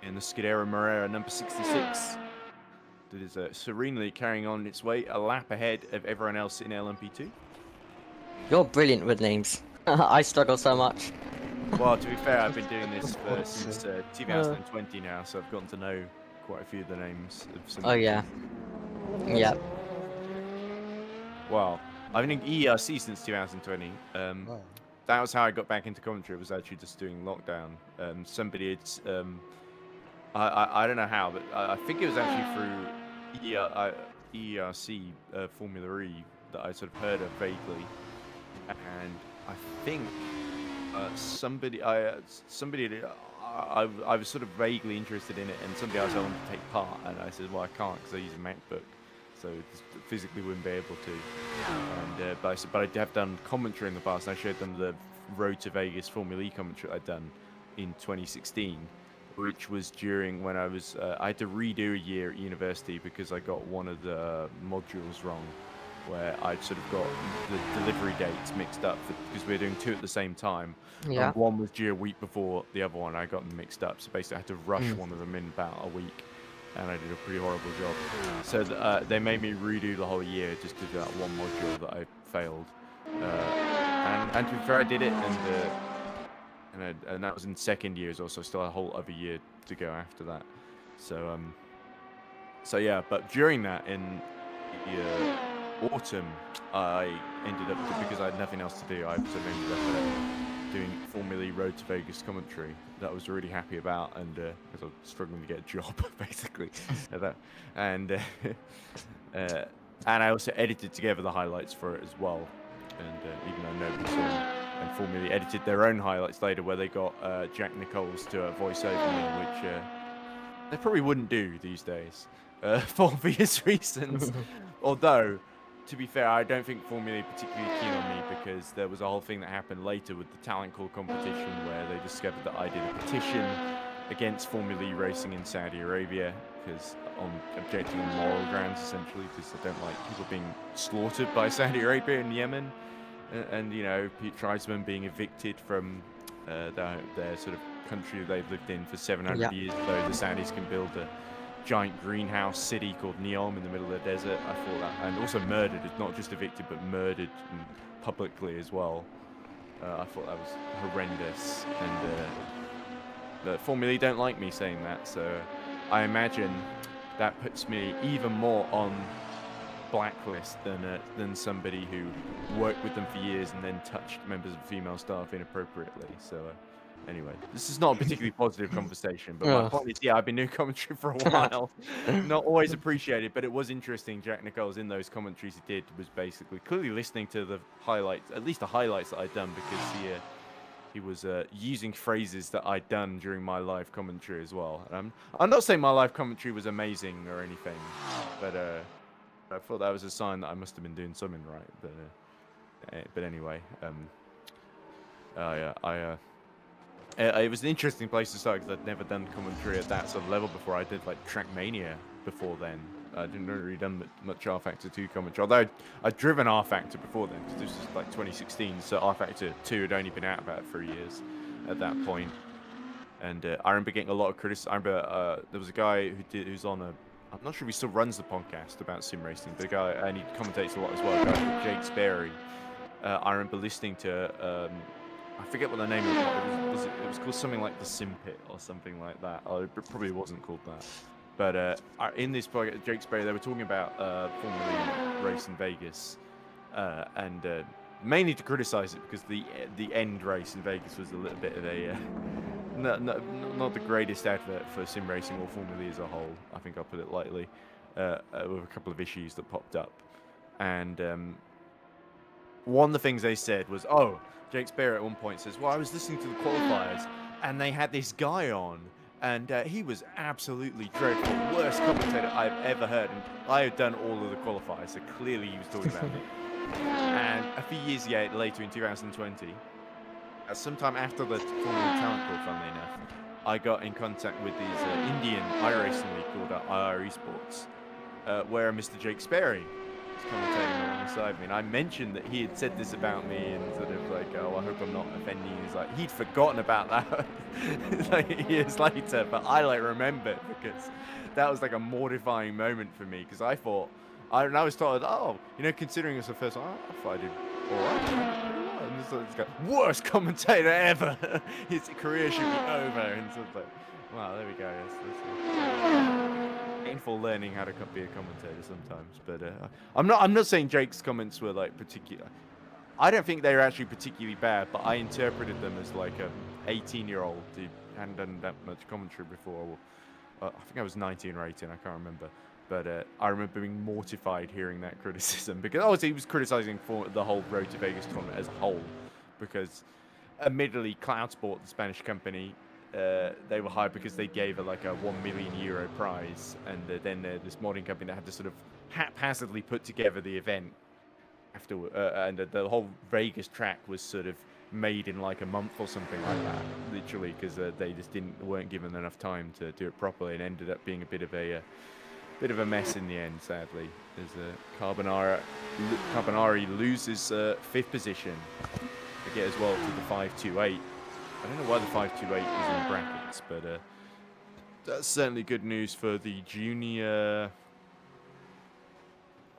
in the Scudera Morera number 66. That is serenely carrying on its way a lap ahead of everyone else in LMP2. You're brilliant with names. I struggle so much. Well, to be fair, I've been doing this since 2020 now, so I've gotten to know quite a few of the names of some. Oh yeah. Yeah. Well, I've been in EERC since 2020. Wow. That was how I got back into commentary. It was actually just doing lockdown. Somebody had, I don't know how, but I think it was actually through EERC Formula E that I sort of heard of vaguely, and I think I was sort of vaguely interested in it, and somebody else I wanted to take part, and I said, well, I can't because I use a MacBook, so physically wouldn't be able to. And but I said, but I have done commentary in the past. And I showed them the Road to Vegas Formula E commentary I'd done in 2016, which was during when I was I had to redo a year at university because I got one of the modules wrong, where I'd sort of got the delivery dates mixed up because we were doing two at the same time. Yeah. And one was due a week before the other one. I got them mixed up, so basically I had to rush one of them in about a week, and I did a pretty horrible job. So they made me redo the whole year just to do that one module that I failed. And to be fair, I did it, and that was in second year as well, so still a whole other year to go after that. So yeah, but during that in the autumn, I ended up, because I had nothing else to do, I sort of ended up doing Formula E Road to Vegas commentary that I was really happy about, and because I was struggling to get a job basically, and I also edited together the highlights for it as well. And even though nobody saw them, and Formula E edited their own highlights later, where they got Jack Nichols to voice over me, which they probably wouldn't do these days for obvious reasons. Although, to be fair, I don't think Formula E particularly keen on me, because there was a whole thing that happened later with the talent call competition where they discovered that I did a petition against Formula E racing in Saudi Arabia, because on objecting on moral grounds, essentially, because I don't like people being slaughtered by Saudi Arabia and Yemen, and you know, tribesmen being evicted from their sort of country they've lived in for 700 years, so the Saudis can build a giant greenhouse city called Neom in the middle of the desert. I thought that, and also murdered, not just evicted, but murdered publicly as well. I thought that was horrendous, and the Formula E don't like me saying that, so I imagine that puts me even more on blacklist than somebody who worked with them for years and then touched members of female staff inappropriately. So anyway, this is not a particularly positive conversation, but my point is, yeah, I've been doing commentary for a while. Not always appreciated, but it was interesting. Jack Nichols, in those commentaries he did, was basically clearly listening to the highlights, at least the highlights that I'd done, because he was using phrases that I'd done during my live commentary as well. And I'm not saying my live commentary was amazing or anything, but I thought that was a sign that I must have been doing something right. But anyway, it was an interesting place to start, because I'd never done commentary at that sort of level before. I did like Trackmania before then. I didn't really done much R Factor 2 commentary, although I'd driven R Factor before then, because this was like 2016, so R Factor 2 had only been out about 3 years at that point. And I remember getting a lot of criticism. I remember there was a guy who's on a, I'm not sure if he still runs the podcast about sim racing, but a guy, and he commentates a lot as well, a guy called Jake Sperry. I remember listening to, I forget what the name of it was. It was called something like the Sim Pit or something like that. Oh, it probably wasn't called that. But in this podcast, Jake Sperry, they were talking about Formula E race in Vegas, and mainly to criticize it because the end race in Vegas was a little bit of a not the greatest advert for sim racing or Formula E as a whole. I think I'll put it lightly, with a couple of issues that popped up. And one of the things they said was, Jake Sperry at one point says, well, I was listening to the qualifiers and they had this guy on, and he was absolutely dreadful, worst commentator I've ever heard. And I had done all of the qualifiers, so clearly he was talking about me. And a few years later, in 2020, sometime after the Formula Talent Call, funnily enough, I got in contact with these Indian iRacing league called EERC Sports, where Mr. Jake Sperry was commentating alongside me. And I mentioned that he had said this about me, and sort of like, I hope I'm not offending you. He's like, he'd forgotten about that like years later, but I remember it because that was like a mortifying moment for me, because I thought, I was told, considering it's the first one, I thought I did all right. And this guy, worst commentator ever. His career should be over. And so it's like, wow, there we go. That's painful learning how to be a commentator sometimes. But I'm not saying Jake's comments were like particular. I don't think they were actually particularly bad, but I interpreted them as like a 18-year-old who hadn't done that much commentary before. I think I was 19 or 18. I can't remember. But I remember being mortified hearing that criticism, because obviously he was criticizing for the whole Road to Vegas tournament as a whole, because admittedly Cloudsport, the Spanish company, they were hired because they gave like a €1 million prize, and then this modding company that had to sort of haphazardly put together the event after, and the whole Vegas track was sort of made in like a month or something like that, literally, because they just weren't given enough time to do it properly, and ended up being a bit of a mess in the end, sadly. As Carbonari loses 5th position to get as well to the 528. I don't know why the 528 is in brackets, but that's certainly good news for the junior.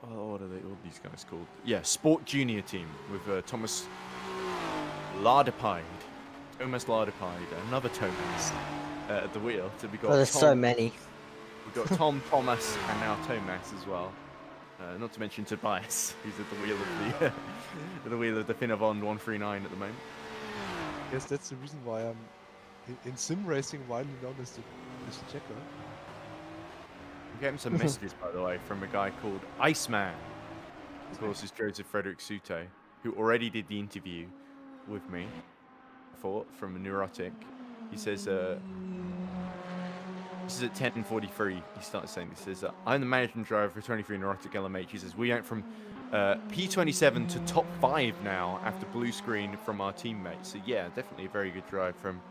What are these guys called? Yeah, Sport Junior team with Thomas Lardepide, another Thomas at the wheel. So we got. Oh, there's so many. We've got Tom, Thomas, and now Thomas as well. Not to mention Tobias, who's at the wheel of the Finnavon 139 at the moment. Yes, that's the reason why I'm in sim racing widely known as the checker. I'm getting some messages, by the way, from a guy called Iceman. Of course, is Joseph Frederick Sute, who already did the interview with me from Neurotic. He says, this is at 10:43. He started saying, he says, I'm the managing driver for 23 Neurotic LMH. He says, we went from P27 to top 5 now after blue screen from our teammates. So yeah, definitely a very good drive from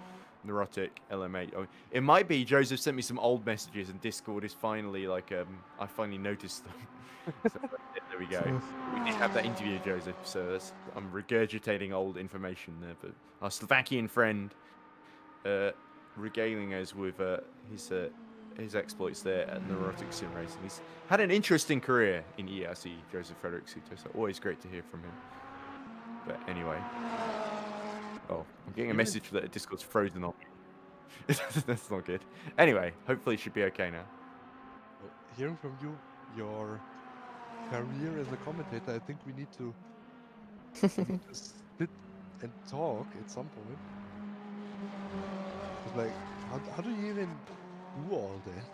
Neurotic LMH. Oh, it might be Joseph sent me some old messages and Discord is finally like, I finally noticed them. So, there we go. We did have that interview, Joseph, so I'm regurgitating old information there. But our Slovakian friend regaling us with his exploits there at Neurotic Sim Racing. He's had an interesting career in EERC, Joseph Frederick Suto, so always great to hear from him. But anyway. Oh, I'm getting a message that Discord's frozen on me. That's not good. Anyway, hopefully it should be okay now. Hearing from you, your career as a commentator, I think we need to sit and talk at some point. It's like, how do you even do all that?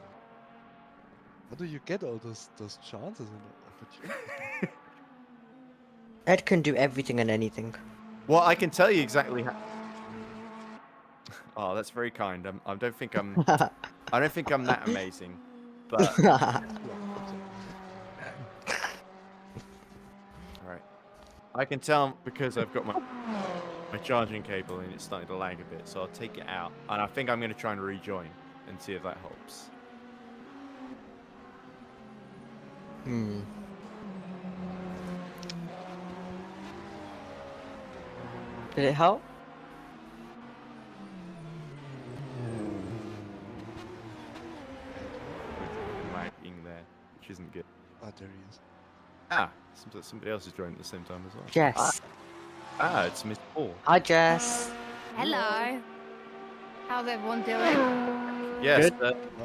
How do you get all those chances and opportunities? Ed can do everything and anything. Well, I can tell you exactly how. Oh, that's very kind. I don't think I'm that amazing, but. All right. I can tell because I've got my charging cable and it's starting to lag a bit, so I'll take it out, and I think I'm going to try and rejoin and see if that helps. Did it help? Lagging there, which isn't good. Ah, there he is. Ah, somebody else is joining at the same time as well. Jess. It's Miss Paul. Hi, Jess. Hello. How's everyone doing? Yes,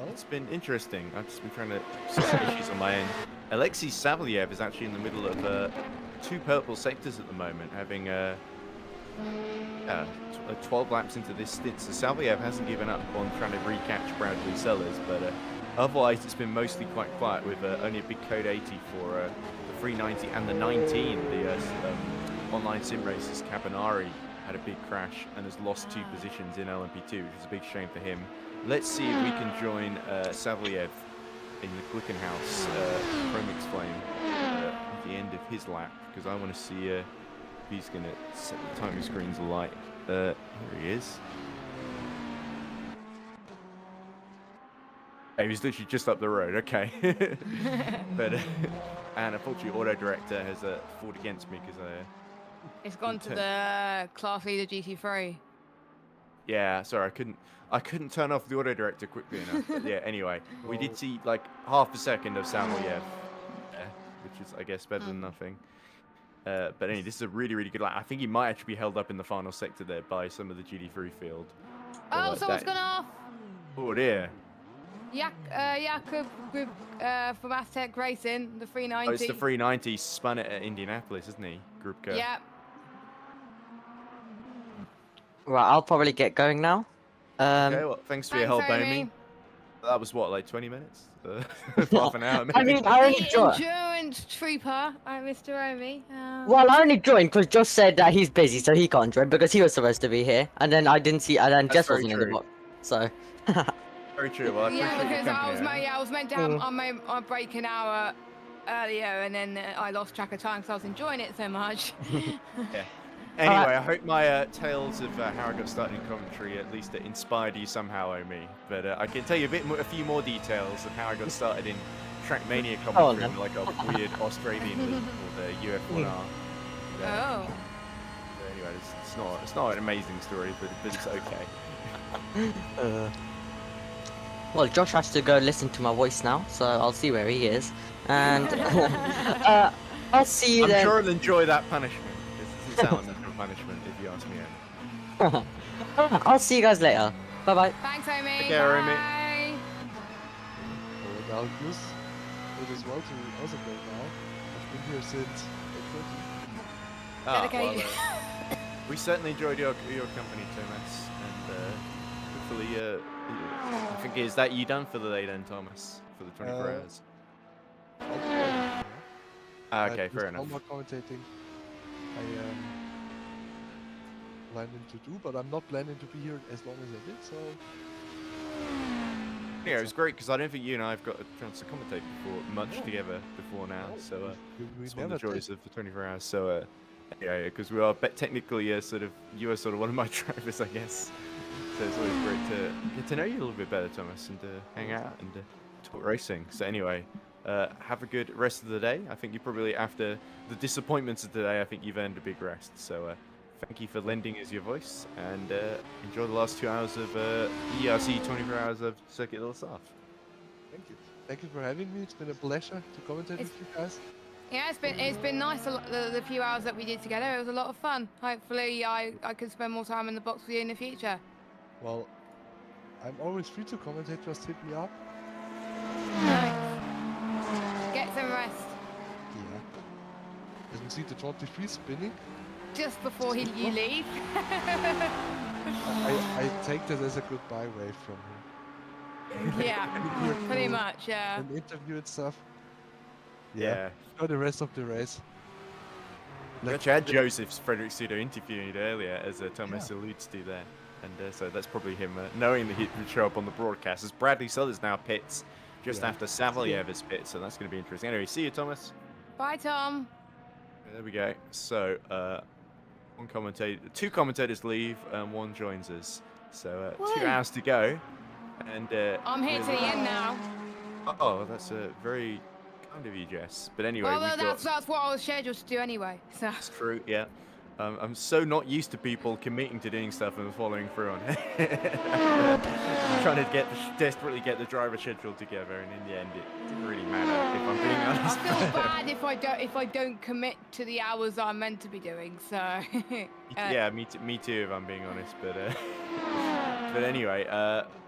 it's been interesting. I've just been trying to solve some issues on my end. Alexei Savelyev is actually in the middle of 2 purple sectors at the moment, having 12 laps into this stint. So Savelyev hasn't given up on trying to recatch Bradley Sellers, but otherwise it's been mostly quite quiet with only a big code 80 for the 390 and the 19. The online sim races, Cabanari had a big crash and has lost 2 positions in LMP2, which is a big shame for him. Let's see if we can join Savelyev in the Glickenhaus Chromix Flame at the end of his lap, because I want to see if he's going to set the timing screens alight. Here he is. He was literally just up the road, okay. But and unfortunately, Auto Director has fought against me because It's gone to the class leader GT3. Yeah, sorry, I couldn't turn off the Auto Director quickly enough. But yeah, anyway, we did see like half a second of Savelyev, which is I guess better than nothing. But anyway, this is a really, really good lap. I think he might actually be held up in the final sector there by some of the GT3 field. Oh, someone's gone off. Oh dear. Jakub from Aztec Racing, the 390. Oh, it's the 390. Spun it at Indianapolis, isn't he? Group Cup. Yeah. Right, I'll probably get going now. Okay, well, thanks for your help, Amy. That was what, like 20 minutes? Half an hour, maybe? I mean, I only joined. Endurance trooper, Mr. Omi. Well, I only joined because Josh said that he's busy, so he can't join because he was supposed to be here. And then I didn't see, and then Jess wasn't in the box. So. Very true. Well, I yeah, appreciate because your I was meant to have my break an hour earlier, and then I lost track of time because I was enjoying it so much. Yeah. Anyway, I hope my tales of how I got started in commentary at least inspired you somehow, Omi. But I can tell you a few more details of how I got started in Trackmania commentary, in like a weird Australian league called UF1R. Oh. But anyway, it's not an amazing story, but it's okay. Well, Josh has to go listen to my voice now, so I'll see where he is, and I'll see you I'm then. sure he'll enjoy that punishment. It doesn't sound like a punishment, if you ask me. I'll see you guys later. Bye bye. Thanks, Omi. Take care, Omi. Bye. Now Gus, it is well to also go now. I've been here since 8:30. Dedicated. We certainly enjoyed your company, Thomas, and hopefully, I think is that you done for the day then, Thomas, for the 24 hours? Okay, fair enough. No more commentating. I planning to do, but I'm not planning to be here as long as I did. So yeah, it was great because I don't think you and I have got a chance to commentate much together before now. So it's one of the joys of the 24 hours. So yeah, because we are technically you are sort of one of my drivers, I guess. So it's always great to get to know you a little bit better, Thomas, and hang out and talk racing. So anyway, have a good rest of the day. I think you probably, after the disappointments of today, I think you've earned a big rest. So thank you for lending us your voice, and enjoy the last 2 hours of EERC 24 hours of Circuit de la Sarthe. Thank you. Thank you for having me. It's been a pleasure to commentate with you guys. Yeah, it's been nice the few hours that we did together. It was a lot of fun. Hopefully, I could spend more time in the box with you in the future. Well, I'm always free to commentate. Just hit me up. Nice. Get some rest. Yeah. As you see the 23 spinning. Just before you leave. I take that as a goodbye wave from him. Yeah, pretty much, yeah. An interview and stuff. Yeah. For the rest of the race. We actually had Joseph's Frederick Pseudo interviewing it earlier, as Thomas alludes to there. And so that's probably him knowing that he would show up on the broadcast. As Bradley Sellers now pits just after Savalyev is pit, so that's going to be interesting. Anyway, see you, Thomas. Bye, Tom. There we go. So, two commentators leave and one joins us. So 2 hours to go. And I'm here to the end now. Oh, that's very kind of you, Jess. But anyway, well, that's what I was scheduled to do anyway. So. That's true, yeah. I'm so not used to people committing to doing stuff and following through on it. Trying to desperately get the driver schedule together, and in the end, it didn't really matter. If I'm being honest, I feel bad if I don't commit to the hours I'm meant to be doing. So. Yeah, me too. If I'm being honest, but but anyway,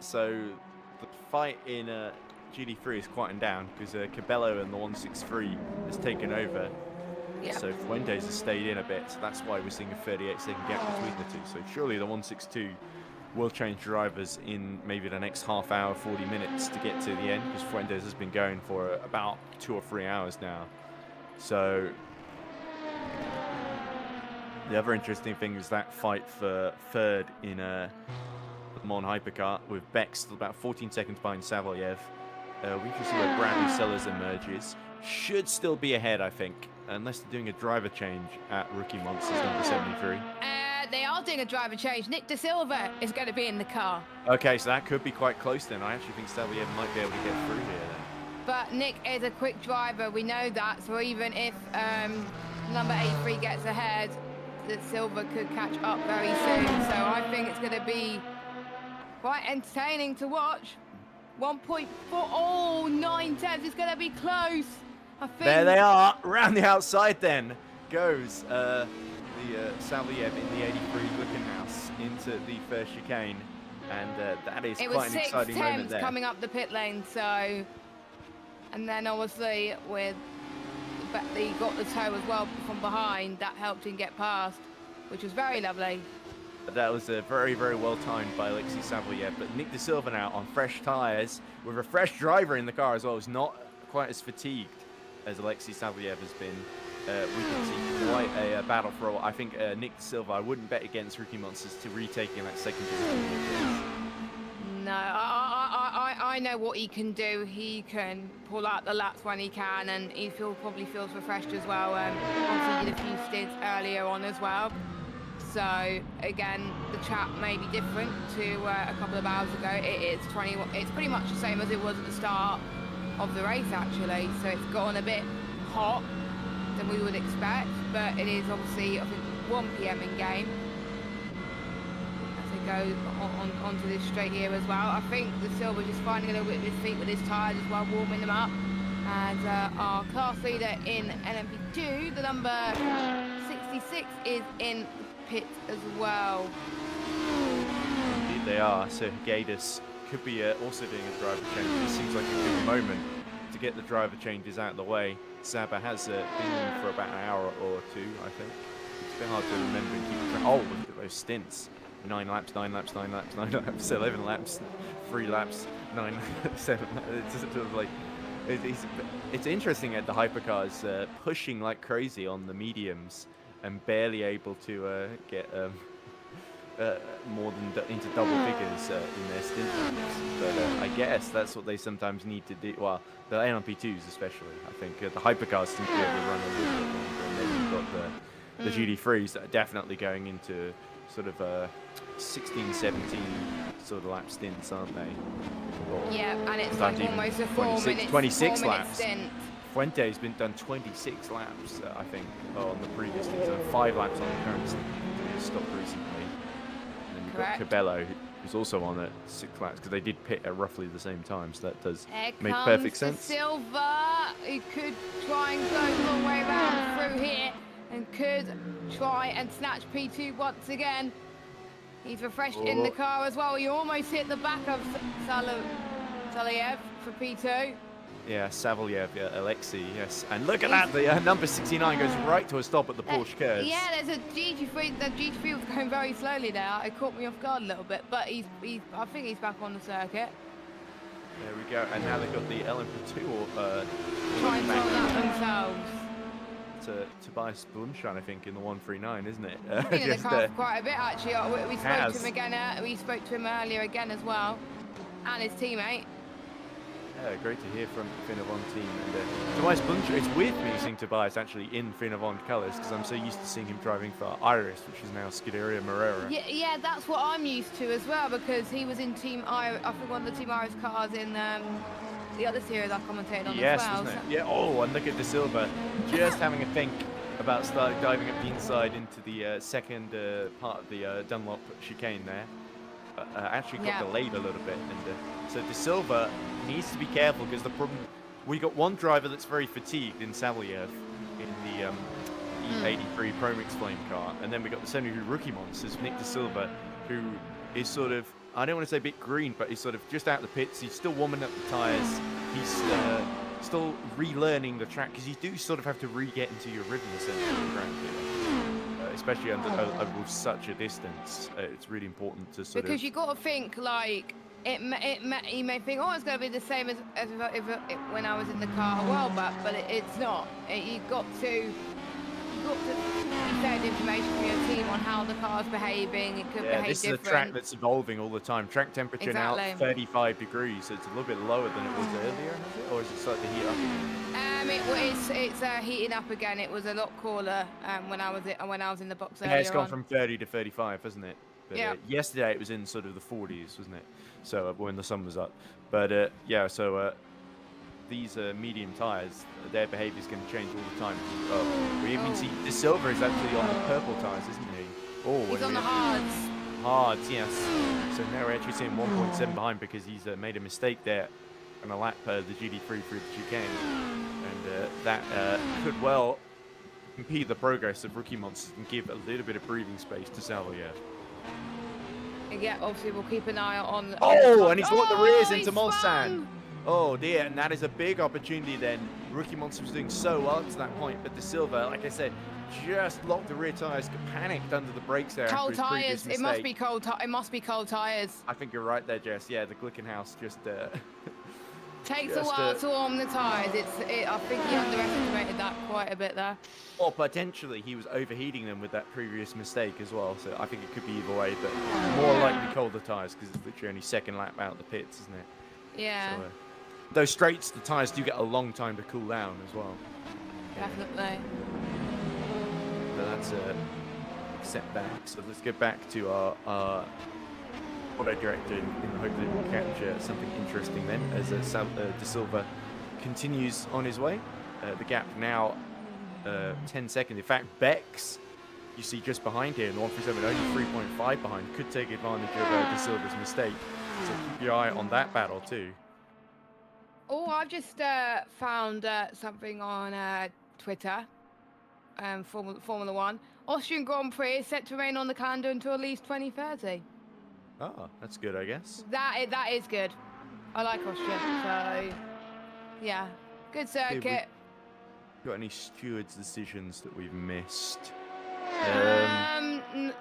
so the fight in GD3 is quieting down because Cabello and the 163 has taken over. Yeah. So Fuentes has stayed in a bit, so that's why we're seeing a 38-second gap between the two. So surely the 162 will change drivers in maybe the next half hour, 40 minutes to get to the end, because Fuentes has been going for about 2 or 3 hours now. So the other interesting thing is that fight for third in Le Mans Hypercar with Beck still about 14 seconds behind Savalyev. We can see where Bradley Sellers emerges. Should still be ahead, I think. Unless they're doing a driver change at Rookie Monsters number 73. They are doing a driver change. Nick De Silva is going to be in the car. Okay, so that could be quite close then. I actually think Savalyev might be able to get through here then. But Nick is a quick driver. We know that. So even if number 83 gets ahead, De Silva could catch up very soon. So I think it's going to be quite entertaining to watch. 1.4. Oh, 9/10. It's going to be close. I think. There they are. Around the outside then goes the Savalyev in the 83 looking house into the first chicane. And that is quite an exciting moment there. Coming up the pit lane. So, and then obviously with he got the toe as well from behind. That helped him get past, which was very lovely. That was very, very well timed by Alexei Savalyev. But Nick De Silva now on fresh tyres with a fresh driver in the car as well. Is not quite as fatigued as Alexei Savalyev has been. We can see quite a battle for all. I think Nick De Silva, I wouldn't bet against Rookie Monsters to retaking that second position. No, I know what he can do. He can pull out the laps when he can, and he probably feels refreshed as well. Obviously, he did a few stints earlier on as well. So again, the track may be different to a couple of hours ago. It's pretty much the same as it was at the start of the race actually. So it's gotten a bit hot than we would expect, but it is obviously, I think, 1 PM in game. As they go onto this straight here as well. I think the Silver just finding a little bit of his feet with his tyres as well, warming them up. And our class leader in LMP2, the number 66, is in the pit as well. Indeed they are. So Gatus could be also doing a driver change. This seems like a good moment to get the driver changes out of the way. Saba has been in for about an hour or two, I think. It's a bit hard to remember and keep track. Oh, look at those stints. 9 laps, 9 laps, 9 laps, 9 laps, 11 laps, 3 laps, 9, 7 laps. It's just sort of like... It's interesting at the hypercars pushing like crazy on the mediums and barely able to get more than into double figures in their stint laps. But I guess that's what they sometimes need to do. Well, the LMP2s especially. I think the hypercars seem to be able to run a little bit longer, and then you've got the GT3s that are definitely going into sort of 16, 17 sort of lap stints, aren't they? Or Yeah, and it's like almost a 4-minute 26 4-minute laps. stint. Fuente's been done 26 laps, I think, on the previous stint, so 5 laps on the current stint. He stopped recently. And then you've got Correct. Cabello, who's also on at 6 laps, because they did pit at roughly the same time, so that does Here make comes perfect the sense. Silver, who could try and go the long way around through here and could try and snatch P2 once again. He's refreshed in the car as well. You almost hit the back of Saliev for P2. Yeah, Savalyev, yeah, Alexei, yes. And look at that, the number 69 goes right to a stop at the Porsche curves. Yeah, there's a GT3. The GT3 was going very slowly there. It caught me off guard a little bit, but I think he's back on the circuit. There we go, and now they've got the LMP2 Trying to hold out themselves. to Tobias Blumschein, I think, in the 139, isn't it? He's been in the Just, car for quite a bit actually. We spoke has. to him again. We spoke to him earlier again as well, and his teammate. Yeah, great to hear from Finavon team. And Tobias Blumschein, it's weird me seeing Tobias actually in Finavon colours, because I'm so used to seeing him driving for Iris, which is now Scuderia Marrera. Yeah, that's what I'm used to as well, because he was in Team Iris. I think one of the Team Iris cars in the other series I commentated on Yes, as well. wasn't it? Yeah, oh, and look at De Silva just having a think about diving up the inside into the second part of the Dunlop chicane there. Actually got delayed a little bit, and so De Silva needs to be careful, because the problem, we got one driver that's very fatigued in Savalyev in the E83 Pro Mix Flame car, and then we got the 72 rookie monsters, Nick De Silva, who is sort of, I don't want to say a bit green, but he's sort of just out the pits. He's still warming up the tyres. He's still relearning the track, because you do sort of have to re-get into your rhythm essentially around here. Especially over such a distance, it's really important to sort because of... you got to think like you may think, oh, it's going to be the same as if when I was in the car a while back, but it's not. You've got to be fed information from your team on how the car's behaving. It could behave this different. is a track that's evolving all the time. Track temperature now Exactly. 35 degrees, so it's a little bit lower than it was earlier, is it? Or is it starting to heat up again? It's heating up again. It was a lot cooler when I was in the box earlier. Yeah, it's gone on. from 30 to 35, hasn't it? But, Yeah. yesterday it was in sort of the 40s, wasn't it? So when the sun was up. But yeah, so these medium tyres, their behaviour is going to change all the time. We even see De Silva is actually on the purple tyres, isn't he? Oh, He's on the hards. Hards, yes. So now we're actually seeing 1.7 behind, because he's made a mistake there on a lap the GT3 through the chicane. And that could well impede the progress of rookie monsters and give a little bit of breathing space to Savalyev. Yeah, obviously we'll keep an eye on. Oh, and he's locked the rears he's into Mulsanne. spun! Oh dear, and that is a big opportunity then. Rookie Monster was doing so well up to that point, but De Silva, like I said, just locked the rear tyres, panicked under the brakes there. Cold after his previous tyres. It must mistake. be cold. It must be cold tyres. I think you're right there, Jess. Yeah, the Glickenhaus just... Takes a Just, while to warm the tyres. I think he underestimated that quite a bit there. Or potentially he was overheating them with that previous mistake as well, so I think it could be either way, but more likely colder tyres, because it's literally only second lap out the pits, isn't it? Yeah, So, those straights, the tyres do get a long time to cool down as well. definitely. But that's setback. So let's get back to our auto director in the hope that we'll capture something interesting then, as De Silva continues on his way. The gap now 10 seconds. In fact, Bex, you see just behind here, in the 137, only 3.5 behind, could take advantage of De Silva's mistake. So keep your eye on that battle too. Oh, I've just found something on Twitter. Formula One. Austrian Grand Prix is set to remain on the calendar until at least 2030. Oh, that's good, I guess. That is good. I like Austria, so yeah, good circuit. Got any stewards' decisions that we've missed?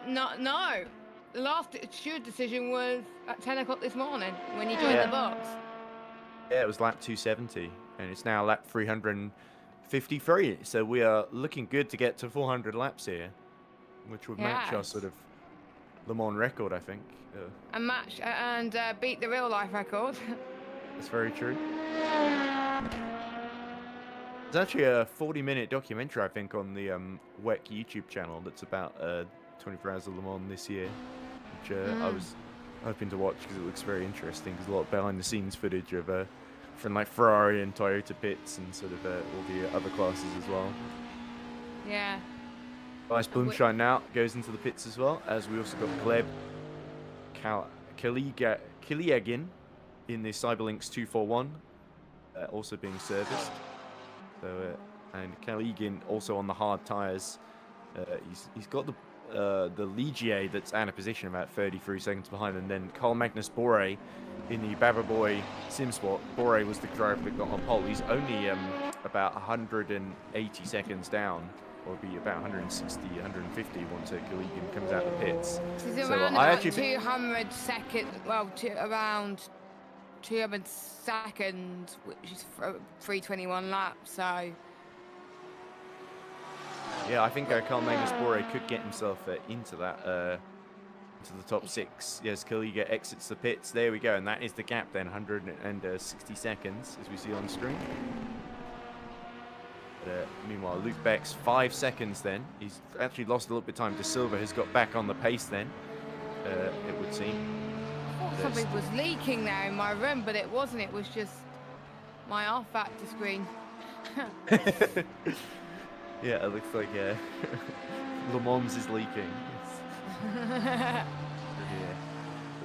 No. The last steward decision was at 10 o'clock this morning when you joined the box. Yeah, it was lap 270, and it's now lap 353. So we are looking good to get to 400 laps here, which would match our sort of Le Mans record, I think. And beat the real life record. That's very true. There's actually a 40-minute documentary, I think, on the WEC YouTube channel that's about 24 Hours of Le Mans this year, which I was hoping to watch because it looks very interesting. There's a lot of behind-the-scenes footage of from like Ferrari and Toyota pits and sort of all the other classes as well. Yeah. Vice Blumschein now goes into the pits as well, as we also got Gleb Kiliagin in the Cyberlynx 241, also being serviced. So, and Kaliagin also on the hard tyres. He's got the Ligier that's out of position about 33 seconds behind, and then Carl Magnus Boré in the Bababoy SimSport. Boré was the driver that got on pole. He's only about 180 seconds down, or be about 160, 150 once Kaliagin comes out of the pits. He's around about 200 seconds, around 200 seconds, which is 321 laps, so... Yeah, I think Carl Magnus Boré could get himself into that, into the top 6. Yes, Kaliga exits the pits. There we go, and that is the gap then, 160 seconds, as we see on screen. But, meanwhile, Luke Beck's 5 seconds then. He's actually lost a little bit of time. De Silva has got back on the pace then, it would seem. Something was leaking there in my room, but it wasn't. It was just my R-Factor screen. Yeah, it looks like Le Mans is leaking.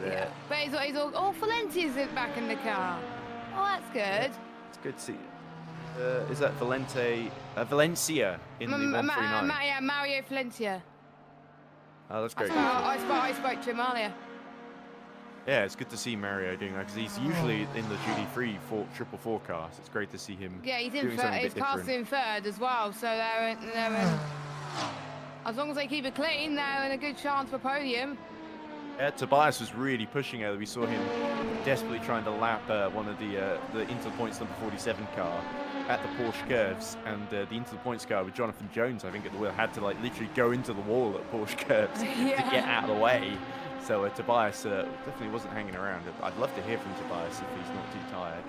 Yeah. But he's all, oh, Valencia's back in the car. Oh, that's good. Yeah, it's good to see. Is that Valencia in the 139? Yeah, Mario Valencia. Oh, that's great. I spoke to him earlier. Yeah, it's good to see Mario doing that because he's usually in the duty-free 444 car. So it's great to see him. Yeah, he's doing in something third. a His bit car's different. in third as well. So they're in, as long as they keep it clean, they're in a good chance for podium. Yeah, Tobias was really pushing it. We saw him desperately trying to lap one of the Inter Points number 47 car at the Porsche curves, and the Inter Points car with Jonathan Jones, I think, at the wheel had to like literally go into the wall at Porsche curves to get out of the way. So Tobias definitely wasn't hanging around. I'd love to hear from Tobias if he's not too tired.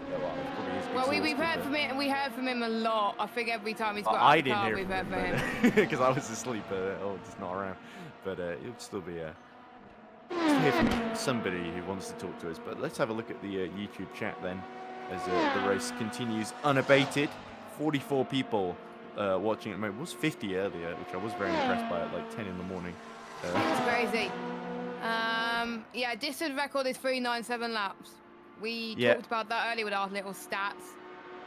Well, we've heard from him. We heard from him a lot. I think every time he's got out I of the didn't car, hear we've from heard him from him. because I was asleep or just not around. But it would still be to hear from somebody who wants to talk to us. But let's have a look at the YouTube chat then, as the race continues unabated. 44 people watching at the moment. It was 50 earlier, which I was very impressed by at like 10 in the morning. It's crazy. Yeah, distance record is 397 laps. We talked about that earlier with our little stats.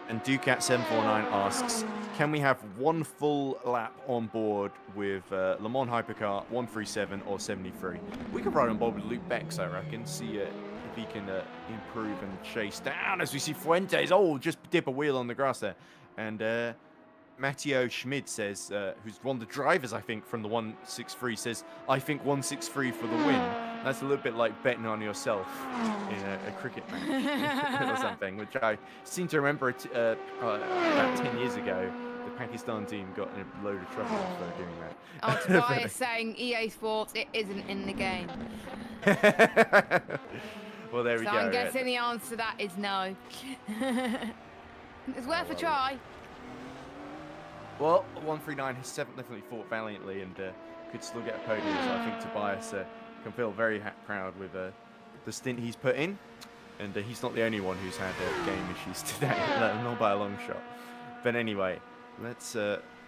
And Ducat749 asks, can we have one full lap on board with Le Mans Hypercar 137 or 73? We could ride on board with Luke Bex, I reckon, see if he can improve and chase down as we see Fuentes. Oh, just dip a wheel on the grass there. And Matteo Schmid says, who's one of the drivers, I think, from the 163, says, I think 163 for the win. That's a little bit like betting on yourself in a cricket match or something, which I seem to remember about 10 years ago. The Pakistan team got in a load of trouble for doing that. Oh, Tobias saying EA Sports, it isn't in the game. Well, there we go. So I'm guessing the answer to that is no. It's worth a try. Well, 139 has definitely fought valiantly and could still get a podium. So I think Tobias can feel very proud with the stint he's put in. And he's not the only one who's had game issues today, not by a long shot. But anyway, let's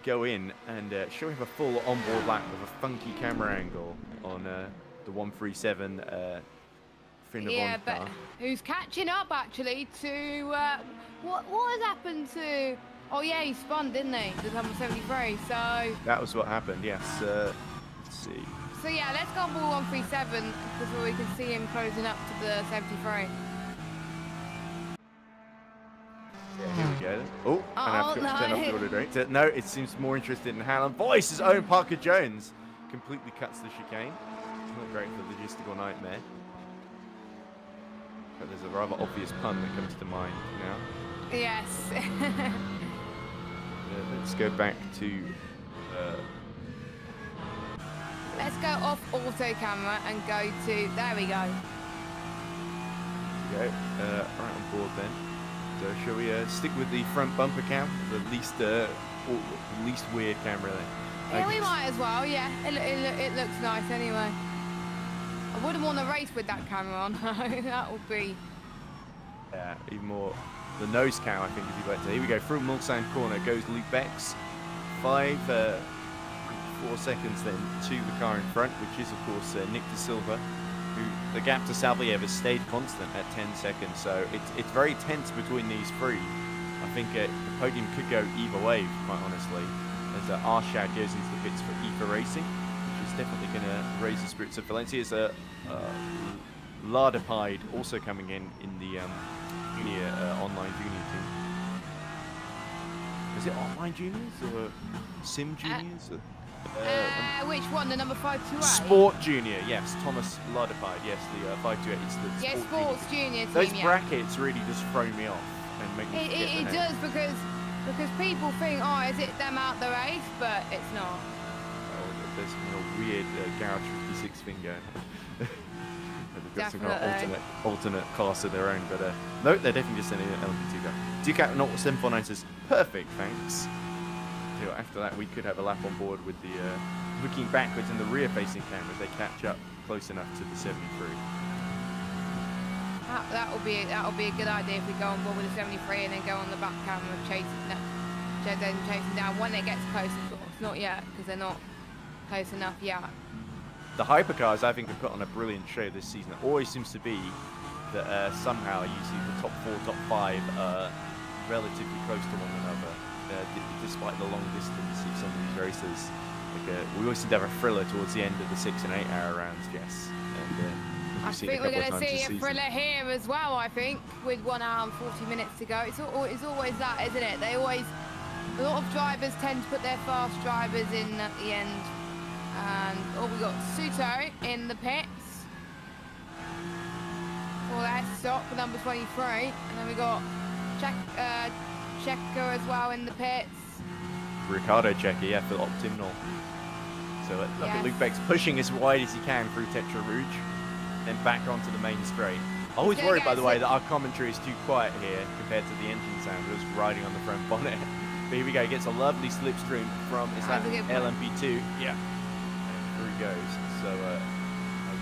go in and show him a full onboard lap with a funky camera angle on the 137 Finn Yeah, car. but who's catching up actually to what has happened to? Oh yeah, he spun, didn't he? The number 73. So That was what happened. Yes. Let's see. so yeah, let's go on ball 137 because we can see him closing up to the 73. Yeah, here we go. Oh, and I forgot to turn off the no. auto director. No, it seems more interested in Hallam. Voice, his own Parker Jones completely cuts the chicane. Not great for the logistical nightmare. But there's a rather obvious pun that comes to mind now. Yes. Let's go back to. Let's go off auto camera and go to. There we go. Go right on board then. So shall we stick with the front bumper cam, the least weird camera then? Yeah, we might as well. Yeah, it looks nice anyway. I wouldn't want to race with that camera on. That would be. Yeah, even more. The nose cam, I think, if you better. Here we go, through Mulsanne corner goes Luke Bex. 4 seconds then to the car in front, which is, of course, Nick De Silva, who the gap to Salviev has stayed constant at 10 seconds. So it's very tense between these three. I think the podium could go either way, quite honestly, as Arshad goes into the pits for EERC Racing, which is definitely going to raise the spirits of Valencia's Lardapide also coming in the junior online junior team. Is it online juniors or sim juniors? Which one? The number 528? Sport junior, yes. Thomas Lardapide, yes. The 528. It's the Yeah, sports junior team. Those yeah. brackets really just throw me off and make me forget It the name. does because people think, oh, is it them out the race? But it's not. Oh, there's a weird Garage 56 thing going on. They've got some kind Definitely. of alternate class of their own, but no, they're definitely just sending an LMP2 car. Ducat not 749 says, perfect, thanks. So after that, we could have a lap on board with the looking backwards in the rear-facing cameras. They catch up close enough to the 73. That will be a good idea if we go on board with the 73 and then go on the back camera chasing down when it gets close. Of course, not yet because they're not close enough yet. The hypercars, I think, have put on a brilliant show this season. It always seems to be that somehow you see the top 4, top 5 relatively close to one another, despite the long distance of some of these races. Like, we always seem to have a thriller towards the end of the 6 and 8 hour rounds, Jess. And, I think we're going to see a thriller here as well, I think, with 1 hour and 40 minutes to go. It's always that, isn't it? A lot of drivers tend to put their fast drivers in at the end. And we got Suto in the pits for that stop for number 23. And then we got Checo as well in the pits. Ricardo Checo, yeah, for Optimal. So look at Luke Beck's pushing as wide as he can through Tetra Rouge, then back onto the main straight. I always worry, by the way, that our commentary is too quiet here compared to the engine sound. It was riding on the front bonnet. But here we go, gets a lovely slipstream from, is that LMP2? Yeah. And through he goes. So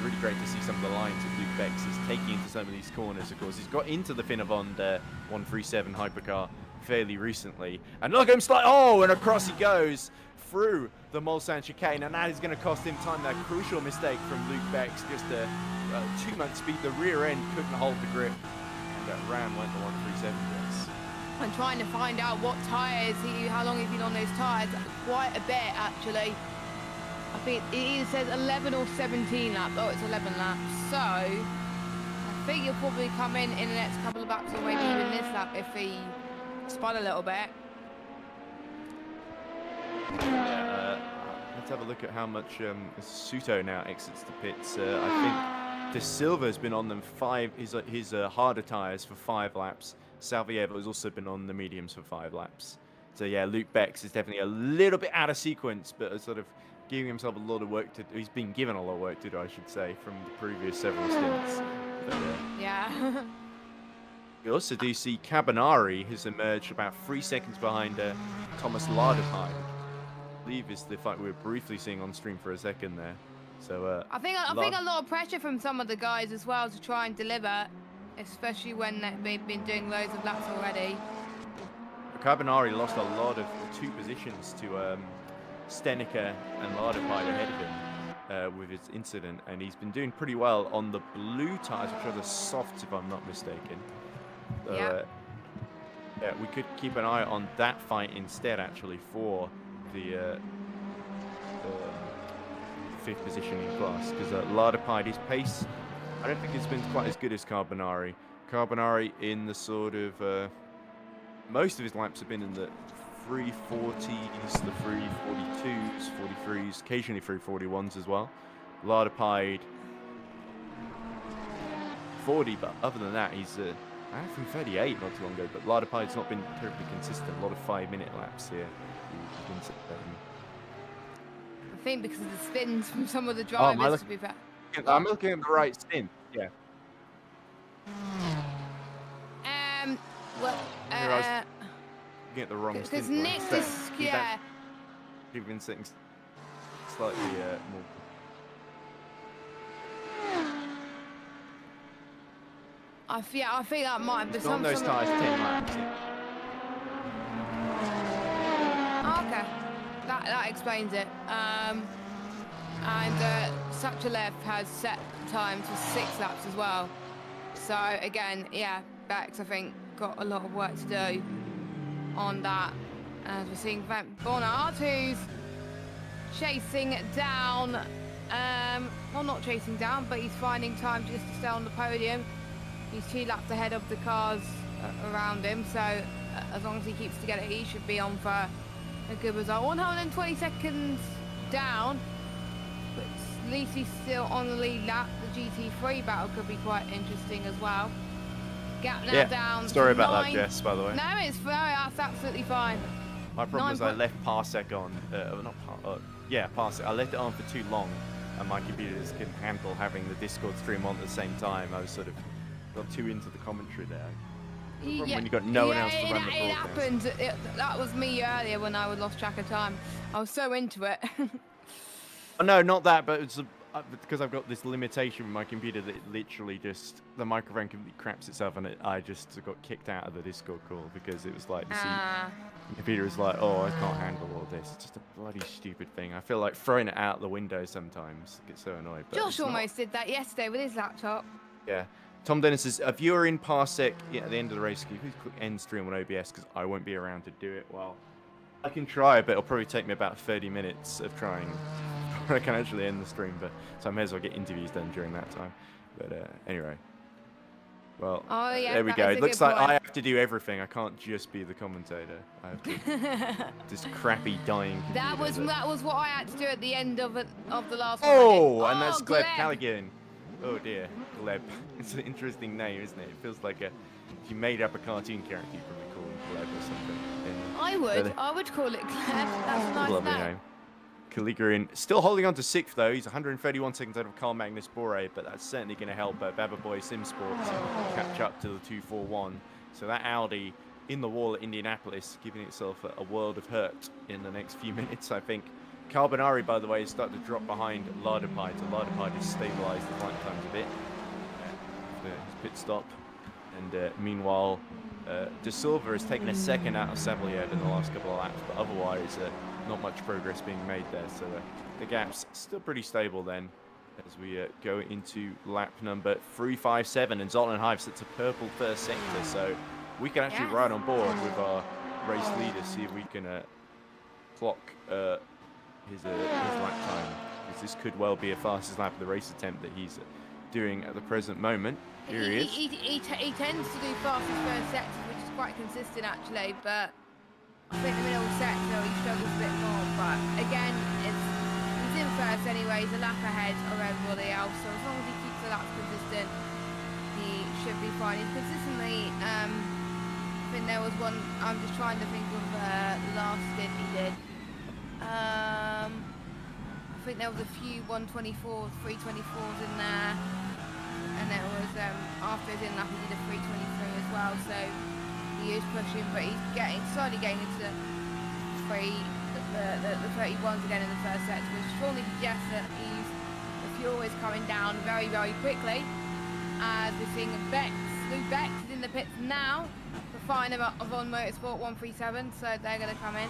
really great to see some of the lines that Luke Bex is taking into some of these corners, of course. He's got into the Finnebond 137 hypercar fairly recently. And look at him slide, oh, and across he goes through the Mulsanne chicane, and that is going to cost him time. That crucial mistake from Luke Bex, just too much speed. The rear end couldn't hold the grip, and round went the 137. Yes. I'm trying to find out what tyres, how long he's been on those tyres. Quite a bit, actually. I think it either says 11 or 17 laps. Oh, it's 11 laps. So, I think he'll probably come in the next couple of laps, or maybe even this lap if he spun a little bit. Let's have a look at how much Suto now exits the pits. I think De Silva's been on them his harder tyres for 5 laps. Salviev has also been on the mediums for 5 laps. So yeah, Luke Bex is definitely a little bit out of sequence, but sort of giving himself a lot of work to do. He's been given a lot of work to do, I should say, from the previous several stints. But, yeah. we also do see Cabanari has emerged about 3 seconds behind Thomas Lardapide. believe is the fight we were briefly seeing on stream for a second there. So I think a lot of pressure from some of the guys as well to try and deliver, especially when they've been doing loads of laps already. Carbonari lost a lot of 2 positions to Stenica and Lardepide ahead of him with his incident, and he's been doing pretty well on the blue tyres, which are the softs if I'm not mistaken. So, yeah, we could keep an eye on that fight instead, actually, for the 5th position in class, because Lardepide, pace, I don't think it's been quite as good as Carbonari. Carbonari in the sort of, most of his laps have been in the 340s, the 342s, 43s, occasionally 341s as well. Lardepide 40, but other than that, he's I from 38 not too long ago, but Lardepide's not been terribly consistent. A lot of 5-minute laps here. I think because of the spins from some of the drivers, to be fair. I'm looking at the right stint, yeah. Well, Get the wrong stint. because Nick is, yeah. You've been sitting slightly more. I think that might be It's on those tyres 10 laps. Okay, that explains it. And Sapchalev has set times for 6 laps as well. So again, yeah, Bex I think got a lot of work to do on that. As we're seeing Bonner who's chasing down, well not chasing down, but he's finding time just to stay on the podium. He's 2 laps ahead of the cars around him, so as long as he keeps together, he should be on for a good result. 120 seconds down, but at least he's still on the lead lap. The GT3 battle could be quite interesting as well. Gap now down. Sorry about 9. that, Jess, by the way. No, that's absolutely fine. My problem is I left Parsec on, Parsec. I left it on for too long, and my computers couldn't handle having the Discord stream on at the same time. I was sort of got too into the commentary there. Yeah, when you got no one else to run the it broadcast. happened. That was me earlier when I lost track of time. I was so into it. Oh, no, not that, but it's because I've got this limitation with my computer that it literally just the microphone completely craps itself, and I just got kicked out of the Discord call because it was like the computer was like, oh, I can't handle all this. It's just a bloody stupid thing. I feel like throwing it out the window sometimes. I get so annoyed. But Josh almost did that yesterday with his laptop. Yeah. Tom Dennis says, a viewer in Parsec at the end of the race, can you please click end stream on OBS because I won't be around to do it. Well, I can try, but it'll probably take me about 30 minutes of trying before I can actually end the stream. But so I may as well get interviews done during that time. But anyway. Well, there we go. It looks like I have to do everything. I can't just be the commentator. I have to this crappy dying computer. That was what I had to do at the end of the last one. Oh, and that's Gleb Callaghan. Oh dear, Gleb. It's an interesting name, isn't it? It feels like if you made up a cartoon character, you'd probably call him Gleb or something. I would call it Gleb. That's a nice lovely name. Caligarian still holding on to 6th though. He's 131 seconds out of Carl Magnus Bore, but that's certainly going to help Baba Boy Simsport catch up to the 241. So that Audi in the wall at Indianapolis, giving itself a world of hurt in the next few minutes, I think. Carbonari, by the way, is starting to drop behind Lardepide, so Lardepide has stabilised his lap times a bit. His pit stop. And meanwhile, De Silva has taken a second out of Sablier in the last couple of laps, but otherwise not much progress being made there. So the gap's still pretty stable then as we go into lap number 357. And Zoltan Hive sets a purple first sector, so we can actually ride on board with our race leader, see if we can clock his lap time, because this could well be a fastest lap of the race attempt that he's doing at the present moment. Here he is. He tends to do fastest first sectors, which is quite consistent actually, but I think the middle sector he struggles a bit more. But again, he's in first anyway, he's a lap ahead of everybody else, so as long as he keeps the laps consistent, he should be fine. He's consistently, I think there was one, I'm just trying to think of the last stint he did. I think there was a few 124s, 324s in there, and there was after his in lap he did a 323 as well. So he is pushing, but he's slowly getting into the the 31s again in the first sector, which strongly suggests that the fuel is coming down very, very quickly. As we're seeing Luke Bex is in the pits now, the finer of on Motorsport 137, so they're going to come in.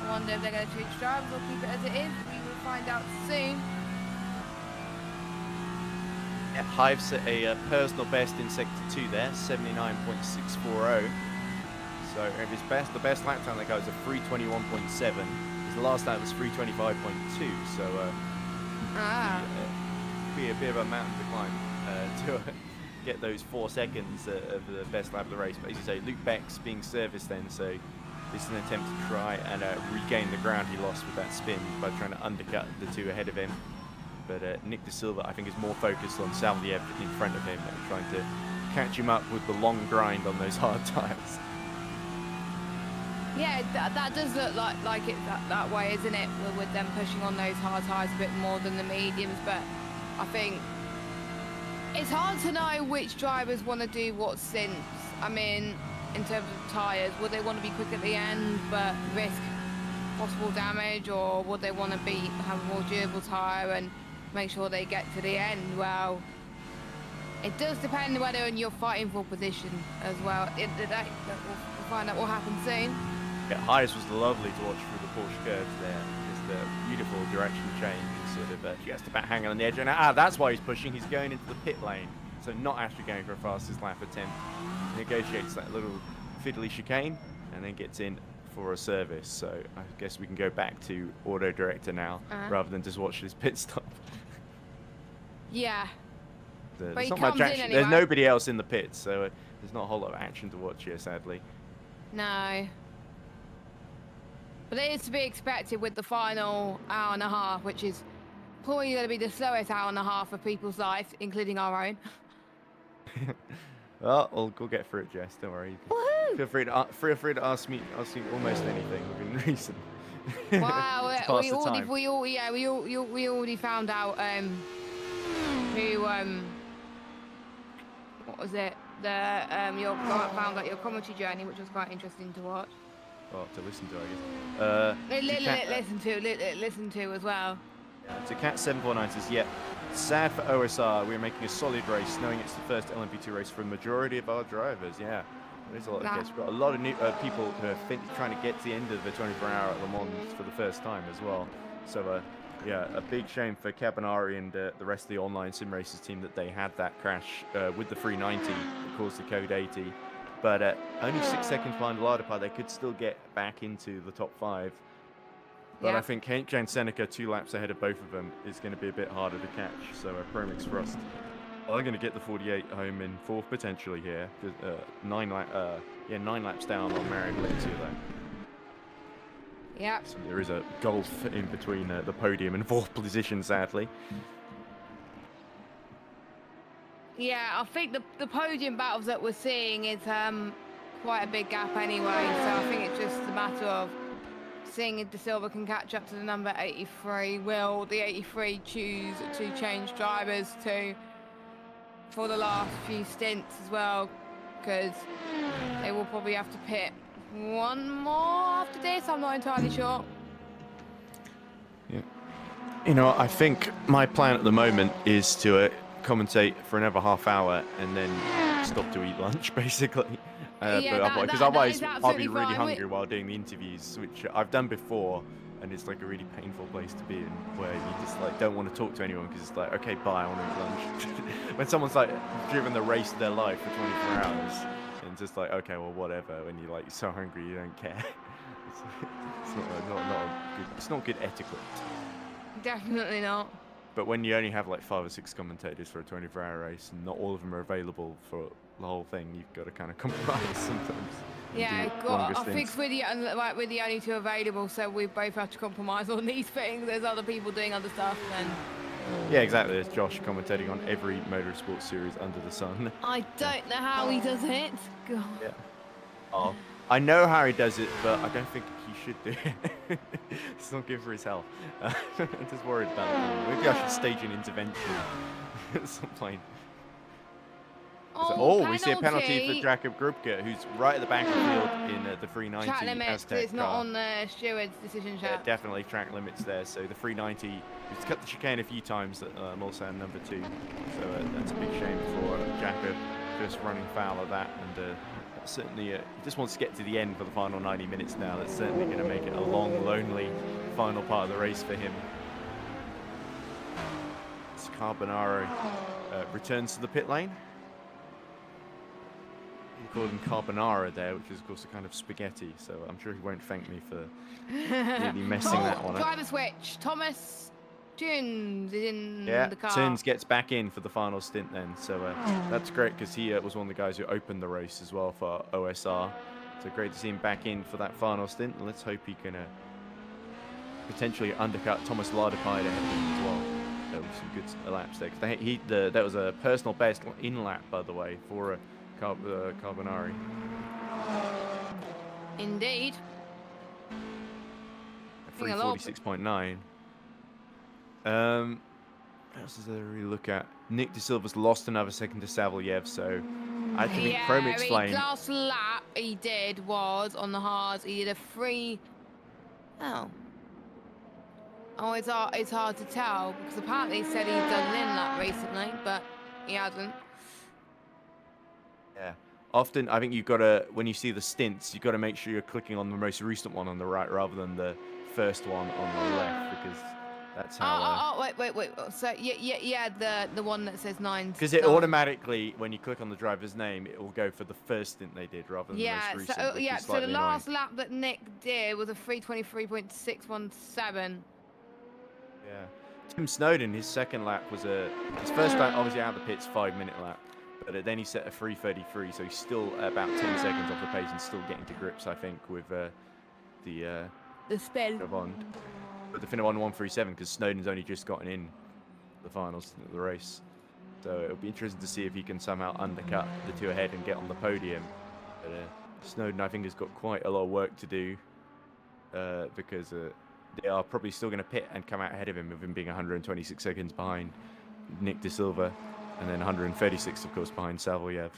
I wonder if they're going to switch drivers or keep it as it is. We will find out soon. Yeah, Hive set a personal best in Sector 2 there, 79.640. So if his the best lap time that goes a 321.7. His last lap was 325.2. So be a bit of a mountain to climb to get those 4 seconds of the best lap of the race. But as you say, Luke Beck's being serviced then, so this is an attempt to try and regain the ground he lost with that spin by trying to undercut the two ahead of him. But Nick De Silva, I think, is more focused on Salviev in front of him and trying to catch him up with the long grind on those hard tyres. Yeah, that does look like it's that way, isn't it? With them pushing on those hard tyres a bit more than the mediums, but I think it's hard to know which drivers want to do what since. I mean, in terms of tyres, would they want to be quick at the end but risk possible damage, or would they want to have a more durable tyre and make sure they get to the end? Well, it does depend whether you're fighting for position as well. We'll find out what happens soon. Yeah, Hayes was lovely to watch through the Porsche curves there. Just a beautiful direction change, sort of she has to hang on the edge, and that's why he's pushing. He's going into the pit lane, so not actually going for a fastest lap attempt. Negotiates that little fiddly chicane and then gets in for a service. So I guess we can go back to auto director now rather than just watch this pit stop. Yeah. There's not much action. There's nobody else in the pits, so there's not a whole lot of action to watch here, sadly. No. But it is to be expected with the final hour and a half, which is probably going to be the slowest hour and a half of people's lives, including our own. Well, we'll get through it, Jess. Don't worry. Feel free to ask me almost anything within reason. Wow, we already found out who what was it? Found out your commentary journey, which was quite interesting to watch. Well, to listen to, I guess. Listen to as well. So Cat 749 says, yeah, sad for OSR. We're making a solid race, knowing it's the first LMP2 race for the majority of our drivers. Yeah, there's a lot of case. We've got a lot of new people who are trying to get to the end of the 24-hour at Le Mans for the first time as well. So, yeah, a big shame for Cabanari and the rest of the online sim races team that they had that crash with the 390 that caused the code 80. But only 6 seconds behind Lardapar, they could still get back into the top 5. But I think Jane Seneca, 2 laps ahead of both of them, is going to be a bit harder to catch. So Promix Frost are going to get the 48 home in 4th potentially here. 9 laps down on Marion Lentia though. Yeah. So there is a gulf in between the podium and 4th position, sadly. Yeah, I think the podium battles that we're seeing is quite a big gap anyway. So I think it's just a matter of seeing if De Silva can catch up to the number 83. Will the 83 choose to change drivers for the last few stints as well? Because they will probably have to pit one more after this. I'm not entirely sure. Yeah. You know, I think my plan at the moment is to commentate for another half hour and then stop to eat lunch, basically. Because otherwise I'll be really hungry while doing the interviews, which I've done before, and it's like a really painful place to be in, where you just like don't want to talk to anyone because it's like, okay, bye, I want to eat lunch. When someone's like driven the race of their life for 24 hours, and just like, okay, well, whatever. When you're like so hungry, you don't care. It's not good etiquette. Definitely not. But when you only have like 5 or 6 commentators for a 24-hour race, and not all of them are available for the whole thing, you've got to kind of compromise sometimes. Yeah, I think we're the only 2 available, so we both have to compromise on these things. There's other people doing other stuff, and yeah, exactly. There's Josh commentating on every motorsport series under the sun. I don't know how he does it. God. Yeah. Oh, I know how he does it, but I don't think he should do it. It's not good for his health. I'm just worried about it. Maybe I should stage an intervention at some point. Oh, we see a penalty for Jakob Grubka, who's right at the back of the field in the 390 Track limits, Aztec it's not car. on the steward's decision Yeah, chat. definitely track limits there. So the 390, he's cut the chicane a few times at Mulsanne number 2. So that's a big shame for Jakob, first running foul of that. And certainly, he just wants to get to the end for the final 90 minutes now. That's certainly going to make it a long, lonely final part of the race for him. As Carbonaro returns to the pit lane. He called him carbonara there, which is of course a kind of spaghetti, so I'm sure he won't thank me for really messing that one up. Driver switch. Thomas Tunes is in Yeah, the car. Tunes gets back in for the final stint then, so that's great because he was one of the guys who opened the race as well for OSR. So great to see him back in for that final stint, and let's hope he can potentially undercut Thomas Lardepide as well. Some good laps there. 'Cause that was a personal best in lap, by the way, for Carbonari. Indeed. A 346.9. What else is there to really look at? Nick De Silva's lost another second to Savelyev, so I think Chromix Flame. Last lap he did was on the hards. He did a free. Oh, it's hard to tell because apparently he said he'd done an in-lap recently, but he hasn't. Yeah. Often, I think you've got to, when you see the stints, you've got to make sure you're clicking on the most recent one on the right rather than the first one on the left, because that's how... Wait. So, yeah, the one that says 9. Because it automatically, when you click on the driver's name, it will go for the first stint they did rather than the most recent. So the last lap that Nick did was a 3:23.617. Yeah. Tim Snowden, his second lap was his first lap, obviously out of the pits, 5-minute lap. But then he set a 3:33, so he's still about 10 seconds off the pace and still getting to grips, I think, with the spell. But the Finna on 1:37 because Snowden's only just gotten in the finals of the race. So it'll be interesting to see if he can somehow undercut the two ahead and get on the podium. But Snowden, I think, has got quite a lot of work to do because they are probably still going to pit and come out ahead of him, with him being 126 seconds behind Nick De Silva, and then 136, of course, behind Savelyev.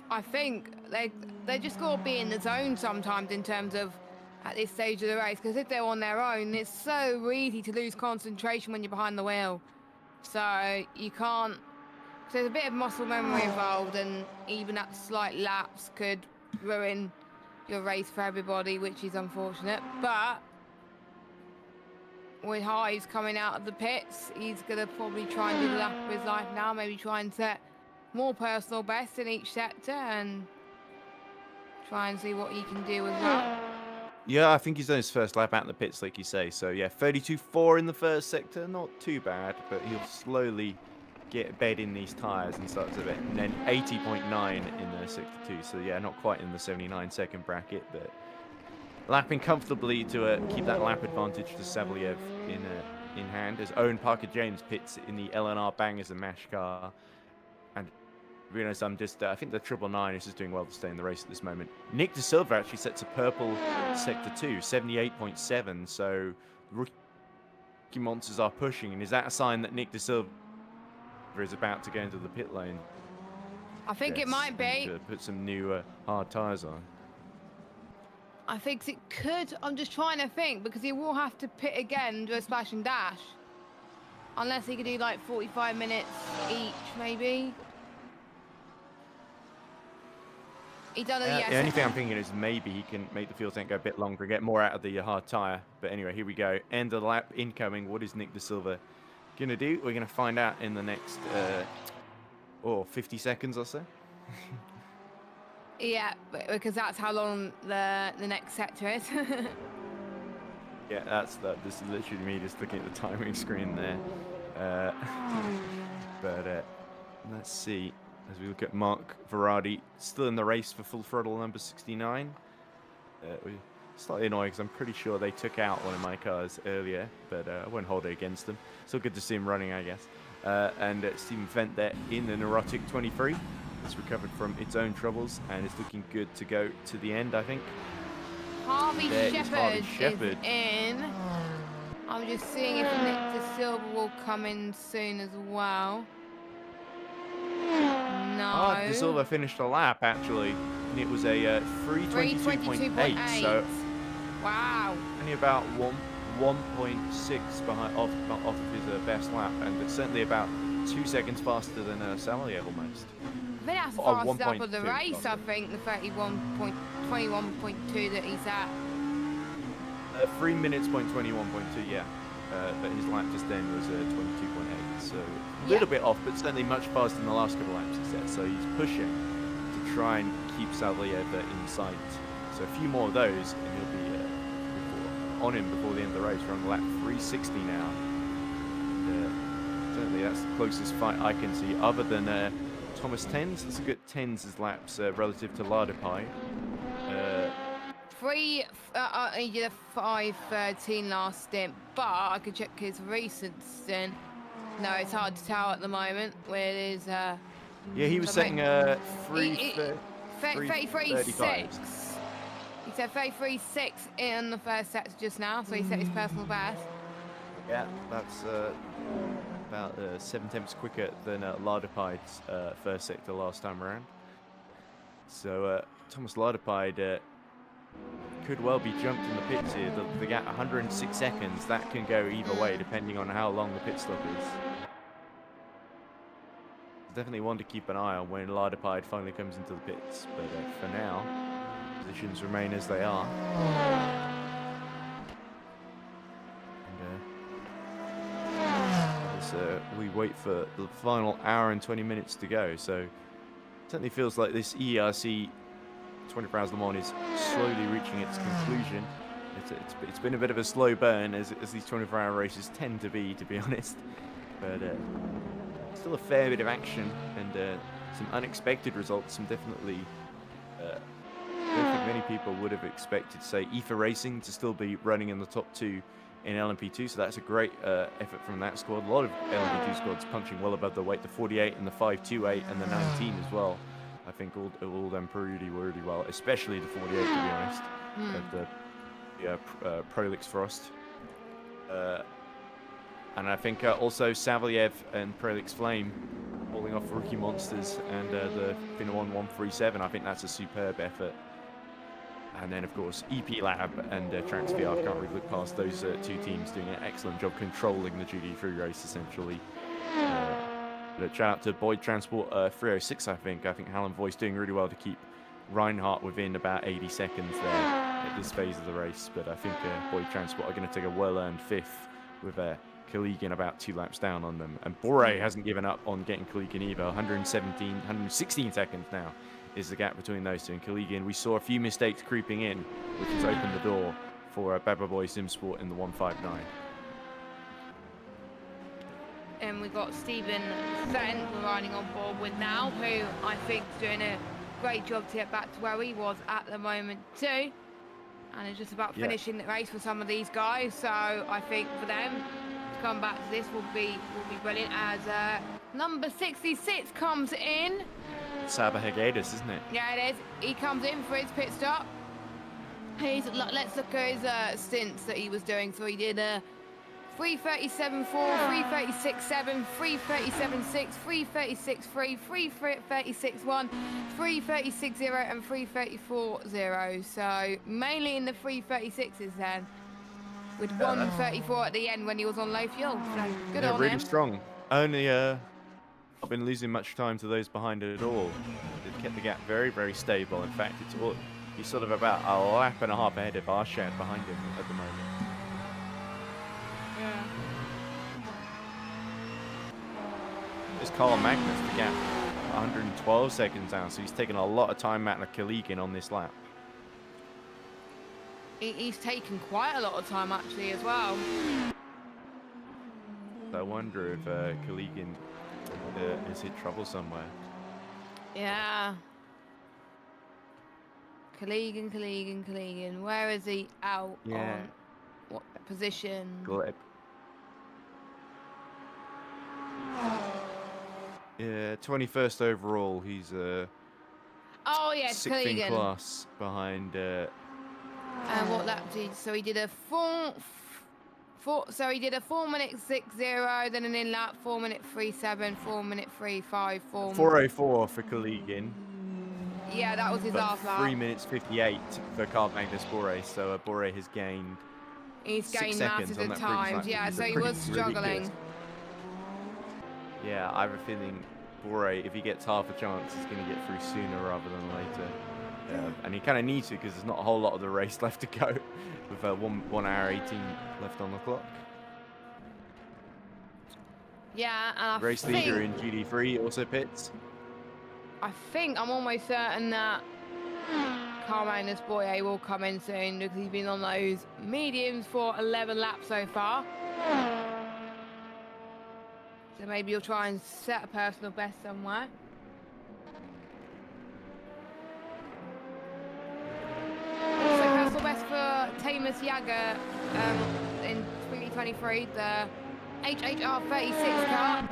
I think they just got to be in the zone sometimes in terms of at this stage of the race, because if they're on their own, it's so easy to lose concentration when you're behind the wheel. So you can't. Cause there's a bit of muscle memory involved, and even that slight lapse could ruin your race for everybody, which is unfortunate. But with Hives coming out of the pits, he's going to probably try and do the lap of his life now, maybe try and set more personal best in each sector and try and see what he can do as well. Yeah, I think he's done his first lap out in the pits, like you say. So yeah, 32.4 in the first sector, not too bad, but he'll slowly get bed in these tyres and start to bit. And then 80.9 in the sector 2. So yeah, not quite in the 79-second bracket, but lapping comfortably to keep that lap advantage to Savelyev in hand, as Owen Parker-James pits in the LNR Bangers and Mash car. And to be honest, I'm just, I think the 999 is just doing well to stay in the race at this moment. Nick De Silva actually sets a purple sector 2, 78.7. So the rookie monsters are pushing. And is that a sign that Nick De Silva is about to go into the pit lane? I think it might be. To put some new hard tyres on. I think it could. I'm just trying to think, because he will have to pit again and do a splash and dash. Unless he could do like 45 minutes each, maybe. He done it, The only thing I'm thinking is maybe he can make the fuel tank go a bit longer, get more out of the hard tyre. But anyway, here we go. End of the lap incoming. What is Nick De Silva going to do? We're going to find out in the next 50 seconds or so. Yeah, because that's how long the next sector is. Yeah, this is literally me just looking at the timing screen there. But let's see. As we look at Mark Verardi, still in the race for Full Throttle number 69. We're slightly annoyed because I'm pretty sure they took out one of my cars earlier, but I won't hold it against them. Still good to see him running, I guess. And Stephen Fent there in the Neurotic 23. It's recovered from its own troubles and is looking good to go to the end, I think. Harvey Shepherd is in. I'm just seeing if Nick De Silva will come in soon as well. No. Ah, De Silva finished a lap actually, and it was a 3:22.8. So wow. only about 1.6 behind off of his best lap, and it's certainly about 2 seconds faster than Savaliev almost. I think that's the Or fastest lap of the 1.2 race, I faster. think, the 21.2 that he's at. 3 minutes, 21.2, yeah. But his lap just then was 22.8, so a little bit off, but certainly much faster than the last couple of laps, he said. So he's pushing to try and keep Savaliev in sight. So a few more of those, and he'll be on him before the end of the race. We're on lap 360 now. And, certainly that's the closest fight I can see, other than Thomas Tens. Let's look at Tens' laps relative to Lardepai. He did a 5:13 last stint, but I could check his recent stint. No, it's hard to tell at the moment where it is. Yeah, he was setting 33.6. He said 33.6 in the first set just now, so he set his personal best. Yeah, that's about 7 tenths quicker than Lardepai's first sector last time around. So Thomas Lardepie could well be jumped in the pits here. The gap 106 seconds, that can go either way depending on how long the pit stop is. Definitely one to keep an eye on when Lardepie finally comes into the pits, but for now, positions remain as they are. We wait for the final hour and 20 minutes to go, so it certainly feels like this EERC 24 Hours Le Mans is slowly reaching its conclusion. It's been a bit of a slow burn, as these 24-hour races tend to be honest, but still a fair bit of action and some unexpected results. Some definitely, I don't think many people would have expected, say, EFA Racing to still be running in the top 2 in LMP2, so that's a great effort from that squad. A lot of LMP2 squads punching well above the weight, the 48 and the 528 and the 19 as well. I think all them really well, especially the 48 to be honest, of the Prolix Frost. And I think also Savaliev and Prolix Flame holding off Rookie Monsters and the Finawon 137. I think that's a superb effort. And then, of course, EP Lab and TraxVR. Can't really look past those two teams doing an excellent job controlling the GT3 race, essentially. But shout out to Boyd Transport 306, I think. I think Hallam Voice doing really well to keep Reinhardt within about 80 seconds there at this phase of the race. But I think Boyd Transport are going to take a well-earned 5th with Kaligan about 2 laps down on them. And Bore hasn't given up on getting Kaligan either. 116 seconds now is the gap between those two. And Kaligan, we saw a few mistakes creeping in, which has opened the door for Baba Boy Simsport in the 159. And we've got Stephen Fenn we're riding on board with now, who I think is doing a great job to get back to where he was at the moment too. And it's just about finishing the race for some of these guys. So I think for them to come back to this will be brilliant, as number 66 comes in. Saba Hegadis, isn't it? Yeah, it is. He comes in for his pit stop. Let's look at his stints that he was doing. So he did 3:37.4, 3:36.7, 3:37.6, 3:36.3, 3:36.1, 3:36.0 and 3:34.0. So mainly in the 3:36s then, with 1:34 at the end when he was on low fuel. So good on really him. strong. Only not been losing much time to those behind it at all. They've kept the gap very, very stable. In fact, he's sort of about a lap and a half ahead of Arshad behind him at the moment. Yeah. It's Carl Magnus, the gap 112 seconds now, so he's taken a lot of time out of Kaligan on this lap. He's taken quite a lot of time actually as well. So I wonder if Kaligan has hit trouble somewhere. Yeah. Kaligan. Where is he out on? What position? Gleb. Yeah, 21st overall. He's Oh yes, 6th in Kaligan. class behind. And what lap did? So he did a So he did a 4:06.0, then an in lap 4:37, 4:35, 4:04 for Kollegin, Yeah, that was his but last lap. 3:58 for Carl Magnus Bore. So Bore has gained He's 6 gained seconds massive on that previous times. lap, Yeah, which is so he pretty was struggling. ridiculous. Yeah, I have a feeling Bore, if he gets half a chance, is going to get through sooner rather than later. And he kind of needs to because there's not a whole lot of the race left to go with 1 hour 18 left on the clock. Yeah, and I Race think, leader in GD3 also pits. I'm almost certain that Carl Magnus Boye will come in soon because he's been on those mediums for 11 laps so far. So maybe you'll try and set a personal best somewhere. So personal best for Tamus Jager in 3:23, the HHR 36 car.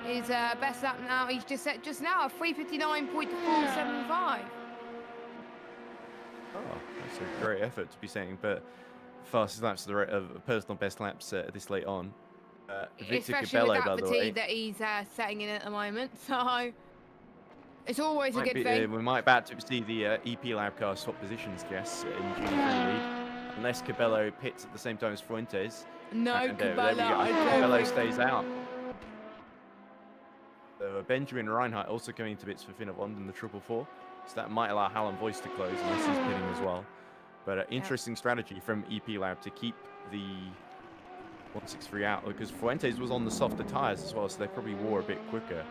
His best lap now, he's just set just now a 3:59.475. Oh, that's a great effort to be saying, but fastest laps of personal best laps this late on. Victor Especially Cabello, with by that the way. fatigue that he's setting in at the moment, so it's always a Might good be, thing. we might about to see the EP Lab car swap positions, Jess, in GD3 lead. Unless Cabello pits at the same time as Fuentes. No, And, there we Cabello, go. I don't Cabello think- stays out. So Benjamin Reinhardt also coming into bits for Finnevond in the 444. So that might allow Hallam Voice to close unless he's pitting as well. But interesting strategy from EP Lab to keep the 163 out because Fuentes was on the softer tyres as well, so they probably wore a bit quicker.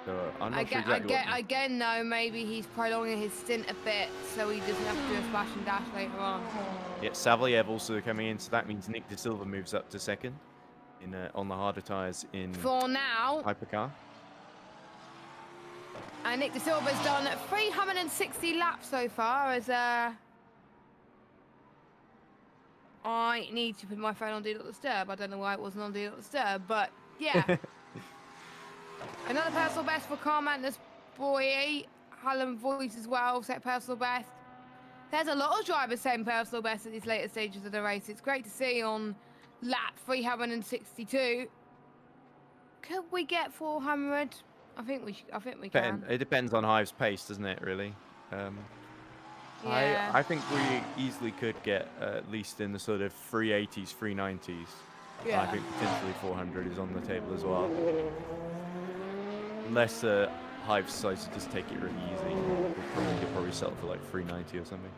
So I'm not sure exactly Again, though, maybe he's prolonging his stint a bit so he doesn't have to do a splash and dash later on. Yeah, Savaliev also coming in, so that means Nick De Silva moves up to second in on the harder tyres in For now, Hypercar. and Nick De Silva's done 360 laps so far as I need to put my phone on Do Not Disturb. I don't know why it wasn't on Do Not Disturb, but yeah. Another personal best for Carl Magnus Boye. Hallam Voice as well, set personal best. There's a lot of drivers setting personal best at these later stages of the race. It's great to see on lap 362. Could we get 400? I think we can. It depends on Hive's pace, doesn't it, really? Yeah. I think we easily could get at least in the sort of 380s, 390s. Yeah. I think potentially 400 is on the table as well. Unless Hive decides to just take it really easy. He'll probably settle for like 390 or something.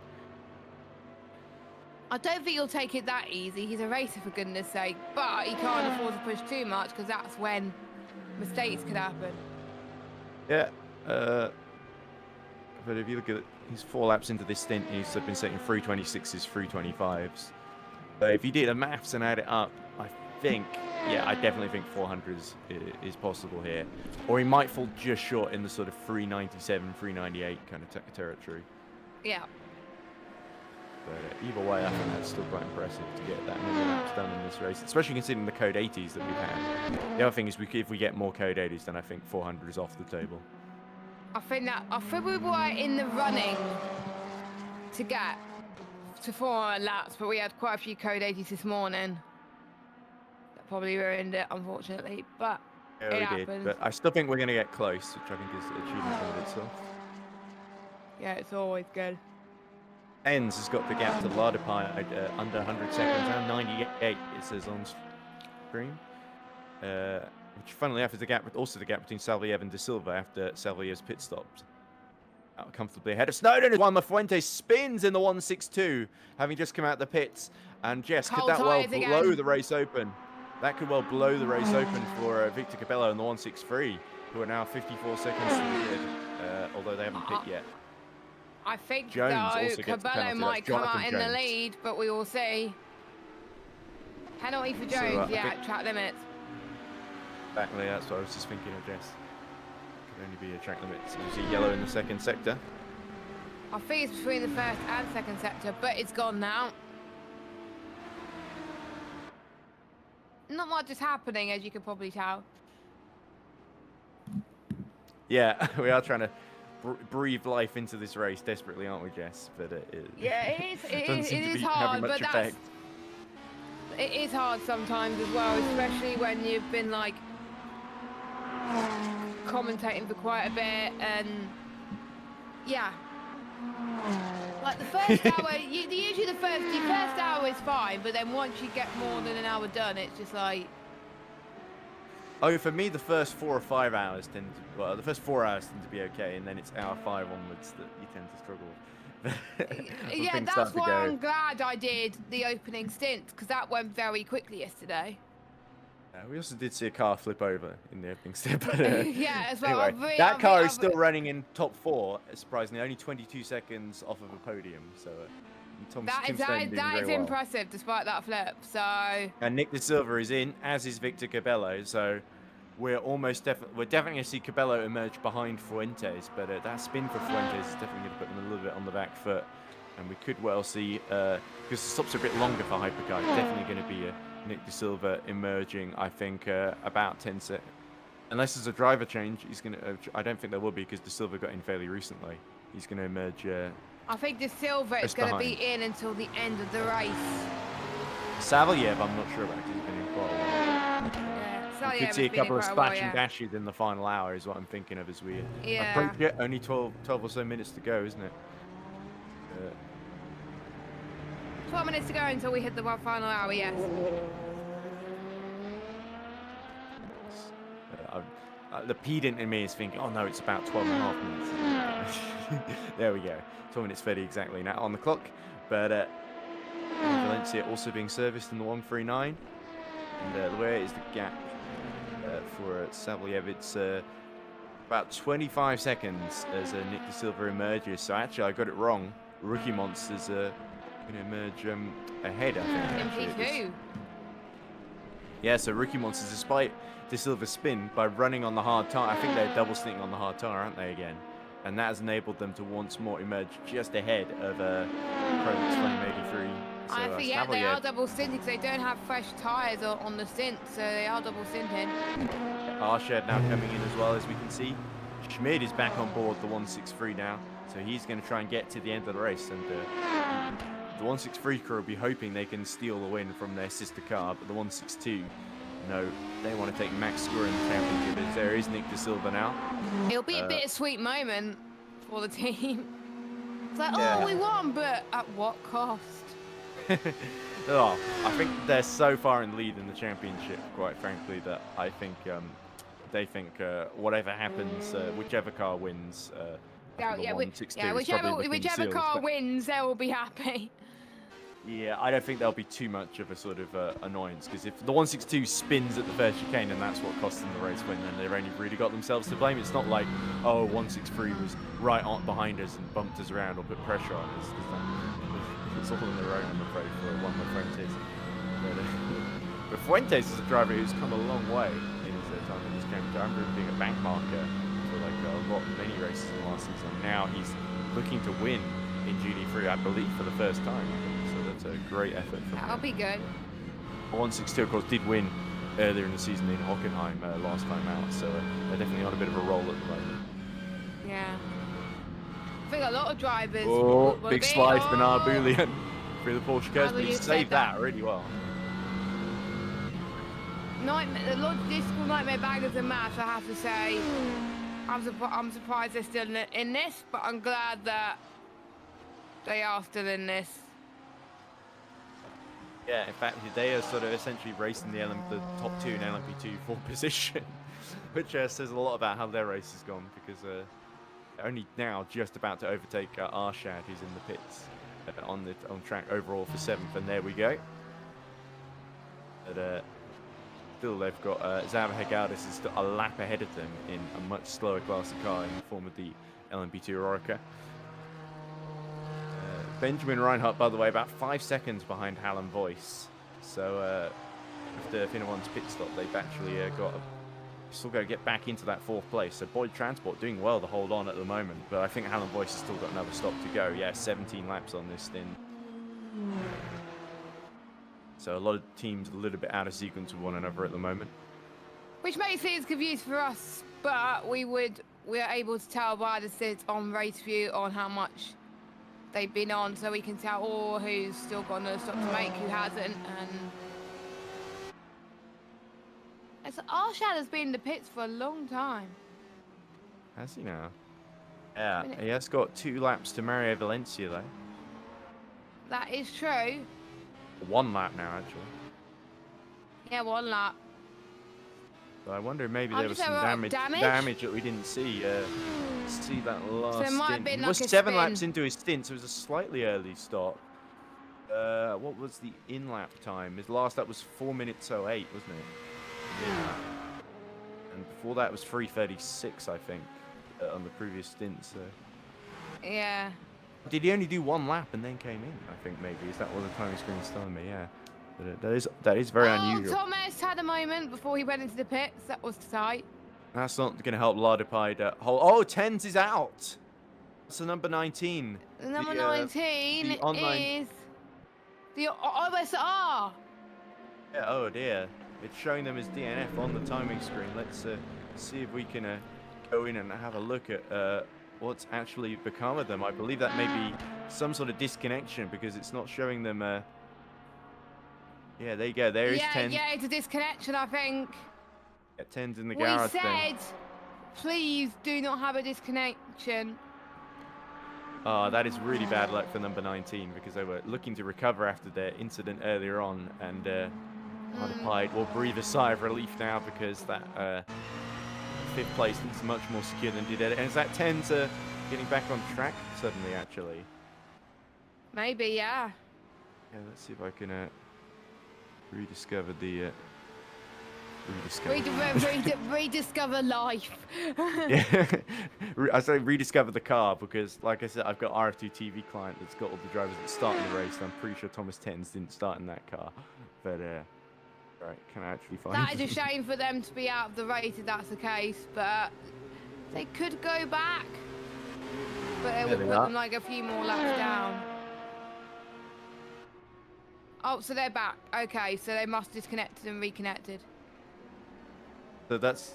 I don't think he'll take it that easy. He's a racer, for goodness sake. But he can't afford to push too much because that's when mistakes could happen. Yeah. But if you look at it, he's 4 laps into this stint. He's been setting 326s, 325s. But if you did the maths and add it up, I definitely think 400 is possible here. Or he might fall just short in the sort of 397, 398 kind of territory. Yeah. But either way, I think that's still quite impressive to get that many laps done in this race, especially considering the code 80s that we've had. The other thing is, if we get more code 80s, then I think 400 is off the table. I think we were in the running to get to 400 laps, but we had quite a few code 80s this morning. That probably ruined it, unfortunately. But Yeah, it we happens. did. But I still think we're going to get close, which I think is an achievement in itself. Yeah, it's always good. Enns has got the gap to Lardipide under 100 seconds and 98, it says on screen. Which funnily enough is the gap between Savaliev and De Silva after Savaliev's pit stopped. Out comfortably ahead of Snowden. Juan Fuentes spins in the 162, having just come out the pits. And Jess, could Cold that well tyres again. blow the race open? That could well blow the race open for Victor Cabello in the 163, who are now 54 seconds to the grid, although they haven't pit yet. I think, Jones also though, gets the Cabello penalty. might That's come Jonathan out in the Jones. lead, but we will see. Penalty for So, Jones, I yeah, think- track limits. Exactly, that's what I was just thinking of, Jess. Could only be a track limit. So you see yellow in the second sector. I think it's between the first and second sector, but it's gone now. Not much is happening, as you can probably tell. Yeah, we are trying to breathe life into this race desperately, aren't we, Jess? But Yeah, it is. doesn't seem to It be is having hard, much but effect. It is hard sometimes as well, especially when you've been like commentating for quite a bit, and yeah. Like the first hour, usually the first hour is fine, but then once you get more than an hour done, it's just like. Oh, for me, the first 4 or 5 hours tend to, well, the first 4 hours tend to be okay, and then it's hour 5 onwards that you tend to struggle. Yeah, that's why I'm glad I did the opening stint, because that went very quickly yesterday. We also did see a car flip over in the opening step. Yeah, as well. Anyway, that car is still running in top 4, surprisingly, only 22 seconds off of a podium. So that is impressive, despite that flip. So. And Nick De Silva is in, as is Victor Cabello. So we're definitely going to see Cabello emerge behind Fuentes, but that spin for Fuentes is definitely going to put them a little bit on the back foot, and we could well see because the stops are a bit longer for Hypercar. It's definitely going to be Nick De Silva emerging, I think, about 10 seconds. Unless there's a driver change, he's going to. I don't think there will be because De Silva got in fairly recently. He's going to emerge. I think De Silva is going to be in until the end of the race. Savalyev, I'm not sure about because he's been in quite a while. Yeah, we could see a couple of splash and dashes in the final hour, is what I'm thinking of as we approach it. Only 12 or so minutes to go, isn't it? 12 minutes to go until we hit the final hour, yes. The pedant in me is thinking, oh no, it's about 12 and a half minutes. There we go. 12 minutes 30 exactly now on the clock. But Valencia also being serviced in the 139. And where is the gap for Savalyev? It's about 25 seconds as Nick De Silva emerges. So actually, I got it wrong. Rookie Monsters going to emerge ahead, I think. MP2. Yeah, so Rookie Monsters, despite De Silva's spin, by running on the hard tire, I think they're double stinting on the hard tire, aren't they, again? And that has enabled them to once more emerge just ahead of Chromex Flame 83. So, I think, yeah, they are double stinting because they don't have fresh tyres on the stint, so they are double stinting. Arshed now coming in as well, as we can see. Schmid is back on board the 163 now, so he's going to try and get to the end of the race. And the 163 crew will be hoping they can steal the win from their sister car, but the 162, no, they want to take max score in the championship. As there is Nick De Silva now. It'll be a bittersweet moment for the team. It's like, oh, we won, but at what cost? Oh, I think they're so far in the lead in the championship, quite frankly, that I think they think whatever happens, whichever car wins, whichever car wins, they will be happy. Yeah, I don't think there'll be too much of a sort of annoyance, because if the 162 spins at the first chicane and that's what cost them the race win, then they've only really got themselves to blame. It's not like, oh, 163 was right on behind us and bumped us around or put pressure on us. It's all on their own, I'm afraid, for one of my Fuentes. But Fuentes is a driver who's come a long way in his time in this championship. I remember him being a bank marker for like many races in the last season. Now he's looking to win in GD3, I believe, for the first time. So that's a great effort from him. That'll be good. 162, of course, did win earlier in the season in Hockenheim last time out, so they're definitely on a bit of a roll at the moment. Yeah. I think a lot of drivers. Oh, big slide for Narbulian through the Porsche curves, but he saved that really well. The logistical nightmare baggers and maths, I have to say. I'm surprised they're still in this, but I'm glad that they are still in this. Yeah, in fact, they are sort of essentially racing the top two in LMP2 for position, which says a lot about how their race has gone, because only now just about to overtake Arshad, who's in the pits on track overall for 7th, and there we go. But still, they've got Zava Hegardis is still a lap ahead of them in a much slower class of car in the form of the LMP2 Aurora. Benjamin Reinhardt, by the way, about 5 seconds behind Hallam Voice. So after Finnewan's pit stop, they've actually still got to get back into that 4th place. So Boyd Transport doing well to hold on at the moment, but I think Hallam Voice has still got another stop to go. Yeah, 17 laps on this stint. So a lot of teams a little bit out of sequence with one another at the moment. Which makes things confused for us, but we are able to tell by the stats on race view on how much they've been on, so we can tell who's still got another stop to make, who hasn't, and Arshad has been in the pits for a long time. Has he now? Yeah, Minute. he has got 2 laps to Mario Valencia though. That is true. 1 lap now actually. Yeah, 1 lap. So I wonder if maybe I'm there was just some saying, damage that we didn't see. See that last it might have stint. been He like was a 7 spin. laps into his stint, so it was a slightly early stop. What was the in-lap time? His last lap was 4 minutes 08, wasn't it? Yeah. And before that was 3:36, I think, on the previous stint. So. Yeah. Did he only do 1 lap and then came in? I think maybe. Is that what the timing screen's telling me? Yeah. But that is very unusual. Thomas had a moment before he went into the pits. That was tight. That's not going to help Lardipide hold. Oh, Tens is out. So number 19. The number The, 19 the online- is the OSR. Yeah, oh dear. It's showing them as DNF on the timing screen. Let's see if we can go in and have a look at what's actually become of them. I believe that may be some sort of disconnection because it's not showing them. Yeah, there you go. There is 10. Yeah, it's a disconnection, I think. Yeah, 10's in the We garage said, then. please do not have a disconnection. Oh, that is really bad luck for number 19 because they were looking to recover after their incident earlier on, and Lardipide will breathe a sigh of relief now because that 5th place is much more secure than did it. And is that 10's getting back on track suddenly, actually? Maybe, yeah. Yeah, let's see if I can rediscover the... Rediscover life. Yeah, I say rediscover the car because, like I said, I've got RF2 TV client that's got all the drivers that start in the race. And I'm pretty sure Thomas Tens didn't start in that car. But right, can I actually find? That is a shame for them to be out of the race if that's the case. But they could go back. But it would put them like a few more laps down. Oh, so they're back. Okay, so they must have disconnected and reconnected. So that's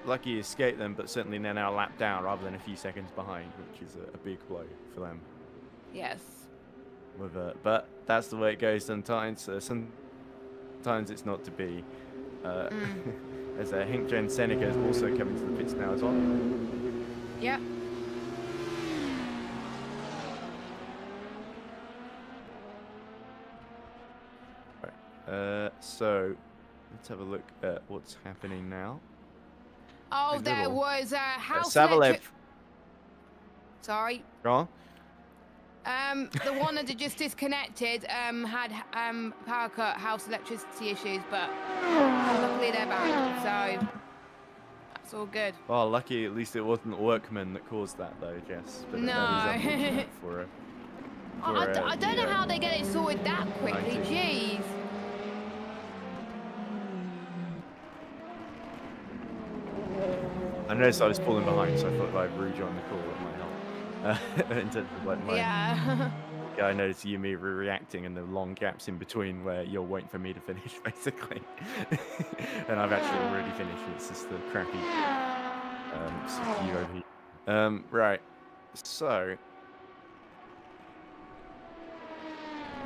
lucky he escaped them, but certainly they're now a lap down rather than a few seconds behind, which is a big blow for them. Yes. But that's the way it goes sometimes. Sometimes it's not to be. As Hink Jen Seneca is also coming to the pits now as well. Yep. Right. So let's have a look at what's happening now. Oh, there was a house Savalev. Sorry. Go on. The one that just disconnected had power cut, house electricity issues, but luckily they're back, so that's all good. Well, lucky at least it wasn't Workman that caused that, though, Jess. But No. that is unfortunate for I don't know how they get it sorted that quickly. 19. Jeez. I noticed I was pulling behind, so I thought if I rejoined the call, it might help. In terms of like my, Yeah. I noticed you me reacting and the long gaps in between where you're waiting for me to finish, basically. And I've actually already finished. It's just the crappy CPU over here. Right. So.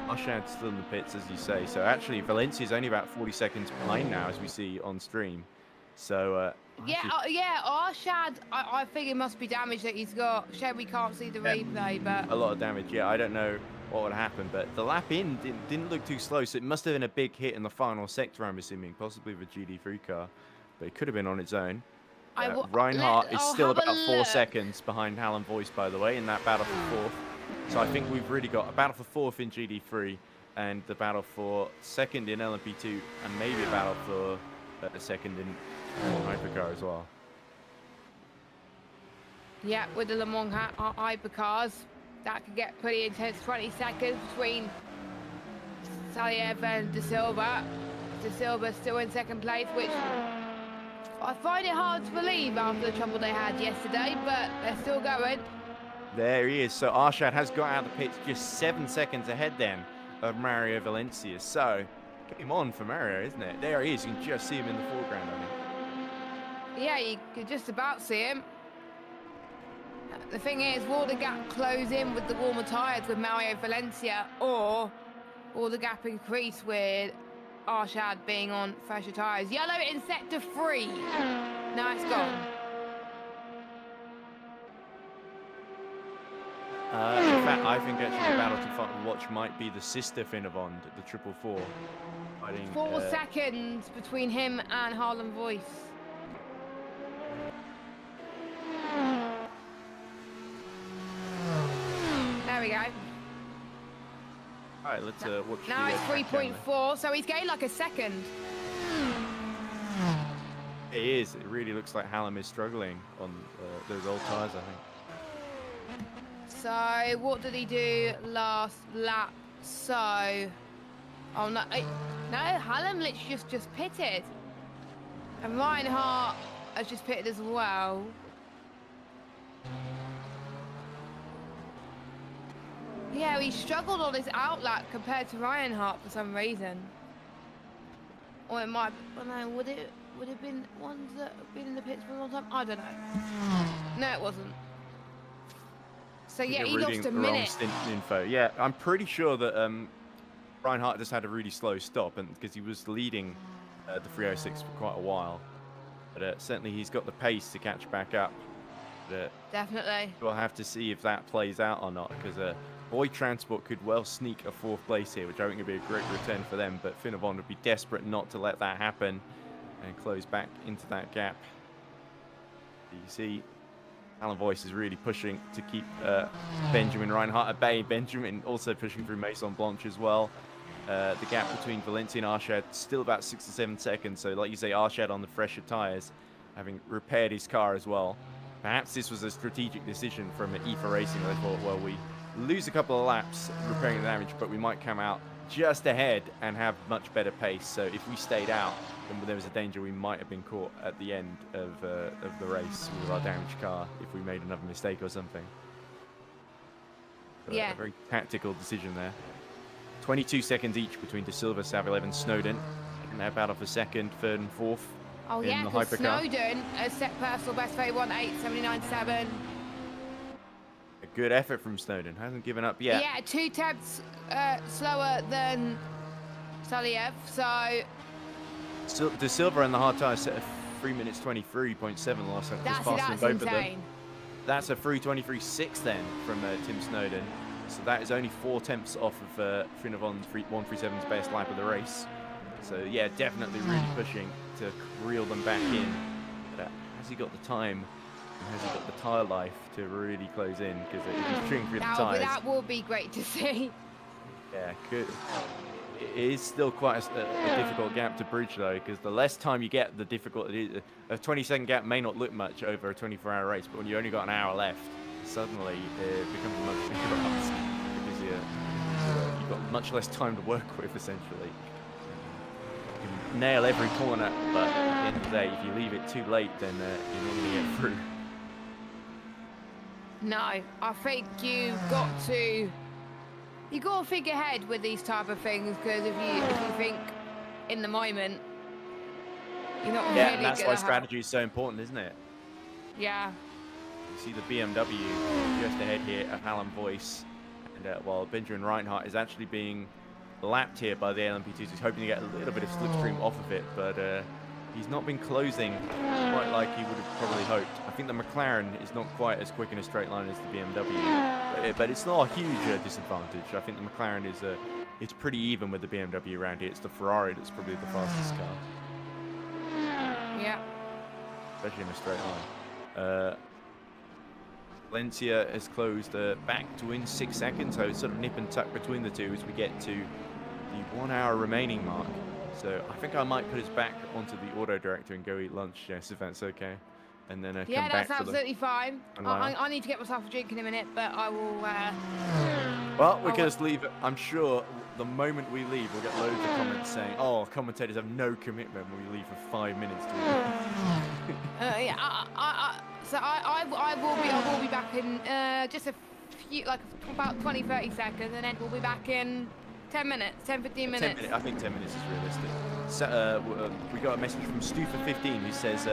Arshad's still in the pits, as you say. So actually, Valencia's only about 40 seconds behind now, as we see on stream. So. Arshad, I think it must be damage that he's got. Shame we can't see the replay, but... A lot of damage, yeah. I don't know what would happen, but the lap in didn't look too slow, so it must have been a big hit in the final sector, I'm assuming, possibly with a GD3 car, but it could have been on its own. Reinhardt is still about 4 seconds behind Hallam Voice, by the way, in that battle for 4th. So I think we've really got a battle for 4th in GD3, and the battle for 2nd in LMP2, and maybe a battle for a 2nd in Hypercar as well. Yeah, with the Le Mans hypercars, that could get pretty intense. 20 seconds between Saliev and De Silva. De Silva still in 2nd place, which I find it hard to believe after the trouble they had yesterday, but they're still going. There he is. So Arshad has got out of the pits just 7 seconds ahead then of Mario Valencia. So game on for Mario, isn't it? There he is. You can just see him in the foreground, I think. Yeah, you could just about see him. The thing is, will the gap close in with the warmer tyres with Mario Valencia, or will the gap increase with Arshad being on fresher tyres. Yellow in sector 3. Now it's gone. In fact, I think actually the battle to watch might be the sister Finnevond, the 444. Fighting, 4 seconds between him and Harlem Voice. There we go. Alright, let's watch. Now the, it's track down 3.4, so he's gained like a second. there. It is. It really looks like Hallam is struggling on those old tyres, I think. So what did he do last lap? So, oh no, no, Hallam literally just pitted, and Reinhardt has just pitted as well. Yeah, he struggled on his outlap compared to Reinhardt for some reason. Or it might, well, no, would it have been ones that have been in the pits for a long time? I don't know. No, it wasn't. So yeah, he lost a the wrong minute. stint info. Yeah, I'm pretty sure that Reinhardt just had a really slow stop, and because he was leading the 306 for quite a while, but certainly he's got the pace to catch back up. But, Definitely. we'll have to see if that plays out or not, because Boy Transport could well sneak a 4th place here, which I think would be a great return for them, but Finnevond would be desperate not to let that happen and close back into that gap. You see Alan Voice is really pushing to keep Benjamin Reinhardt at bay. Benjamin also pushing through Maison Blanche as well. The gap between Valencia and Arshad still about 6 to 7 seconds. So like you say, Arshad on the fresher tyres, having repaired his car as well. Perhaps this was a strategic decision from EERC Racing. They thought, well, we lose a couple of laps repairing the damage, but we might come out just ahead and have much better pace. So if we stayed out, then there was a danger we might have been caught at the end of the race with our damaged car if we made another mistake or something. So Yeah. A very tactical decision there. 22 seconds each between De Silva, Savile and Snowden. And they're battle for second, third and fourth. Oh in yeah, the because hypercar. Snowden has set personal best 31.879.7. A good effort from Snowden. Hasn't given up yet. Yeah, 2 tenths slower than Saliev. So De Silva and the hard tyre set a 3 minutes 23.7 last lap. that's faster than both of them. insane. That's a 3:23.6 then from Tim Snowden. So that is only 4 tenths off of Finnevond 137's best lap of the race. So yeah, definitely really pushing to reel them back in. But has he got the time? And has he got the tyre life to really close in? Because if he's chewing through the tyres, That will be great to see. yeah, good. It is still quite a difficult gap to bridge though, because the less time you get, the difficult it is. A 20-second gap may not look much over a 24-hour race, but when you only got an hour left, suddenly it becomes a much bigger ask because you've got much less time to work with essentially. You can nail every corner, but at the end of the day, if you leave it too late, then you're not going to get through. No, I think you got to think ahead with these type of things, because if you think in the moment, you're not Yeah, really and that's gonna why strategy is so important, isn't it? Yeah. You see the BMW just ahead here at Hallam Voice, and while Benjamin Reinhardt is actually being lapped here by the LMP2s, he's hoping to get a little bit of slipstream off of it, but he's not been closing quite like he would have probably hoped. I think the McLaren is not quite as quick in a straight line as the BMW, but it's not a huge disadvantage. I think the McLaren is it's pretty even with the BMW around here. It's the Ferrari that's probably the fastest car, Yeah. especially in a straight line. Valencia has closed back to win 6 seconds, so it's sort of nip and tuck between the two as we get to the 1 hour remaining mark. So I think I might put us back onto the auto director and go eat lunch, Jess, if that's okay. And then Yeah, come that's back for the... absolutely fine. and allow. I need to get myself a drink in a minute, but I will. Well, we I'll- can just leave it. I'm sure the moment we leave, we'll get loads of comments saying, oh, commentators have no commitment when we leave for 5 minutes. Yeah, I will be back in just a few, like about 20-30 seconds, and then we'll be back in 10 minutes, 10-15 minutes. I think 10 minutes is realistic. So, we got a message from Stufa15 who says,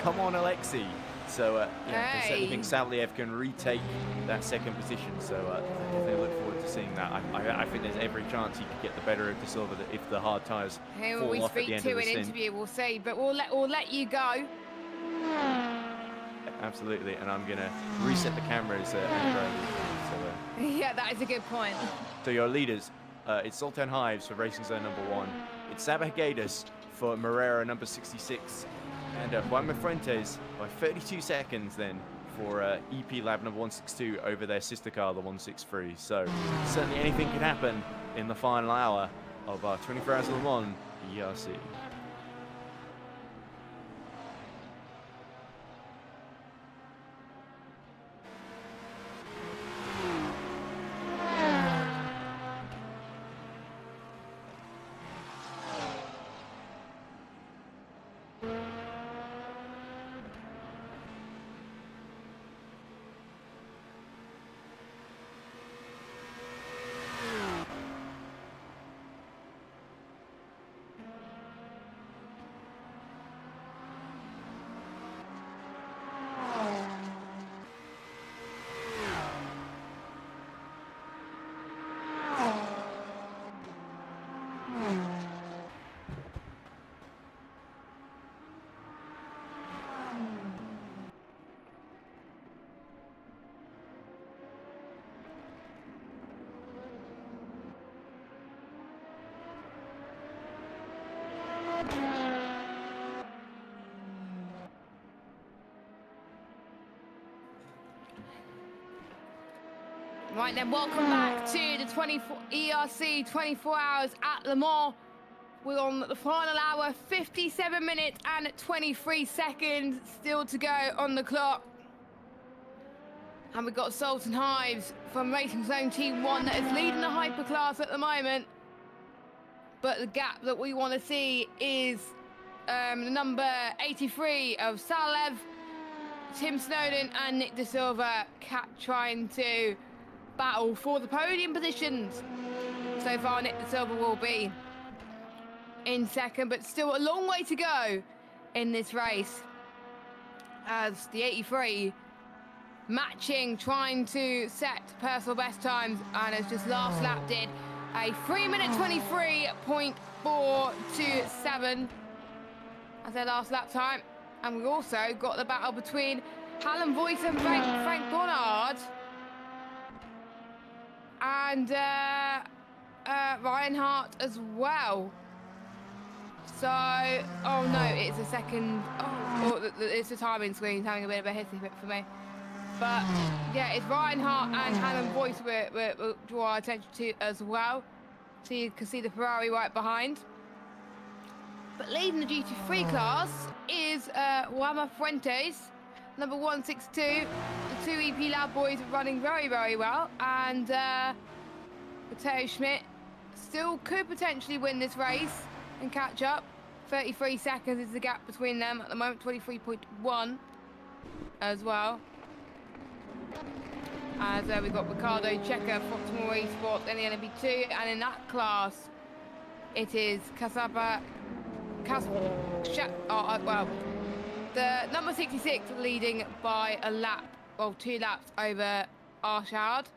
come on, Alexei. So, yeah, they certainly think Savliev can retake that second position. So, I definitely look forward to seeing that. I think there's every chance he could get the better of De Silva if the hard tyres Who will fall we off at the speak end to of the in stint. interview? We'll see, but we'll let you go. Absolutely, and I'm gonna reset the cameras at Yeah, that is a good point. So your leaders, it's Sultan Hives for Racing Zone number 1. It's Sabahagadis for Morera number 66. And Juan Fuentes by 32 seconds then for EP Lab number 162 over their sister car, the 163. So certainly anything could happen in the final hour of 24 Hours of Le Mans EERC. Right then, welcome back to the EERC 24 Hours at Le Mans. We're on the final hour, 57 minutes and 23 seconds still to go on the clock. And we've got Sultan Hives from Racing Zone Team 1 that is leading the hyperclass at the moment. But the gap that we want to see is the number 83 of Salev, Tim Snowden and Nick De Silva trying to battle for the podium positions. So far, Nick De Silva will be in second, but still a long way to go in this race, as the 83 matching, trying to set personal best times, and has just last lap did a 3-minute 23.427 as their last lap time. And we've also got the battle between Callum Boyce and Frank Bonnard, and Ryan Hart as well. So, oh no, it's a second. Oh, it's the timing screen having a bit of a hissy fit for me. But yeah, it's Ryan Hart and Callum Boyce we'll draw our attention to as well. So you can see the Ferrari right behind. But leading the GT3 class is Juan Fuentes, number 162. The two EP Lab boys running very, very well. And Matteo Schmidt still could potentially win this race and catch up. 33 seconds is the gap between them at the moment, 23.1 as well. As we've got Ricardo Checker, Fox Motorsport in the LMP2, and in that class, it is the number 66 leading by a lap, well, 2 laps over Arshad.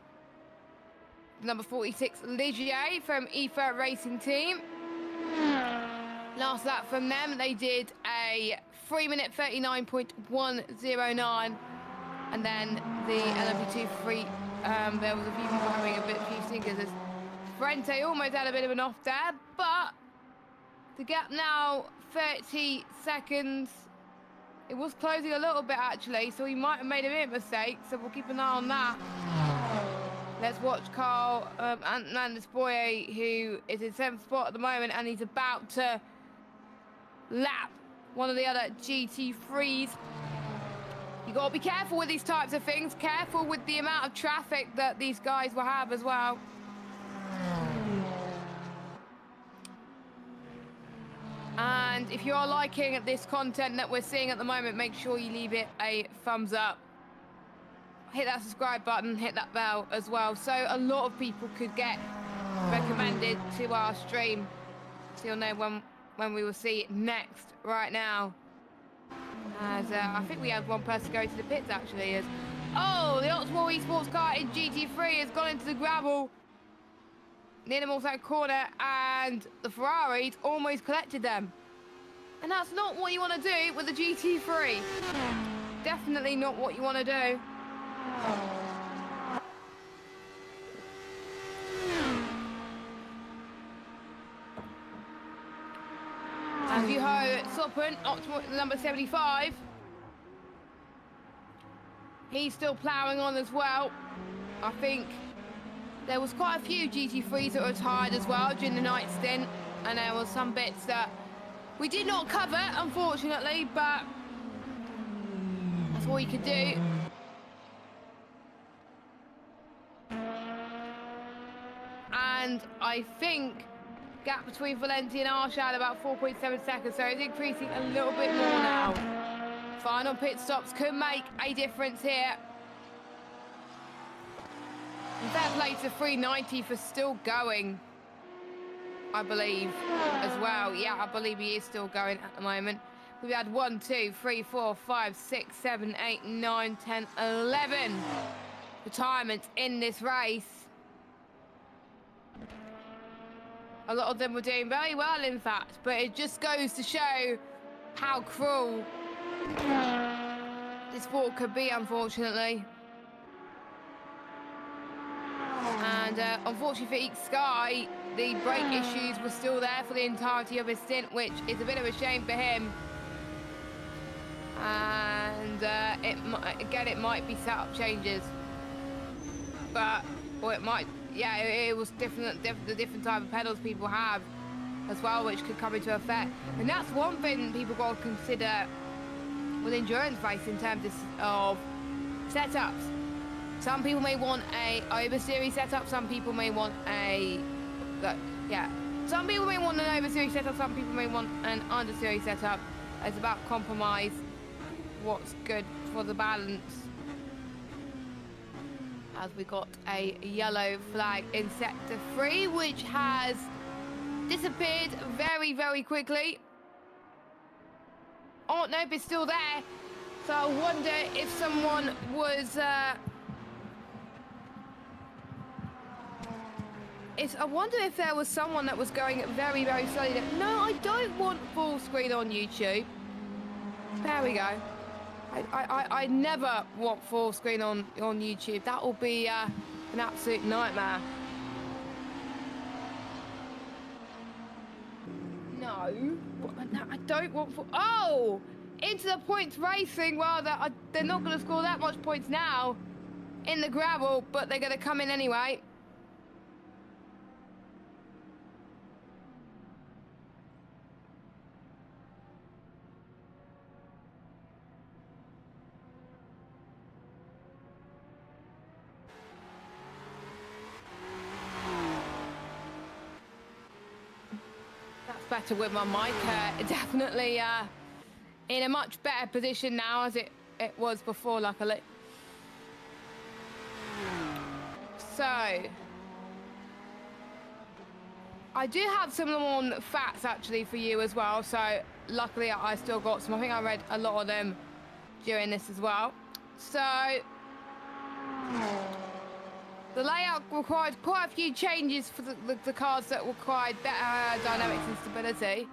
Number 46, Ligier from EERC Racing Team. Last lap from them, they did a 3-minute 39.109. And then the LMP2 free, there was a few people having a few stinkers as Frente almost had a bit of an off there, but the gap now 30 seconds. It was closing a little bit actually, so he might have made a bit of a mistake, so we'll keep an eye on that. Let's watch Carl Landis Boye, who is in 7th spot at the moment, and he's about to lap one of the other GT3s. You got to be careful with these types of things, careful with the amount of traffic that these guys will have as well. And if you are liking this content that we're seeing at the moment, make sure you leave it a thumbs up. Hit that subscribe button, hit that bell as well, so a lot of people could get recommended to our stream, so you'll know when we will see it next. Right now, as I think we had one person go to the pits actually, as the Oxmoor Esports car in GT3 has gone into the gravel near the Motorsport corner, and the Ferraris almost collected them. And that's not what you want to do with the GT3. Definitely not what you want to do. As you ho, Soppen, optimal number 75. He's still ploughing on as well. I think there was quite a few GT3s that were tired as well during the night stint, and there was some bits that we did not cover, unfortunately, but that's all you could do. And I think gap between Valenti and Arshad about 4.7 seconds, so it's increasing a little bit more now. Final pit stops could make a difference here. And fair play to 390 for still going, I believe, as well. Yeah, I believe he is still going at the moment. We've had 1, 2, 3, 4, 5, 6, 7, 8, 9, 10, 11 retirements in this race. A lot of them were doing very well, in fact, but it just goes to show how cruel this sport could be, unfortunately. And unfortunately for Eek Sky, the brake issues were still there for the entirety of his stint, which is a bit of a shame for him. And it might be setup changes, or it might. Yeah, it was the different type of pedals people have as well, which could come into effect. And that's one thing people got to consider with endurance race in terms of setups. Some people may want a overseries setup. Some people may want some people may want an overseries setup. Some people may want an underseries setup. It's about compromise. What's good for the balance? As we got a yellow flag in sector 3, which has disappeared very, very quickly. Oh, nope, it's still there. So I wonder if someone was... I wonder if there was someone that was going very, very slowly. No, I don't want full screen on YouTube. There we go. I never want full screen on YouTube. That will be an absolute nightmare. No, I don't want full... Oh! Into the points racing. Well, they're not going to score that much points now in the gravel, but they're going to come in anyway. Better with my mic, definitely in a much better position now as it was before, luckily. So I do have some more facts actually for you as well, so luckily I still got some. I think I read a lot of them during this as well. So the layout required quite a few changes for the cars that required better dynamics and stability.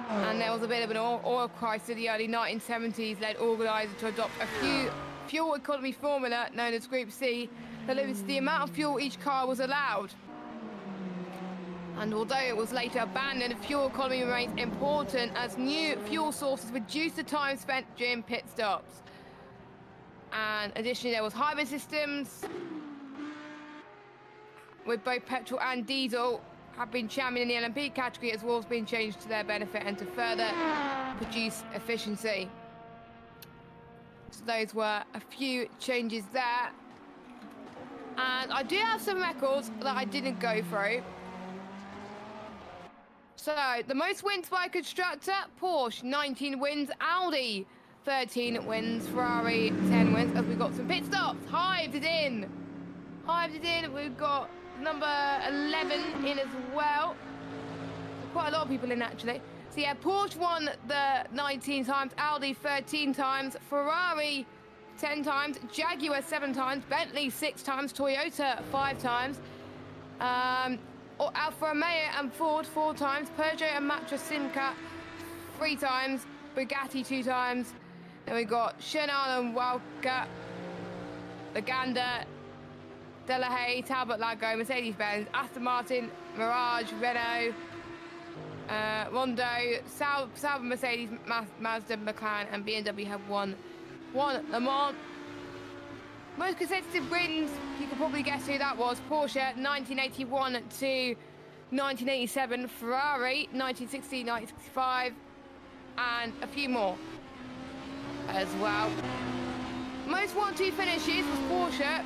And there was a bit of an oil crisis in the early 1970s, led organisers to adopt a fuel economy formula known as Group C that limits the amount of fuel each car was allowed. And although it was later abandoned, fuel economy remains important as new fuel sources reduce the time spent during pit stops. And additionally, there was hybrid systems with both petrol and diesel have been championed in the LMP category, as well as being changed to their benefit and to further produce efficiency. So those were a few changes there. And I do have some records that I didn't go through. So the most wins by a constructor, Porsche 19 wins, Audi 13 wins, Ferrari 10 wins, as we got some pit stops. Hived it in. We've got number 11 in as well. Quite a lot of people in, actually. So yeah, Porsche won the 19 times, Audi 13 times, Ferrari 10 times, Jaguar 7 times, Bentley 6 times, Toyota 5 times. Alfa Romeo and Ford 4 times, Peugeot and Matra Simca 3 times, Bugatti 2 times. Then we got Chanel and Walker, Laganda, Delahaye, Talbot Lago, Mercedes-Benz, Aston Martin, Mirage, Renault, Rondo, Sauber, Mercedes, Mazda, McLaren, and BMW have won Le Mans. Most consecutive wins, you can probably guess who that was. Porsche, 1981 to 1987. Ferrari, 1960, 1965, and a few more as well. Most 1-2 finishes was Porsche,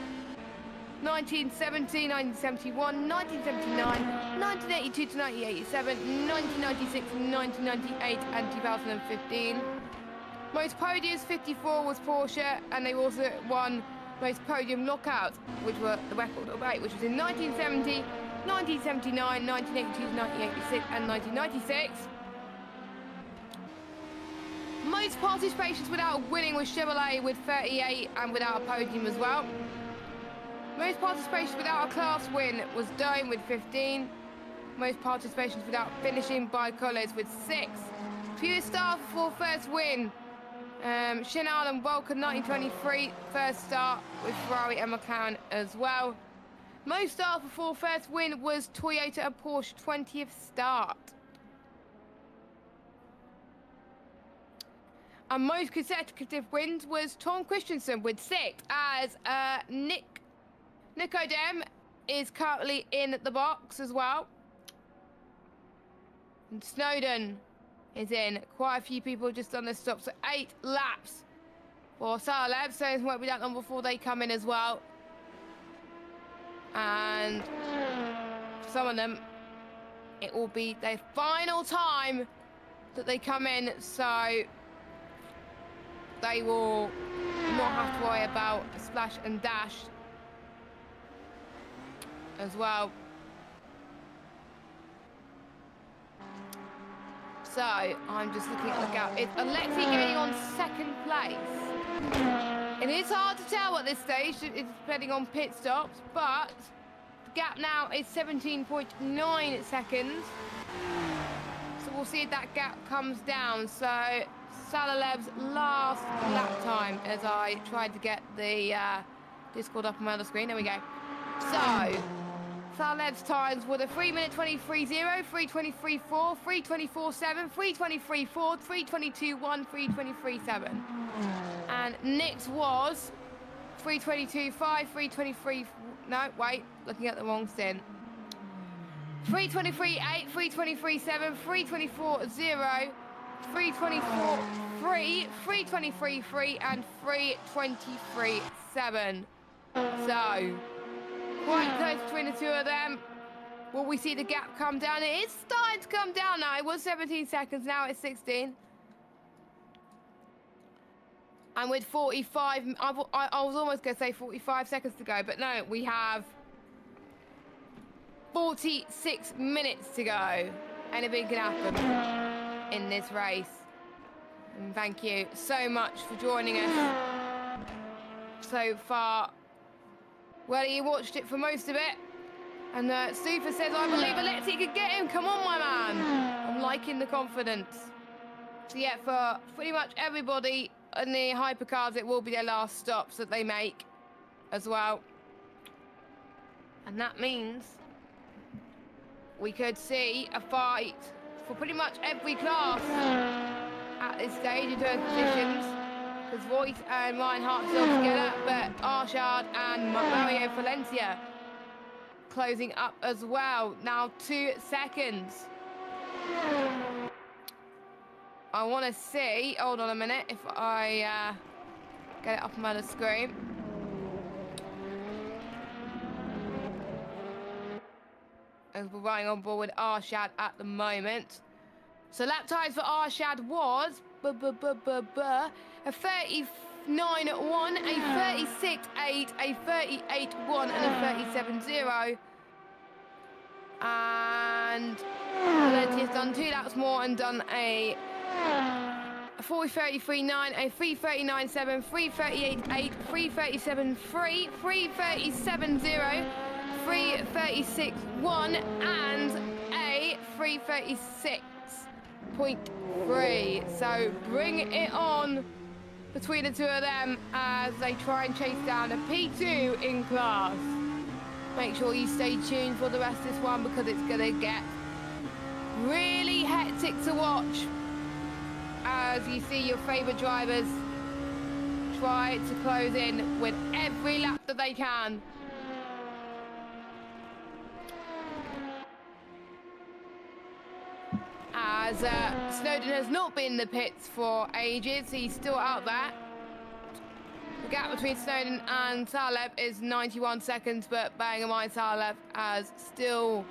1970, 1971, 1979, 1982 to 1987, 1996, 1998, and 2015. Most podiums, 54 was Porsche, and they also won most podium knockouts, which were the record of 8, which was in 1970, 1979, 1982, 1986, and 1996. Most participations without winning was Chevrolet with 38 and without a podium as well. Most participations without a class win was Dome with 15. Most participations without finishing by colours with 6. Fewest start for first win. Chanel and Vulcan 1923 first start with Ferrari and McLaren as well. Most start for first win was Toyota and Porsche 20th start. And most consecutive wins was Tom Christensen with 6, as Nicodem is currently in the box as well. And Snowden is in. Quite a few people just on the stop, so 8 laps for Saleb, so it won't be that long before they come in as well. And for some of them, it will be their final time that they come in, so they will not have to worry about a splash and dash as well. So I'm just looking at the gap. It's Alexei getting on second place. It is hard to tell at this stage, it's depending on pit stops, but the gap now is 17.9 seconds. So we'll see if that gap comes down. So Salalev's last lap time, as I tried to get the Discord up on the screen. There we go. So Salalev's times were the 3-minute 23.0, 3:23.4, 3:24.7, 3:23.4, 3:22.1, 3:23.7. And Nick's was 3:22.5, 3:23. No, wait, looking at the wrong stint. 3:23.8, 3:23.7, 3:24.0, 3:24.3, 3:23.3, and 3:23.7. So quite close between the two of them. Will we see the gap come down? It is starting to come down now. It was 17 seconds, now it's 16. And with 45, I was almost going to say 45 seconds to go, but no, we have 46 minutes to go. Anything can happen in this race. And thank you so much for joining us so far. Well, you watched it for most of it. And Stufa says, I believe Alexei could get him. Come on, my man. I'm liking the confidence. So yeah, for pretty much everybody in the hypercars, it will be their last stops that they make as well. And that means we could see a fight for pretty much every class at this stage in terms of positions. Because Voight and Reinhardt still together, but Arshad and Mario Valencia closing up as well. Now 2 seconds. I want to see, hold on a minute, if I get it up on the screen. As we're running on board with Arshad at the moment. So lap times for Arshad was a 39.1, a 36.8, a 38.1, and a 37.0. And Valentia's done 2 laps more and done a 4:33.9, a 3:39.7, 3:38.8, 3:37.3, 3:37.0, 3:36.1 and a 3:36.3. So bring it on between the two of them as they try and chase down a P2 in class. Make sure you stay tuned for the rest of this one because it's going to get really hectic to watch as you see your favourite drivers try to close in with every lap that they can. As Snowden has not been in the pits for ages, he's still out there. The gap between Snowden and Taleb is 91 seconds, but bearing in mind Taleb has still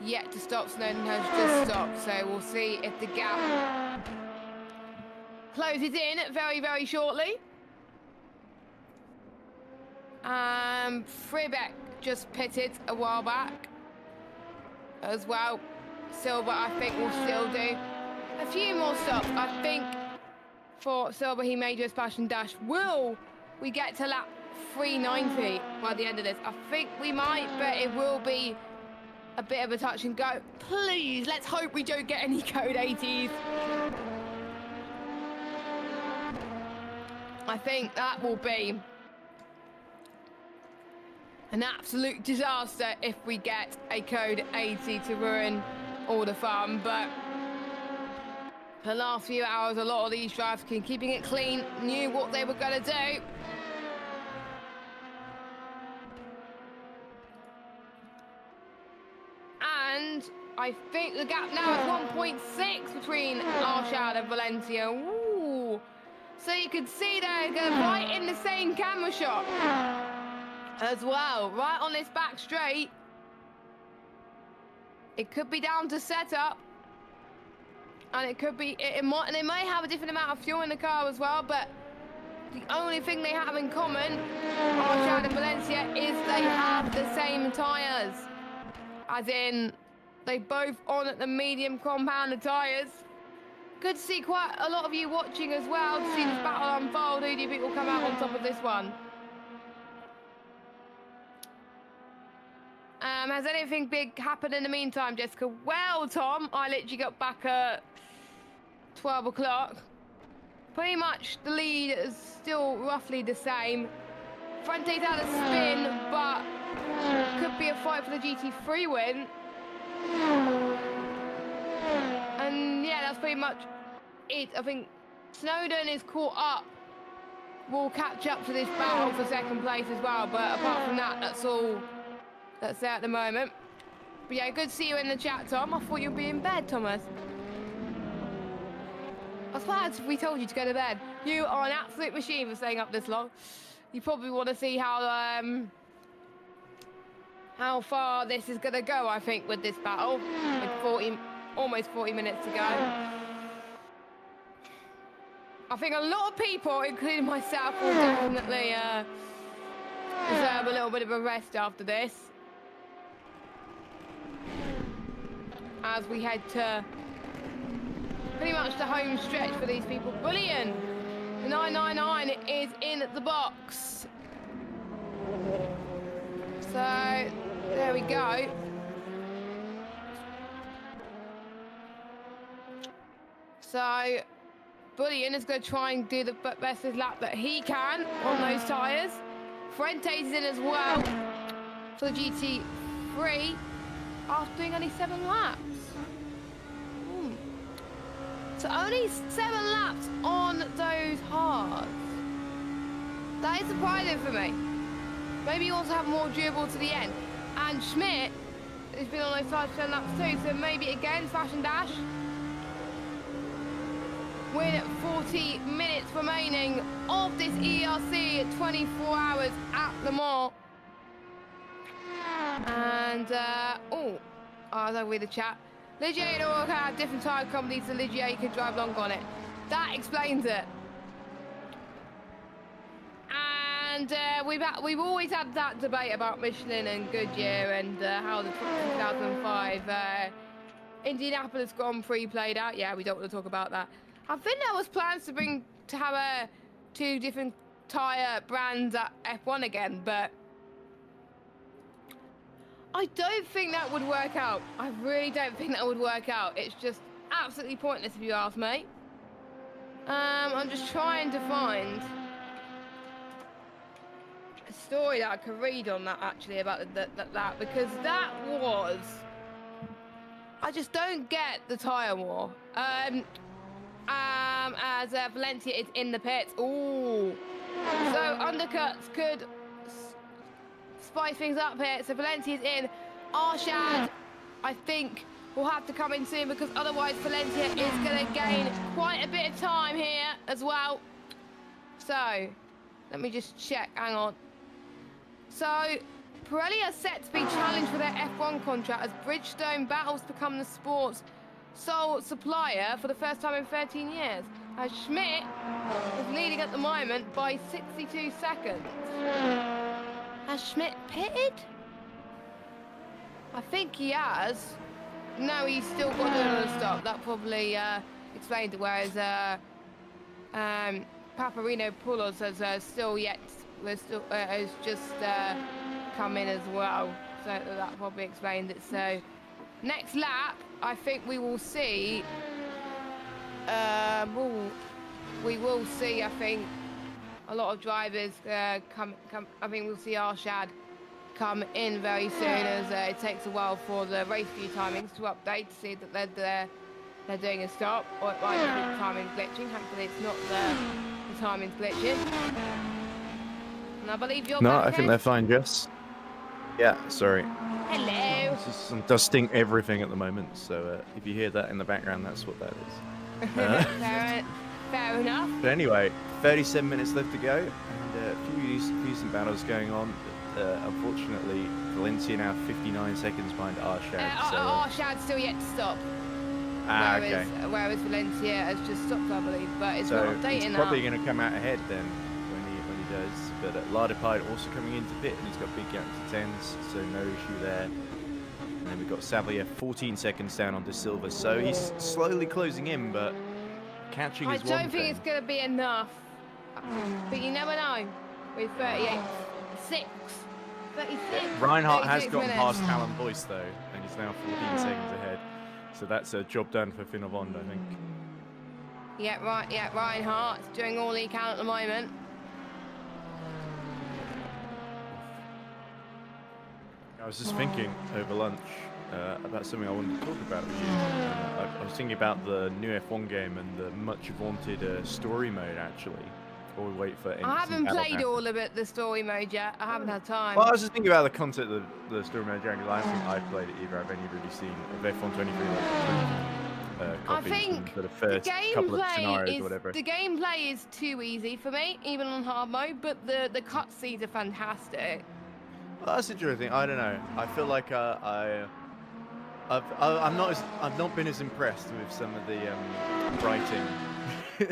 yet to stop. Snowden has just stopped, so we'll see if the gap closes in very, very shortly. Freebeck just pitted a while back as well. Silver, I think, will still do a few more stops. I think for Silver, he may do a splash and dash. Will we get to lap 390 by the end of this? I think we might, but it will be a bit of a touch and go. Please, let's hope we don't get any code 80s. I think that will be an absolute disaster if we get a code 80 to ruin all the fun. But the last few hours, a lot of these drivers, keeping it clean, knew what they were going to do. And I think the gap now is 1.6 between Arshad and Valencia. Ooh. So you can see they're right in the same camera shot as well, right on this back straight. It could be down to setup, and it could be, they may have a different amount of fuel in the car as well, but the only thing they have in common, Arshad and Valencia, is they have the same tyres. As in, they both on at the medium compounded tyres. Good to see quite a lot of you watching as well to see this battle unfold. Who do you think will come out on top of this one? Has anything big happened in the meantime, Jessica? Well, Tom, I literally got back at 12 o'clock. Pretty much the lead is still roughly the same. Fuente's had a spin, but could be a fight for the GT3 win. And yeah, that's pretty much it. I think Snowden is caught up. We'll catch up to this battle for second place as well, but apart from that, that's all that's there at the moment. But yeah, good to see you in the chat, Tom. I thought you'd be in bed, Thomas. I was glad we told you to go to bed. You are an absolute machine for staying up this long. You probably want to see how far this is going to go, I think, with this battle. With almost 40 minutes to go. I think a lot of people, including myself, will definitely deserve a little bit of a rest after this. As we head to pretty much the home stretch for these people. Brilliant! The 999 is in the box. So, there we go. So, Bullion is going to try and do the best lap that he can on those tyres. Fuente's is in as well for the GT3 after doing only 7 laps. So only 7 laps on those hards. That is surprising for me. Maybe you also have more durable to the end. And Schmidt has been on those 5 laps too, so maybe again, slash and dash. With 40 minutes remaining of this EERC 24 hours at Le Mans. And, I'll read the chat. Ligier and Oroca have different tyre companies, so Ligier can drive long on it. That explains it. And we've always had that debate about Michelin and Goodyear and how the 2005 Indianapolis Grand Prix played out. Yeah, we don't want to talk about that. I think there was plans to have 2 different tyre brands at F1 again, but I don't think that would work out. I really don't think that would work out. It's just absolutely pointless if you ask me. I'm just trying to find a story that I could read on that actually about that because that was. I just don't get the tyre war. As Valencia is in the pits. Ooh. So undercuts could spice things up here. So Valencia's in. Arshad, I think, will have to come in soon because otherwise Valencia is going to gain quite a bit of time here as well. So, let me just check. Hang on. So, Pirelli are set to be challenged for their F1 contract as Bridgestone battles to become the sport's sole supplier for the first time in 13 years. As Schmidt is leading at the moment by 62 seconds. Has Schmidt pitted? I think he has. No, he's still got another stop. That probably explains it. Whereas Paparino Poulos has just come in as well. So that probably explains it. So next lap, I think we will see. We will see. I think a lot of drivers come. I think we'll see Arshad come in very soon, as it takes a while for the race view timings to update to see that they're doing a stop, or it might be the timing glitching. Hopefully, it's not the timing's glitching. And I believe you're. No, back I think in. they're fine, Jess. Yeah, sorry. Hello. I'm dusting everything at the moment, so if you hear that in the background, that's what that is. Fair enough. But anyway, 37 minutes left to go, and a few decent battles going on. Unfortunately, Valencia now 59 seconds behind Arshad. Arshad's still yet to stop. Whereas Valencia has just stopped, I believe, but it's not updating he's probably going to come out ahead then when he does. But Lardipide also coming into pit, and he's got big gap to 10s, so no issue there. And then we've got Savia 14 seconds down on De Silva, so he's slowly closing in, but catching is one thing. I don't think it's going to be enough, but you never know. With 38.6. 36. Reinhardt has 36 gotten minutes. past Callum Boyce though, and he's now 14 seconds ahead. So that's a job done for Finnevond, I think. Yeah, right. Yeah, Reinhardt's doing all he can at the moment. I was just thinking over lunch about something I wanted to talk about with you. I was thinking about the new F1 game and the much vaunted story mode actually. While we wait for I haven't played all of it, the story mode yet. I haven't had time. Well, I was just thinking about the concept of the story mode during the live stream. I've played it either. I've only really seen F1 23 I think for the first couple of scenarios or whatever. The gameplay is too easy for me, even on hard mode, but the cutscenes are fantastic. Well, that's interesting. I don't know. I feel like I've not been as impressed with some of the writing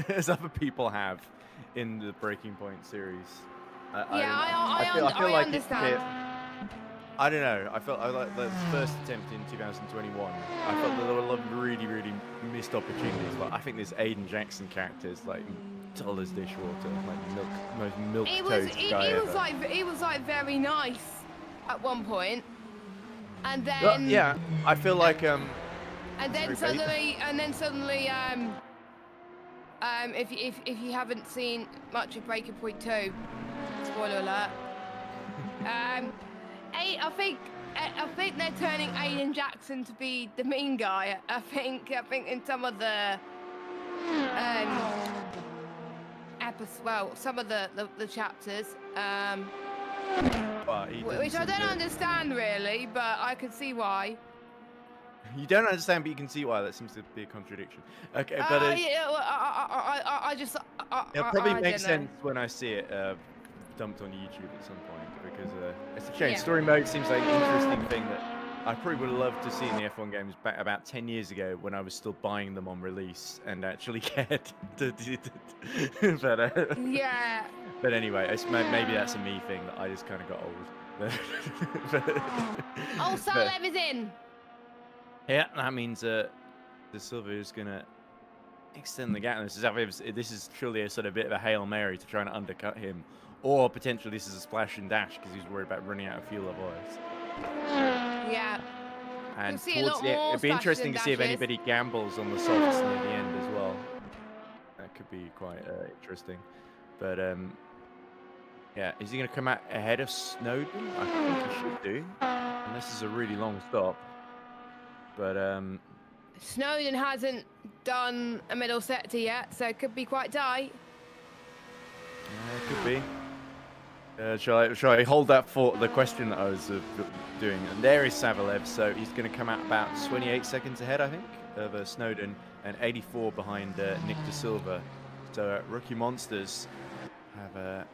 as other people have in the Breaking Point series. I understand. I don't know. I felt like the first attempt in 2021. I felt that there were a lot of really, really missed opportunities. Like I think this Aiden Jackson character is like dull as dishwater, like most milk toast guy ever. He was like very nice at one point, and then yeah, I feel like and then suddenly if you haven't seen much of Breaking Point 2, spoiler alert. I think they're turning Aiden Jackson to be the mean guy. I think in some of the some of the chapters, which I don't understand really, but I can see why. You don't understand, but you can see why. That seems to be a contradiction. Okay, but it'll probably make sense when I see it dumped on YouTube at some point, because it's a change. Yeah. Story mode seems like an interesting thing that I probably would have loved to see in the F1 games back about 10 years ago when I was still buying them on release and actually cared to but yeah. But anyway, maybe that's a me thing that I just kind of got old. Salev is in. Yeah, that means De Silva is going to extend the gap. This is truly a sort of bit of a Hail Mary to try and undercut him. Or potentially this is a splash and dash because he's worried about running out of fuel otherwise. Yeah. And see a lot towards the more it'd be interesting to splashes see if and anybody gambles on the softs near the end as well. That could be quite interesting. But yeah, is he going to come out ahead of Snowden? I think he should do, unless this is a really long stop. But Snowden hasn't done a middle sector yet, so it could be quite tight. yeah, it could be. Shall I hold that for the question that I was doing? And there is Savalev, so he's going to come out about 28 seconds ahead, I think, of Snowden, and 84 behind Nick De Silva. So Rookie Monsters have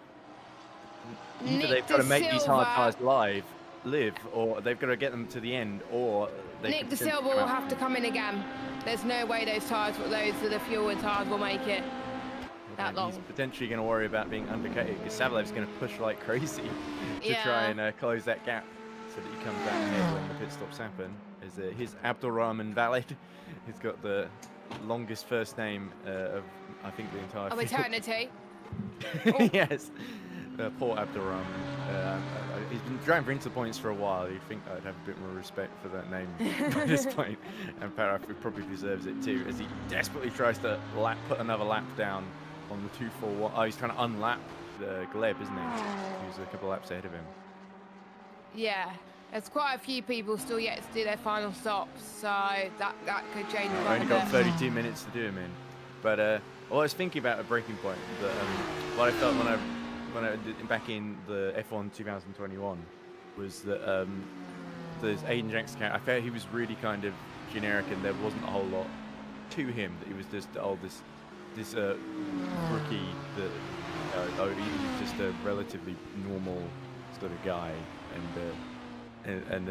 either Nick they've got to De make these hard Silva- tires live, or they've got to get them to the end, or they Nick could De potentially Silva come will out have to come in again. There's no way those are the fuel tires will make it that and long. He's potentially going to worry about being undercutted because Savalev's going to push like crazy to Yeah. try and close that gap so that he comes out ahead when the pit stops happen. Is his Abdulrahman Valid? He's got the longest first name of I think the entire Of field. eternity. Yes, poor Abdulrahman. He's been driving for Inter points for a while. You'd think I'd have a bit more respect for that name by this point, and Paraf probably deserves it too, as he desperately tries to put another lap down on the 241. Oh, he's trying to unlap the Gleb, isn't he? Who's a couple laps ahead of him. Yeah. There's quite a few people still yet to do their final stops, so that could change I've quite only a got bit. 32 minutes to do him in. But well, I was thinking about a breaking point. That, what I felt when I did back in the F1 2021 was that there's Aiden Jack's account. I felt he was really kind of generic, and there wasn't a whole lot to him. That he was just this rookie that he was just a relatively normal sort of guy, and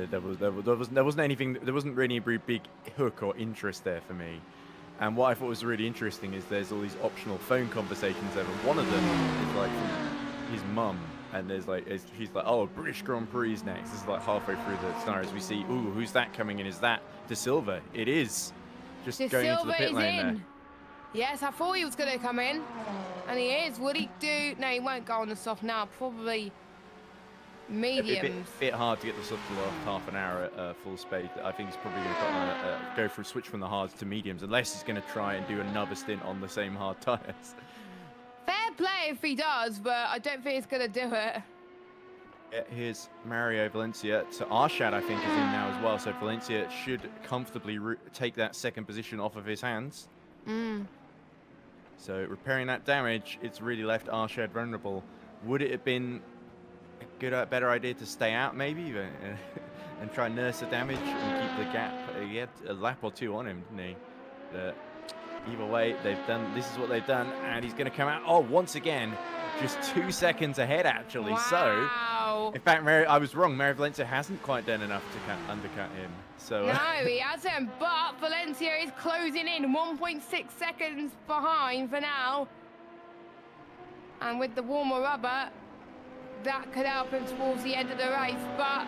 there wasn't anything. There wasn't really a very big hook or interest there for me. And what I thought was really interesting is there's all these optional phone conversations there, and one of them is like from his mum, and there's like she's like, oh, British Grand Prix is next. This is like halfway through the scenarios. We see, ooh, who's that coming in? Is that De Silva? It is. Just De going into the Silva pit is lane there. in. Yes, I thought he was going to come in, and he is. Would he do? No, he won't go on the soft now. Probably It'd be a mediums. bit hard to get the soft the last half an hour at full speed. I think he's probably going to go for a switch from the hards to mediums, unless he's going to try and do another stint on the same hard tyres. Fair play if he does, but I don't think he's going to do it. Yeah, here's Mario Valencia. So Arshad, I think, is in now as well. So Valencia should comfortably take that second position off of his hands. So repairing that damage, it's really left Arshad vulnerable. Would it have been a better idea to stay out maybe and try and nurse the damage and keep the gap? He had a lap or two on him, didn't he? But either way, this is what they've done, and he's going to come out. Oh, once again, just 2 seconds ahead actually. Wow. So in fact, I was wrong. Mario Valencia hasn't quite done enough to undercut him. So No, he hasn't, but Valencia is closing in 1.6 seconds behind for now. And with the warmer rubber, that could help him towards the end of the race, but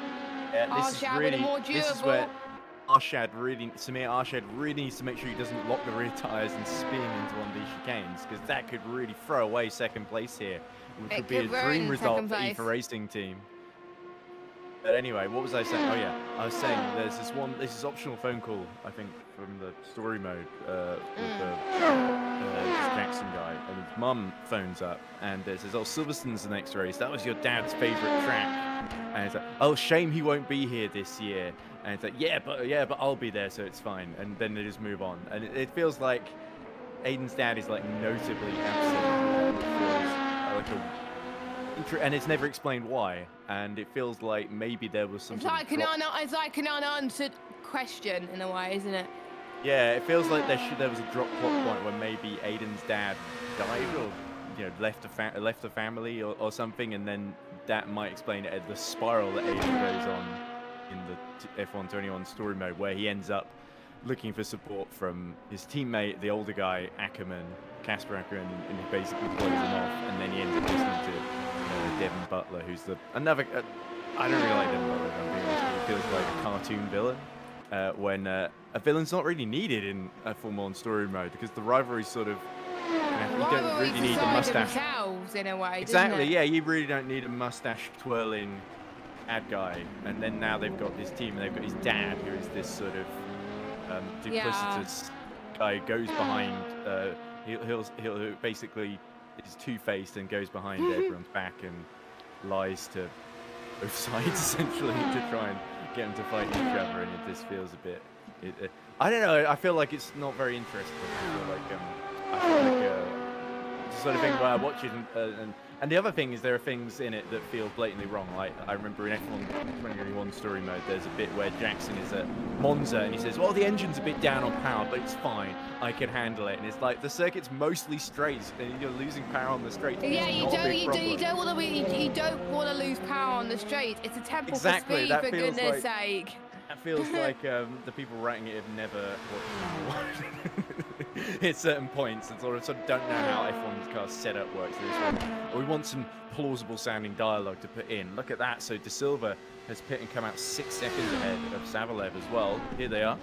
yeah, Arshad with a more durable. This is where Samir Arshad really needs to make sure he doesn't lock the rear tyres and spin into one of these chicanes, because that could really throw away second place here, which would be a dream result for the EEERC Racing team. But anyway, what was I saying? Oh yeah, I was saying there's this optional phone call, I think, from the story mode with this Jackson guy, and his mum phones up and says, oh, Silverstone's the next race. That was your dad's favourite track. And it's like, oh, shame he won't be here this year. And it's like, yeah, but I'll be there, so it's fine. And then they just move on. And it feels like Aiden's dad is like notably absent. It feels like and it's never explained why. And it feels like maybe there was some. It's like an unanswered question in a way, isn't it? Yeah, it feels like there was a drop plot point where maybe Aiden's dad died, or left a family or something, and then that might explain it. The spiral that Aiden goes on in the F1 21 story mode, where he ends up looking for support from his teammate, the older guy, Casper Ackerman, and he basically blows him off, and then he ends up listening to Devin Butler, who's another. I don't really like Devin Butler. I'm being honest, he feels like a cartoon villain. When a villain's not really needed in a full-on story mode, because the rivalry's sort of. You don't really need the mustache. In a way, exactly. Yeah, you really don't need a mustache twirling ad guy, and then now they've got this team, and they've got his dad, who is this sort of duplicitous guy, goes behind. He'll basically is two-faced and goes behind everyone's back and lies to both sides essentially to try and get them to fight each other, and it just feels a bit. I don't know. I feel like it's not very interesting. I feel like it's the sort of thing where I watch it, and the other thing is there are things in it that feel blatantly wrong. Like I remember in F1 2021 story mode, there's a bit where Jackson is at Monza and he says, "Well, the engine's a bit down on power, but it's fine. I can handle it." And it's like the circuit's mostly straight, and you're losing power on the straight. Yeah, you don't want to lose power on the straight. It's a temple for speed, for goodness sake. That feels like the people writing it have never watched at certain points and sort of don't know how F1 car setup works. We want some plausible sounding dialogue to put in. Look at that. So De Silva has pit and come out 6 seconds ahead of Savalev as well. Here they are.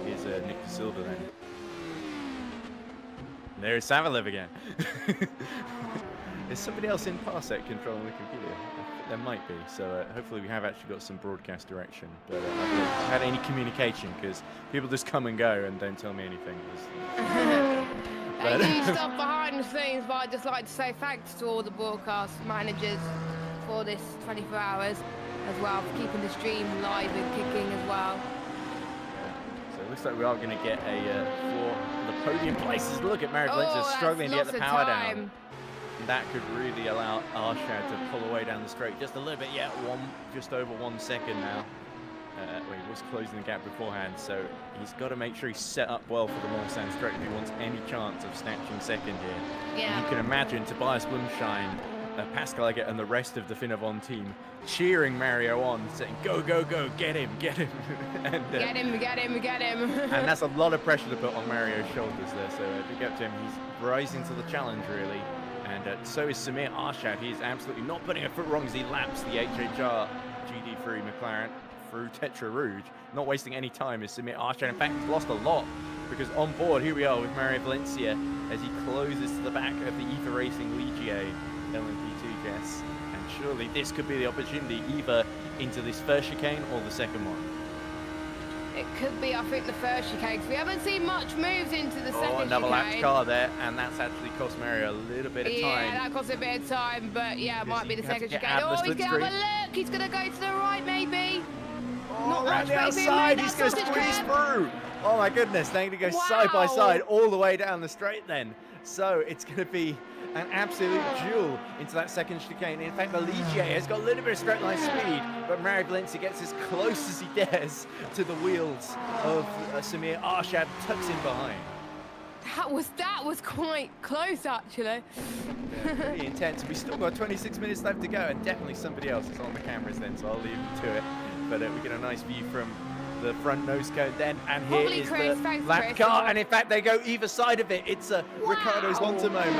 Here's Nick De Silva then. And there's Savalev again. There's somebody else in Parsec controlling the computer. There might be, so hopefully we have actually got some broadcast direction. But I haven't had any communication because people just come and go and don't tell me anything. They do stuff behind the scenes, but I'd just like to say thanks to all the broadcast managers for this 24 hours as well, for keeping the stream live and kicking as well. Yeah. So it looks like we are going to get a floor on the podium places. Look at Mary Valencia struggling to get the power down. That could really allow Arshad to pull away down the straight just a little bit. Yeah, just over 1 second now. Well, he was closing the gap beforehand, so he's got to make sure he's set up well for the Mulsanne straight if he wants any chance of snatching second here. Yeah. And you can imagine Tobias Blumschein, Pascal Egger, and the rest of the Finavon team cheering Mario on, saying, "Go, go, go, get him, get him." And, get him, get him, get him. And that's a lot of pressure to put on Mario's shoulders there, so big up to him. He's rising to the challenge, really. And so is Samir Arshad. He's absolutely not putting a foot wrong as he laps the HHR GD3 McLaren through Tetra Rouge. Not wasting any time is Samir Arshad. In fact, he's lost a lot because on board, here we are with Mario Valencia as he closes to the back of the EVA Racing Ligier LMP2 Jess. And surely this could be the opportunity either into this first chicane or the second one. It could be, I think, the first chicane, because we haven't seen much moves into the second another lap chicane. car there, and that's actually cost Mario a little bit of time. Yeah, that cost a bit of time, but yeah, it might be the second chicane. Oh, he's going to have a look! He's going to go to the right, maybe. Not much, the outside, he's going to squeeze through. Oh my goodness, they're going to go side by side all the way down the straight then. So it's going to be an absolute duel into that second chicane. In fact, the Ligier has got a little bit of straight line speed, but Mario Valencia gets as close as he dares to the wheels of Samir Arshad, tucks in behind. That was quite close, actually. Yeah, pretty intense. We've still got 26 minutes left to go, and definitely somebody else is on the cameras then, so I'll leave them to it. But we get a nice view from the front nose cone then, and here is the lap car, and in fact they go either side of it. It's a Ricardo's Lonza moment,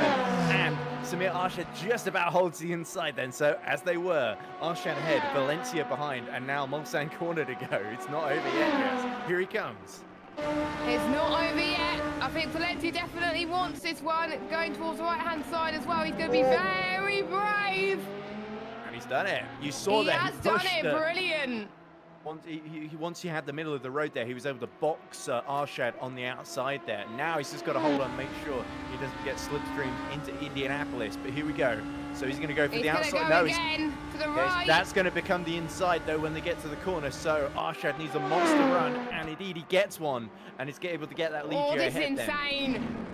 and Samir Arshad just about holds the inside then. So as they were, Arshad ahead, Valencia behind, and now Mulsanne corner to go. It's not over yet, Jess. Here he comes. It's not over yet. I think Valencia definitely wants this one, going towards the right-hand side as well. He's going to be very brave. And he's done it. You saw that. He has done it. Brilliant. Once he had the middle of the road there, he was able to box Arshad on the outside there. Now he's just got to hold on, make sure he doesn't get slipstreamed into Indianapolis. But here we go. So he's going to go for the outside. No, again to the right. That's going to become the inside though when they get to the corner. So Arshad needs a monster run, and indeed he gets one, and he's able to get that Ligier ahead. This is insane. Then.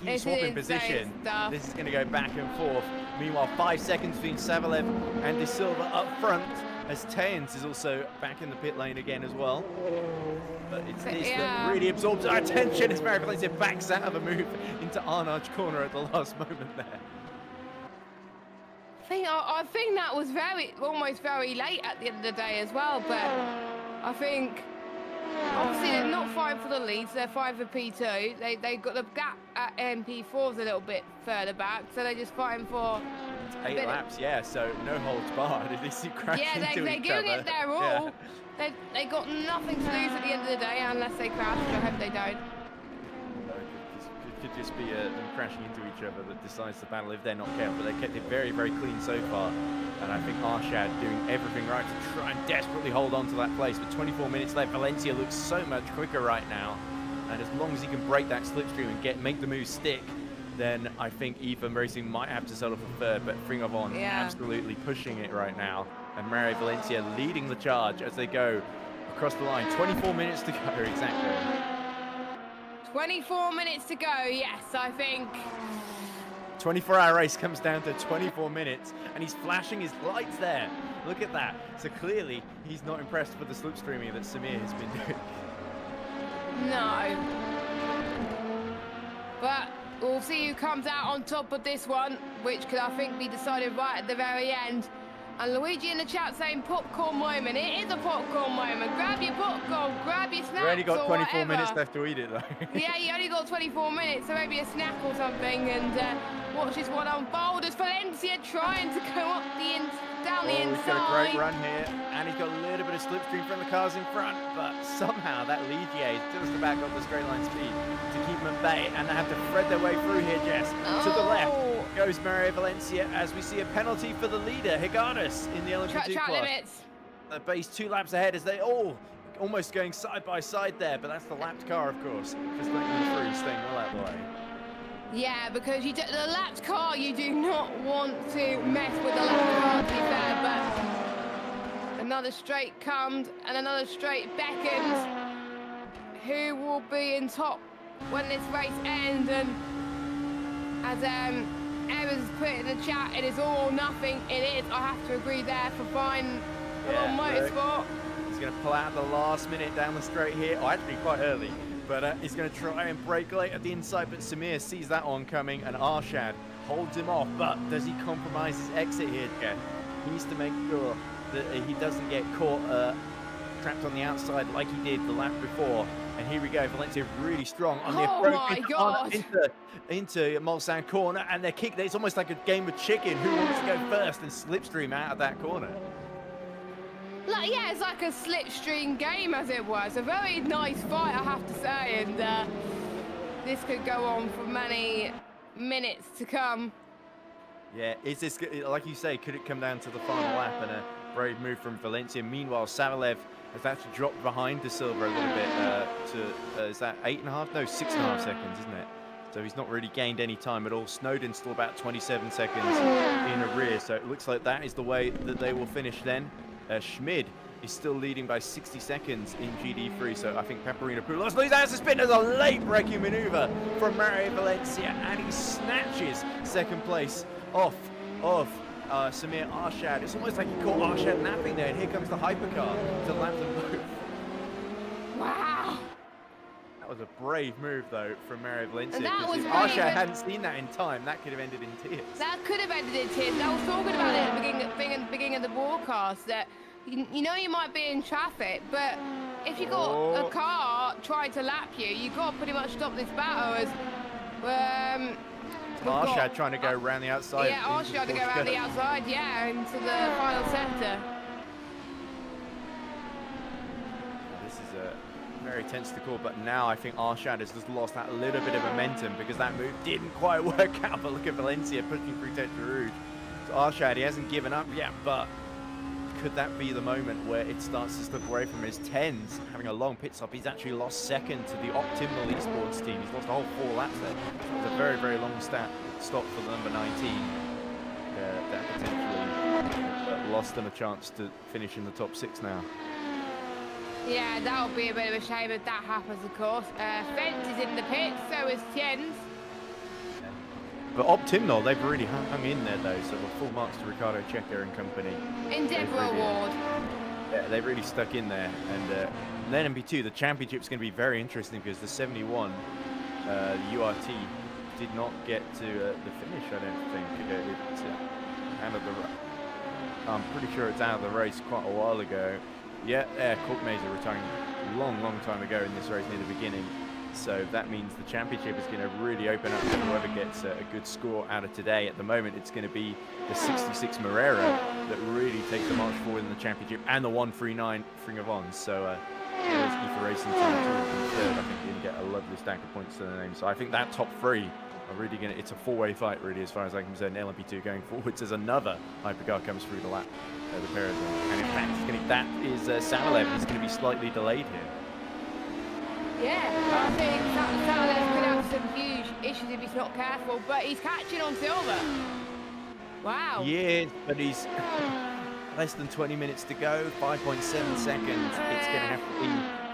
Keep swapping position. Stuff. This is going to go back and forth. Meanwhile, 5 seconds between Savalev and De Silva up front, as Tayens is also back in the pit lane again as well. But it's this that really absorbs our attention as Mario Valencia backs out of a move into Arnaud's corner at the last moment there. I think that was almost very late at the end of the day as well, but I think obviously they're not fighting for the leads, they're fighting for P2. They got the gap at MP4's a little bit further back, so they're just fighting for 8 laps, yeah, so no holds barred. They see crash into they're each other. giving it their all. Yeah. They got nothing to lose at the end of the day unless they crash, which I hope they don't. could just be them crashing into each other that decides the battle if they're not careful. They kept it very, very clean so far. And I think Arshad doing everything right to try and desperately hold on to that place. But 24 minutes left, Valencia looks so much quicker right now. And as long as he can break that slipstream and make the move stick, then I think Ethan Racing might have to settle for third. But Fringavon absolutely pushing it right now. And Mario Valencia leading the charge as they go across the line. 24 minutes to go, exactly. 24 minutes to go, yes, I think. 24-hour race comes down to 24 minutes, and he's flashing his lights there. Look at that. So clearly, he's not impressed with the slipstreaming that Samir has been doing. No. But we'll see who comes out on top of this one, which could, I think, be decided right at the very end. And Luigi in the chat saying popcorn moment. It is a popcorn moment. Grab your popcorn, grab your snacks. You only got 24 whatever. minutes left to eat it, though. Yeah, you only got 24 minutes, so maybe a snack or something. And watch this one unfold as Valencia trying to go up down the inside. He's got a great run here, and he's got a little bit of slipstream from the cars in front, but somehow that Ligier is just about got the straight line speed to keep them at bay, and they have to thread their way through here, Jess. To the left goes Mario Valencia as we see a penalty for the leader, Higadas, in the LMP2 track class. limits. The base 2 laps ahead as they almost going side by side there, but that's the lapped car, of course, just letting them through, staying well out of the way. Yeah, because the lapped car, you do not want to mess with the lapped car, to be fair, but another straight comes and another straight beckons. Who will be in top when this race ends? And as Evans put in the chat, it is all or nothing. It is, I have to agree there for Fine Motorsport. He's going to pull out the last minute down the straight here, actually quite early. But he's going to try and brake late at the inside, but Samir sees that oncoming, and Arshad holds him off. But does he compromise his exit here, Jeff? He needs to make sure that he doesn't get caught trapped on the outside like he did the lap before. And here we go, Valencia really strong on the approach into Mulsanne corner, and they're kicking. It's almost like a game of chicken. Who wants to go first and slipstream out of that corner? Yeah, it's like a slipstream game, as it was. A very nice fight, I have to say, and this could go on for many minutes to come. Yeah, is this, like you say, could it come down to the final lap and a brave move from Valencia? Meanwhile, Savalev has actually dropped behind De Silva a little bit is that 8.5? No, 6.5 seconds, isn't it? So he's not really gained any time at all. Snowden's still about 27 seconds in arrears, so it looks like that is the way that they will finish then. Schmid is still leading by 60 seconds in GD3, so I think Pepperino Poulos loses out to spin. There's a late braking maneuver from Mario Valencia, and he snatches second place off of Samir Arshad. It's almost like he caught Arshad napping there, and here comes the hypercar to lap them both. Wow. That was a brave move, though, from Mario Valencia. That was if brave, Arshad hadn't seen that in time, that could have ended in tears. That could have ended in tears. I was talking about it at the beginning of the broadcast, that you know you might be in traffic, but if you got a car trying to lap you, you've got to pretty much stop this battle as Arshad trying to go around the outside. Yeah, Arshad trying to go around the outside, yeah, into the final sector. This is a very tense to call, but now I think Arshad has just lost that little bit of momentum because that move didn't quite work out. But look at Valencia pushing through Tete Rouge. So Arshad, he hasn't given up yet, but could that be the moment where it starts to slip away from his 10s? Having a long pit stop, he's actually lost second to the Optimal Esports team. He's lost a whole 4 laps there. It was a very, very long stop for the number 19. That potentially lost them a chance to finish in the top 6 now. Yeah, that would be a bit of a shame if that happens, of course. Fence is in the pit, so is Tienz. But Optimnol, they've really hung in there, though, so the full marks to Ricardo Checker and company. Endeavour Award. Yeah, they've really stuck in there. And then MP2, the championship's going to be very interesting because the 71, URT, did not get to the finish, I don't think. It's out of the I'm pretty sure it's out of the race quite a while ago. Yeah, Cork Mazer retiring a long, long time ago in this race near the beginning. So that means the championship is going to really open up to whoever gets a good score out of today. At the moment, it's going to be the 66 Morera that really takes the march forward in the championship, and the 139 Fringavon. So there's EERC Racing Team third. I think didn't get a lovely stack of points to their name. So I think that top three are really going to, it's a four-way fight really as far as I'm concerned. LMP2 going forwards as another hypercar comes through the lap, the peloton. And in fact, that is Savalev. He's going to be slightly delayed here. Yeah, I think Saladin could have some huge issues if he's not careful, but he's catching on Silver. Wow. Yeah, but he's less than 20 minutes to go, 5.7 seconds. It's going to have to be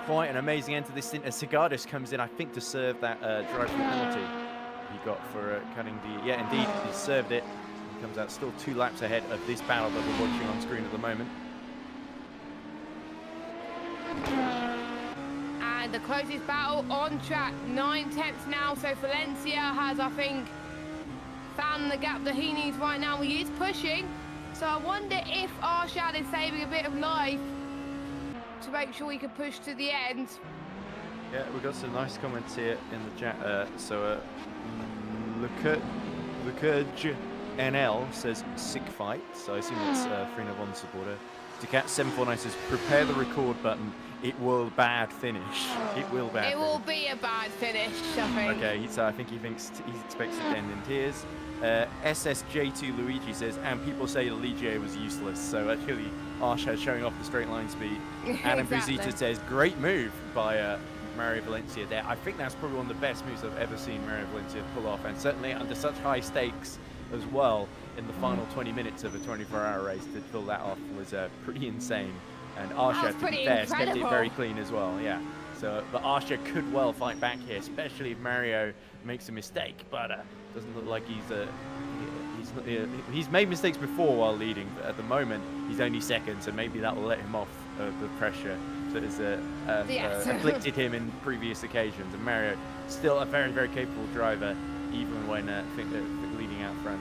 quite an amazing end to this stint as Sigardis comes in, I think, to serve that drive-through penalty he got for cutting the... Yeah, indeed, he served it. He comes out still 2 laps ahead of this battle that we're watching on screen at the moment. And the closest battle on track, 9/10 now, so Valencia has, I think, found the gap that he needs right now. He is pushing, so I wonder if Arshad is saving a bit of life to make sure he can push to the end. Yeah, we've got some nice comments here in the chat. Lukurj NL says sick fight, so I assume that's Frina Von supporter. Ducat 749 says prepare the record button. It will bad finish. It will bad. It will be a bad finish, I think. Okay, so I think he expects it to end in tears. SSJ2 Luigi says, and people say the Ligier was useless, so actually Arshad showing off the straight line speed. Adam Exactly. Buzita says, great move by Mario Valencia there. I think that's probably one of the best moves I've ever seen Mario Valencia pull off, and certainly under such high stakes as well in the final 20 minutes of a 24-hour race to pull that off was pretty insane. And Arshad, to be fair, kept it very clean as well, yeah. So, but Arshad could well fight back here, especially if Mario makes a mistake, but doesn't look like he's made mistakes before while leading, but at the moment he's only second, so maybe that will let him off the pressure that has afflicted him in previous occasions. And Mario, still a very, very capable driver, even when leading out front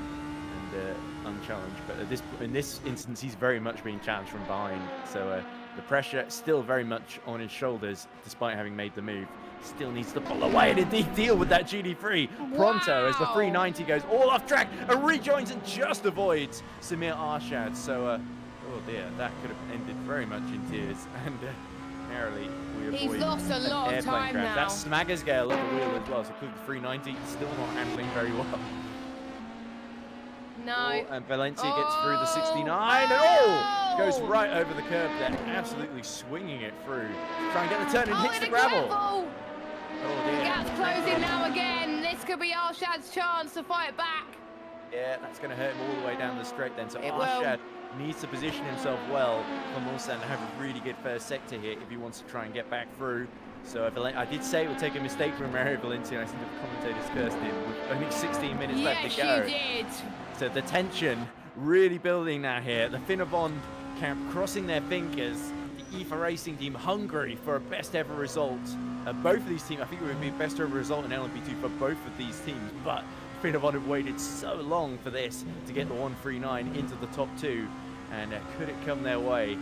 and unchallenged. But in this instance, he's very much being challenged from behind. So the pressure still very much on his shoulders, despite having made the move. Still needs to pull away and indeed deal with that GD3 pronto as the 390 goes all off track and rejoins and just avoids Samir Arshad. So, oh dear, that could have ended very much in tears. And narrowly we avoid He's lost a lot of time crash. now. That's Smaggersgale at the wheel as well. So clearly the 390 still not handling very well. No. Oh, and Valencia gets through the 69 and goes right over the curb there, absolutely swinging it through. Try and get the turn and hits the gravel. Careful. Oh dear. The gap's closing now again. This could be Arshad's chance to fight back. Yeah, that's going to hurt him all the way down the straight then. So It Arshad needs to position himself well for Mulsanne to have a really good first sector here if he wants to try and get back through. So I did say it would take a mistake from Mario Valencia, and I think the commentators cursed him with only 16 minutes left to go. Yes, you did. So the tension really building now here. The Finnebond camp crossing their fingers. The EFA Racing team hungry for a best ever result. Both of these teams, I think it would be a best ever result in LMP2 for both of these teams, but Finnebond have waited so long for this to get the 139 into the top 2, and could it come their way?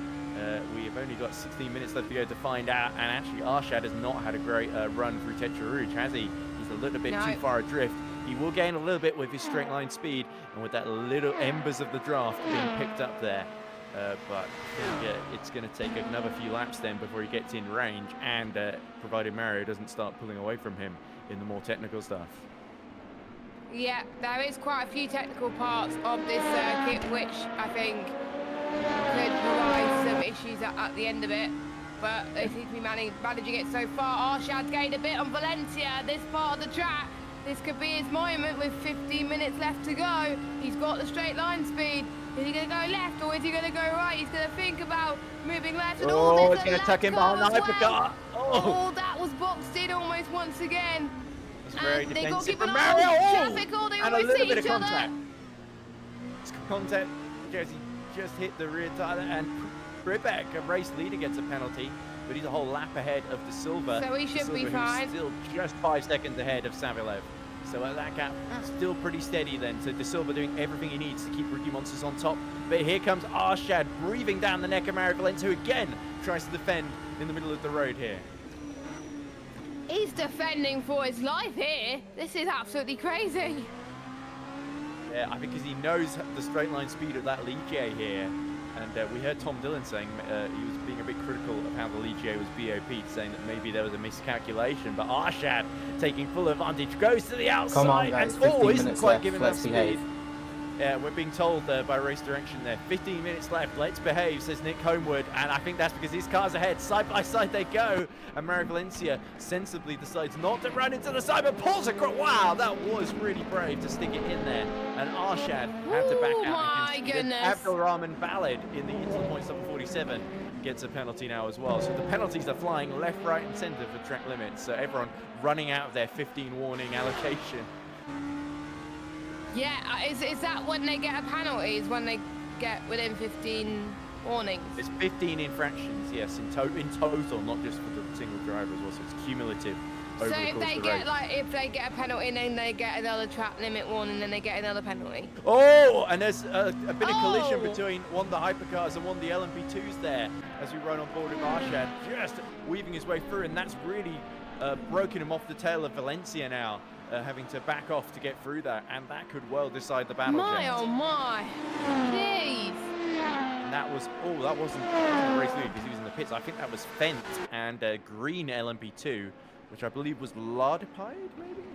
We have only got 16 minutes left to go to find out, and actually Arshad has not had a great run through Tetra Rouge, has he? He's a little bit too far adrift. He will gain a little bit with his straight line speed and with that little embers of the draft being picked up there. But I think it's going to take another few laps then before he gets in range, and provided Mario doesn't start pulling away from him in the more technical stuff. Yeah, there is quite a few technical parts of this circuit, which I think could provide some issues at the end of it. But they seem to be managing it so far. Arshad's gained a bit on Valencia, this part of the track. This could be his moment with 15 minutes left to go. He's got the straight line speed. Is he going to go left or is he going to go right? He's going to think about moving left. And it's going to tuck him behind the hypercar. Oh, that was boxed in almost once again. It's very They got to defensive keep from an Mario. eye on traffic, or they And a almost little see bit of each other. contact. It's contact. Jesse just hit the rear tire, and Ribbeck, a race leader, gets a penalty, but he's a whole lap ahead of De Silva. So he should De be Silva, who's fine. still just 5 seconds ahead of Savilev. So that gap still pretty steady then. So De Silva doing everything he needs to keep Rookie Monsters on top. But here comes Arshad breathing down the neck of Mario Valencia, who again tries to defend in the middle of the road here. He's defending for his life here. This is absolutely crazy. Yeah, I think because he knows the straight line speed of that Ligier here. And we heard Tom Dillon saying he was being a bit critical of how the Ligier was BOP'd, saying that maybe there was a miscalculation. But Arshad, taking full advantage, goes to the outside. Come on, guys, and 15 isn't minutes quite left. giving Let's that speed. behave. Yeah, we're being told by race direction there. 15 minutes left. Let's behave, says Nick Homewood. And I think that's because these cars ahead. Side by side they go. And Mario Valencia sensibly decides not to run into the side, but pulls across. Wow, that was really brave to stick it in there. And Arshad had to back out. My And goodness. Abdulrahman Ballad in the into the points number 47 gets a penalty now as well. So the penalties are flying left, right, and centre for track limits. So everyone running out of their 15 warning allocation. Yeah, is that when they get a penalty? Is when they get within 15 warnings? It's 15 infractions, yes, in total, not just for the single driver as well. So it's cumulative over So the if course they of the get race. if they get a penalty, and then they get another track limit warning, then they get another penalty. Oh, and there's a bit of collision Oh. between one of the hypercars and one of the LMP2s there as we run on board with Arshad, just weaving his way through, and that's really broken him off the tail of Valencia now. Having to back off to get through that, and that could well decide the battle. My James. oh my! Jeez. And that wasn't a race leader because he was in the pits. I think that was Fent and green LMP2, which I believe was Lardipide, maybe.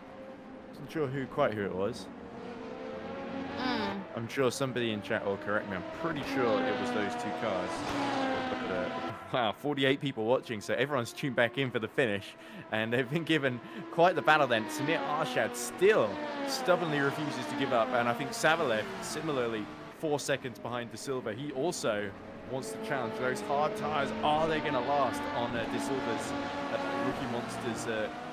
Wasn't sure quite who it was. I'm sure somebody in chat will correct me. I'm pretty sure it was those two cars. But, wow, 48 people watching, so everyone's tuned back in for the finish, and they've been given quite the battle then. Samir Arshad still stubbornly refuses to give up, and I think Savalev, similarly, 4 seconds behind De Silva. He also wants to challenge those hard tyres. Are they going to last on De Silva's Rookie Monsters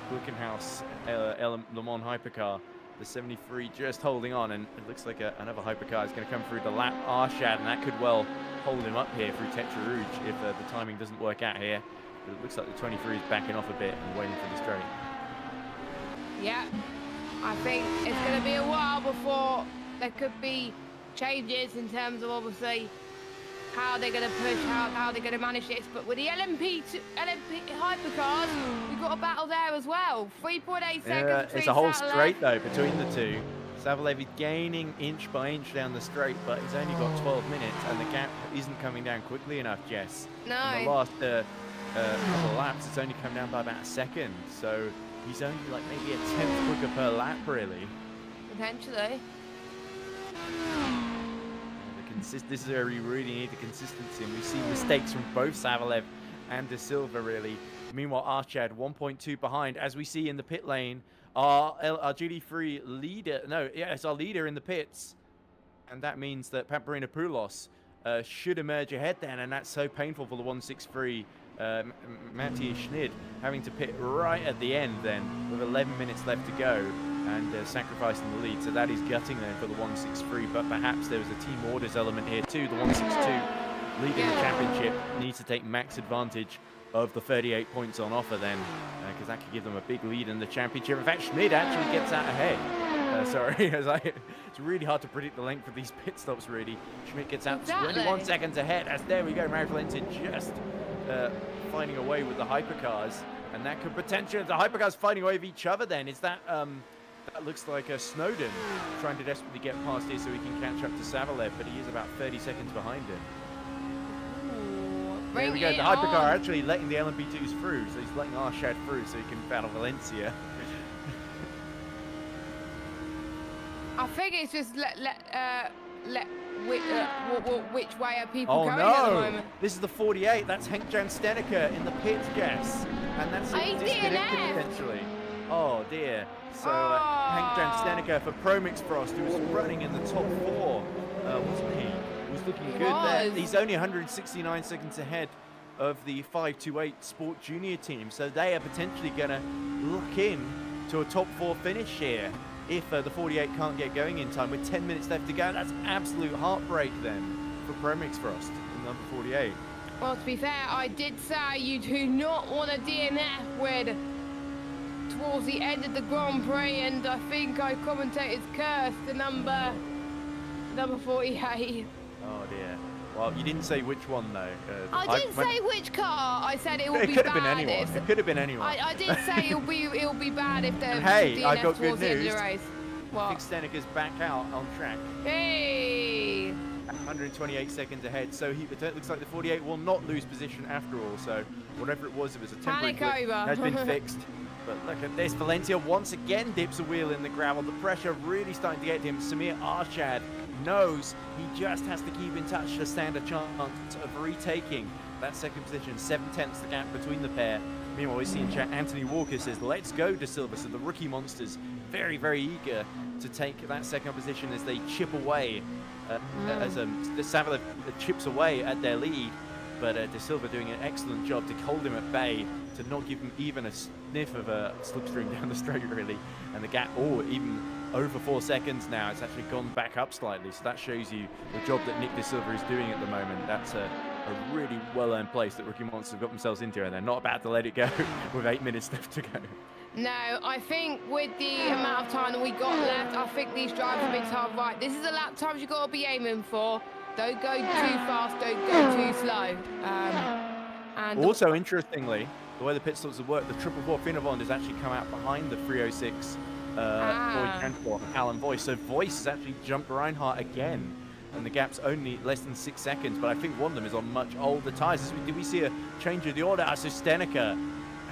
Glickenhaus Le Mans hypercar? The 73 just holding on, and it looks like another hypercar is going to come through the lap Arshad, and that could well hold him up here through Tetra Rouge if the timing doesn't work out here. But it looks like the 23 is backing off a bit and waiting for the straight. Yeah, I think it's going to be a while before there could be changes in terms of obviously how they're going to push, how they're going to manage this. But with the LMP hypercars, we've got a battle there as well. 3.8 seconds. It's a whole straight though between the two. Savalev is gaining inch by inch down the straight, but he's only got 12 minutes, and the gap isn't coming down quickly enough, Jess. No. In the last couple of laps, it's only come down by about a second, so he's only like maybe a tenth quicker per lap, really. Potentially. This is where we really need the consistency, and we see mistakes from both Savalev and De Silva, really. Meanwhile, Arshad 1.2 behind, as we see in the pit lane. Our GD3 leader, it's our leader in the pits, and that means that Paparinopoulos should emerge ahead then, and that's so painful for the 163 Matty Schneid having to pit right at the end then with 11 minutes left to go and sacrificing the lead. So that is gutting then for the 163, but perhaps there was a team orders element here too. The 162 leading the championship needs to take max advantage of the 38 points on offer then, because that could give them a big lead in the championship. In fact, Schneid actually gets out ahead. It's really hard to predict the length of these pit stops, really. Schmidt gets out 21 seconds ahead, as there we go, Mario Valencia just finding a way with the hypercars, and that could potentially, the hypercars fighting away with each other then. Is that, that looks like Snowden trying to desperately get past here so he can catch up to Savalev, but he is about 30 seconds behind him. There we go, the hypercar actually letting the LMP2s through, so he's letting Arshad through so he can battle Valencia. I think it's just which way are people Oh going at the no! moment? This is the 48, that's Henk Jan Steneker in the pits, Jess. And that's He's disconnected DNF'd. potentially. Oh dear. So Henk Jan Steneker for Promix Frost, who was running in the top 4, wasn't he? Was looking good there. He's only 169 seconds ahead of the 528 Sport Junior team, so they are potentially going to lock in to a top 4 finish here if the 48 can't get going in time with 10 minutes left to go. That's absolute heartbreak then for Promix Frost in number 48. Well, to be fair, I did say you do not want a DNF with towards the end of the Grand Prix, and I think I commentated curse the number 48. Oh dear. Well, you didn't say which one though. I didn't say which car. I said it would be could bad. have been anyone. It could have been anyone. I did say it'll be bad if the Hey, DNF I got good towards the end of news. the race. I What? think Steneker's back out on track. Hey! 128 seconds ahead. So it looks like the 48 will not lose position after all. So whatever it was a temporary Panic glitch, over. has been fixed. But look at this, Valencia once again dips a wheel in the gravel. The pressure really starting to get to him. Samir Arshad knows he just has to keep in touch to stand a chance of retaking that second position. 7/10 the gap between the pair. Meanwhile, we see in chat Anthony Walker says, let's go De Silva. So the rookie monsters very, very eager to take that second position as they chip away, as Savalev chips away at their lead. But De Silva doing an excellent job to hold him at bay, to not give him even a sniff of a slipstream down the straight, really. And the gap, even over 4 seconds now, it's actually gone back up slightly. So that shows you the job that Nick De Silva is doing at the moment. That's a really well-earned place that Rookie Monsters have got themselves into, and they're not about to let it go with 8 minutes left to go. No, I think with the amount of time that we got left, I think these drivers have been told, right, this is the lap times you've got to be aiming for. Don't go too fast, don't go too slow. And also, interestingly, the way the pit stops have worked, the 444 Finavond has actually come out behind the 306 Boyd Transport and Alan Voice. So Voice has actually jumped Reinhardt again, and the gap's only less than 6 seconds, but I think one of them is on much older tyres. Did we see a change of the order? So Stenica,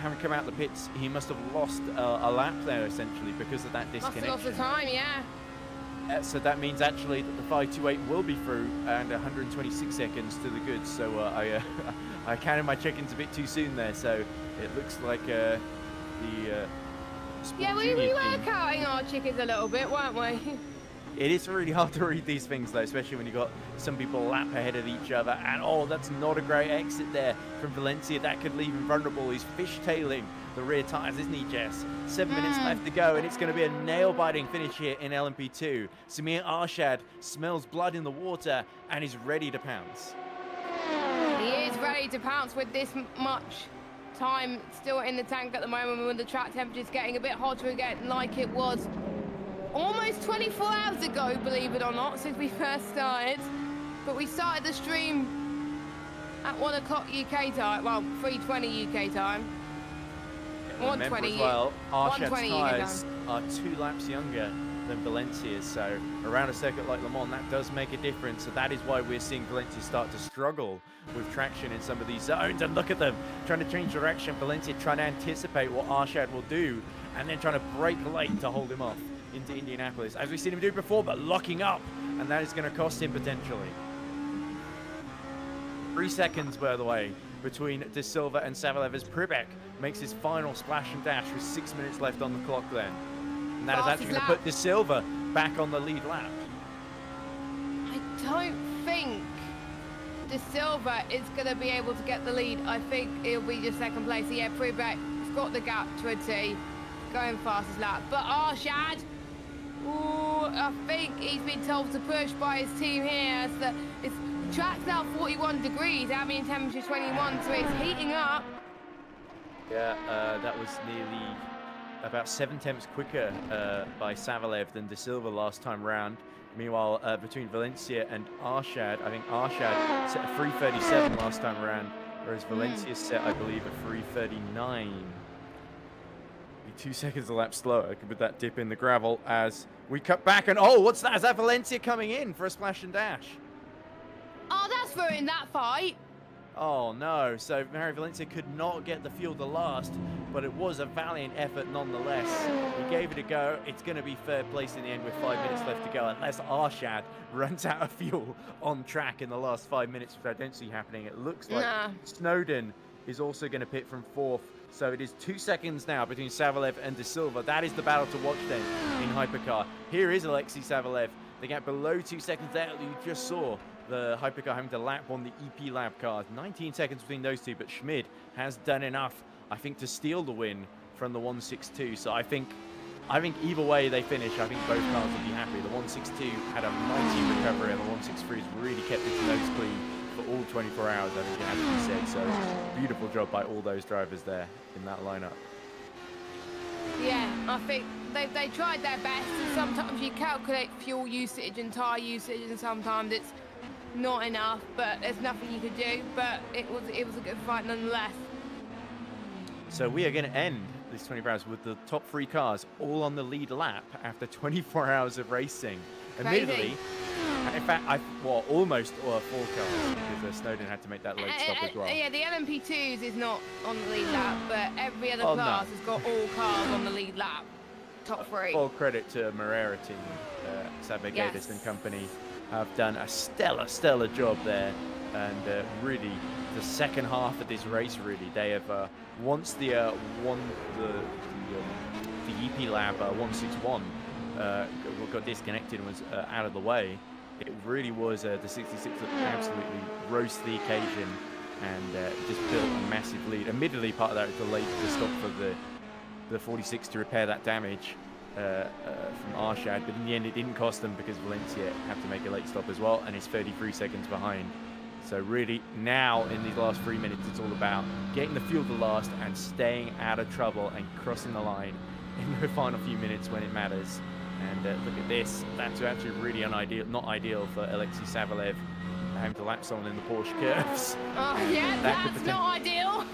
having come out the pits, he must have lost a lap there, essentially, because of that disconnection. Must have lost the time, yeah. So that means actually that the 528 will be through, and 126 seconds to the goods. So I counted my chickens a bit too soon there. So it looks like the yeah, we were counting our chickens a little bit, weren't we? It is really hard to read these things, though, especially when you've got some people a lap ahead of each other. And oh, that's not a great exit there from Valencia. That could leave him vulnerable. He's fishtailing the rear tyres, isn't he, Jess? 7 minutes left to go, and it's going to be a nail-biting finish here in LMP2. Samir Arshad smells blood in the water and is ready to pounce. He is ready to pounce with this much time still in the tank at the moment, when the track temperature's getting a bit hotter again, like it was almost 24 hours ago, believe it or not, since we first started. But we started the stream at 1 o'clock UK time, well, 3:20 UK time. Remember 1:20 as well, Arshad's 1:20 tyres are 2 laps younger than Valencia's, so around a circuit like Le Mans, that does make a difference. So that is why we're seeing Valencia start to struggle with traction in some of these zones. And look at them trying to change direction. Valencia trying to anticipate what Arshad will do, and then trying to brake late to hold him off into Indianapolis, as we've seen him do before, but locking up, and that is going to cost him potentially. 3 seconds, by the way, between De Silva and Savalev as Pribek makes his final splash and dash with 6 minutes left on the clock then. And that is actually going to put De Silva back on the lead lap. I don't think De Silva is going to be able to get the lead. I think it'll be just second place. So yeah, Pribek's got the gap to a T, going fastest lap. But Arshad, ooh, I think he's been told to push by his team here. So it's track's now 41 degrees, ambient temperature 21, so it's heating up. Yeah, that was nearly about 7 temps quicker by Savalev than De Silva last time round. Meanwhile, between Valencia and Arshad, I think Arshad set a 3:37 last time around, whereas Valencia set, I believe, a 3:39. 2 seconds a lap slower with that dip in the gravel as we cut back, and oh, what's that? Is that Valencia coming in for a splash and dash? Oh, that's ruined that fight. Oh no, so Mario Valencia could not get the fuel to last, but it was a valiant effort nonetheless. He gave it a go. It's going to be third place in the end with 5 minutes left to go, unless Arshad runs out of fuel on track in the last 5 minutes, which I don't see happening. It looks like Snowden is also going to pit from 4th. So it is 2 seconds now between Savalev and De Silva. That is the battle to watch then in Hypercar. Here is Alexei Savalev. The gap below 2 seconds there that you just saw. The Hypercar having to lap on the EP Lab cars. 19 seconds between those two, but Schmid has done enough, I think, to steal the win from the 162. So I think either way they finish, I think both cars will be happy. The 162 had a mighty recovery, and the 163 has really kept its nose clean for all 24 hours, I think it has to be said. So beautiful job by all those drivers there in that lineup. Yeah, I think they tried their best, and sometimes you calculate fuel usage and tyre usage, and sometimes it's not enough, but there's nothing you could do. But it was a good fight nonetheless. So we are going to end these 24 hours with the top 3 cars all on the lead lap after 24 hours of racing. Crazy. Admittedly, in fact, almost 4 cars because Snowden had to make that late stop as well. Yeah, the LMP2s is not on the lead lap, but every other Oh, class no. has got all cars on the lead lap. Top 3. Full credit to Marrera team, Sabe Yes. Gaitis and company have done a stellar job there, and really the second half of this race, really they have once the EP Lab 161 got disconnected and was out of the way. It really was the 66 that absolutely rose to the occasion and just built a massive lead. Admittedly, part of that was the stop for the 46 to repair that damage from Arshad, but in the end it didn't cost them because Valencia had to make a late stop as well and is 33 seconds behind. So really now in these last 3 minutes it's all about getting the fuel to last and staying out of trouble and crossing the line in the final few minutes when it matters. And look at this, that's actually really not ideal for Alexei Savalev having to lap someone in the Porsche curves. Oh yeah, That could that's not ideal.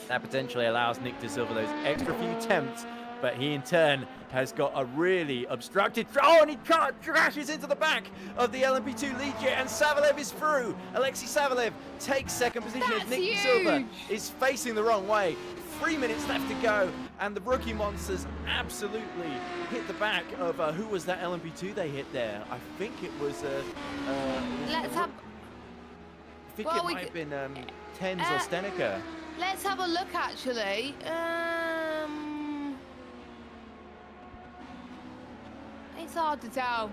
That potentially allows Nick De Silva those extra few attempts, but he in turn has got a really obstructed. Oh, and he crashes into the back of the LMP2 lead jet, and Savalev is through. Alexei Savalev takes second position as That's Nick De Silva huge. is facing the wrong way. 3 minutes left to go, and the rookie monsters absolutely hit the back of who was that LMP2 they hit there? I think it was. Let's have. I think Well, it we might have could- been Tens or Stenica. Let's have a look actually. It's hard to tell.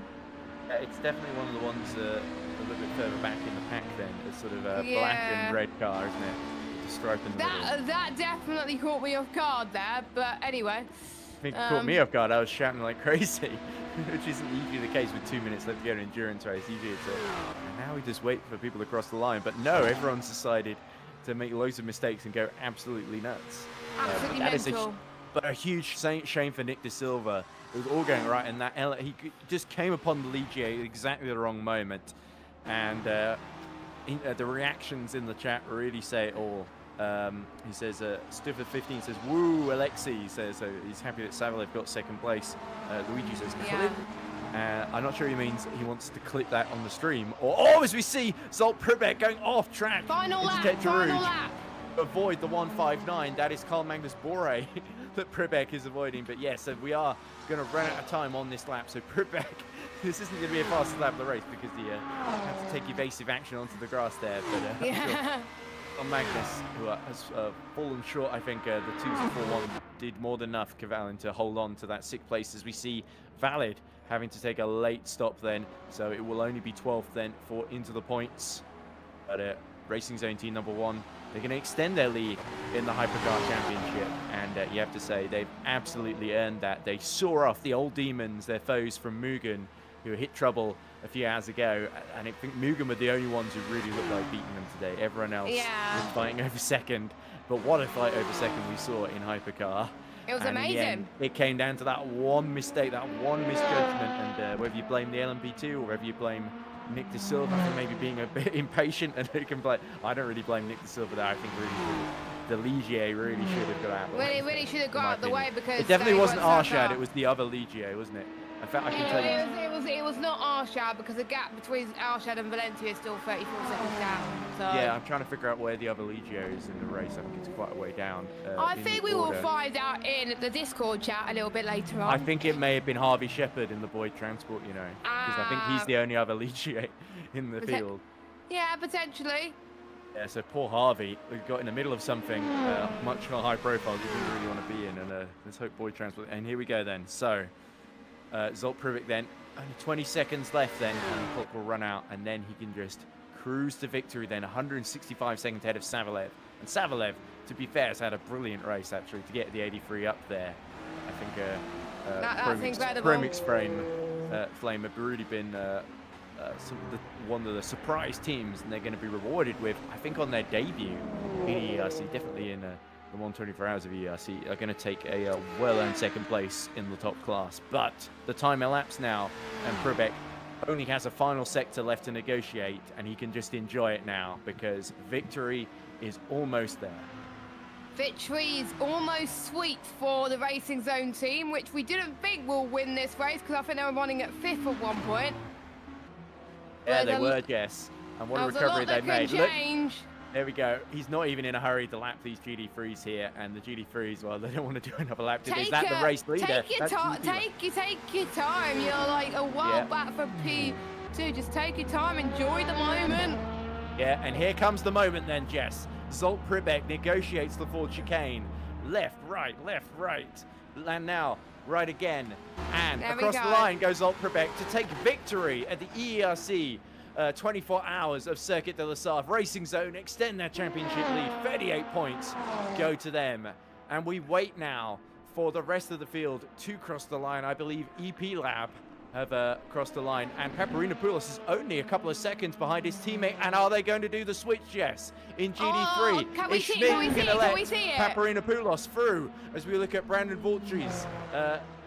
Yeah, it's definitely one of the ones a little bit further back in the pack then. It's sort of a black Yeah. and red car, isn't it? With the stripe in the middle. That definitely caught me off guard there, but anyway. I think it caught me off guard. I was shouting like crazy, which isn't usually the case with 2 minutes left to go in an endurance race. Usually it's and now we just wait for people to cross the line. But no, everyone's decided to make loads of mistakes and go absolutely nuts. Absolutely that is mental. But a huge shame for Nick De Silva. It was all going right, and that he just came upon the Ligier at exactly the wrong moment. And the reactions in the chat really say it all. He says, Stuffer15 says, woo, Alexei. He says, he's happy that Savalev got second place. Luigi says, clip. I'm not sure he means he wants to clip that on the stream. Or, as we see, Zolt Pribek going off track. Final lap, into final Rouge. lap. Avoid the 159. That is Carl Magnus Bore that Pribek is avoiding. But yes, so we are going to run out of time on this lap. So Pribek, this isn't going to be a fastest lap of the race because you have to take evasive action onto the grass there. But Yeah. Carl Magnus, who has fallen short, I think the 2-4-1 did more than enough, Cavalin, to hold on to that 6th place as we see Valid having to take a late stop then. So it will only be 12th then for into the points. But Racing Zone team number 1, they're going to extend their lead in the Hypercar Championship, and you have to say they've absolutely earned that. They saw off the old demons, their foes from Mugen, who hit trouble a few hours ago, and I think Mugen were the only ones who really looked like beating them today. Everyone else was fighting over second, but what a fight over second we saw in Hypercar. It was And in the amazing. end, it came down to that one mistake, that one misjudgment, and whether you blame the LMP2 or whether you blame Nick De Silva for maybe being a bit impatient, and who can blame? I don't really blame Nick De Silva there. I think really the Ligier really should have got out. Of the way, Really should have in got my out of the way opinion. because It definitely they wasn't weren't so Arshad. far. It was the other Ligier, wasn't it? In fact, I can tell you. It was not Arshad because the gap between Arshad and Valencia is still 34 seconds down. So Yeah, I'm trying to figure out where the other Ligier is in the race. I think it's quite a way down. I in think the we will order. find out in the Discord chat a little bit later on. I think it may have been Harvey Shepherd in the Boyd Transport, you know, because I think he's the only other Ligier in the field. Yeah, potentially. Yeah, so poor Harvey, we got in the middle of something much more high profile that we didn't really want to be in, and let's hope Boyd Transport. And here we go then. So, Zolt Privik then, only 20 seconds left then, and the clock will run out, and then he can just cruise to victory then, 165 seconds ahead of Savalev. And Savalev, to be fair, has had a brilliant race actually to get the 83 up there. I think That's incredible. Promix Flame have really been one of the surprise teams, and they're going to be rewarded with, I think, on their debut in EERC, definitely in the 124 hours of EERC, are going to take a well-earned second place in the top class. But the time elapsed now, and Pribek only has a final sector left to negotiate, and he can just enjoy it now because victory is almost there. Victory is almost sweet for the Racing Zone team, which we didn't think will win this race because I think they were running at 5th at one point. Yeah, But they were, Jess. And what a there's a lot recovery that they made. can Look, change. there we go. He's not even in a hurry to lap these GD3s here, and the GD3s, well, they don't want to do another lap. Is that the race leader? Take your That's time. Take your time. You're like a while Yeah. back for P2. Just take your time. Enjoy the moment. Yeah, and here comes the moment then, Jess. Zolt Pribek negotiates the forward chicane. Left, right, and now right again. And There we across the go. line goes Zolt Pribek to take victory at the EERC 24 Hours of Circuit de la Sarthe. Racing Zone extend their championship lead. 38 points go to them. And we wait now for the rest of the field to cross the line. I believe EP Lab have crossed the line, and Paparinopoulos is only a couple of seconds behind his teammate. And are they going to do the switch? Yes. In GD3, Oh, can we is see it? Schmidt Can we see going to it? Can let we see it? Paparinopoulos through as we look at Brandon Valtry's?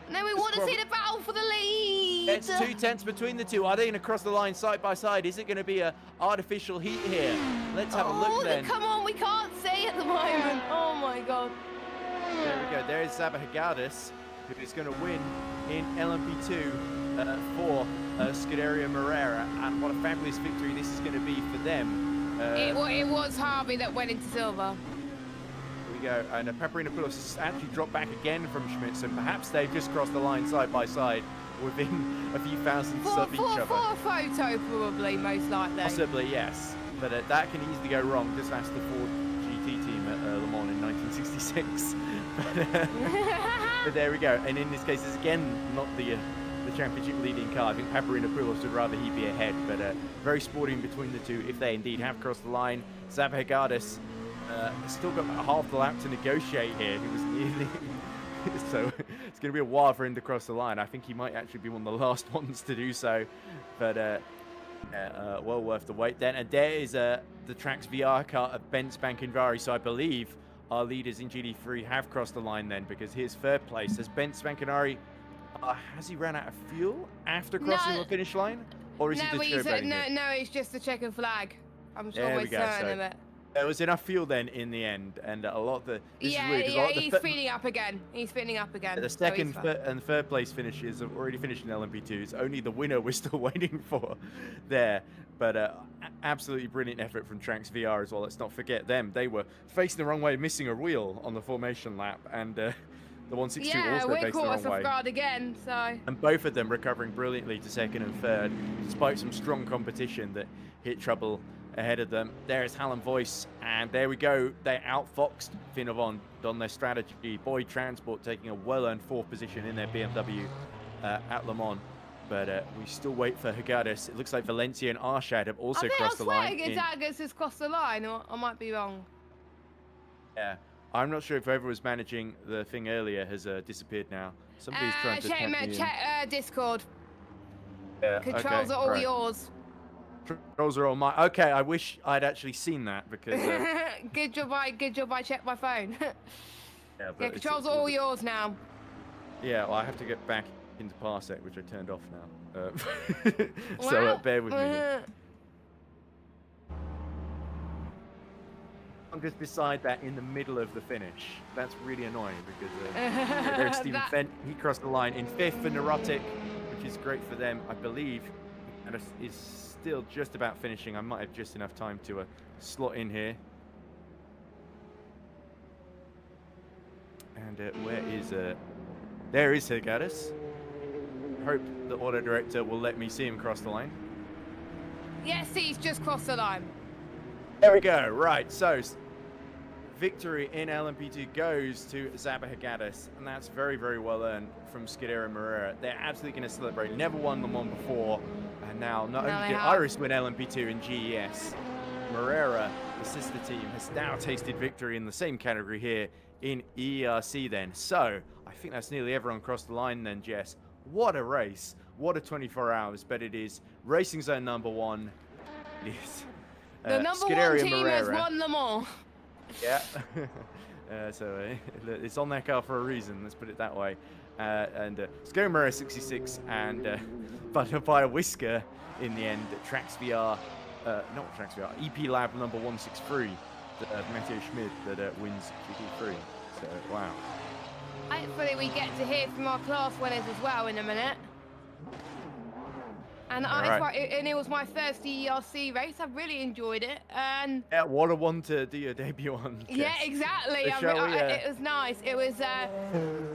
No, we want to see the battle for the lead. It's 2 tenths between the two. Are they going to cross the line side by side? Is it going to be an artificial heat here? Let's have a look then. Come on, we can't see at the moment. Oh my god. There we go. There's Zaba Hagardis, who is going to win in LMP2 for Scuderia Moreira. And what a fabulous victory this is going to be for them. It was Harvey that went into silver. Here we go. And Paparinopoulos has actually dropped back again from Schmidt, so perhaps they've just crossed the line side by side within a few thousandths of each other. For a photo, probably, most likely. Possibly, yes. But that can easily go wrong. Just ask the Ford GT team at Le Mans in 1966. But there we go. And in this case, it's again not the championship leading car. I think Paparinopoulos would rather he be ahead, but very sporting between the two if they indeed have crossed the line. Zaba Hagardis has still got about half the lap to negotiate here. He was nearly... so it's going to be a while for him to cross the line. I think he might actually be one of the last ones to do so, but well worth the wait then. And there is the Trax VR car at Ben Spankenvari, so I believe our leaders in GD3 have crossed the line then, because here's third place as Ben Spankenvari. Has he ran out of fuel after crossing the finish line? Or is he just showboating it? No, it's just the checkered flag. I'm sure There we're we go, certain so of it. There was enough fuel then in the end, and a lot of the... This is weird, 'cause a lot of the he's speeding up again. He's speeding up again. The so second he's fine. and third place finishes have already finished in LMP2. It's only the winner we're still waiting for there. But absolutely brilliant effort from Trax VR as well. Let's not forget them. They were facing the wrong way, missing a wheel on the formation lap, and the 162 also we're facing the caught wrong us off way. guard again, so... And both of them recovering brilliantly to second and third, despite some strong competition that hit trouble ahead of them. There's Hallam Voice, and there we go. They outfoxed Finovon on their strategy. Boyd Transport taking a well-earned fourth position in their BMW at Le Mans. But we still wait for Hagardis. It looks like Valencia and Arshad have also crossed the line. I swear Gonzaga's has crossed the line, or I might be wrong. Yeah. I'm not sure if whoever was managing the thing earlier has disappeared now. Somebody's trying to tap me in. Check Discord. Yeah, Controls are all yours. Controls are all mine. Okay, I wish I'd actually seen that because. Good job, I checked my phone. Yeah, Yeah, controls are all yours now. Yeah, well, I have to get back into Parsec, which I turned off now. So Well, bear with me. I'm just beside that in the middle of the finish. That's really annoying because there's Stephen Fenn. He crossed the line in fifth for Neurotic, which is great for them, I believe. And is still just about finishing. I might have just enough time to slot in here. And where is there is Hagardis. Hope the auto director will let me see him cross the line. Yes, he's just crossed the line. There we go. Right, so victory in LMP2 goes to Zaba Hagardis, and that's very, very well earned from Scuderia Moreira. They're absolutely going to celebrate. Never won Le Mans before, and now not only did Iris win LMP2 in GES, Moreira, the sister team, has now tasted victory in the same category here in EERC then. So I think that's nearly everyone crossed the line then, Jess. What a race. What a 24 hours, but it is Racing Zone number 1. It is the number Scuderia 1 team Moreira has won Le Mans. Yeah. So it's on that car for a reason, let's put it that way. And Scuderia Moreira 66 and but by a whisker in the end, Trax VR, not Trax VR, EP Lab number 163 Matteo Schmid that wins GT3. So wow. Hopefully we get to hear from our class winners as well in a minute. And it was my first EERC race. I really enjoyed it. And Yeah, what a one to do your debut on. yeah, Jess. exactly. So It was nice. It was.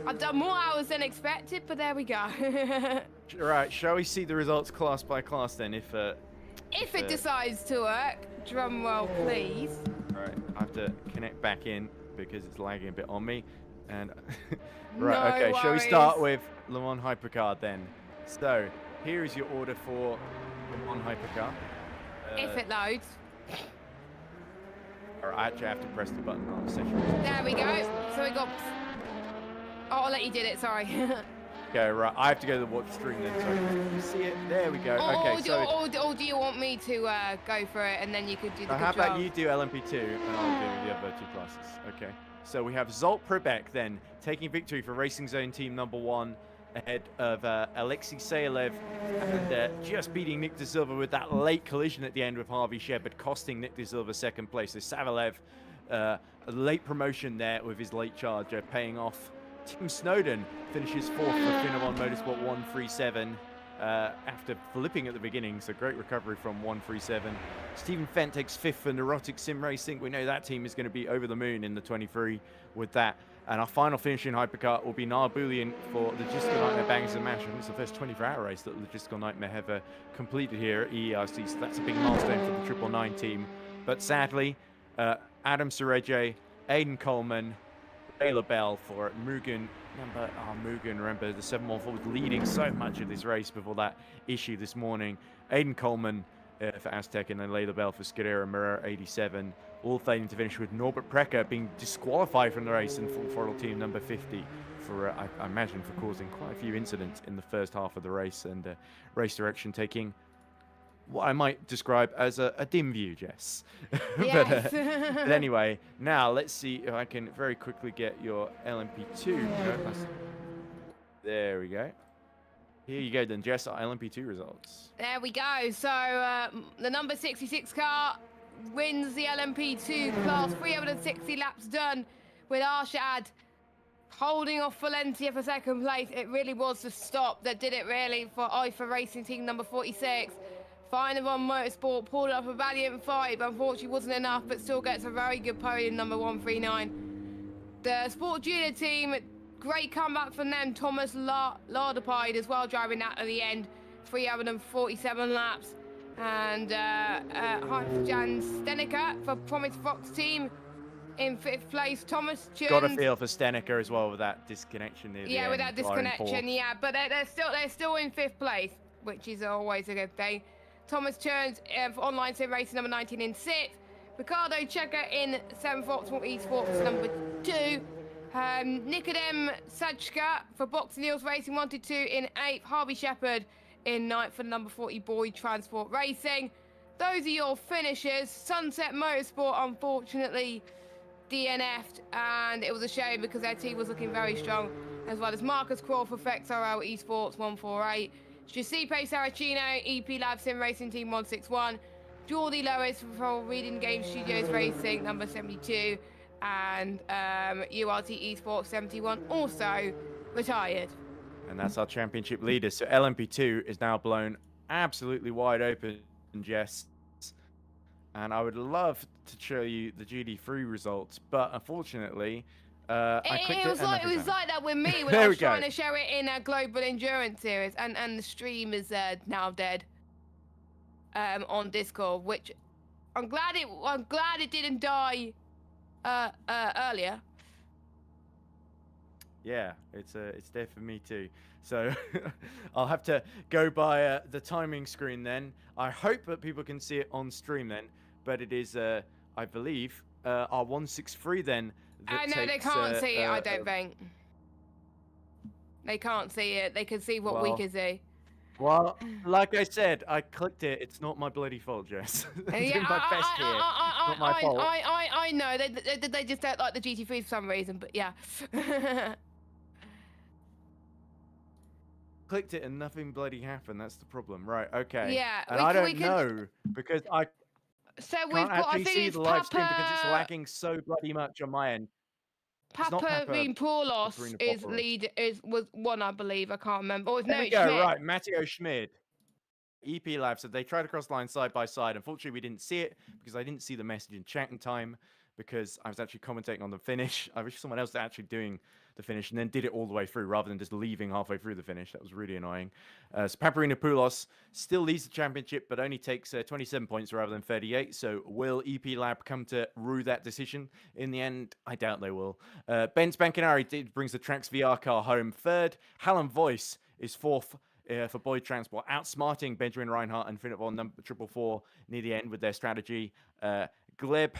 I've done more hours than expected, but there we go. Right, shall we see the results class by class then? If it decides to work, drum roll, please. Right, I have to connect back in because it's lagging a bit on me. And right, No okay, shall we start worries. with Le Mans Hypercar then? So here is your order for Le Mans Hypercar. If it loads. Or I actually have to press the button on the session. There we go. So we got. Oh, I'll let you did it. Sorry. Okay, right. I have to go to the watch stream then. So you see it? There we go. Okay, so or do you want me to go for it and then you could do the how control? about you do LMP2 and I'll do the other two classes? Okay. So we have Zolt Probek then taking victory for Racing Zone team number 1 ahead of Alexei Sayalev and just beating Nick De Silva with that late collision at the end with Harvey Shepard, costing Nick De Silva second place. So Savalev, a late promotion there with his late charge, paying off. Tim Snowden finishes 4th for Finamon Motorsport 137 after flipping at the beginning, so great recovery from 137. Stephen Fent takes 5th for Neurotic Sim Racing. We know that team is going to be over the moon in the 23 with that. And our final finish in Hypercar will be Niall Bullion for Logistical Nightmare Bangers and Mash. I think it's the first 24-hour race that Logistical Nightmare have completed here at EERC, so that's a big milestone for the 999 team. But sadly, Adam Sereje, Aidan Coleman, Taylor Bell for Mugen. Remember the 714 was leading so much of this race before that issue this morning. Aidan Coleman for Aztec and then Layla Bell for Scudero Mirror 87. All failing to finish with Norbert Precker being disqualified from the race and full throttle team number 50 for, I imagine, for causing quite a few incidents in the first half of the race and race direction taking what I might describe as a dim view, Jess. Yes. But anyway, now let's see if I can very quickly get your LMP2. There we go. Here you go then, Jess, our LMP2 results. There we go. So the number 66 car wins the LMP2 class, 360 laps done with Arshad holding off Valencia for second place. It really was the stop that did it really for IFA Racing team number 46. Finamon Motorsport pulled up a valiant fight, but unfortunately wasn't enough, but still gets a very good podium, number 139. The Sport Junior team, great comeback from them. Thomas Lardapide as well, driving that at the end, 347 laps. And Jan Steneker for Promise Fox team in 5th place. Thomas Chun. Got a feel for Steneker as well with that disconnection near the end, with that disconnection, yeah. But they're still in 5th place, which is always a good thing. Thomas Churns for Online Sim Racing number 19 in 6th. Ricardo Checker in 7th Optimal Esports number 2. Nikodem Sajka for Box Neils Racing 1-2 in 8th. Harvey Shepard in 9th for number 40 Boyd Transport Racing. Those are your finishers. Sunset Motorsport unfortunately DNF'd, and it was a shame because their team was looking very strong, as well as Marcus Crawford for XRL Esports 148. Giuseppe Saracino, EP Lab Sim Racing Team 161. Geordie Lois for Reading Game Studios Racing number 72. And URT Esports 71 also retired. And that's our championship leader. So LMP2 is now blown absolutely wide open, Jess. And I would love to show you the GD3 results, but unfortunately, it was like that with me when I was trying to show it in a Global Endurance Series, and the stream is now dead on Discord, which I'm glad it didn't die earlier. Yeah, it's there for me too. So I'll have to go by the timing screen then. I hope that people can see it on stream then, but it is, I believe, our 163 then. No, they can't see it, I don't think. They can't see it. They can see what we can see. Well, like I said, I clicked it. It's not my bloody fault, Jess. I'm doing my best here. Not my fault. I know. They just don't like the GT3 for some reason, but yeah. Clicked it and nothing bloody happened. That's the problem. Right, okay. Yeah. And I don't know because So we've Can't got, I actually think see it's the live stream because it's Papa lagging so bloody much on my end. It's not Papa Paulos Paparinopoulos. was one, I believe. I can't remember. Oh, There no, we it's go. Schmidt. Right, Matteo Schmid. EP Lab said they tried to cross the line side by side. Unfortunately, we didn't see it because I didn't see the message in chat in time because I was actually commentating on the finish. I wish someone else was actually doing the finish and then did it all the way through rather than just leaving halfway through the finish. That was really annoying. So Paparinopoulos still leads the championship, but only takes 27 points rather than 38. So will EP Lab come to rue that decision in the end? I doubt they will. Ben Spankinari brings the Trax VR car home third. Hallam Voice is fourth. For Boyd Transport, outsmarting Benjamin Reinhardt and Philip on number 444 near the end with their strategy. Gleb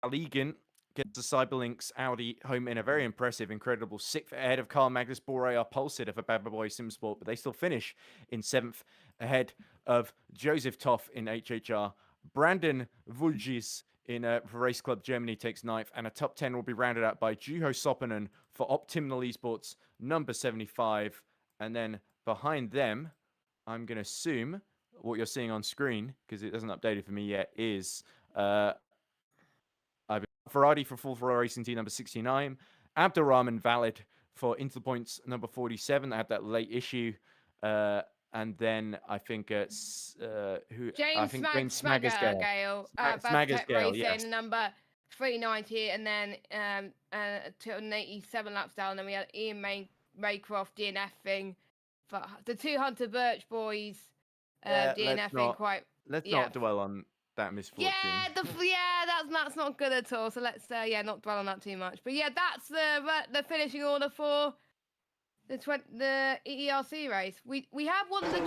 Aligan gets the Cyberlinks Audi home in a very impressive, incredible sixth ahead of Carl Magnus Bore, our pole sitter for Baba Boy Simsport, but they still finish in seventh ahead of Joseph Toff in HHR. Brandon Vulgis in for Race Club Germany takes ninth, and a top 10 will be rounded out by Juho Sopanen for Optimal Esports number 75, and then behind them, I'm going to assume what you're seeing on screen, because it hasn't updated for me yet, is Ferrari for Full Ferrari Racing Team number 69, Abdurrahman Valid for Interpoints number 47. I had that late issue. And then I think it's James Smaggersgale, Smaggersgale, Racing, yes. number 390, and then 287 laps down. Then we had Ian Maycroft DNFing. For the two Hunter Birch boys, DNFing quite. Let's not dwell on that misfortune. That's not good at all. So let's not dwell on that too much. But yeah, that's the finishing order for the EERC race. We have one of the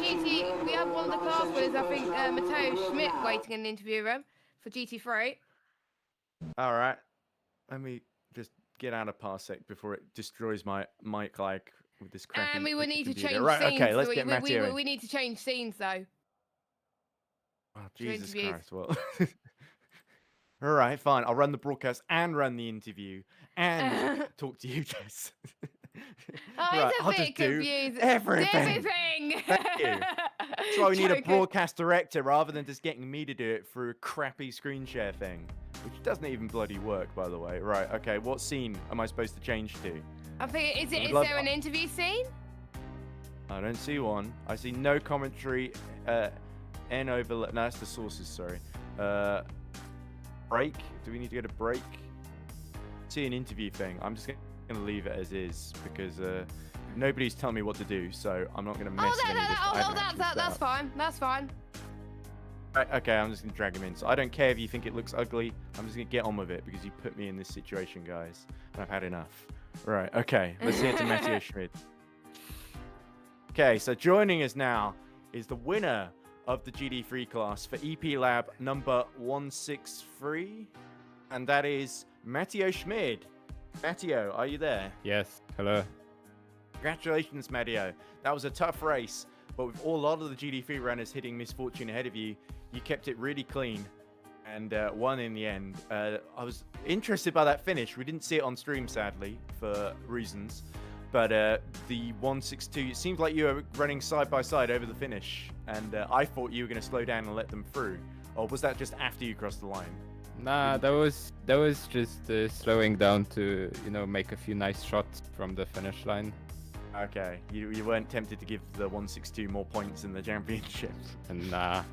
class winners. I think Matteo Schmidt waiting in the interview room for GT3. All right, let me just get out of Parsec before it destroys my mic like. With this crappy and we would need to change right, scenes. Okay, let's get Matteo we need to change scenes though. Oh, Jesus Christ! Well, all right, fine. I'll run the broadcast and run the interview and talk to you, Jess. Right, it's a bit confusing. Everything. Thank you. That's why we need a broadcast director rather than just getting me to do it through a crappy screen share thing, which doesn't even bloody work, by the way. Right. Okay. What scene am I supposed to change to? I think is there an interview scene? I don't see one. I see no commentary. N overlap. No, that's the sources. Sorry. Break. Do we need to go to break? See an interview thing. I'm just gonna leave it as is because nobody's telling me what to do, so I'm not gonna mess with any of this. That's fine. That's fine. Right, okay, I'm just gonna drag him in. So I don't care if you think it looks ugly. I'm just gonna get on with it because you put me in this situation, guys, and I've had enough. Right, okay, let's hear to Matteo Schmid. Okay, so joining us now is the winner of the GD3 class for EP Lab number 163, and that is Matteo Schmid. Matteo, are you there? Yes, hello. Congratulations, Matteo. That was a tough race, but with a lot of the GD3 runners hitting misfortune ahead of you, you kept it really clean and won in the end. I was interested by that finish. We didn't see it on stream, sadly, for reasons. But the 162, it seemed like you were running side by side over the finish. And I thought you were going to slow down and let them through. Or was that just after you crossed the line? Nah, that was just slowing down to, make a few nice shots from the finish line. Okay, you weren't tempted to give the 162 more points in the championship? Nah.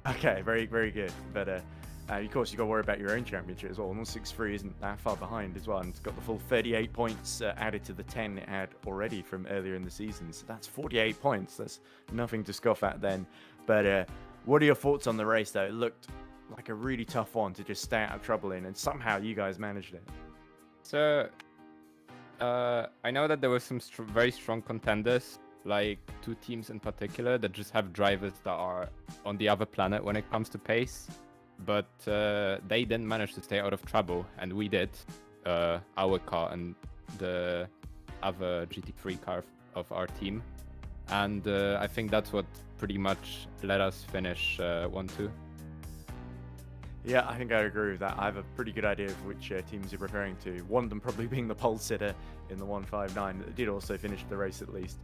Okay, very, very good. But of course, you got to worry about your own championship as well. 163 isn't that far behind as well, and it's got the full 38 points added to the 10 it had already from earlier in the season. So that's 48 points. That's nothing to scoff at then. But what are your thoughts on the race, though? It looked like a really tough one to just stay out of trouble in, and somehow you guys managed it. So, I know that there were some very strong contenders, like two teams in particular that just have drivers that are on the other planet when it comes to pace, but they didn't manage to stay out of trouble, and we did. Our car and the other GT3 car of our team, and I think that's what pretty much let us finish 1-2. Yeah, I think I agree with that. I have a pretty good idea of which teams you're referring to. One of them probably being the pole sitter in the 159 that did also finish the race at least.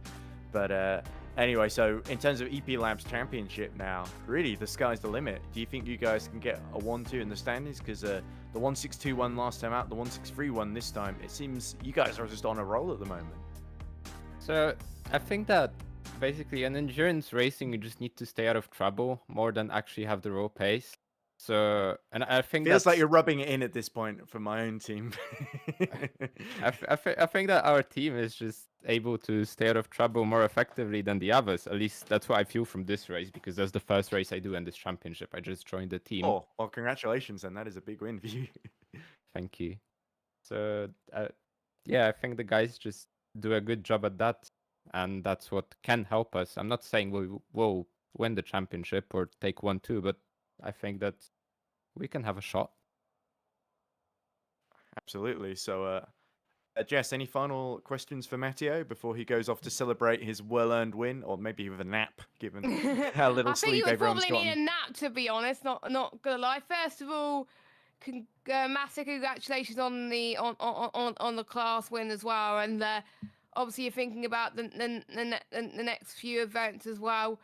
But anyway, so in terms of EP Labs Championship now, really the sky's the limit. Do you think you guys can get a 1-2 in the standings? Because the 1-6-2 won last time out, the 1-6-3 won this time. It seems you guys are just on a roll at the moment. So I think that basically in endurance racing, you just need to stay out of trouble more than actually have the raw pace. So, and I think Feels like that's- you're rubbing it in at this point for my own team. I think that our team is just able to stay out of trouble more effectively than the others. At least that's what I feel from this race, because that's the first race I do in this championship. I just joined the team. Oh, well, congratulations, and that is a big win for you. Thank you. So, yeah, I think the guys just do a good job at that, and that's what can help us. I'm not saying we will win the championship or take 1-2, but I think that we can have a shot. Absolutely. So, Jess, any final questions for Matteo before he goes off to celebrate his well-earned win, or maybe with a nap, given how little I think sleep you would everyone's probably need gotten? a nap, to be honest. Not gonna lie. First of all, massive congratulations on the class win as well, and obviously you're thinking about the next few events as well.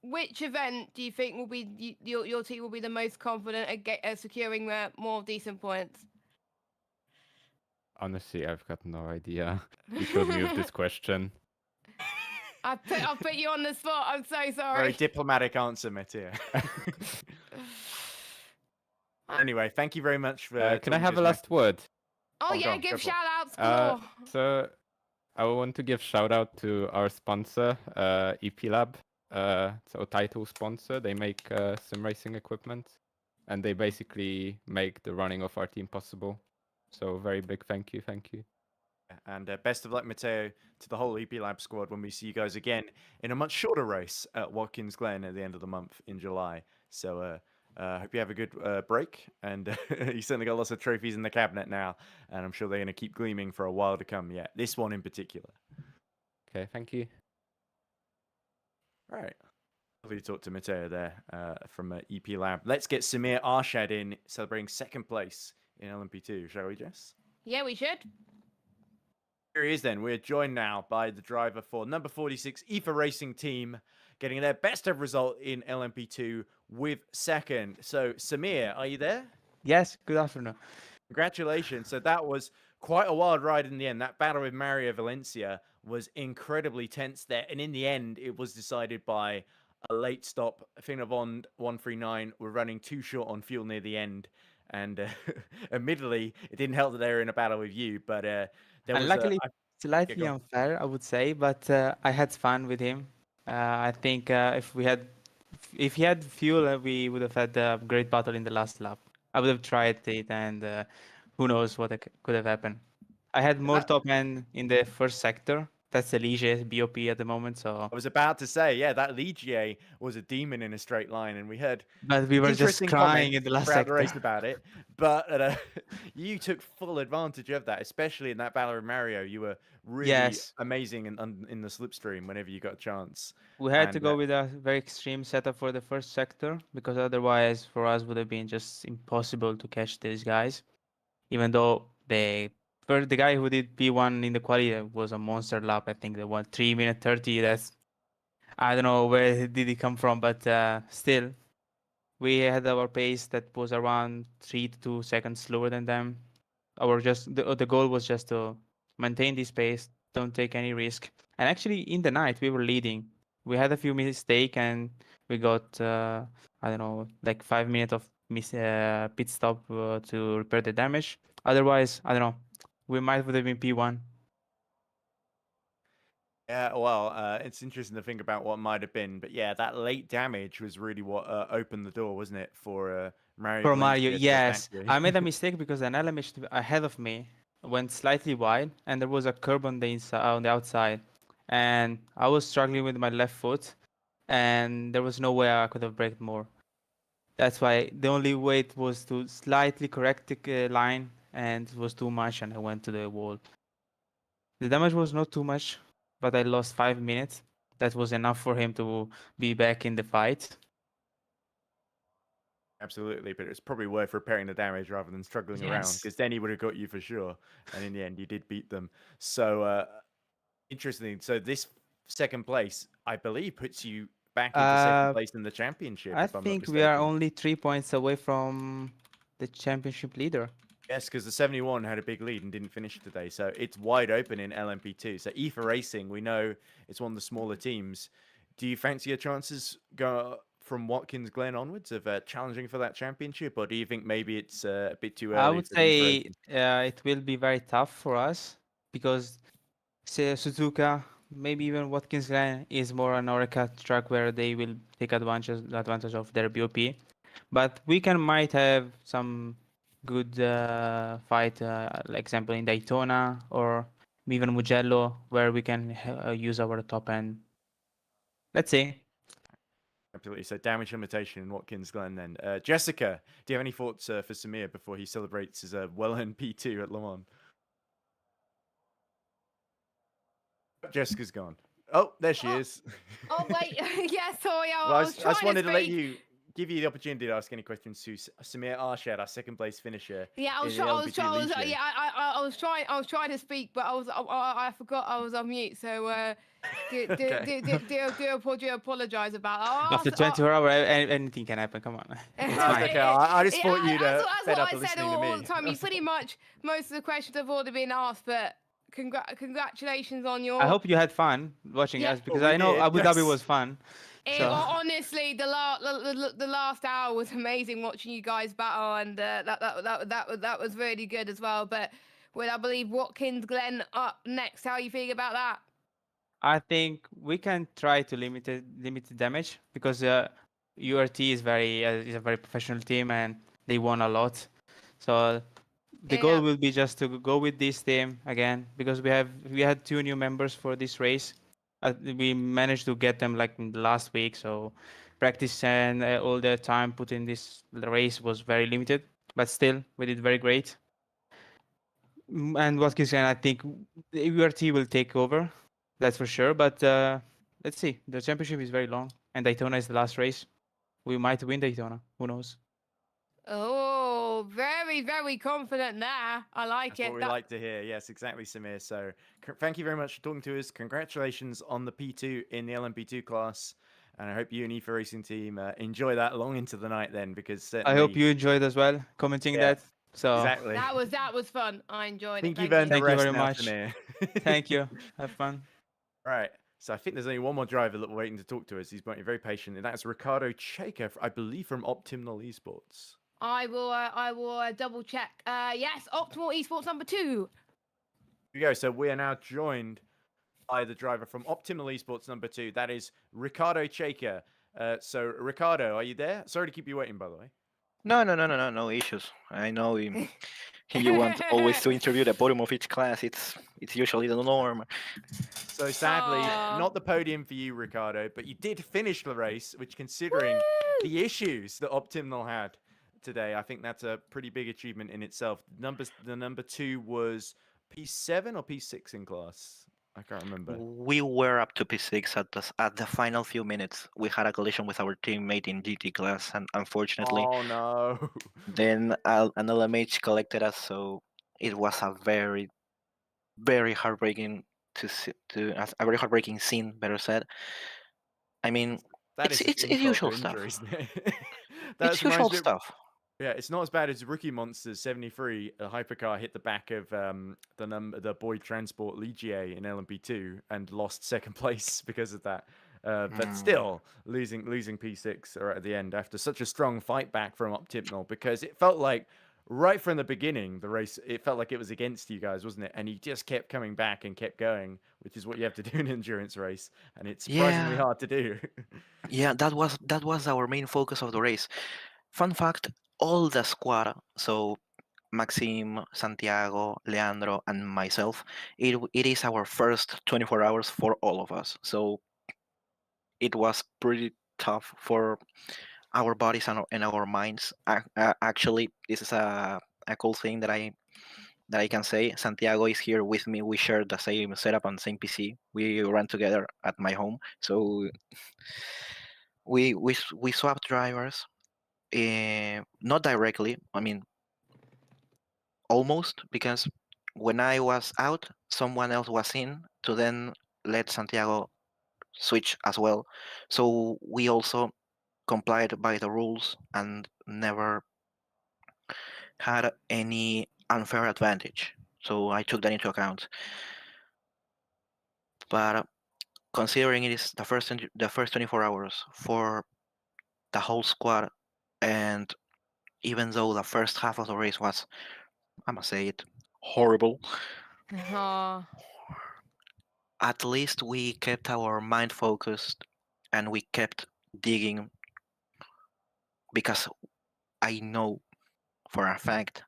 Which event do you think will be your team will be the most confident at securing more decent points? Honestly, I've got no idea. You killed me with this question. I'll put you on the spot. I'm so sorry. Very diplomatic answer, Matteo. Anyway, thank you very much for. Can I have a last word? Oh yeah, go give for it. shout outs. Galore. So I want to give shout out to our sponsor, EP Lab. It's our title sponsor. They make sim racing equipment, and they basically make the running of our team possible. So very big thank you. And best of luck, Matteo, to the whole EP Lab squad when we see you guys again in a much shorter race at Watkins Glen at the end of the month in July. So hope you have a good break, and you certainly got lots of trophies in the cabinet now, and I'm sure they're going to keep gleaming for a while to come. Yeah, this one in particular. Okay, thank you. All right. Lovely to talk to Matteo there from EP Lab. Let's get Samir Arshad in, celebrating second place in LMP2, shall we, Jess? Yeah, we should. Here he is then. We're joined now by the driver for number 46 EFA Racing Team, getting their best ever result in LMP2 with second. So, Samir, are you there? Yes, good afternoon. Congratulations. So that was quite a wild ride in the end. That battle with Mario Valencia was incredibly tense there. And in the end, it was decided by a late stop. Finavond 139 were running too short on fuel near the end. And admittedly, it didn't help that they were in a battle with you. But there was Luckily, slightly go on. unfair, I would say, but I had fun with him. I think if he had fuel, we would have had a great battle in the last lap. I would have tried it, and who knows what could have happened. I had more top end in the first sector. That's the Ligier BOP at the moment. So I was about to say, yeah, that Ligier was a demon in a straight line, and we heard. But we were just interesting crying comments in the last throughout the race sector. about it. But you took full advantage of that, especially in that battle with Mario. You were really Yes. amazing in the slipstream whenever you got a chance. We had to And, go with a very extreme setup for the first sector, because otherwise for us would have been just impossible to catch these guys. Even though the guy who did P1 in the quali was a monster lap. I think they won 3 minute 30. That's, I don't know where did he come from, but still, we had our pace that was around 3 to 2 seconds slower than them. The goal was just to maintain this pace, don't take any risk. And actually, in the night, we were leading. We had a few mistakes, and we got I don't know, like 5 minutes of pit stop to repair the damage. Otherwise, I don't know, we might would have been P1. Yeah, well, it's interesting to think about what might have been, but yeah, that late damage was really what opened the door, wasn't it, for Mario? For Mario, Valencia to yes. attack you? I made a mistake because an element ahead of me went slightly wide, and there was a curb on the outside, and I was struggling with my left foot, and there was no way I could have braked more. That's why the only way it was to slightly correct the line, and it was too much, and I went to the wall. The damage was not too much, but I lost 5 minutes. That was enough for him to be back in the fight. Absolutely, but it's probably worth repairing the damage rather than struggling around, Yes. because then he would have got you for sure. And in the end, you did beat them. So Interesting. So this second place, I believe, puts you back into second place in the championship, I if I'm not think mistaken. we are only 3 points away from the championship leader. Yes, because the 71 had a big lead and didn't finish today, so it's wide open in LMP2. So EFA Racing, we know it's one of the smaller teams. Do you fancy your chances go from Watkins Glen onwards of challenging for that championship, or do you think maybe it's a bit too early? I would for say EFA Racing? it will be very tough for us because say Suzuka, maybe even Watkins Glen is more an Oreca track where they will take advantage of their BOP. But we might have some good fight, like example in Daytona or even Mugello, where we can use our top end. Let's see. Absolutely. So damage limitation in Watkins Glen then. Jessica, do you have any thoughts for Samir before he celebrates his well-earned P2 at Le Mans? Jessica's gone. Oh, there she is. Oh wait, yeah, sorry, Well, I was I trying just wanted to let speak. you give you the opportunity to ask any questions to Samir Arshad, our second place finisher. Yeah, I was in the LMP2 trying. Legion. Yeah, I was trying to speak, but I forgot I was on mute. So do apologize about that. After 24 hours, anything can happen. Come on. It's fine. Okay, I just thought you'd that's fed what up I of said listening to all me. the time. You pretty much most of the questions have already been asked, but congratulations on your. I hope you had fun watching Yeah. us because Well, we I know did, Abu Dhabi yes. was fun. So Honestly, the last hour was amazing watching you guys battle, and that was really good as well. But with I believe Watkins Glen up next, how are you feeling about that? I think we can try to limit the damage because URT is is a very professional team and they won a lot. So the goal will be just to go with this team again because we had 2 new members for this race. We managed to get them like in the last week, so practice and all the time put in this race was very limited, but still we did very great. And Watkins Glen, I think the URT will take over, that's for sure. But let's see, the championship is very long, and Daytona is the last race. We might win Daytona. Who knows? Oh, very confident there. I like That's it. what we like to hear. Yes, exactly, Samir. So thank you very much for talking to us. Congratulations on the P2 in the LMP2 class. And I hope you and EFA Racing Team enjoy that long into the night then, because certainly... I hope you enjoyed as well commenting that. So exactly. That was fun. I enjoyed I think it. you've earned a Thank you rest very now, much. Samir. Thank you. Have fun. Right. So I think there's only one more driver that we're waiting to talk to us. He's very patient, and that's Ricardo Chaker, I believe, from Optimal Esports. I will double check. Yes, Optimal Esports number 2. Here we go. So we are now joined by the driver from Optimal Esports number 2. That is Ricardo Chaker. So Ricardo, are you there? Sorry to keep you waiting, by the way. No issues. I know you want always to interview the podium of each class. It's usually the norm. So sadly, not the podium for you, Ricardo, but you did finish the race, which considering the issues that Optimal had today, I think that's a pretty big achievement in itself. The number 2 was P7 or P6 in class? I can't remember. We were up to P6 at the final few minutes. We had a collision with our teammate in GT class, and unfortunately, oh no! Then an LMH collected us. So it was a very, very heartbreaking a very heartbreaking scene. Better said. I mean, it's usual stuff. It's usual stuff. Yeah, it's not as bad as Rookie Monsters 73. A hypercar hit the back of the Boyd Transport Ligier in LMP2 and lost second place because of that. But still, losing P6 or at the end after such a strong fight back from Optimal, because it felt like right from the beginning, the race, it felt like it was against you guys, wasn't it? And he just kept coming back and kept going, which is what you have to do in an endurance race, and it's surprisingly hard to do. Yeah, that was our main focus of the race. Fun fact, all the squad, so Maxime, Santiago, Leandro, and myself, it is our first 24 hours for all of us. So it was pretty tough for our bodies and our minds. Actually, this is a cool thing that I can say. Santiago is here with me. We share the same setup and same PC. We ran together at my home, so we swapped drivers. Not directly. I mean, almost, because when I was out, someone else was in to then let Santiago switch as well. So we also complied by the rules and never had any unfair advantage. So I took that into account. But considering it is the first 24 hours for the whole squad, and even though the first half of the race was, I must say it, horrible, Aw. at least we kept our mind focused and we kept digging, because I know for a fact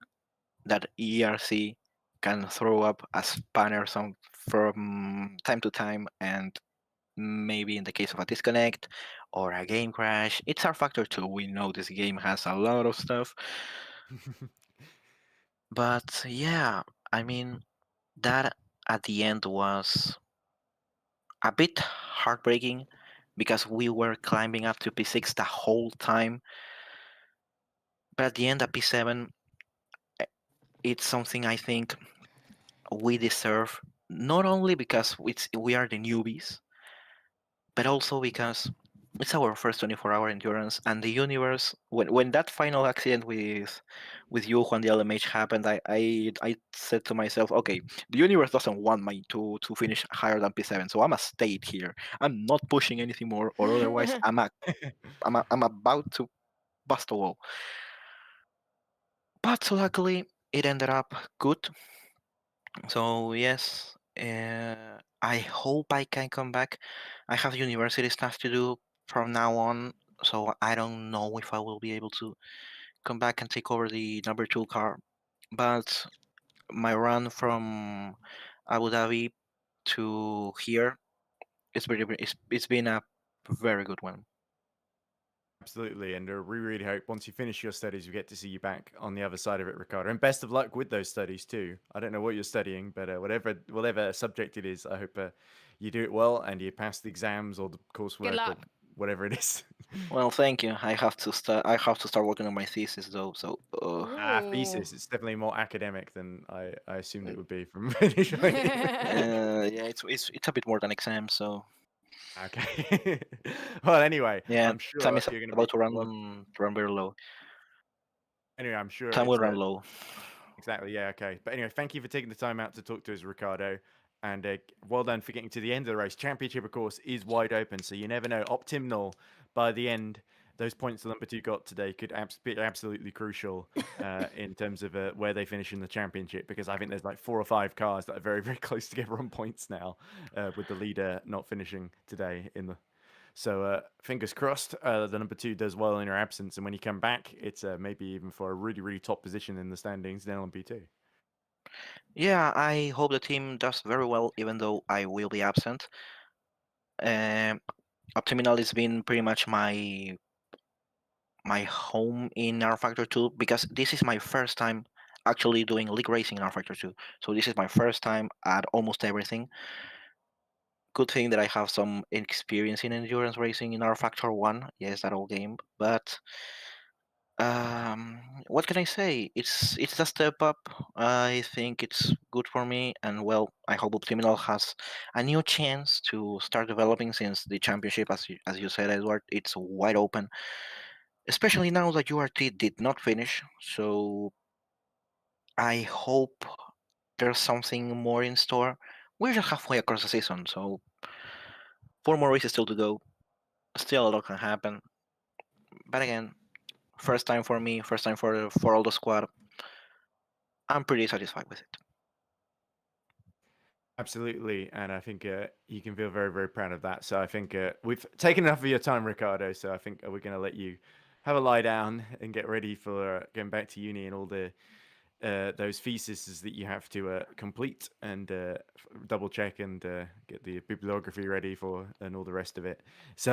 that EERC can throw up a spanner from time to time, and maybe in the case of a disconnect or a game crash, it's our factor too. We know this game has a lot of stuff. But yeah, I mean, that at the end was a bit heartbreaking because we were climbing up to P6 the whole time. But at the end, at P7, it's something I think we deserve, not only because we are the newbies, but also because it's our first 24-hour endurance, and the universe. When that final accident with you, Juan the LMH, happened, I said to myself, okay, the universe doesn't want me to finish higher than P7, so I'm a stayed here. I'm not pushing anything more, or otherwise I'm about to bust a wall. But luckily, it ended up good. So yes, I hope I can come back. I have university stuff to do from now on, so I don't know if I will be able to come back and take over the number two car. But my run from Abu Dhabi to here, it's been a very good one. Absolutely, and we really hope once you finish your studies, we get to see you back on the other side of it, Ricardo. And best of luck with those studies too. I don't know what you're studying, but whatever subject it is, I hope you do it well and you pass the exams or the coursework or luck. whatever it is. Well, thank you. I have to start. I have to start working on my thesis though. So. Ooh. Thesis. It's definitely more academic than I assumed it would be from initially. Yeah, it's a bit more than exams. So. Okay. Well, anyway, Yeah, I'm sure time is you're going to about be to run very low. Anyway, I'm sure Time will it's run low. exactly, yeah, okay. But anyway, thank you for taking the time out to talk to us, Ricardo. And well done for getting to the end of the race. Championship, of course, is wide open, so you never know. Optimal by the end. Those points the number two got today could be absolutely crucial in terms of where they finish in the championship, because I think there's like 4 or 5 cars that are very, very close together on points now, with the leader not finishing today in the. So fingers crossed, the number two does well in your absence, and when you come back, it's maybe even for a really, really top position in the standings, then on P2. Yeah, I hope the team does very well, even though I will be absent. Optiminal has been pretty much my home in R Factor 2, because this is my first time actually doing league racing in R Factor 2. So this is my first time at almost everything. Good thing that I have some experience in endurance racing in R Factor 1. Yes, that old game. But what can I say? It's a step up. I think it's good for me, and well, I hope Optiminal has a new chance to start developing, since the championship, as you said, Edward, it's wide open. Especially now that URT did not finish, so I hope there's something more in store. We're just halfway across the season, so 4 more races still to go. Still a lot can happen. But again, first time for me, first time for all the squad. I'm pretty satisfied with it. Absolutely, and I think you can feel very, very proud of that. So I think we've taken enough of your time, Ricardo. So I think we're going to let you have a lie down and get ready for going back to uni and all the those theses that you have to complete and double check and get the bibliography ready for and all the rest of it. So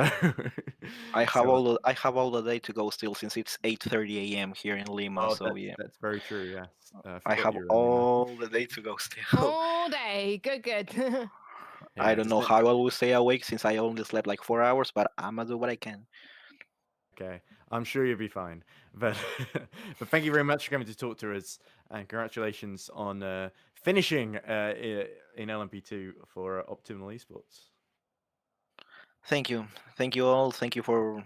I have so, I have all the day to go still, since it's 8:30 a.m. here in Lima. oh, So yeah, that's very true. Yes, I I forgot have you were in Lima. all the day to go still. All day. Good, good. I Yeah, don't just know how I will stay awake, since I only slept like 4 hours, but I'ma do what I can. Okay, I'm sure you'll be fine. But but thank you very much for coming to talk to us, and congratulations on finishing in LMP2 for Optimal Esports. Thank you all. Thank you to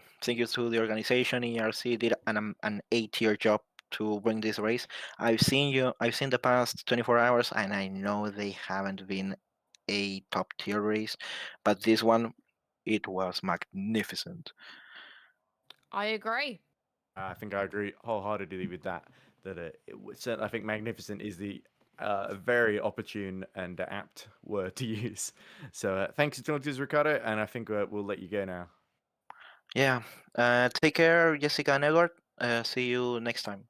the organization. ERC did an A-tier job to bring this race. I've seen the past 24 hours, and I know they haven't been a top tier race, but this one, it was magnificent. I agree. I think I agree wholeheartedly with that. I think magnificent is the very opportune and apt word to use. So thanks for talking to us, Ricardo, and I think we'll let you go now. Yeah. Take care, Jessica and Edward. See you next time.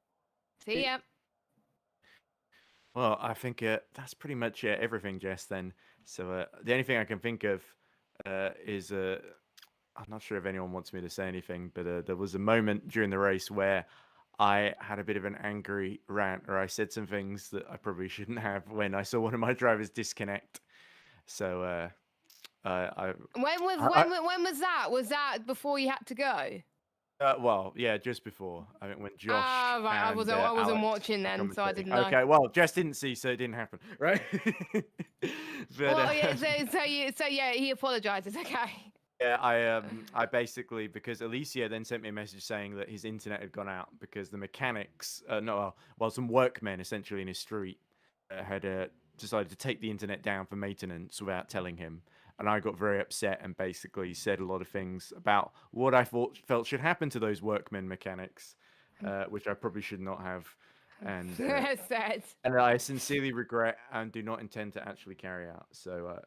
See ya. Well, I think that's pretty much everything, Jess, then. So the only thing I can think of is I'm not sure if anyone wants me to say anything, but there was a moment during the race where I had a bit of an angry rant, or I said some things that I probably shouldn't have when I saw one of my drivers disconnect. So When was that? Was that before you had to go? well, yeah, just before. I think when Josh. Ah, right. I and, wasn't Alex watching then, so I commentating. didn't know. Okay, well, Jess didn't see, so it didn't happen, right? But, Well, yeah. So yeah, he apologizes. Okay. yeah, I basically, because Alicia then sent me a message saying that his internet had gone out because the mechanics, some workmen essentially in his street had decided to take the internet down for maintenance without telling him. And I got very upset and basically said a lot of things about what I felt should happen to those workmen mechanics, which I probably should not have. And and I sincerely regret and do not intend to actually carry out. So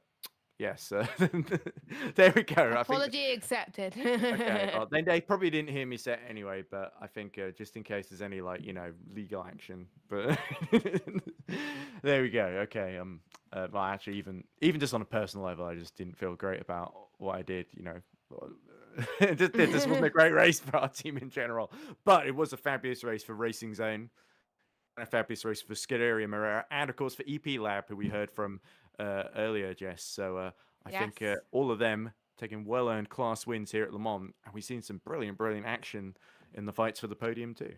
yes, there we go. Apology accepted. Okay, well, then they probably didn't hear me say it anyway, but I think just in case there's any legal action, but there we go. Okay, well, actually, even just on a personal level, I just didn't feel great about what I did. This wasn't a great race for our team in general, but it was a fabulous race for Racing Zone, and a fabulous race for Scuderia Marera, and of course for EP Lab, who we heard from earlier, Jess. So I think all of them taking well-earned class wins here at Le Mans, and we've seen some brilliant action in the fights for the podium too.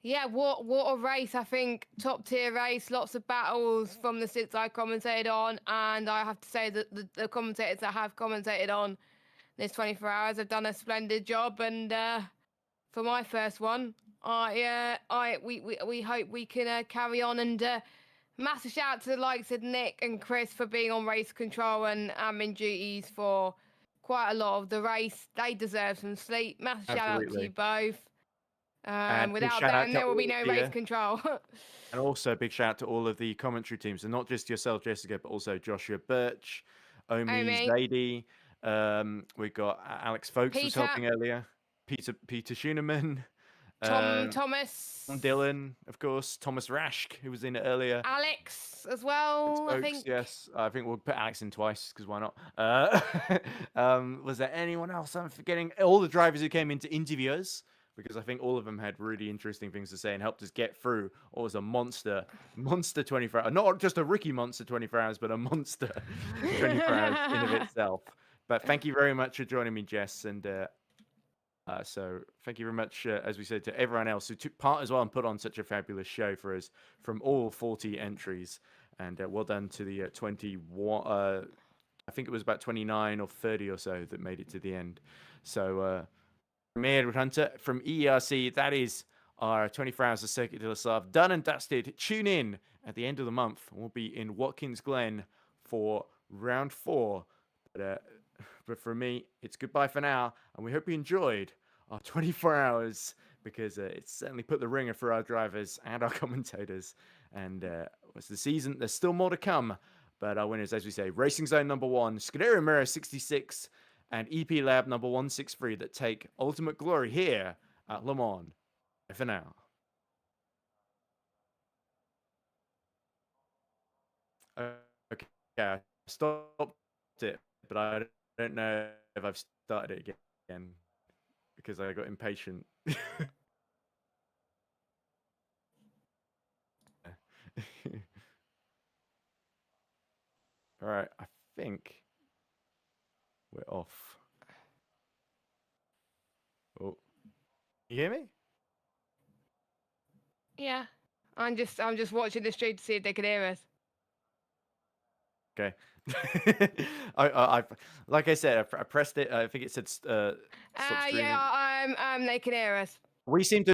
Yeah, what a race. I think top tier race, lots of battles from the sits I commentated on, and I have to say that the commentators that have commentated on this 24 hours have done a splendid job, and for my first one, we hope we can carry on, and massive shout out to the likes of Nick and Chris for being on race control and admin duties for quite a lot of the race. They deserve some sleep. Massive shout out to you both. Without them, there will be no race control. And also, big shout out to all of the commentary teams, and not just yourself, Jessica, but also Joshua Birch, Omi, Zadie. We got Alex Folks was helping earlier. Peter Schuneman. Thomas. Dylan, of course. Thomas Raschke, who was in it earlier. Alex as well, I think. Yes, I think we'll put Alex in twice, because why not? Was there anyone else I'm forgetting? All the drivers who came in to interview us, because I think all of them had really interesting things to say and helped us get through what was a monster 24 hours. Not just a rookie monster 24 hours, but a monster 24 hours in of itself. But thank you very much for joining me, Jess. And so thank you very much, as we said, to everyone else who took part as well and put on such a fabulous show for us from all 40 entries. And well done to the 21, I think it was about 29 or 30 or so that made it to the end. So from me, Edward Hunter, from EERC, that is our 24 Hours of Circuit de la Sarthe done and dusted. Tune in at the end of the month. We'll be in Watkins Glen for round 4. But for me, it's goodbye for now, and we hope you enjoyed our 24 hours, because it's certainly put the ringer for our drivers and our commentators. And it's the season. There's still more to come, but our winners, as we say, Racing Zone number 1, Scuderia Mirror 66, and EP Lab number 163 that take ultimate glory here at Le Mans. Bye for now. Okay, I stopped it, but I don't know if I've started it again because I got impatient. All right, I think we're off. Oh, you hear me? Yeah, I'm just watching the stream to see if they can hear us. Okay. I like I said, I pressed it. I think it said stop streaming. Yeah, they can hear us. We seem to